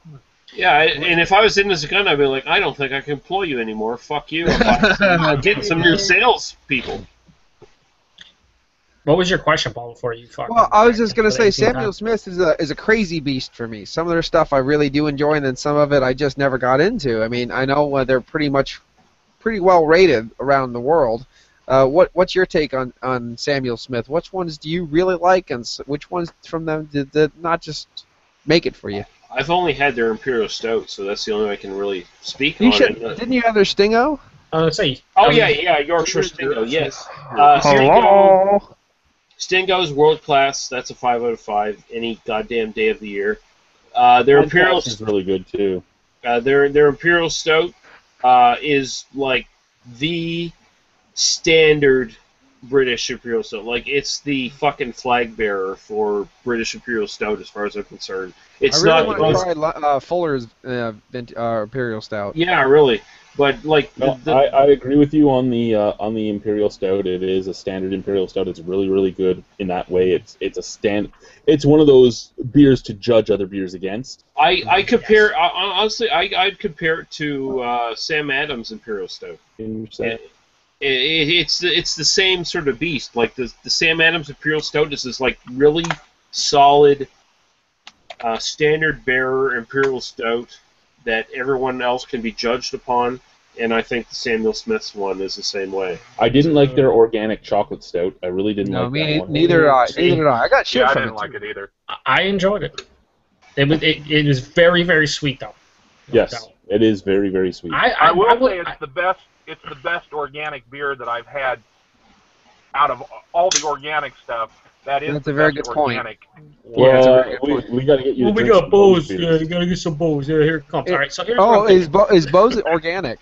Yeah, and if I was in this gun, I'd be like, I don't think I can employ you anymore. Fuck you. I'm getting some new sales people. What was your question, Paul? Before you fucking. Well, I was just gonna for say the 18th Samuel time? Smith is a crazy beast for me. Some of their stuff I really do enjoy, and then some of it I just never got into. I mean, I know they're pretty well rated around the world. What's your take on Samuel Smith? Which ones do you really like, and which ones from them did not just make it for you? I've only had their Imperial Stout, so that's the only way I can really speak You on should. it. Didn't you have their Stingo? Let's see. Oh, yeah, Yorkshire Stingo, yes. Stingo's world class. That's a 5 out of 5 any goddamn day of the year. Their Imperial is really good too. their Imperial Stout is like the standard British Imperial Stout. Like, it's the fucking flag bearer for British Imperial Stout as far as I'm concerned. It's I really not want to try Fuller's Imperial Stout. Yeah, really. But like No, I agree with you on the Imperial Stout. It is a standard Imperial Stout. It's really, really good in that way. It's one of those beers to judge other beers against. I compare honestly I'd compare it to Sam Adams Imperial Stout. It's the same sort of beast. Like the Sam Adams Imperial Stout is this like really solid standard bearer Imperial Stout that everyone else can be judged upon. and I think the Samuel Smith's one is the same way. I didn't like their organic chocolate stout. I really didn't No, like me that one. neither did I. Neither did I. I got shit Yeah, I from didn't it like too. it either. I enjoyed it. It was very, very sweet though. No Yes, doubt. it is very, very sweet. I will would- say it's the best. It's the best organic beer that I've had out of all the organic stuff. That is That's the a very best good point. organic. Well, we got to get you. Well, to we drink got some Bose. beers. Yeah, you gotta get some Bose. Yeah, here it comes. All right, so here's what Oh, I'm thinking. is Bose organic?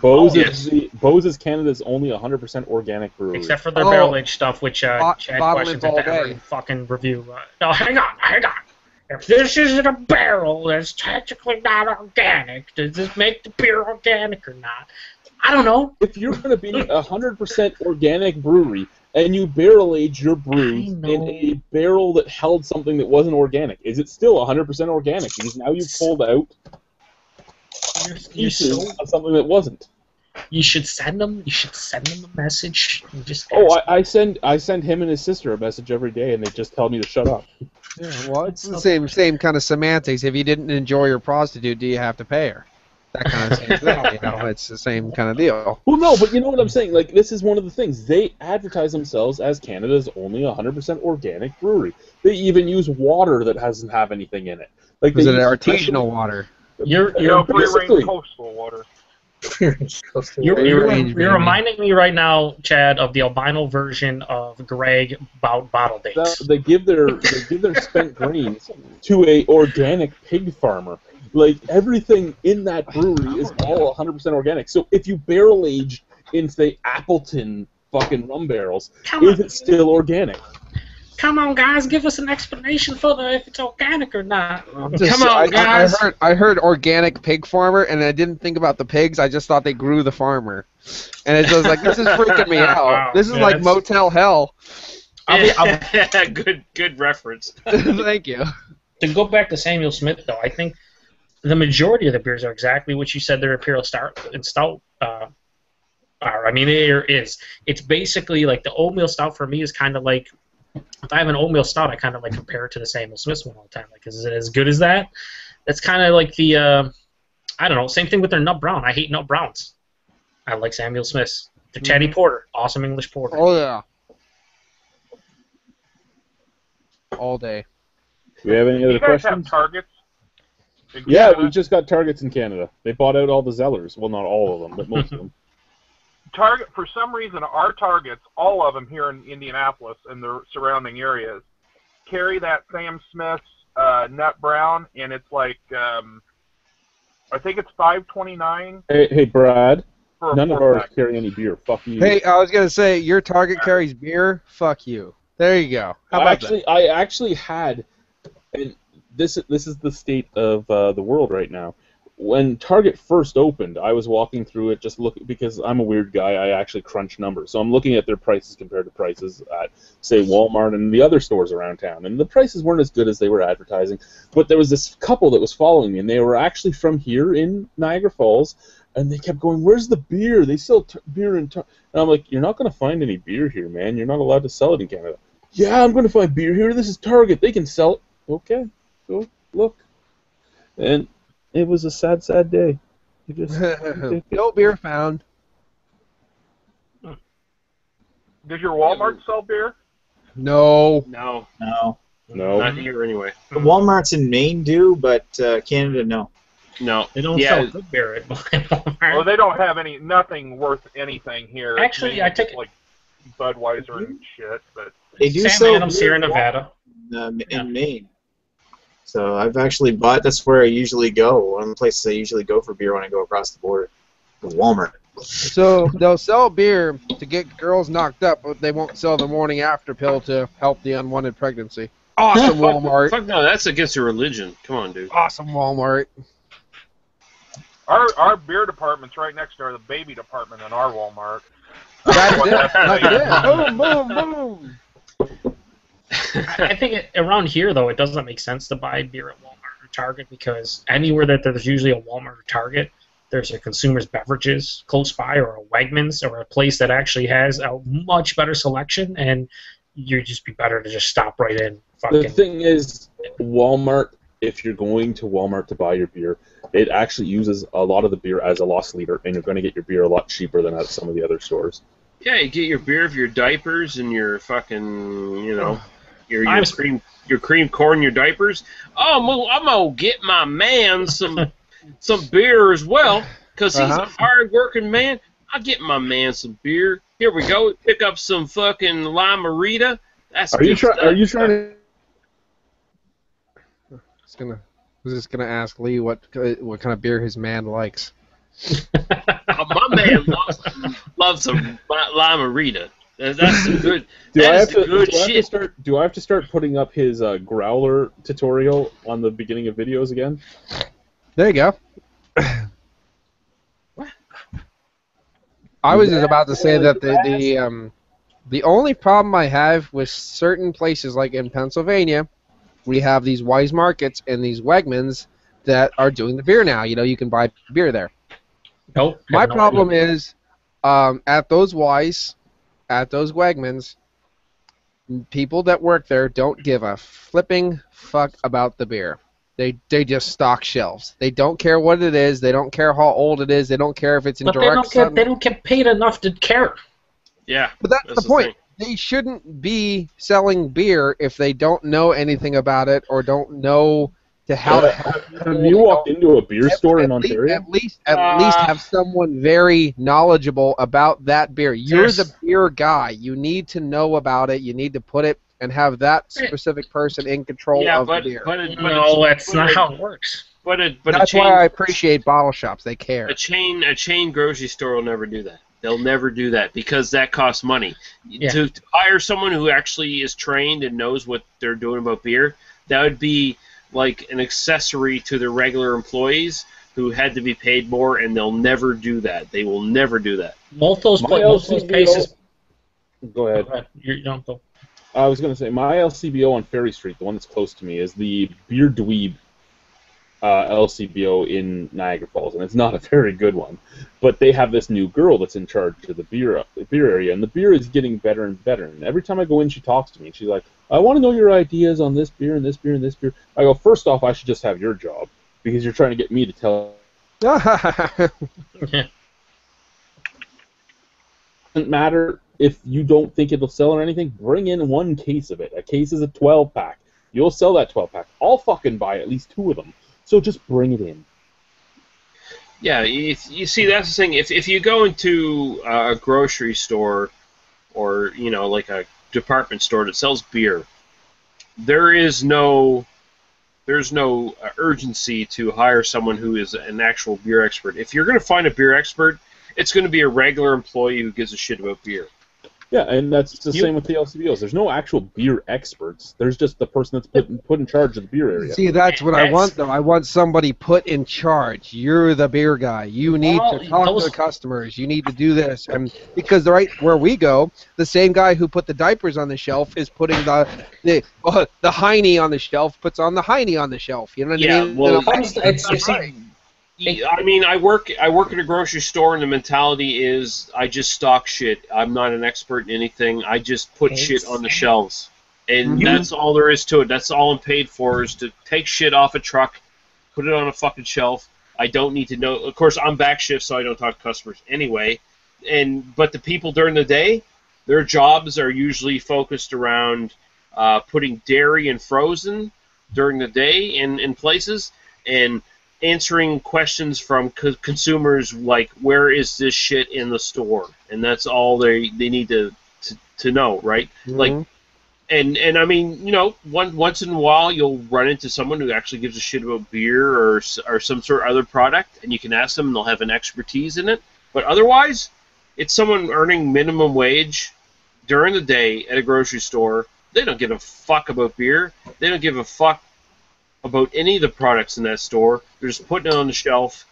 Bose yes. Bose is Canada's only 100% organic brewery. Except for their Oh. barrel aged stuff, which Chad bottle questions it all at every day. fucking review. No, hang on. If this isn't a barrel, that's technically not organic. Does this make the beer organic or not? I don't know. If you're going to be a 100% organic brewery and you barrel age your brews in a barrel that held something that wasn't organic, is it still 100% organic? Because now you've pulled out pieces of something that wasn't. You should send them. You should send them a message. And just Oh, I send him and his sister a message every day, and they just tell me to shut up. Yeah, well, it's the same kind of semantics. If you didn't enjoy your prostitute, do you have to pay her? That kind of same thing. You know, it's the same kind of deal. Well, no, but you know what I'm saying? Like, this is one of the things. They advertise themselves as Canada's only 100% organic brewery. They even use water that doesn't have anything in it. Like, Is they it use artisanal water? You're free-range basically. coastal water. You're Range, baby. reminding me right now, Chad, of the albino version of Greg about bottle dates. They give their spent grains to a organic pig farmer. Like, everything in that brewery is all 100% organic. So if you barrel aged in, say, Appleton fucking rum barrels, is it still organic? Come on, guys, give us an explanation for if it's organic or not. Just- Come on, guys. I heard organic pig farmer, and I didn't think about the pigs. I just thought they grew the farmer, and it was like, this is freaking me out. Wow. This is Yeah, like that's- Motel Hell. Good reference. Thank you. To go back to Samuel Smith, though, I think the majority of the beers are exactly what you said their Imperial Stout and Stout are. I mean, it's basically like the oatmeal stout for me is kind of like, if I have an oatmeal stout, I kind of like compare it to the Samuel Smith one all the time. Like, is it as good as that? That's kind of like the, I don't know, same thing with their nut brown. I hate nut browns. I like Samuel Smith's. The Teddy Porter, awesome English porter. Oh yeah. All day. Do we have any Do other you guys questions? have targets? Yeah, we just got targets in Canada. They bought out all the Zellers. Well, not all of them, but most of them. Target, for some reason, our targets, all of them here in Indianapolis and the surrounding areas, carry that Sam Smith's nut brown, and it's like I think it's $5.29. Hey, Brad. For a None of 4-pack. ours carry any beer. Fuck you. Hey, I was gonna say your Target carries beer. Fuck you. There you go. How about that? I actually had, and this is the state of the world right now. When Target first opened, I was walking through it just looking, because I'm a weird guy. I actually crunch numbers, so I'm looking at their prices compared to prices at, say, Walmart and the other stores around town, and the prices weren't as good as they were advertising. But there was this couple that was following me, and they were actually from here in Niagara Falls, and they kept going, "Where's the beer? They sell beer in Target." And I'm like, "You're not going to find any beer here, man. You're not allowed to sell it in Canada." "Yeah, I'm going to find beer here. This is Target. They can sell it." Okay, go look. And it was a sad, sad day. You just No beer found. Does your Walmart sell beer? No. No, No. not here anyway. The Walmarts in Maine do, but Canada, no. No. They don't Yeah, sell good beer at Walmart. Well, they don't have nothing worth anything here. It's Actually, mainly I take just like Budweiser and shit, but They do Sam sell Adams beer here in Nevada. in Maine. So I've actually bought. That's where I usually go. One of the places I usually go for beer when I go across the border. Walmart. So they'll sell beer to get girls knocked up, but they won't sell the morning after pill to help the unwanted pregnancy. Awesome, Walmart. Fuck no, that's against your religion. Come on, dude. Awesome, Walmart. our beer department's right next to the baby department in our Walmart. That's What it. that's That's saying. it. Boom, boom, boom. I think around here, though, it doesn't make sense to buy beer at Walmart or Target, because anywhere that there's usually a Walmart or Target, there's a Consumer's Beverages close by, or a Wegmans, or a place that actually has a much better selection, and you'd just be better to just stop right in. The thing is, Walmart, if you're going to Walmart to buy your beer, it actually uses a lot of the beer as a loss leader, and you're going to get your beer a lot cheaper than at some of the other stores. Yeah, you get your beer for your diapers and your fucking, your cream corn, your diapers. Oh, I'm gonna get my man some beer as well, because he's a hard-working man. I'll get my man some beer. Here we go. Pick up some fucking Limerita. That's Are you trying to? I was just gonna ask Lee what kind of beer his man likes. My man loves some Limerita. That's some good. Do I have shit. Do I have to start putting up his growler tutorial on the beginning of videos again? There you go. I was just about to say that the only problem I have with certain places, like in Pennsylvania, we have these Wise Markets and these Wegmans that are doing the beer now. You can buy beer there. Nope. My problem is at those Wegmans, people that work there don't give a flipping fuck about the beer. They just stock shelves. They don't care what it is. They don't care how old it is. They don't care if it's in direct sun. They don't get paid enough to care. Yeah. But that's the point. They shouldn't be selling beer if they don't know anything about it or don't know how to help. Have you walked into a beer store in Ontario? At least have someone very knowledgeable about that beer. You're the beer guy. You need to know about it. You need to put it and have that specific person in control of the beer. That's not how it works. That's why I appreciate bottle shops. They care. A chain grocery store will never do that. They'll never do that because that costs money. Yeah. To hire someone who actually is trained and knows what they're doing about beer, that would be like an accessory to their regular employees who had to be paid more, and they'll never do that. They will never do that. Most of those places. Go ahead. You don't go. I was going to say, my LCBO on Ferry Street, the one that's close to me, is the Beer Dweeb LCBO in Niagara Falls, and it's not a very good one. But they have this new girl that's in charge of the beer area, and the beer is getting better and better. And every time I go in, she talks to me, and she's like, I want to know your ideas on this beer and this beer and this beer. I go, first off, I should just have your job, because you're trying to get me to tell... Doesn't matter if you don't think it'll sell or anything, bring in one case of it. A case is a 12-pack. You'll sell that 12-pack. I'll fucking buy at least 2 of them. So just bring it in. Yeah, you see, that's the thing. If you go into a grocery store or, like a department store that sells beer, there's no urgency to hire someone who is an actual beer expert. If you're going to find a beer expert, it's going to be a regular employee who gives a shit about beer. Yeah, and that's the same with the LCBOs. There's no actual beer experts. There's just the person that's put in charge of the beer area. See, that's what I want, though. I want somebody put in charge. You're the beer guy. You need to talk to the customers. You need to do this. And because right where we go, the same guy who put the diapers on the shelf is putting the Heine on the shelf, puts on the Heine on the shelf. You know what I mean? Well, I mean, I work at a grocery store, and the mentality is I just stock shit. I'm not an expert in anything. I just put shit on the shelves, and that's all there is to it. That's all I'm paid for, is to take shit off a truck, put it on a fucking shelf. I don't need to know. Of course, I'm back shift, so I don't talk to customers anyway. But the people during the day, their jobs are usually focused around putting dairy and frozen during the day in places, and answering questions from consumers like, where is this shit in the store? And that's all they need to know, right? Mm-hmm. Like, and I mean, once in a while you'll run into someone who actually gives a shit about beer or some sort of other product, and you can ask them and they'll have an expertise in it. But otherwise, it's someone earning minimum wage during the day at a grocery store. They don't give a fuck about beer. They don't give a fuck about any of the products in that store. They're just putting it on the shelf,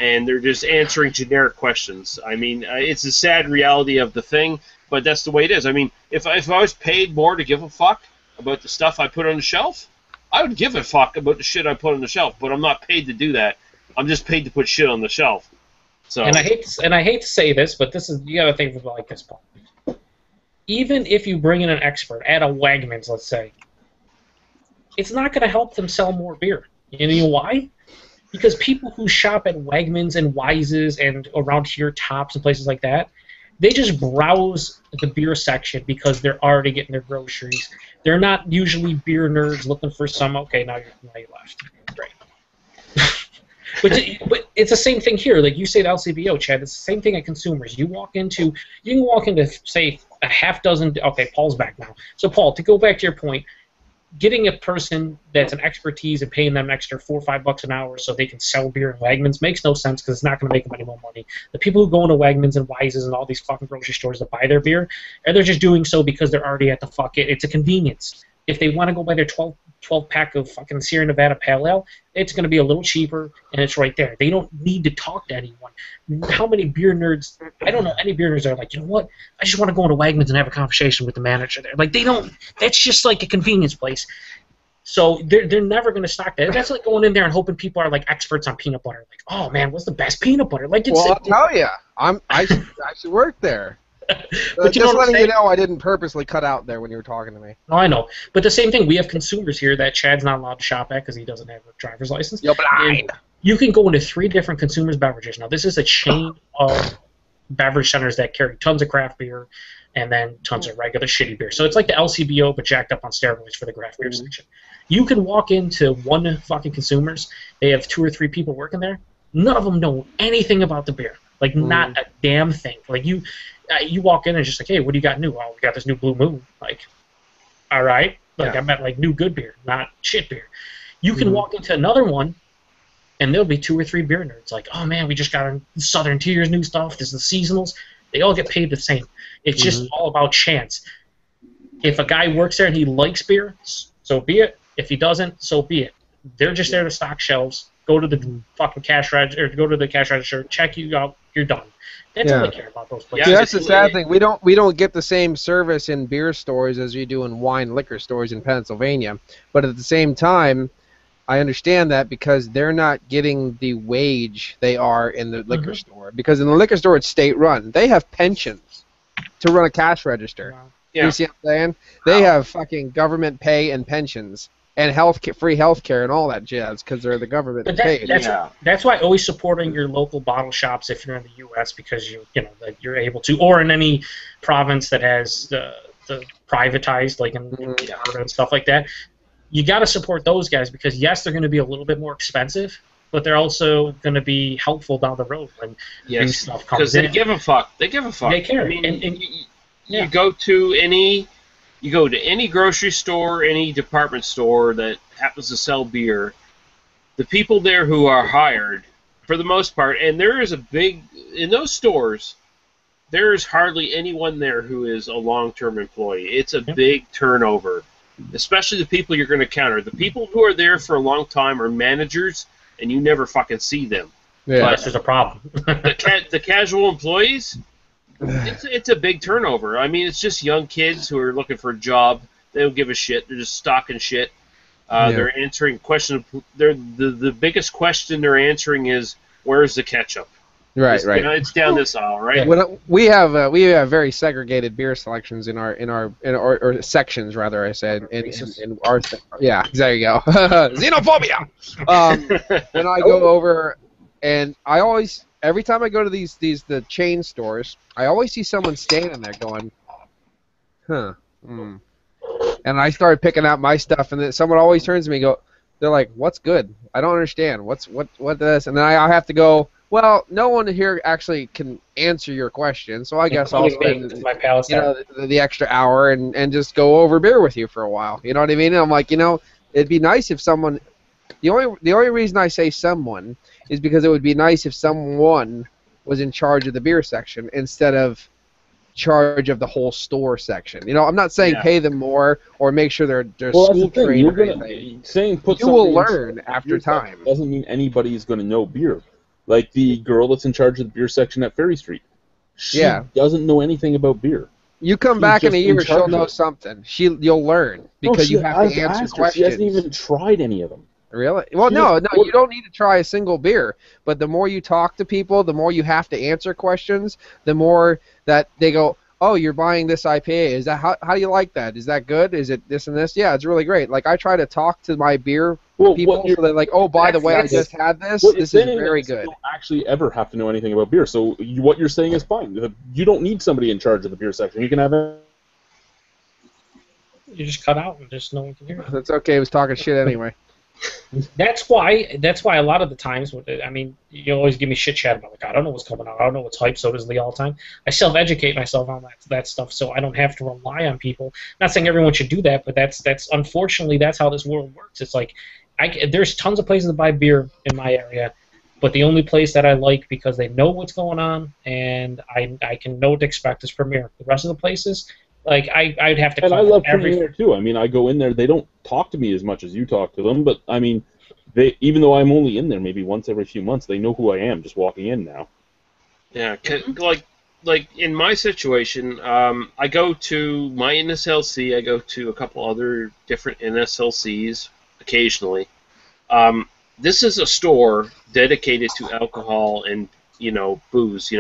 and they're just answering generic questions. I mean, it's a sad reality of the thing, but that's the way it is. I mean, if I was paid more to give a fuck about the stuff I put on the shelf, I would give a fuck about the shit I put on the shelf, but I'm not paid to do that. I'm just paid to put shit on the shelf. So. And I hate to say this, but you got to think of it like this, Paul. Even if you bring in an expert at a Wegmans, let's say, it's not going to help them sell more beer. You know why? because people who shop at Wegmans and Wise's and around here, Tops and places like that, they just browse the beer section because they're already getting their groceries. They're not usually beer nerds looking for some. Okay, now you left. Great. But it's the same thing here. Like you say, the LCBO, Chad. It's the same thing at consumers. You can walk into say a half dozen. Okay, Paul's back now. So Paul, to go back to your point, getting a person that's an expertise and paying them an extra $4 or $5 an hour so they can sell beer in Wegmans makes no sense because it's not going to make them any more money. The people who go into Wegmans and Wise's and all these fucking grocery stores to buy their beer, and they're just doing so because they're already at the it's a convenience. If they want to go buy their 12 pack of fucking Sierra Nevada Pale Ale, it's going to be a little cheaper, and it's right there. They don't need to talk to anyone. How many beer nerds, I don't know any beer nerds that are like, you know what, I just want to go into Wegmans and have a conversation with the manager there. Like, they don't, that's just like a convenience place. So they're never going to stock that. That's like going in there and hoping people are like experts on peanut butter. Like, oh man, what's the best peanut butter? Like, it's, well, I'll tell you, I should work there. But just letting you know, I didn't purposely cut out there when you were talking to me. No, I know. But the same thing, we have consumers here that Chad's not allowed to shop at because he doesn't have a driver's license. You're blind. You can go into 3 different consumers' beverages. Now, this is a chain of beverage centers that carry tons of craft beer and then tons of regular shitty beer. So it's like the LCBO, but jacked up on steroids for the craft beer section. You can walk into one fucking consumers. They have 2 or 3 people working there. None of them know anything about the beer. Like, not a damn thing. Like, you walk in and it's just like, hey, what do you got new? Oh, we got this new Blue Moon. Like, all right. Like, I meant, like, new good beer, not shit beer. You can walk into another one, and there'll be 2 or 3 beer nerds. Like, oh, man, we just got Southern Tier's new stuff. This is the seasonals. They all get paid the same. It's just all about chance. If a guy works there and he likes beer, so be it. If he doesn't, so be it. They're just there to stock shelves. Go to the fucking cash register, or go to the cash register, check you out, you're done. That's all they care about, those places. Yeah, that's the sad thing. We don't get the same service in beer stores as we do in wine liquor stores in Pennsylvania. But at the same time, I understand that because they're not getting the wage they are in the liquor store. Because in the liquor store, it's state-run. They have pensions to run a cash register. Wow. Yeah. You see what I'm saying? They have fucking government pay and pensions. And free health care and all that jazz because they're the government paid. That's why always supporting your local bottle shops if you're in the U.S. because you're able to, or in any province that has the privatized, like in Canada and stuff like that. You got to support those guys because yes, they're going to be a little bit more expensive, but they're also going to be helpful down the road when new stuff comes in. Because they give a fuck. They give a fuck. They care. I mean, you go to any grocery store, any department store that happens to sell beer, the people there who are hired, for the most part, and there is in those stores, there is hardly anyone there who is a long-term employee. It's a big turnover, especially the people you're going to counter. The people who are there for a long time are managers, and you never fucking see them. Yeah. But there's a problem. the casual employees, it's a big turnover. I mean, it's just young kids who are looking for a job. They don't give a shit. They're just stocking shit. They're answering questions. The biggest question they're answering is, where's the ketchup? Right. It's down this aisle, right? We have very segregated beer selections in our sections, rather. I said in our there you go. Xenophobia. When I go over, and I always. Every time I go to the chain stores, I always see someone standing there going, and I started picking out my stuff, and then someone always turns to me and go, they're like, what's good? I don't understand. What this? And then I have to go, well, no one here actually can answer your question, so I guess I'll spend the extra hour and just go over beer with you for a while. You know what I mean? And I'm like, it'd be nice if someone. The only reason I say someone is because it would be nice if someone was in charge of the beer section instead of charge of the whole store section. I'm not saying pay them more or make sure they're school trained or anything. You will learn after time. Doesn't mean anybody is going to know beer. Like the girl that's in charge of the beer section at Ferry Street. She doesn't know anything about beer. You come back in a year, she'll know something. You'll learn because you have to answer questions. She hasn't even tried any of them. Really? Well, no, you don't need to try a single beer. But the more you talk to people, the more you have to answer questions, the more that they go, oh, you're buying this IPA. Is that how do you like that? Is that good? Is it this and this? Yeah, it's really great. Like I try to talk to my beer people so they're like, oh, by the way, I just had this. This is very good. You don't actually ever have to know anything about beer, so what you're saying is fine. You don't need somebody in charge of the beer section. You can have it. You just cut out and just no one can hear it. That's okay. I was talking shit anyway. That's why a lot of the times, I mean, you always give me shit chat about, like, I don't know what's coming out. I don't know what's hype, so does Lee all the time. I self-educate myself on that stuff, so I don't have to rely on people. Not saying everyone should do that, but that's unfortunately, that's how this world works. It's like, there's tons of places to buy beer in my area, but the only place that I like, because they know what's going on, and I can know what to expect, is Premier. The rest of the places, like, I'd have to call. And I love Premier too. I mean, I go in there. They don't talk to me as much as you talk to them, but I mean, even though I'm only in there maybe once every few months, they know who I am just walking in now. Yeah, like in my situation, I go to my NSLC. I go to a couple other different NSLCs occasionally. This is a store dedicated to alcohol and booze.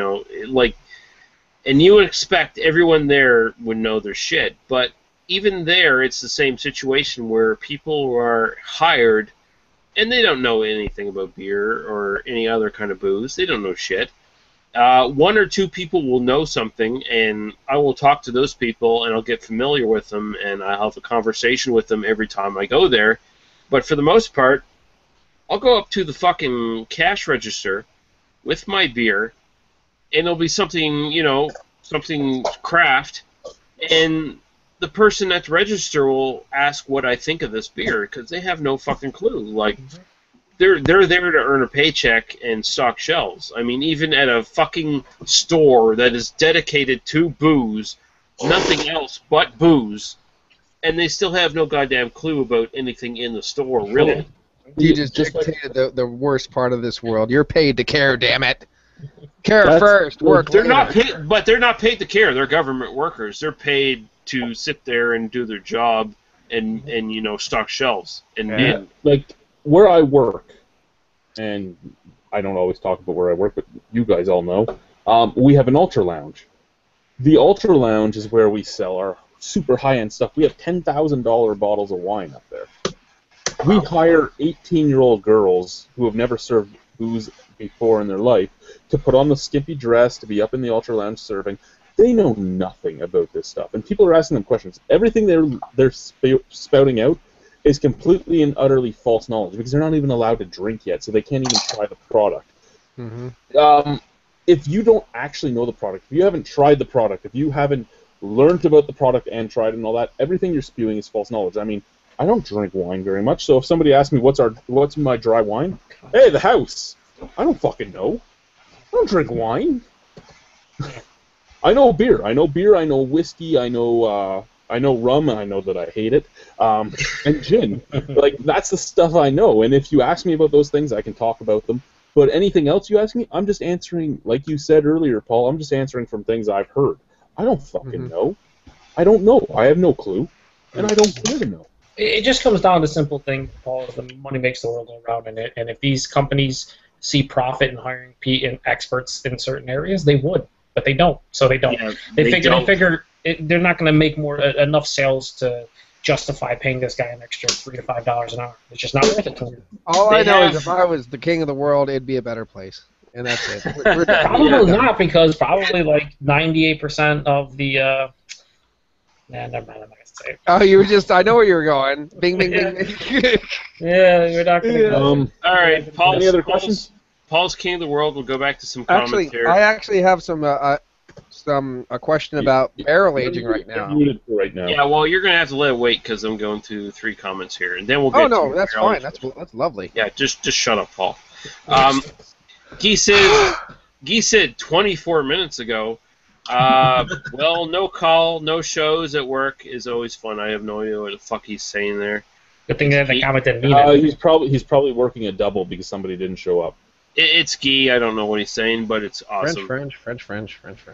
And you would expect everyone there would know their shit, but even there, it's the same situation where people are hired, and they don't know anything about beer or any other kind of booze. They don't know shit. One or two people will know something, and I will talk to those people, and I'll get familiar with them, and I'll have a conversation with them every time I go there. But for the most part, I'll go up to the fucking cash register with my beer, and it'll be something, something craft, and the person at the register will ask what I think of this beer, because they have no fucking clue. Like, they're there to earn a paycheck and stock shelves. I mean, even at a fucking store that is dedicated to booze, nothing else but booze, and they still have no goddamn clue about anything in the store, really. You just dictated the worst part of this world. You're paid to care, damn it. Care first, work later. They're not paid to care. They're government workers. They're paid to sit there and do their job and stock shelves. And like where I work, and I don't always talk about where I work, but you guys all know, we have an Ultra Lounge. The Ultra Lounge is where we sell our super high-end stuff. We have $10,000 bottles of wine up there. We hire 18-year-old girls who have never served booze before in their life to put on the skimpy dress to be up in the Ultra Lounge serving. They know nothing about this stuff, and people are asking them questions. Everything they're spouting out is completely and utterly false knowledge because they're not even allowed to drink yet, so they can't even try the product. Mm-hmm. If you don't actually know the product, if you haven't tried the product, if you haven't learned about the product and tried it and all that, everything you're spewing is false knowledge. I mean, I don't drink wine very much, so if somebody asks me what's my dry wine, hey, the house. I don't fucking know. I don't drink wine. I know beer. I know whiskey. I know rum, and I know that I hate it. And gin. Like, that's the stuff I know. And if you ask me about those things, I can talk about them. But anything else you ask me, I'm just answering, like you said earlier, Paul, I'm just answering from things I've heard. I don't fucking know. I don't know. I have no clue. And I don't care to know. It just comes down to a simple thing, Paul, is the money makes the world go round, and if these companies see profit in hiring experts in certain areas, they would, but they don't. So they don't. Yeah, they figure they're not going to make enough sales to justify paying this guy an extra $3 to $5 an hour. It's just not worth it to them. All I know is if I was the king of the world, it'd be a better place, and that's it. Probably not, because probably like 98% of the. Nah, never mind. I'm not gonna say it. Oh, you were just. I know where you were going. Bing, bing, bing, bing. Yeah, you're not gonna. All right, Paul. Any other questions? Paul's King of the World. We'll go back to some comments here. I actually have a question about barrel aging right now. Yeah, well, you're gonna have to let it wait because I'm going through 3 comments here, and then we'll get. Oh no, that's fine. That's lovely. Yeah, just shut up, Paul. Guy said 24 minutes ago. Well, no call, no shows at work is always fun. I have no idea what the fuck he's saying there. Good thing that the comment didn't mean it. He's probably working a double because somebody didn't show up. It's Guy. I don't know what he's saying, but it's awesome. French.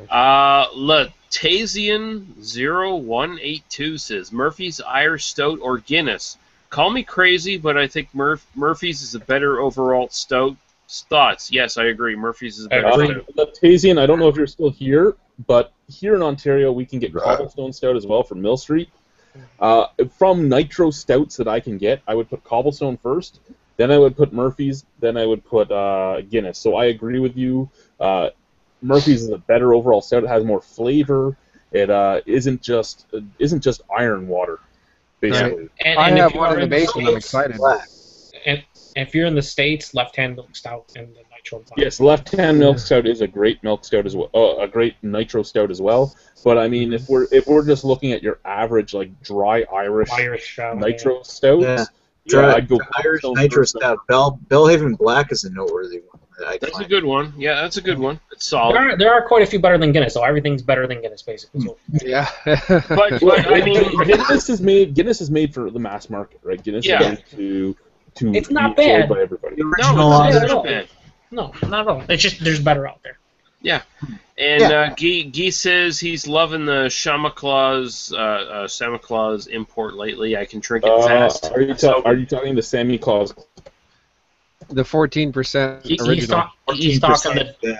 Latasian0182 says Murphy's Irish Stout or Guinness. Call me crazy, but I think Murphy's is a better overall stout. Thoughts? Yes, I agree. Murphy's is a better stout. Latasian, I don't know if you're still here, but here in Ontario, we can get Cobblestone Stout as well from Mill Street. From Nitro Stouts that I can get, I would put Cobblestone first, then I would put Murphy's, then I would put Guinness. So I agree with you. Murphy's is a better overall stout. It has more flavor. It isn't just iron water, basically. Right. And I have if one you're in the basement. I'm excited. And if you're in the States, left-hand milk stout and the nitro. Yes, left-hand milk stout is a great milk stout as well. A great nitro stout as well. But I mean, if we're just looking at your average like dry Irish stout, nitro stouts, I'd go Irish nitro stout. Bellhaven Black is a noteworthy one. That's a good one. Yeah, that's a good one. It's solid. There are quite a few better than Guinness, so everything's better than Guinness, basically. So. Yeah. but I mean, Guinness is made for the mass market, right? Guinness is made to it's not be bad by everybody. No, it's not bad. No, not at all. It's just there's better out there. Yeah. And Guy says he's loving the Santa Claus import lately. I can drink it fast. Are you talking the Sammy Claus? The 14% original. He's talking the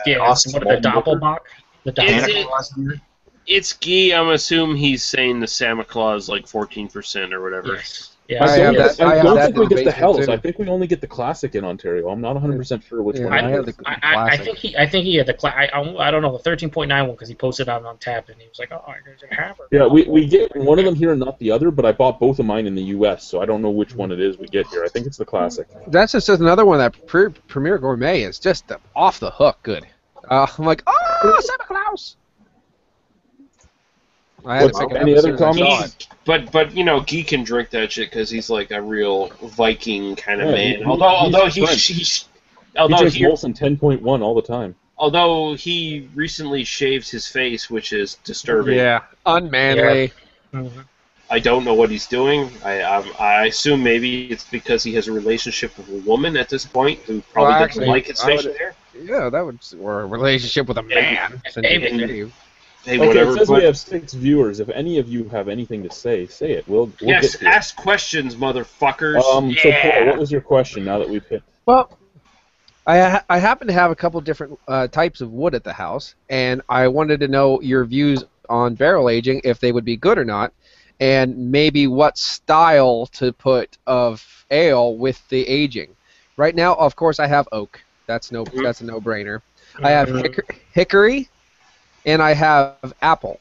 Doppelbock. The Doppelbock. It's Guy. I'm assuming he's saying the Santa Claus like 14% or whatever. Yes. Yeah, I don't think we get the Hells. I think we only get the classic in Ontario. I'm not 100% sure which one. I think he had the I don't know, the 13.9 one because he posted on Tap and he was like, oh, there's a hammer. Yeah, we get one of them here and not the other, but I bought both of mine in the U.S., so I don't know which one it is we get here. I think it's the classic. That's just another one that Premier Gourmet is just off the hook good. I'm like, oh, Santa Claus. Any other comments? But you know, Guy can drink that shit because he's like a real Viking kind of man. Although he drinks Molson 10.1 all the time. Although he recently shaved his face, which is disturbing. Yeah, unmanly. Yeah. I don't know what he's doing. I assume maybe it's because he has a relationship with a woman at this point who probably doesn't like his facial hair. Yeah, that would, or a relationship with a man. Hey, okay, whatever, it says we have 6 viewers. If any of you have anything to say it. We'll yes, get to it. ask questions, motherfuckers. So Paul, what was your question now that we've hit? Well, I happen to have a couple different types of wood at the house, and I wanted to know your views on barrel aging, if they would be good or not, and maybe what style to put of ale with the aging. Right now, of course, I have oak. That's a no-brainer. I have hickory. And I have apple.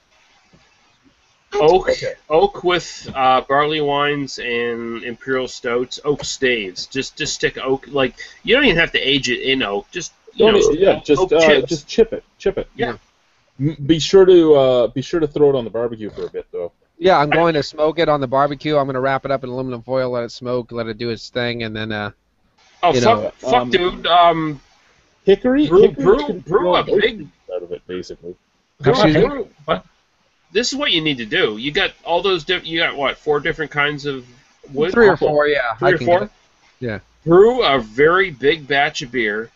Oak with barley wines and imperial stouts. Oak staves. Just stick oak. Like you don't even have to age it in oak. Just just chip it. Yeah. Be sure to throw it on the barbecue for a bit though. Yeah, I'm going to smoke it on the barbecue. I'm going to wrap it up in aluminum foil, let it smoke, let it do its thing, and then. Fuck, dude. Hickory. Brew a big out of it basically. What? This is what you need to do. You got all those you got what? 4 different kinds of wood? 3 or 4, yeah. 3 or 4? Yeah. Brew a very big batch of beer,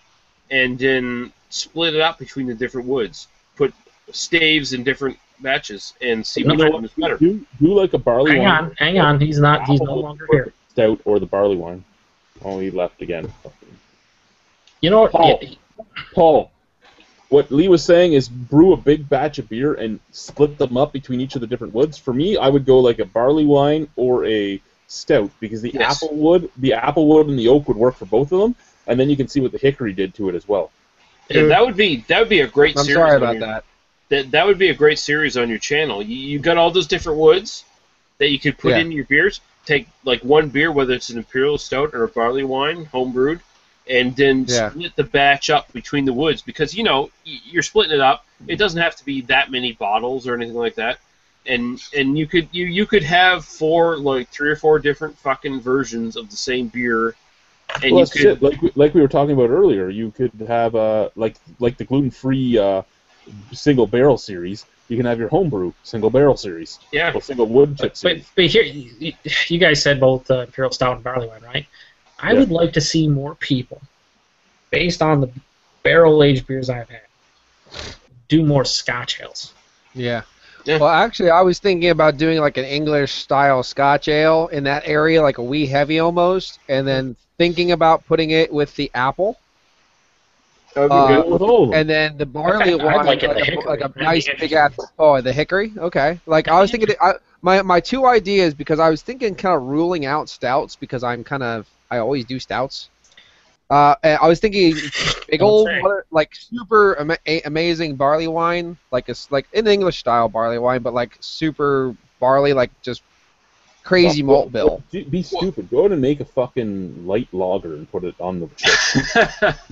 and then split it up between the different woods. Put staves in different batches, and see which one is better. Do like a barley wine. Hang on. He's no longer here. Stout or the barley wine. Oh, he left again. You know what? Paul. What Lee was saying is brew a big batch of beer and split them up between each of the different woods. For me, I would go like a barley wine or a stout because the apple wood and the oak would work for both of them, and then you can see what the hickory did to it as well. Yeah, that would be a great series. I'm sorry about that. That would be a great series on your channel. You got all those different woods that you could put in your beers. Take like one beer, whether it's an imperial stout or a barley wine, home brewed. And then split the batch up between the woods because you're splitting it up. It doesn't have to be that many bottles or anything like that, and you could have 3 or 4 different fucking versions of the same beer. And you could like we were talking about earlier. You could have like the gluten-free single barrel series. You can have your homebrew single barrel series. Yeah. Or single wood chip series. But here, you guys said both imperial stout and barley wine, right? I would like to see more people, based on the barrel-aged beers I've had, do more Scotch ales. Yeah. Well, actually, I was thinking about doing like an English-style Scotch ale in that area, like a wee heavy almost, and then thinking about putting it with the apple. That would be good with all of them. And then the barley I'd wine, like it like, the a, hickory. like a That'd be nice big interesting. ass. Oh, the hickory. Okay. Like I was thinking, my two ideas, because I was thinking kind of ruling out stouts because I always do stouts. And I was thinking big old say. like super amazing barley wine, like like an English style barley wine, but like super barley, like just crazy malt bill. Be stupid. Go out and make a fucking light lager and put it on the chip.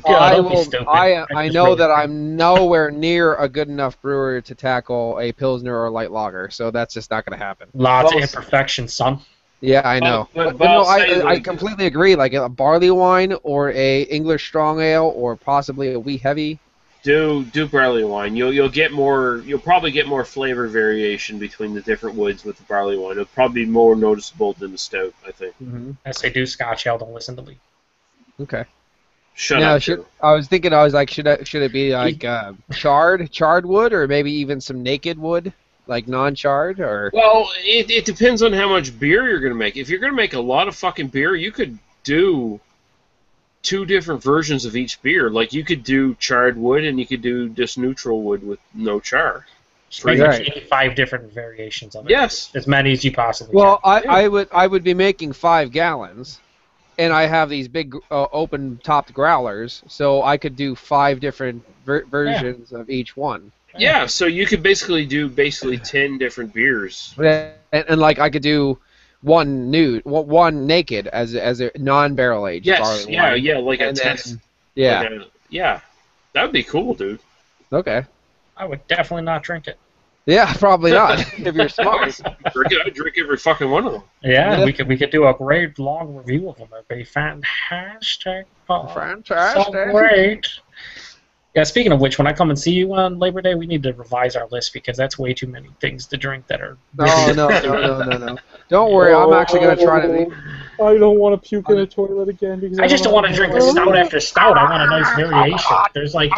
Don't be stupid. I Just know really- that I'm nowhere near a good enough brewer to tackle a pilsner or a light lager, so that's just not going to happen. Lots of Well, imperfections, son. Yeah, I know. But But no, I'll say, I like- completely agree. Like a barley wine or a English strong ale or possibly a wee heavy. Do barley wine. You'll get more. You'll probably get more flavor variation between the different woods with the barley wine. It'll probably be more noticeable than the stout, I think. As they do Scotch ale, don't listen to me. Okay. Shut Now, up. should it be like charred wood or maybe even some naked wood, like non-charred or? Well, it depends on how much beer you're gonna make. If you're gonna make a lot of fucking beer, you could do 2 different versions of each beer. Like you could do charred wood and you could do just neutral wood with no char. Make Right. 5 different variations of it. Yes. As many as you possibly Well, can. I would be making 5 gallons, and I have these big open-topped growlers, so I could do 5 different versions of each one. Yeah, so you could basically do 10 different beers. And like I could do one naked as a non-barrel aged Yes, barley wine. yeah, like a And then- test. Yeah. Like yeah. That would be cool, dude. Okay. I would definitely not drink it. Yeah, probably not. If you're smart. I'd drink every fucking one of them. Yeah, Yeah. we could do a great long review of them. It'd be fantastic. Oh, Fantastic. So great. Yeah, speaking of which, when I come and see you on Labor Day, we need to revise our list because that's way too many things to drink that are. No. Don't worry, I'm actually going to try to. I don't want to puke in a toilet again because I just don't want to drink stout after stout. I want a nice variation. There's like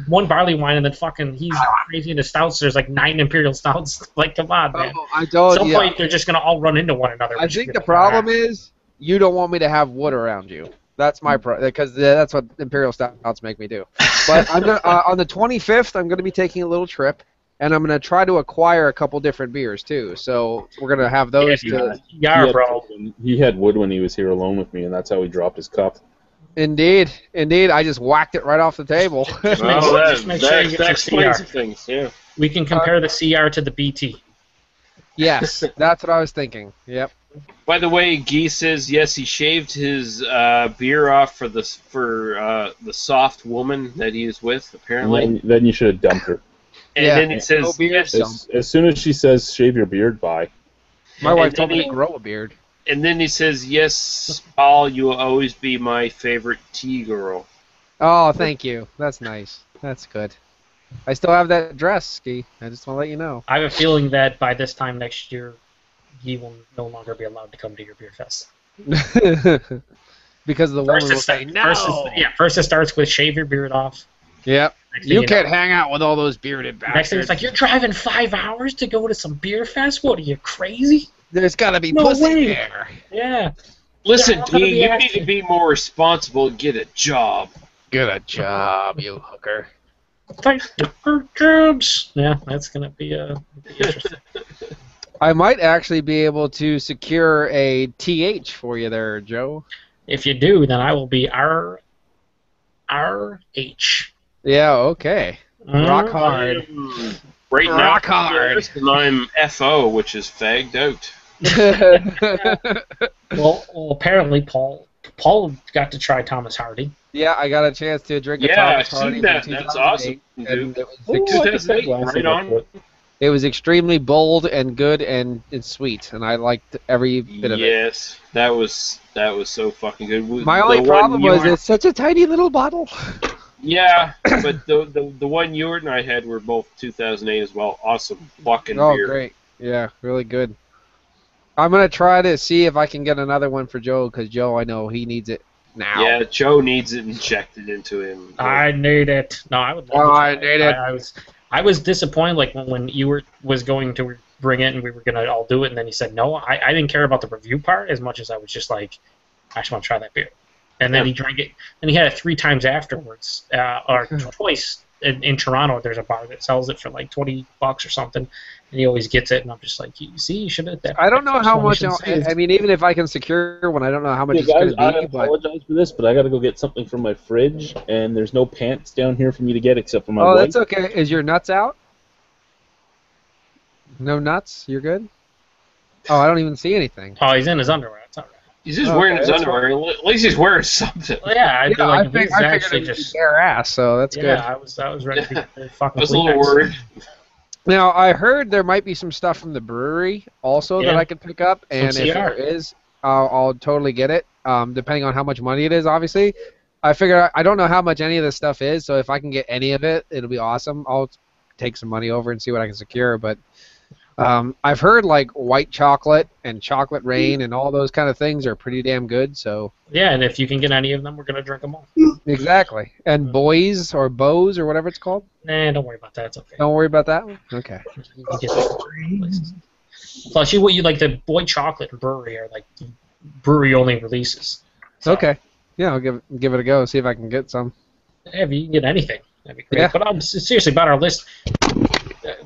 one barley wine, and then fucking he's crazy into stouts. There's like 9 imperial stouts. Like, come on, man. I At don't. some Yeah. point, they're just gonna all run into one another. I think the problem is you don't want me to have wood around you. That's my because that's what imperial stouts make me do. But I'm gonna, on the 25th, I'm going to be taking a little trip, and I'm going to try to acquire a couple different beers too. So we're going to have those. Yeah, bro. He had wood when he was here alone with me, and that's how he dropped his cup. Indeed. I just whacked it right off the table. Just make sure you get that your explains CR. some things, yeah. We can compare the CR to the BT. Yes, that's what I was thinking. Yep. By the way, Guy says yes. He shaved his beer off for the soft woman that he was with, apparently. And then you should have dumped her. And then it says yes. As soon as she says shave your beard, bye. My wife And told then me to grow a beard. And then he says, "Yes, Paul, you will always be my favorite tea girl." Oh, thank you. That's nice. That's good. I still have that dress, Ski. I just want to let you know. I have a feeling that by this time next year, he will no longer be allowed to come to your beer fest. Because the woman will say no. First it starts with shave your beard off. Yep. Next thing You you can't know- hang out with all those bearded Next thing bastards. it's like, you're driving 5 hours to go to some beer fest? What, are you crazy? There's got to be No pussy way. there. Yeah. Listen, Yeah, I'm Guy, gonna be you need asking- to be more responsible and get a job. Get a job, you hooker. Take your jobs. Yeah, that's going to be interesting. I might actually be able to secure a TH for you there, Joe. If you do, then I will be RH. Yeah, okay. Rock hard. Right now, Rock hard. and I'm FO, which is fagged out. Well, apparently Paul got to try Thomas Hardy. Yeah, I got a chance to drink a Yeah, Thomas I've Hardy seen that. from That's 2008, awesome, and dude. it was, 2008, right on. it was extremely bold and good and sweet, and I liked every bit of it. Yes, that was so fucking good. My only problem was it's such a tiny little bottle. Yeah, but the one you and I had were both 2008 as well. Awesome fucking Oh, beer. great. Yeah, really good. I'm going to try to see if I can get another one for Joe, because Joe, I know he needs it now. Yeah, Joe needs it injected into him. I need it. No, I would love to try it. I was disappointed, like when you was going to bring it and we were gonna all do it, and then he said no. I didn't care about the review part as much as I was just like, I just want to try that beer. And then he drank it, and he had it 3 times afterwards, or twice. In Toronto, there's a bar that sells it for like $20 or something, and he always gets it. And I'm just like, you should have. I don't know how much. I mean, even if I can secure one, I don't know how much it's going to be. I apologize for this, but I got to go get something from my fridge, and there's no pants down here for me to get except for my. Oh, that's okay. Is your nuts out? No nuts? You're good? Oh, I don't even see anything. Oh, he's in his underwear. That's all right. He's just wearing his underwear. At least he's wearing something. Well, yeah, I feel like I figured it was bare ass, so that's good. Yeah, I was ready to get the fucking. I was a little worried. Now, I heard there might be some stuff from the brewery also that I could pick up, and if there is, I'll totally get it, depending on how much money it is, obviously. I figure I don't know how much any of this stuff is, so if I can get any of it, it'll be awesome. I'll take some money over and see what I can secure, but I've heard like white chocolate and chocolate rain and all those kind of things are pretty damn good. So yeah, and if you can get any of them, we're gonna drink them all. Exactly. And boys or bows or whatever it's called. Nah, don't worry about that. It's okay. Don't worry about that one. Okay. You can get that. Plus, you like the Boy Chocolate and Brewery are like brewery only releases. So, okay. Yeah, I'll give it a go. See if I can get some. Yeah, if you can get anything, that'd be great. Yeah. But seriously, about our list,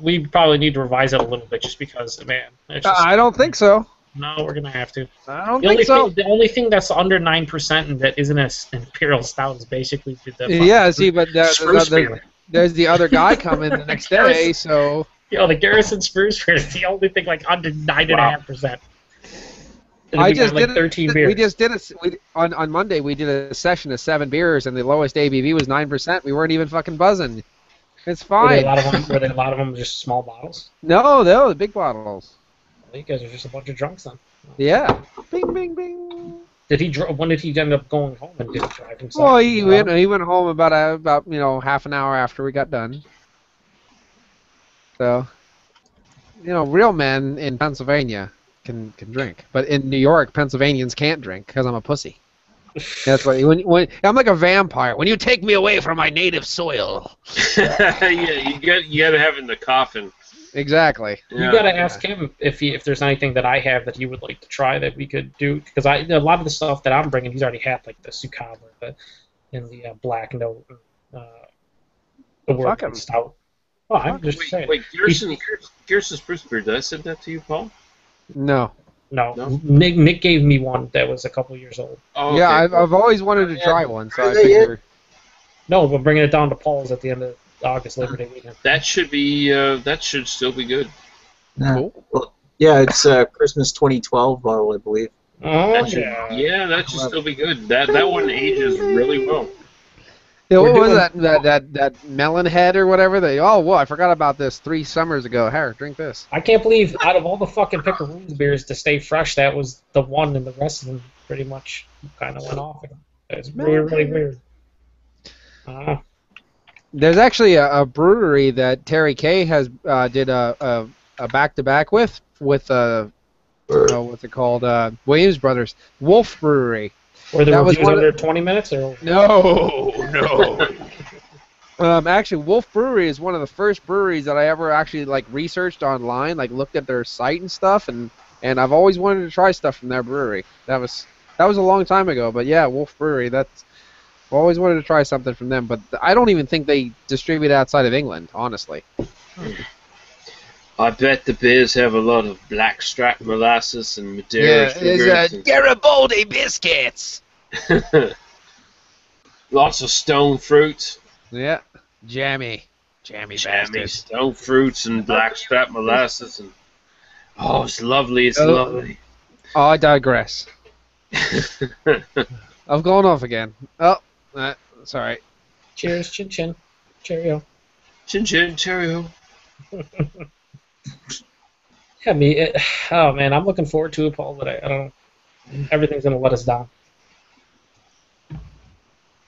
we probably need to revise it a little bit just because, man. It's just, I don't think so. No, we're gonna have to. I don't think so. The only thing that's under 9% and that isn't an imperial stout is basically the see, but there's the other guy coming the next day, so. The Garrison Spruce Beer is the only thing like under 9.5%. I just like did 13 beers. We just did on Monday. We did a session of 7 beers, and the lowest ABV was 9%. We weren't even fucking buzzing. It's fine. Were there a lot of them just small bottles? No, the big bottles. Well, you guys are just a bunch of drunks then. Yeah. Bing, bing, bing. When did he end up going home and did he drive himself? Well, he went home about half an hour after we got done. So, real men in Pennsylvania can drink, but in New York, Pennsylvanians can't drink because I'm a pussy. That's why when I'm like a vampire. When you take me away from my native soil. Yeah, you gotta have it in the coffin. Exactly. You gotta ask him if there's anything that I have that he would like to try that we could do, because a lot of the stuff that I'm bringing, he's already had, like the Sucabra and the Black Note, the Word Stout. Oh, I'm just saying. Wait, Gerson Spruce Beer, did I send that to you, Paul? No. Nick gave me one that was a couple years old. Oh, okay. Yeah, I've always wanted to try one, so I figured. No, we're bringing it down to Paul's at the end of August, Labor Day weekend. That should still be good. Cool. Well, yeah, it's Christmas 2012 bottle, I believe. Oh, that should still be good. That one ages really well. Yeah, what was that melon head or whatever? I forgot about this 3 summers ago. Here, drink this. I can't believe out of all the fucking Pickeroons beers to stay fresh, that was the one, and the rest of them pretty much kind of went off. It's really, really weird. There's actually a brewery that Terry Kay has did a back-to-back with what's it called? Williams Brothers Wolf Brewery. Were the reviews under 20 minutes? Or? No. Actually, Wolf Brewery is one of the first breweries that I ever actually researched online, looked at their site and stuff, and I've always wanted to try stuff from their brewery. That was a long time ago, but yeah, Wolf Brewery. I've always wanted to try something from them, but I don't even think they distribute outside of England, honestly. I bet the beers have a lot of blackstrap molasses and Madeira there's Garibaldi biscuits. Lots of stone fruit. Yeah, jammy bastards. Stone fruits and blackstrap molasses and it's lovely. It's lovely. Oh, I digress. I've gone off again. Oh, sorry. Cheers, chin chin, cheerio. Chin chin, cheerio. Yeah, oh man, I'm looking forward to it, Paul. But I don't know. Everything's gonna let us down.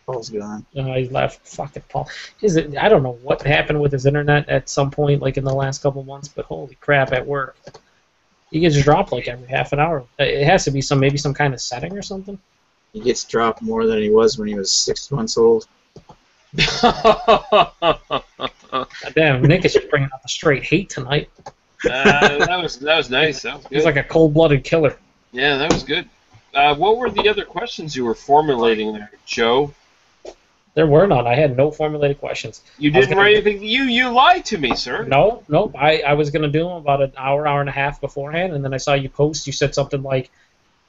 Paul's gone. He left. Fuck it, Paul. I don't know what happened with his internet at some point, in the last couple months. But holy crap, at work, he gets dropped every half an hour. It has to be maybe some kind of setting or something. He gets dropped more than he was when he was 6 months old. Damn, Nick is just bringing out the straight hate tonight. That was nice. That was good. He's like a cold-blooded killer. Yeah, that was good. What were the other questions you were formulating there, Joe? There were none. I had no formulated questions. You didn't write anything. You lied to me, sir. No. I was going to do them about an hour and a half beforehand, and then I saw you post. You said something like,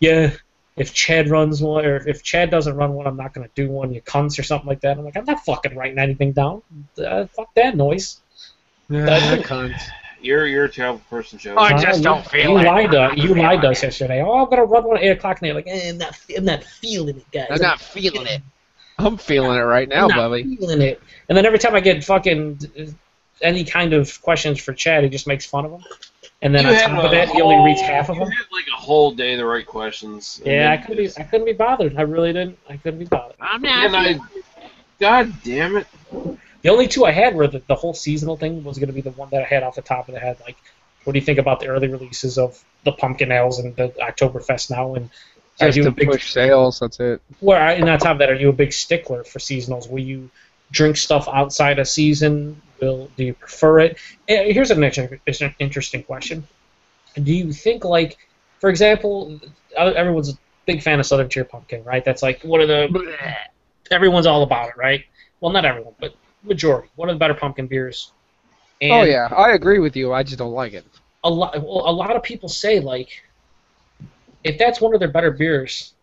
yeah, if Chad runs one, or if Chad doesn't run one, I'm not going to do one, you cunts, or something like that. I'm like, I'm not fucking writing anything down. Fuck that noise. Cunts. You're a terrible person, Joe. I just don't feel you it. You lied to us yesterday. Oh, I'm going to run one at 8 o'clock, and you're like, I'm not feeling it, guys. I'm not feeling it. I'm feeling it right now, I'm not Bubby. feeling it. And then every time I get fucking any kind of questions for Chad, he just makes fun of them. And then You on had top of a that, he only reads whole- half of them. You had like a whole day to write questions. and Yeah, then I couldn't be bothered. I really didn't. I couldn't be bothered. I'm not. And God damn it. The only two I had were the whole seasonal thing was going to be the one that I had off the top of the head. Like, what do you think about the early releases of the Pumpkin Ales and the Oktoberfest now? And are Just you to a big push sales, that's it. and on top of that, are you a big stickler for seasonals? Will you drink stuff outside of season? Do you prefer it? Here's an interesting question. Do you think, like, for example, everyone's a big fan of Southern Tier Pumpkin, right? That's like one of the everyone's all about it, right? Well, not everyone, but majority. One of the better pumpkin beers. And Oh yeah, I agree with you. I just don't like it. a lot of people say, like, if that's one of their better beers,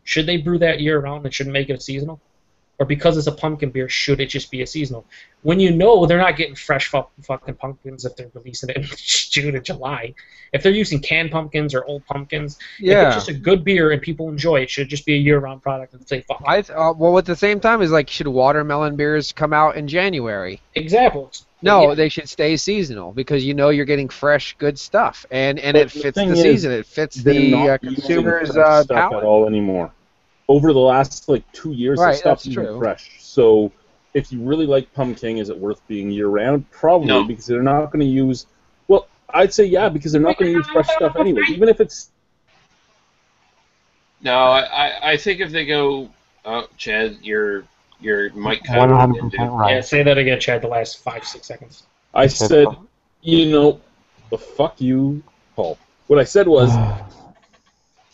should they brew that year round and shouldn't make it a seasonal? Or because it's a pumpkin beer, should it just be a seasonal? When you know they're not getting fresh fucking pumpkins if they're releasing it in June or July. If they're using canned pumpkins or old pumpkins, if Yeah. it's just a good beer and people enjoy it, it should just be a year-round product and say fuck it. Well, at the same time, is like, should watermelon beers come out in January? Examples. No, Yeah. they should stay seasonal because you know you're getting fresh, good stuff, and But it the fits thing the is, season. It fits They're the not using consumer's fresh stuff palate. at all anymore. Over the last 2 years, Right, they stopped that's using true. fresh. So if you really like pumpkin, is it worth being year round? Probably, No. because they're not going to use. Well, I'd say yeah, because they're not going to use fresh stuff anyway. Even if it's No, I think if they go, Chad, your mic cut. 100% right. Yeah, say that again, Chad, the last 5-6 seconds. I said, the fuck you, Paul. What I said was,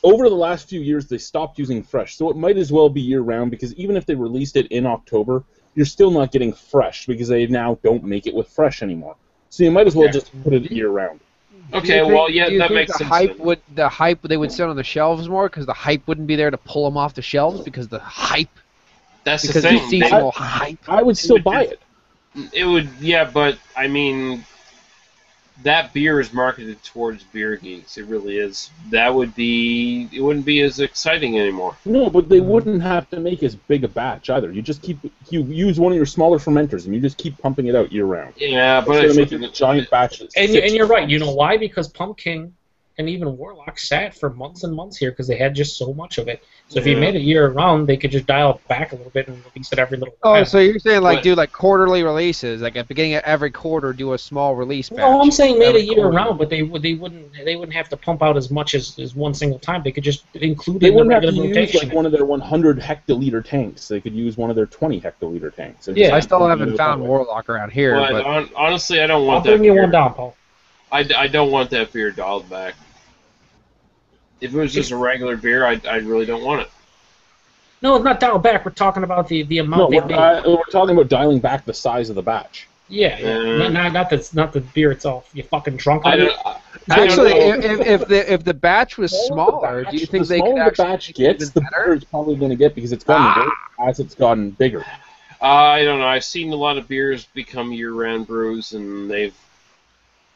over the last few years, they stopped using fresh, so it might as well be year-round, because even if they released it in October, you're still not getting fresh, because they now don't make it with fresh anymore. So you might as well just put it year-round. Okay, Do you well, think- yeah, do you that think makes the sense. hype then. the hype they would sit on the shelves more because the hype wouldn't be there to pull them off the shelves because the hype That's the because thing. the seasonal hype. I would still buy it. It would, yeah, but I mean, that beer is marketed towards beer geeks. It really is. It wouldn't be as exciting anymore. No, but they wouldn't have to make as big a batch either. You use one of your smaller fermenters, and you just keep pumping it out year-round. Yeah, but Instead I of think making a giant batches. And you're right. You know why? Because Pumpkin and even Warlock sat for months and months here because they had just so much of it. So if you Yeah. made it year-round, they could just dial it back a little bit and release it every little Oh, while. so you're saying like But- do like quarterly releases, like at the beginning of every quarter, do a small release batch. No, I'm saying made every it year quarter. round, but they wouldn't have to pump out as much as one single time. They could just include They it in the wouldn't have to regular use rotation. one of their 100 hectoliter tanks. They could use one of their 20 hectoliter tanks. and Yeah. just I still pump it haven't out found that way. Warlock around here, But but honestly, I don't I'll want that bring you beer. one down, Paul. I don't want that beer dialed back. If it was just a regular beer, I really don't want it. No, not dialed back. We're talking about the No, amount they made. we're talking about dialing back the size of the batch. Yeah. Not the beer itself. You fucking drunk I on it. don't, actually, I don't know. if the batch was smaller, do you think the they could smaller the actually batch make it gets, even the better? better it's probably going to get because it's gotten worse as it's gotten bigger. I don't know. I've seen a lot of beers become year-round brews, and they've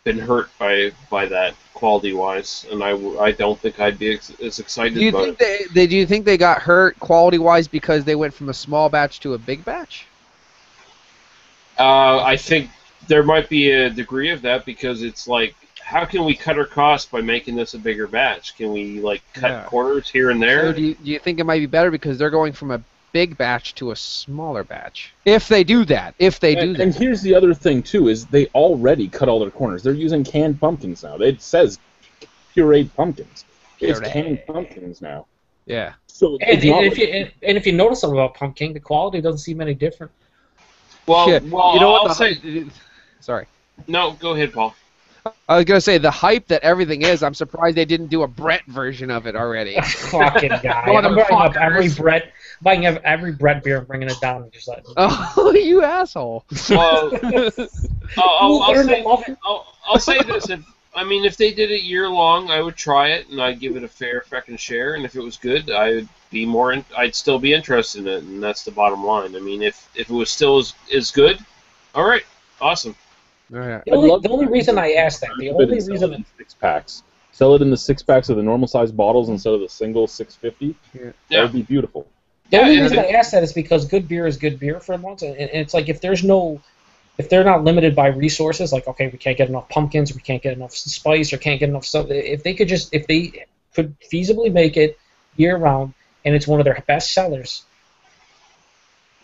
been hurt by that quality-wise, and I don't think I'd be as excited Do you about think it. do you think they got hurt quality wise because they went from a small batch to a big batch? I think there might be a degree of that because it's like, how can we cut our costs by making this a bigger batch? Can we cut Yeah. corners here and there? So do you think it might be better because they're going from a big batch to a smaller batch? If they do that, And here's the other thing too: is they already cut all their corners. They're using canned pumpkins now. It says pureed pumpkins. It's Pureed. canned pumpkins now. Yeah. So And it's not if you notice something about Pumpkin, the quality doesn't seem any different. Well, Shit. well, you know what? I'll say Sorry. no. Go ahead, Paul. I was gonna say the hype that everything is. I'm surprised they didn't do a Brett version of it already. Fucking guy. I'm bringing up every Brett beer and bringing it down and just letting. Oh, you asshole! Well, I'll say this: if they did it year long, I would try it and I'd give it a fair fucking share. And if it was good, I'd still be interested in it, and that's the bottom line. I mean, if it was still as good, all right, awesome. Yeah. The only reason I asked that, the only reason in 6-packs. Sell it in the 6-packs of the normal size bottles instead of the single 650. Yeah. That would be beautiful. The only reason I asked that is because good beer is good beer for once, and it's like if they're not limited by resources, like okay, we can't get enough pumpkins, we can't get enough spice, or can't get enough stuff. If they could feasibly make it year round, and it's one of their best sellers,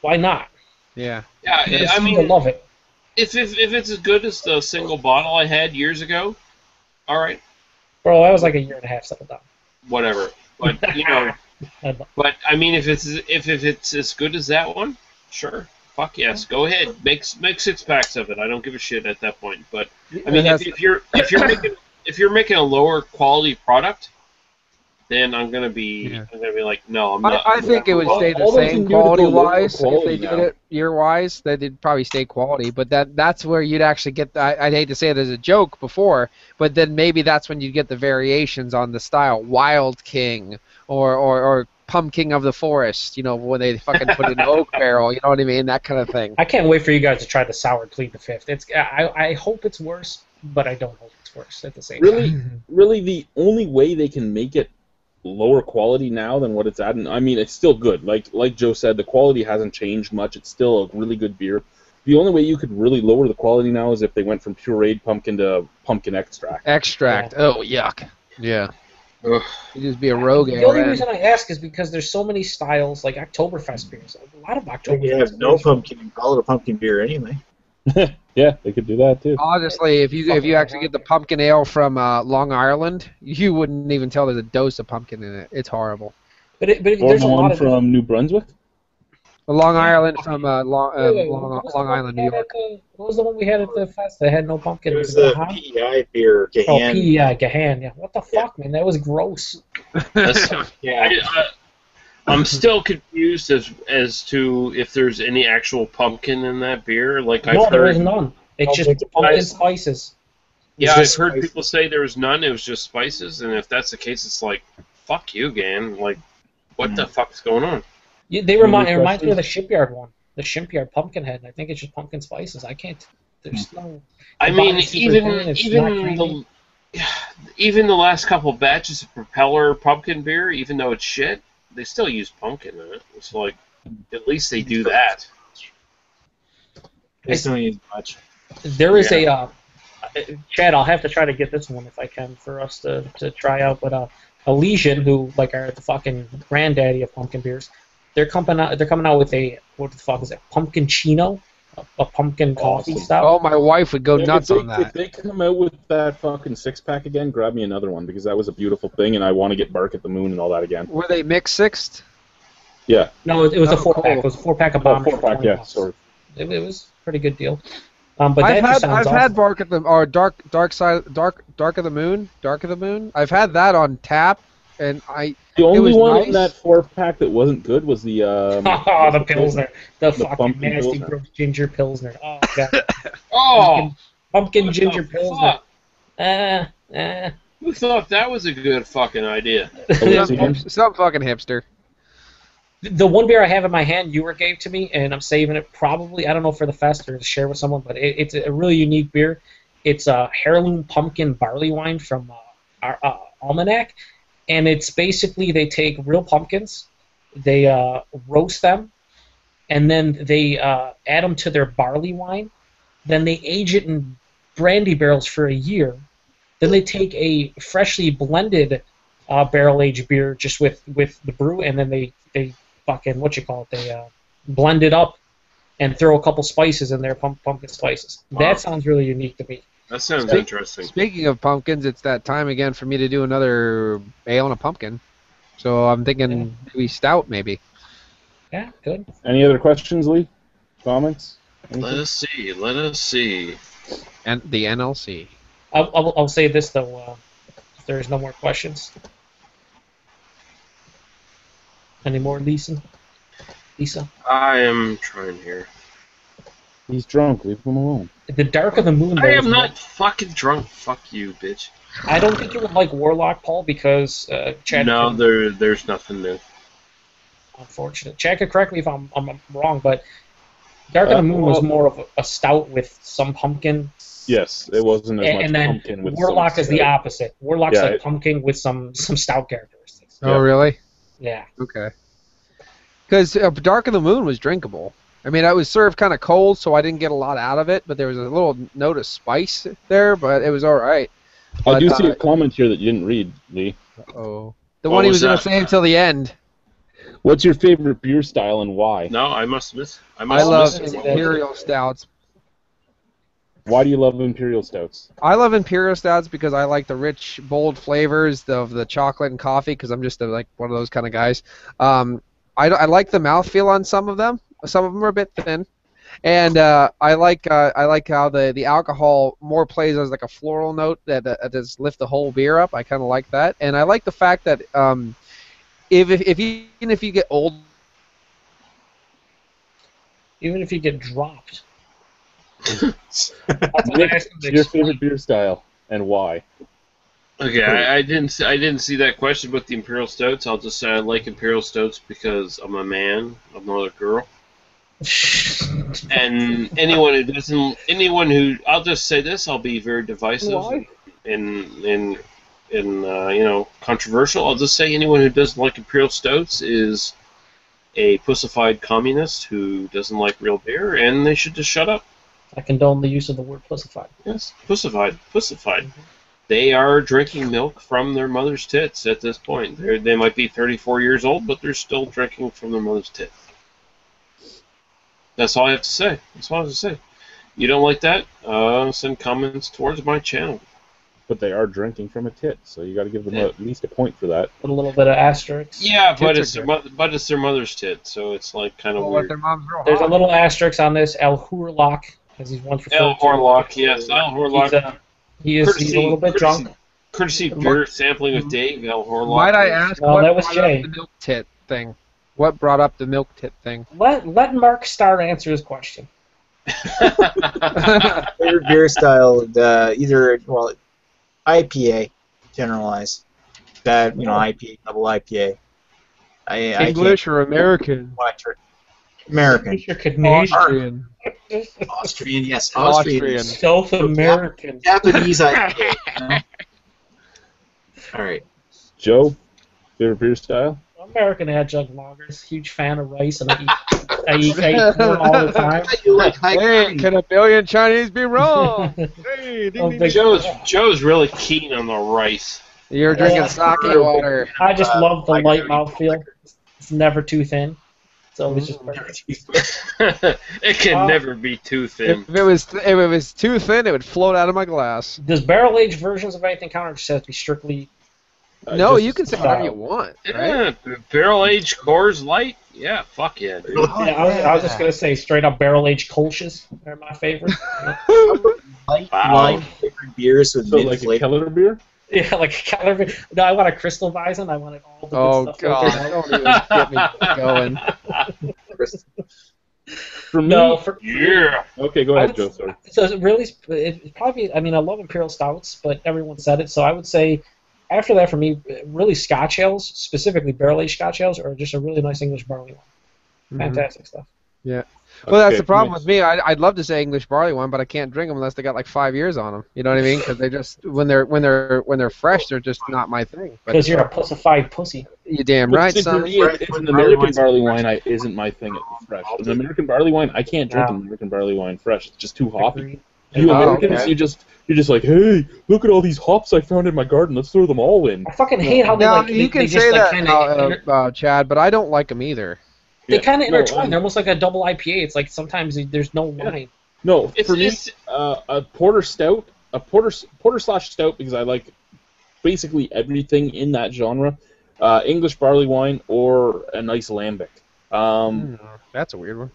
why not? Yeah. Yeah, I mean, I love it. If it's as good as the single bottle I had years ago, all right. Bro, that was like a year and a half settled down. Whatever, but but I mean, if it's as good as that one, sure, fuck yes, go ahead, make 6-packs of it. I don't give a shit at that point. But I mean, if you're making a lower quality product, then I'm gonna be like, no, I'm not. I think it would stay the same quality-wise if they did it year-wise. That it'd probably stay quality, but that's where you'd actually get. I'd hate to say it as a joke before, but then maybe that's when you get the variations on the style, Wild King or Pumpkin of the Forest. You know, when they fucking put in oak barrel. You know what I mean? That kind of thing. I can't wait for you guys to try the Sour Plead the Fifth. I hope it's worse, but I don't hope it's worse at the same time. Really, the only way they can make it lower quality now than what it's at, and I mean, it's still good. Like Joe said, the quality hasn't changed much. It's still a really good beer. The only way you could really lower the quality now is if they went from pureed pumpkin to pumpkin extract. Extract. Yeah. Oh, yuck. Yeah. Ugh. You just be a rogue. The only reason I ask is because there's so many styles, like Oktoberfest beers. A lot of Oktoberfest. You have no pumpkin, you call it a pumpkin beer anyway. Yeah, they could do that too. Honestly, if you actually get the pumpkin ale from Long Island, you wouldn't even tell there's a dose of pumpkin in it. It's horrible. But there's a lot of from New Brunswick. Long Island from Long Island, New York. What was the one we had at the fest that had no pumpkin? It was the PEI beer, Gahan. Oh, PEI, Gahan. Yeah. What the fuck, man? That was gross. I'm still confused as to if there's any actual pumpkin in that beer. There is none. It's just pumpkin spices. Yeah, I've heard people say there was none. It was just spices, and if that's the case, it's like, fuck you, Gan. Like, what the fuck's going on? Yeah, it reminds me of the Shipyard one, the Shipyard Pumpkinhead. And I think it's just pumpkin spices. I can't. There's no. I mean, even the last couple of batches of Propeller pumpkin beer, even though it's shit, they still use pumpkin in it. It's like, at least they do that. They don't use much. There is a Chad. I'll have to try to get this one if I can for us to try out. But Elysian, who are the fucking granddaddy of pumpkin beers, they're coming out with a, what the fuck is it? Pumpkinchino, a pumpkin coffee style. Oh, my wife would go nuts on that. If they come out with that fucking 6-pack again, grab me another one, because that was a beautiful thing, and I want to get Bark at the Moon and all that again. Were they mixed sixth? Yeah. No, it was a 4-pack. Cool. It was a 4-pack of bombers. 4-pack, yeah. Sorry. It was a pretty good deal. But I've had Bark at the Dark of the Moon. I've had that on tap, and the only one in that 4-pack that wasn't good was the the Pilsner, the fucking nasty gross ginger Pilsner. Oh god. Pumpkin ginger Pilsner. Who thought that was a good fucking idea? Some fucking hipster. The one beer I have in my hand, Ewer gave to me, and I'm saving it probably, I don't know, for the fest or to share with someone, but it's a really unique beer. It's a heirloom pumpkin barley wine from Almanac, and it's basically they take real pumpkins, they roast them, and then they add them to their barley wine. Then they age it in brandy barrels for a year. Then they take a freshly blended barrel-aged beer just with the brew, and then they fucking, they blend it up and throw a couple spices in there, pumpkin spices. Wow. That sounds really unique to me. That sounds interesting. Speaking of pumpkins, it's that time again for me to do another ale and a pumpkin. So I'm thinking maybe stout, maybe. Yeah, good. Any other questions, Lee? Comments? Anything? Let us see. And the NLC. I'll say this though, if there's no more questions. Any more, Lisa? Lisa? I am trying here. He's drunk. Leave him alone. The Dark of the Moon. I though, am is not fucking drunk. Fuck you, bitch. I don't think you would like Warlock, Paul, because Chad. No, there's nothing new. Unfortunate. Chad could correct me if I'm wrong, but Dark of the Moon was more of a stout with some pumpkin. Yes, it wasn't as much And then pumpkin with Warlock some is the stout. opposite. Warlock's Yeah, like it- pumpkin with some stout characteristics. Oh, really? Yeah. Okay. Because Dark of the Moon was drinkable. I mean, it was served kind of cold, so I didn't get a lot out of it, but there was a little note of spice there, but it was all right. I do But, see a comment here that you didn't read, Lee. Oh. The What one he was was going to that? say until the end. What's your favorite beer style and why? No, I must miss. I must love miss it. Imperial Stouts. Why do you love Imperial Stouts? I love Imperial Stouts because I like the rich, bold flavors of the chocolate and coffee because I'm just like one of those kind of guys. I like the mouthfeel on some of them. Some of them are a bit thin. And I like how the alcohol more plays as like a floral note that does lift the whole beer up. I kind of like that, and I like the fact that even if you get old, Even if you get dropped. Nick, your favorite beer style and why? Okay, I didn't see that question with the Imperial Stouts. I'll just say I like Imperial Stouts because I'm a man. I'm not a girl. And anyone who I'll just say this, I'll be very divisive Why? and controversial. I'll just say anyone who doesn't like Imperial Stouts is a pussified communist who doesn't like real beer, and they should just shut up. I condone the use of the word pussified. Yes, pussified. They are drinking milk from their mother's tits at this point. They might be 34 years old, but they're still drinking from their mother's tits. That's all I have to say. That's all I have to say. You don't like that? Send comments towards my channel. But they are drinking from a tit, so you got to give them at least a point for that. Put a little bit of asterisk. Yeah, but Tits it's are their mother's tit, so it's like kind of well, weird. their mom's real There's a hot. little asterisk on this. El Hurlock, as he's once referred El to. Horlock, yes, El Horlock. He's a little bit drunk. Courtesy beer sampling with Dave, El Horlock. Might I ask No, what that was brought Jay. up the milk tit thing? What brought up the milk tit thing? Let Mark Starr answer his question. Favorite beer style, IPA, generalized. That IPA, double IPA. I English or American? American, You're Canadian. Austrian, yes, Austrian. South American. Japanese IPA. All right. Joe, favorite beer style? American adjunct lagers. Huge fan of rice, and I eat corn all the time. You like Hey, can a billion Chinese be wrong? Hey, ding, Oh, ding, big- ding. Joe's really keen on the rice. You're drinking sake water. I just love the light mouthfeel. It's never too thin. It's always just perfect. It can never be too thin. If it was too thin, it would float out of my glass. Does barrel aged versions of anything count, or just have to be strictly? No, Just you can say whatever you want, right? Yeah, barrel aged Coors Light. Yeah, fuck yeah, dude. I was just gonna say straight up barrel aged Kolsch's. They're my favorite. Wow. favorite beers with So mid like a flavor. Keller beer? Yeah, like a calorie. No, I want a Crystal Weizen. I want it all the good Oh stuff. God! Don't even get me going. For me, No, for Yeah. okay, go ahead, Joe. Sorry. so really, it probably. I mean, I love Imperial Stouts, but everyone said it, so I would say after that for me, really Scotch ales, specifically barrel aged Scotch ales, are just a really nice English barley wine. Fantastic stuff. Yeah. Well, that's Okay, the problem nice. with me. I'd love to say English barley wine, but I can't drink them unless they got like 5 years on them. You know what I mean? Because they just when they're fresh, they're just not my thing. But Because you're a pussified pussy. you damn But right, see, for son. me, it's an American barley wine isn't my thing at fresh. An American barley wine, I can't drink an American barley wine fresh. It's just too hoppy. Agreed. You Oh, Americans, okay. you're just like, hey, look at all these hops I found in my garden. Let's throw them all in. I fucking hate how they Now like. you they can just, say like, that, kinda Chad, but I don't like them either. they Yeah. kind of No, intertwine. They're almost like a double IPA. It's like sometimes there's no line. No, It's- for me, it's- a porter stout, a porter slash stout, because I like basically everything in that genre. English barley wine or a nice lambic. That's a weird one.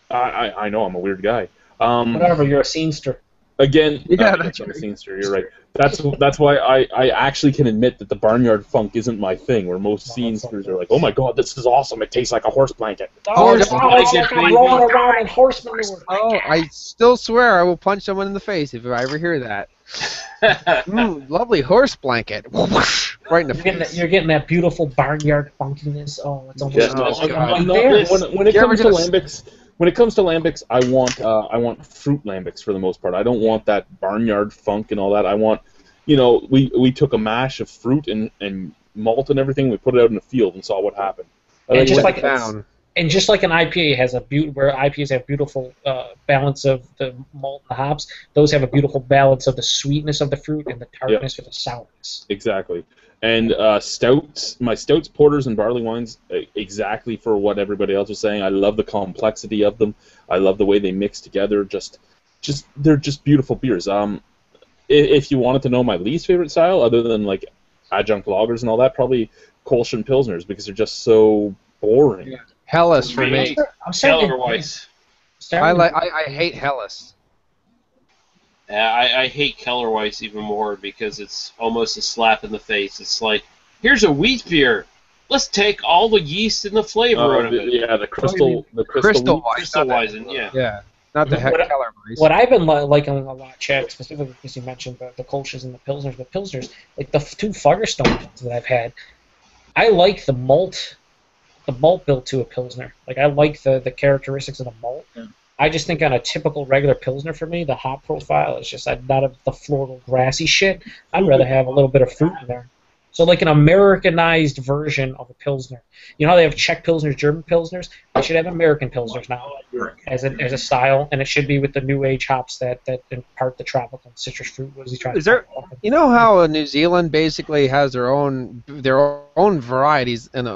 I know I'm a weird guy. Whatever, you're a scenester. Again, Yeah, that's right. right. Scenester, you're right. That's why I actually can admit that the barnyard funk isn't my thing. Where most scenesters are like, oh my god, this is awesome. It tastes like a horse blanket. Oh, It's no. like I'm rolling around in horse manure. Oh, I still swear I will punch someone in the face if I ever hear that. Lovely horse blanket. Right in the face. You're getting that beautiful barnyard funkiness. Oh, it's almost. Yeah, Oh, God. I'm not, there. when it You ever comes to gonna s- lambics, when it comes to lambics, I want fruit lambics for the most part. I don't want that barnyard funk and all that. I want, we took a mash of fruit and malt and everything. We put it out in the field and saw what happened. And just like down. And just like an IPA has where IPAs have beautiful balance of the malt and the hops, those have a beautiful balance of the sweetness of the fruit and the tartness or the sourness. Exactly. And stouts, my stouts, porters, and barley wines, exactly for what everybody else was saying. I love the complexity of them. I love the way they mix together. They're just beautiful beers. If you wanted to know my least favorite style, other than like adjunct lagers and all that, probably Kolsch and Pilsners, because they're just so boring. Yeah. Helles for me. I'm starting Keller to- Weiss. I hate Helles. I hate Keller Weiss even more because it's almost a slap in the face. It's like, here's a wheat beer. Let's take all the yeast and the flavor out of it. Yeah, the crystal Crystal Weiss. Crystal Weizen, yeah. Yeah. Not the What- Keller Weiss. What I've been liking a lot, Chad, specifically because you mentioned the Kolsch's and the Pilsners, like the two Firestone ones that I've had, I like the malt built to a Pilsner. Like, I like the characteristics of the malt. Yeah. I just think on a typical regular Pilsner for me, the hop profile is just not the floral grassy shit. I'd rather have a little bit of fruit in there. So like an Americanized version of a Pilsner. You know how they have Czech Pilsners, German Pilsners? They should have American Pilsners now as a style, and it should be with the new age hops that impart the tropical and citrus fruit. What is he trying Is to there- talk about? You know how New Zealand basically has their own varieties, and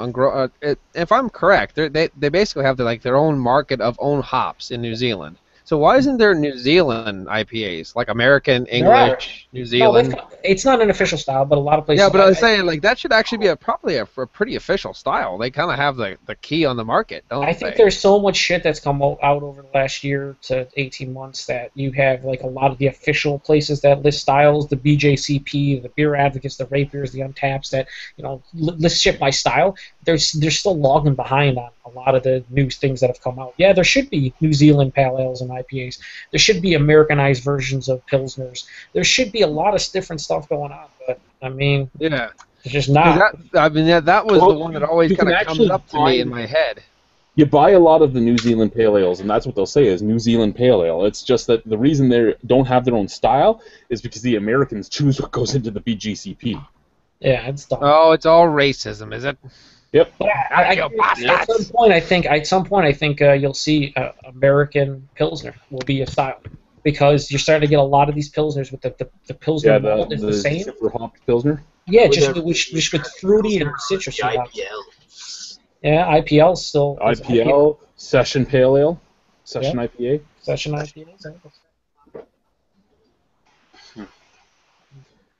if I'm correct, they basically have their own market of own hops in New Zealand. So why isn't there New Zealand IPAs like American, English, New No, Zealand? it's not an official style, but a lot of places. Yeah, but I was saying that should actually be probably a pretty official style. They kind of have the key on the market, don't I they? think there's so much shit that's come out over the last year to 18 months that you have like a lot of the official places that list styles, the BJCP, the Beer Advocates, the Rapiers, the Untaps that list shit by style. They're still logging behind on a lot of the new things that have come out. Yeah, there should be New Zealand pale ales and IPAs. There should be Americanized versions of Pilsners. There should be a lot of different stuff going on, but I mean, Yeah. it's just not. That was Well, the one that always you can kind of comes actually up to me in my head. You buy a lot of the New Zealand pale ales, and that's what they'll say is New Zealand pale ale. It's just that the reason they don't have their own style is because the Americans choose what goes into the BGCP. Yeah, it's dumb. Oh, it's all racism, is it? Yep. At some point, I think you'll see American Pilsner will be a style because you're starting to get a lot of these Pilsners with the Pilsner Yeah, malt is the same. super hopped Pilsner. Yeah, just with fruity and citrus. The IPL. Yeah, IPL still. IPL, Session Pale Ale, Session IPA. Session IPA.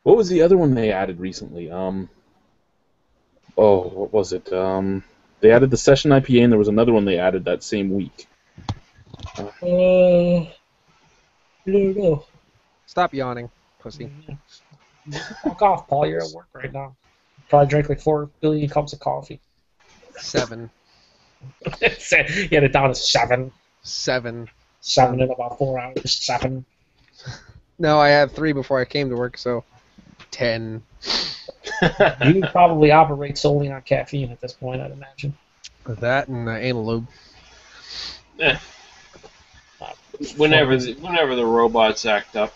What was the other one they added recently? What was it? They added the Session IPA, and there was another one they added that same week. I don't know. Stop yawning, pussy. Fuck off, Paul. You're at work right now. Probably drank like 4 billion cups of coffee. 7. You had it down to 7. 7. 7 in about 4 hours. 7. No, I had 3 before I came to work, so 10. You probably operate solely on caffeine at this point, I'd imagine. That and anal lube. Whenever the robots act up.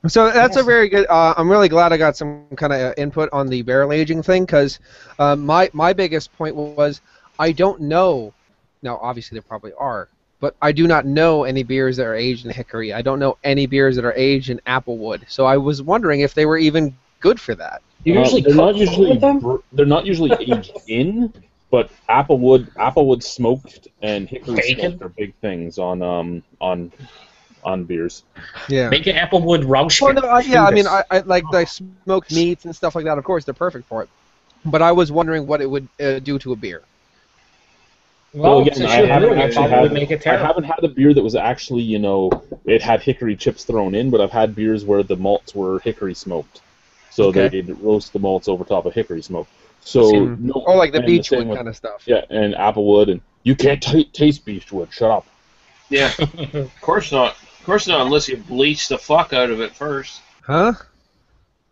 So that's a very good. I'm really glad I got some kind of input on the barrel aging thing because my biggest point was I don't know. Now, obviously, there probably are, but I do not know any beers that are aged in hickory. I don't know any beers that are aged in applewood. So I was wondering if they were even good for that. You usually they're not cook usually with them? they're not usually aged in, but applewood smoked and hickory Bacon? smoked are big things on beers. Yeah. Make an applewood Rausch. Well, no, yeah. I mean, I like the smoked meats and stuff like that. Of course, they're perfect for it. But I was wondering what it would do to a beer. Well, again, since I you're haven't brewing it, actually probably had make it I terrible. haven't had a beer that was actually, it had hickory chips thrown in, but I've had beers where the malts were hickory smoked, so Okay. they'd roast the malts over top of hickory smoke. So no, Oh, like the and beechwood same with, kind of stuff. yeah, and applewood, and you can't taste beechwood. Shut up. Yeah, of course not. Of course not, unless you bleach the fuck out of it first. Huh?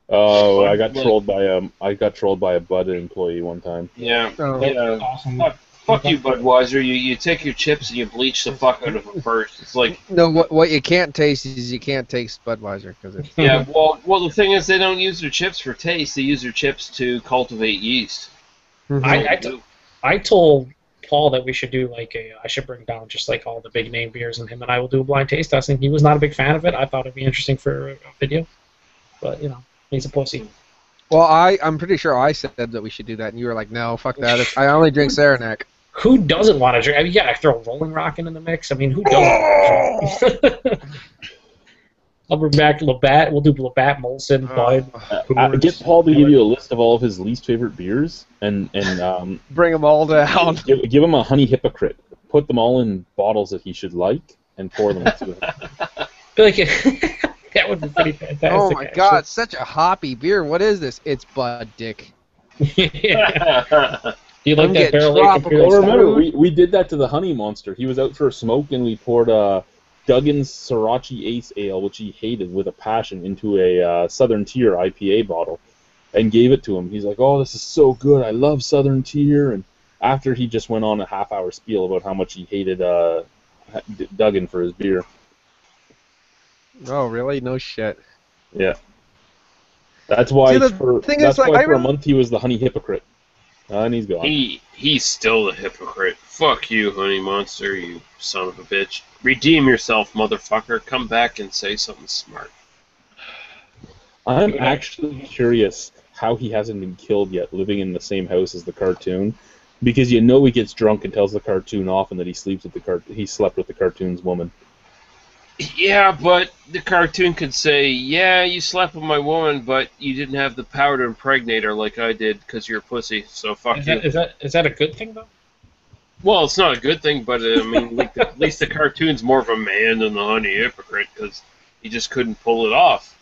Oh, I got Like- trolled by a Bud employee one time. Yeah, Oh. yeah. Awesome. Fuck you, Budweiser. You take your chips and you bleach the fuck out of them first. It's like, No, what you can't taste is you can't taste Budweiser because it's yeah. Well, the thing is, they don't use their chips for taste. They use their chips to cultivate yeast. I told Paul that we should do I should bring down just like all the big name beers, and him and I will do a blind taste testing. He was not a big fan of it. I thought it'd be interesting for a video, but he's a pussy. Well, I'm pretty sure I said that we should do that, and you were like, no, fuck that. I only drink Saranac. Who doesn't want to drink? I mean, yeah, I throw Rolling Rock in the mix. I mean, who doesn't? I'll bring back Labatt. We'll do Labatt, Molson, Bud. Get Paul to give you a list of all of his least favorite beers, and Bring them all down. give him a honey hypocrite. Put them all in bottles that he should like, and pour them into it. Feel like that would be pretty fantastic. Oh my god, such a hoppy beer. What is this? It's Bud Dick. Yeah. Do you like I'm that getting barrel aged tropical. imperial Well, stout? remember, we did that to the Honey Monster. He was out for a smoke, and we poured Duggan's Sriracha Ace Ale, which he hated with a passion, into a Southern Tier IPA bottle, and gave it to him. He's like, "Oh, this is so good. I love Southern Tier." And after he just went on a half-hour spiel about how much he hated Duggan for his beer. Oh, really? No shit. Yeah. That's why See, the for thing that's is, like, why I for a remember- month he was the Honey Hypocrite. And he's gone. He's still the hypocrite. Fuck you, Honey Monster, you son of a bitch. Redeem yourself, motherfucker. Come back and say something smart. I'm actually curious how he hasn't been killed yet, living in the same house as the cartoon, because he gets drunk and tells the cartoon off, and that he slept with the cartoon's woman. Yeah, but the cartoon could say, yeah, you slept with my woman, but you didn't have the power to impregnate her like I did because you're a pussy, so fuck you. Is that a good thing, though? Well, it's not a good thing, but I mean, at least the cartoon's more of a man than the Honey Hypocrite because he just couldn't pull it off.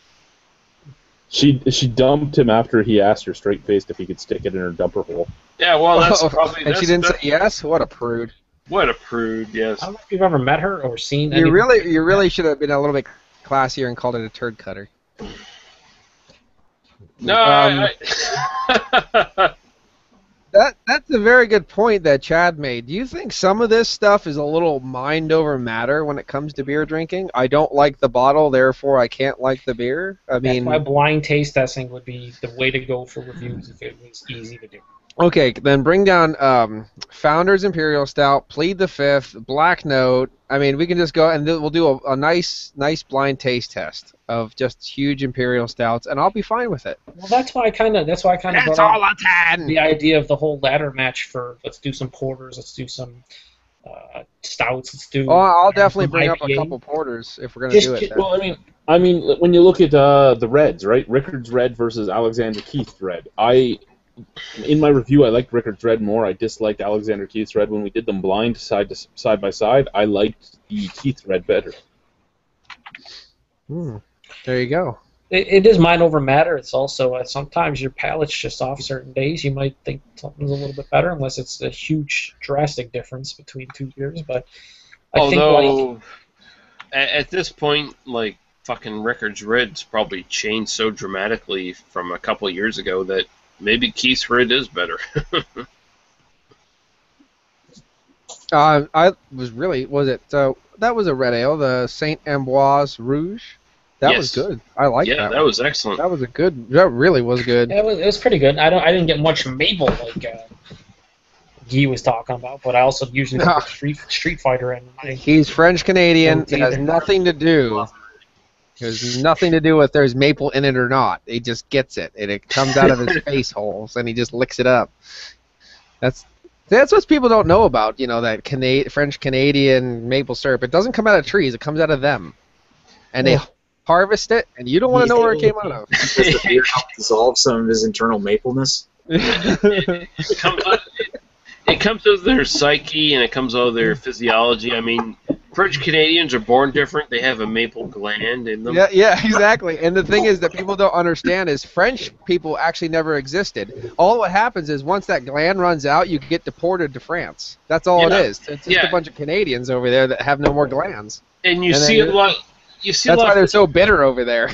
She dumped him after he asked her straight-faced if he could stick it in her dumper hole. Yeah, well, that's probably... And she didn't say yes? What a prude. What a prude, yes. I don't know if you've ever met her or seen You any... really should have been a little bit classier and called it a turd cutter. No, That's a very good point that Chad made. Do you think some of this stuff is a little mind over matter when it comes to beer drinking? I don't like the bottle, therefore I can't like the beer. I mean, That's why blind taste testing would be the way to go for reviews if it was easy to do. okay, then bring down Founders Imperial Stout, Plead the Fifth, Black Note. I mean, we can just go and we'll do a nice blind taste test of just huge Imperial Stouts, and I'll be fine with it. Well, that's why I kind of That's brought all up a 10. the idea of the whole ladder match for let's do some porters, let's do some stouts, let's do. Oh, I'll definitely some bring up a IPA. couple porters if we're gonna do it. then. Well, I mean, when you look at the Reds, right? Rickard's Red versus Alexander Keith's Red. In my review, I liked Rickard's Red more. I disliked Alexander Keith's Red when we did them blind side by side. I liked the Keith's Red better. There you go. It is mind over matter. It's also sometimes your palate's just off certain days. You might think something's a little bit better unless it's a huge, drastic difference between two beers. But I think at this point, like fucking Rickard's Red's probably changed so dramatically from a couple of years ago that maybe Keith's Red is better. That was a red ale, the Saint Ambroise Rouge. That was good. I like that. Yeah, that was excellent. That really was good. it was pretty good. I didn't get much maple like Guy was talking about, but I also usually put Street Fighter in. He's French Canadian. It has either. nothing to do. There's nothing to do with there's maple in it or not. He just gets it, and it comes out of his face holes, and he just licks it up. That's what people don't know about. That French Canadian maple syrup. It doesn't come out of trees. It comes out of them, and they harvest it, and you don't want to know where it came out of. Does the beer help dissolve some of his internal mapleness? It it comes to their psyche and it comes to their physiology. I mean, French Canadians are born different. They have a maple gland in them. Yeah, exactly. And the thing is that people don't understand is French people actually never existed. All what happens is once that gland runs out, you get deported to France. That's all it is. It's just a bunch of Canadians over there that have no more glands. And you see a lot. That's why they're so bitter over there.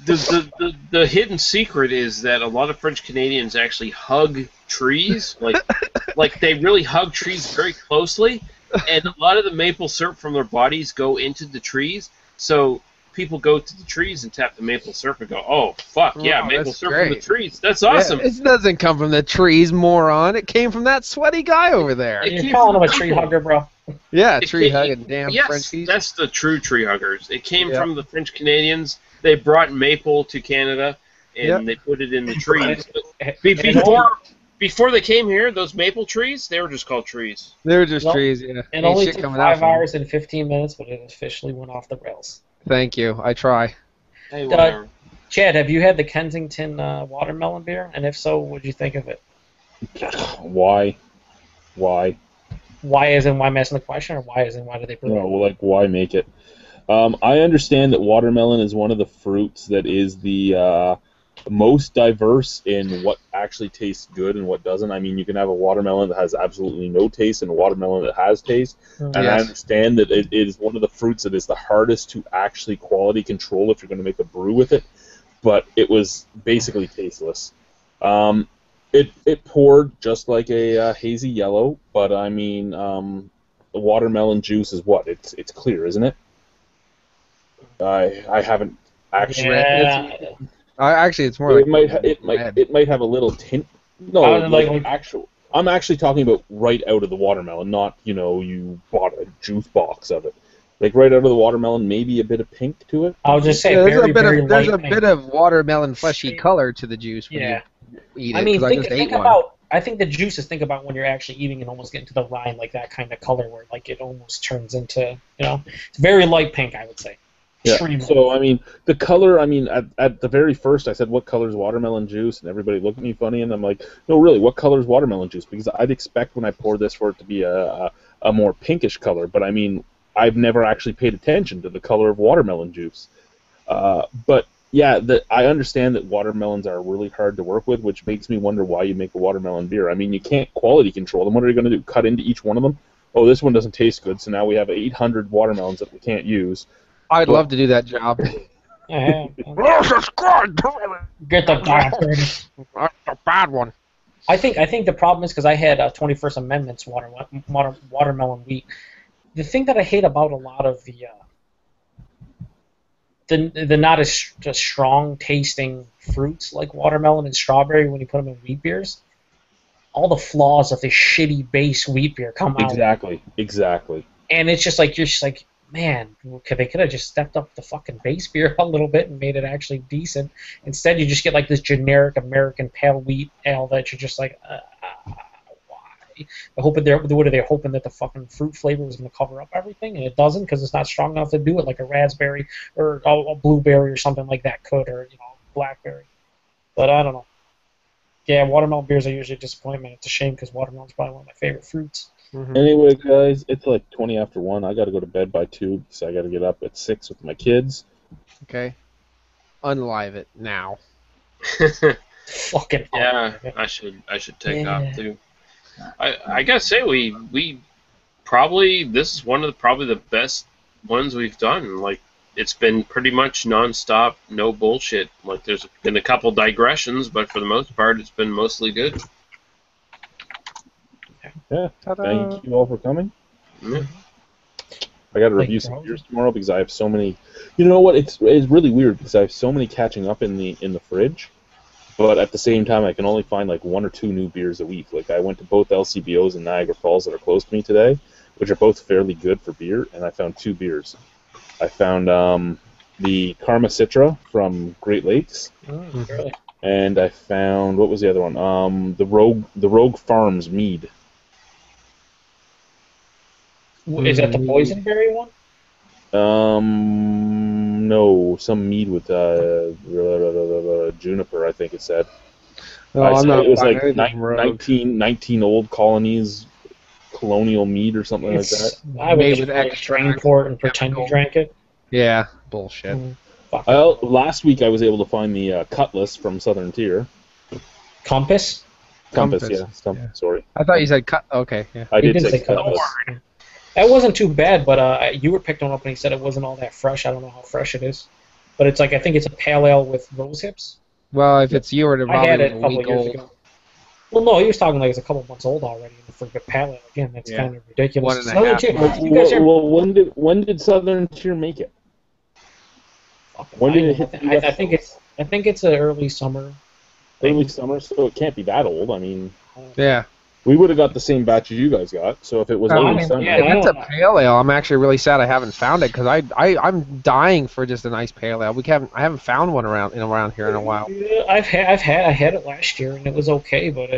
The hidden secret is that a lot of French Canadians actually hug trees, like they really hug trees very closely, and a lot of the maple syrup from their bodies go into the trees. So people go to the trees and tap the maple syrup and go, "Oh fuck yeah, maple syrup from the trees! That's awesome." Yeah, it doesn't come from the trees, moron. It came from that sweaty guy over there. You're calling him a tree hugger, bro. Yeah, tree hugging damn Frenchies. That's the true tree huggers. It came from the French Canadians. They brought maple to Canada and they put it in the trees. Before they came here, those maple trees, they were just called trees. They were just trees, yeah. It only took 5 hours and 15 minutes, but it officially went off the rails. Thank you. I try. Hey, whatever. Chad, have you had the Kensington watermelon beer? And if so, what did you think of it? Why? Why as in why I'm asking the question, or why as in why do they brew it? No, like why make it? I understand that watermelon is one of the fruits that is the most diverse in what actually tastes good and what doesn't. I mean, you can have a watermelon that has absolutely no taste and a watermelon that has taste. And I understand that it is one of the fruits that is the hardest to actually quality control if you're going to make a brew with it. But it was basically tasteless. It poured just like a hazy yellow, but I mean, the watermelon juice is what? It's clear, isn't it? I haven't actually. Yeah. Actually, it's more. It might have a little tint. No, I'm actually talking about right out of the watermelon, not you bought a juice box of it. Like right out of the watermelon, maybe a bit of pink to it. I'll just say there's there's a bit of watermelon fleshy color to the juice when you eat it. I mean, think about. I think the juices. Think about when you're actually eating and almost getting to the rind, like that kind of color, where like it almost turns into it's very light pink, I would say. Yeah. So I mean, the color. I mean, at the very first, I said, "What color is watermelon juice?" And everybody looked at me funny, and I'm like, "No, really, what color is watermelon juice?" Because I'd expect when I pour this for it to be a more pinkish color, but I mean, I've never actually paid attention to the color of watermelon juice. But yeah, I understand that watermelons are really hard to work with, which makes me wonder why you make a watermelon beer. I mean, you can't quality control them. What are you going to do? Cut into each one of them? Oh, this one doesn't taste good, so now we have 800 watermelons that we can't use. I'd love to do that job. This is good. Get the bad one. I think the problem is because I had 21st Amendment's watermelon wheat. The thing that I hate about a lot of the not as strong tasting fruits like watermelon and strawberry when you put them in wheat beers, all the flaws of the shitty base wheat beer come out. Exactly. And it's just like you're just like, man, they could have just stepped up the fucking base beer a little bit and made it actually decent. Instead, you just get like this generic American pale wheat ale that you're just like, why? What are they hoping that the fucking fruit flavor is going to cover up everything, and it doesn't because it's not strong enough to do it like a raspberry or a blueberry or something like that could, or blackberry. But I don't know. Yeah, watermelon beers are usually a disappointment. It's a shame because watermelon's probably one of my favorite fruits. Mm-hmm. Anyway, guys, it's like 20 after 1. I got to go to bed by 2, so I got to get up at 6 with my kids. Okay. Unlive it now. Fucking yeah, I should take off too. I gotta say we probably this is one of probably the best ones we've done. Like it's been pretty much nonstop, no bullshit. Like there's been a couple digressions, but for the most part, it's been mostly good. Yeah, thank you all for coming. Yeah. I got to review some beers tomorrow because I have so many. You know what? It's really weird because I have so many catching up in the fridge, but at the same time I can only find like 1 or 2 new beers a week. Like I went to both LCBOs in Niagara Falls that are close to me today, which are both fairly good for beer, and I found 2 beers. I found the Karma Citra from Great Lakes, and I found what was the other one? The Rogue Farms Mead. Is that the boysenberry one? No, some mead with juniper, I think it said. No, I'm not. It was like 19 old colonies colonial mead or something like that. I would Made just with probably extra drain for it and pretend you drank it. Yeah, bullshit. Fuck it. Last week I was able to find the Cutlass from Southern Tier. Compass? Compass, Compass, yeah. yeah. Sorry. I thought you said cut. Okay, yeah. I He did say Cutlass. Cutlass. That wasn't too bad, but you were picked one up and he said it wasn't all that fresh. I don't know how fresh it is. But it's like, I think it's a pale ale with rose hips. Well, if it's you, it I had probably it a was a couple week of years old. ago. Well, no, he was talking like it's a couple months old already. And for the pale ale, again, that's Yeah. kind of ridiculous. 1.5 Southern Tier, you guys are... Well, when did Southern Tier make it? When did it hit the US? I think it's an early summer. Early summer, so it can't be that old. I mean, Yeah. we would have got the same batch as you guys got. So if it was I early mean, summer, yeah, If it's a pale ale, I'm actually really sad I haven't found it because I'm dying for just a nice pale ale. I haven't found one around here in a while. I had it last year and it was okay, but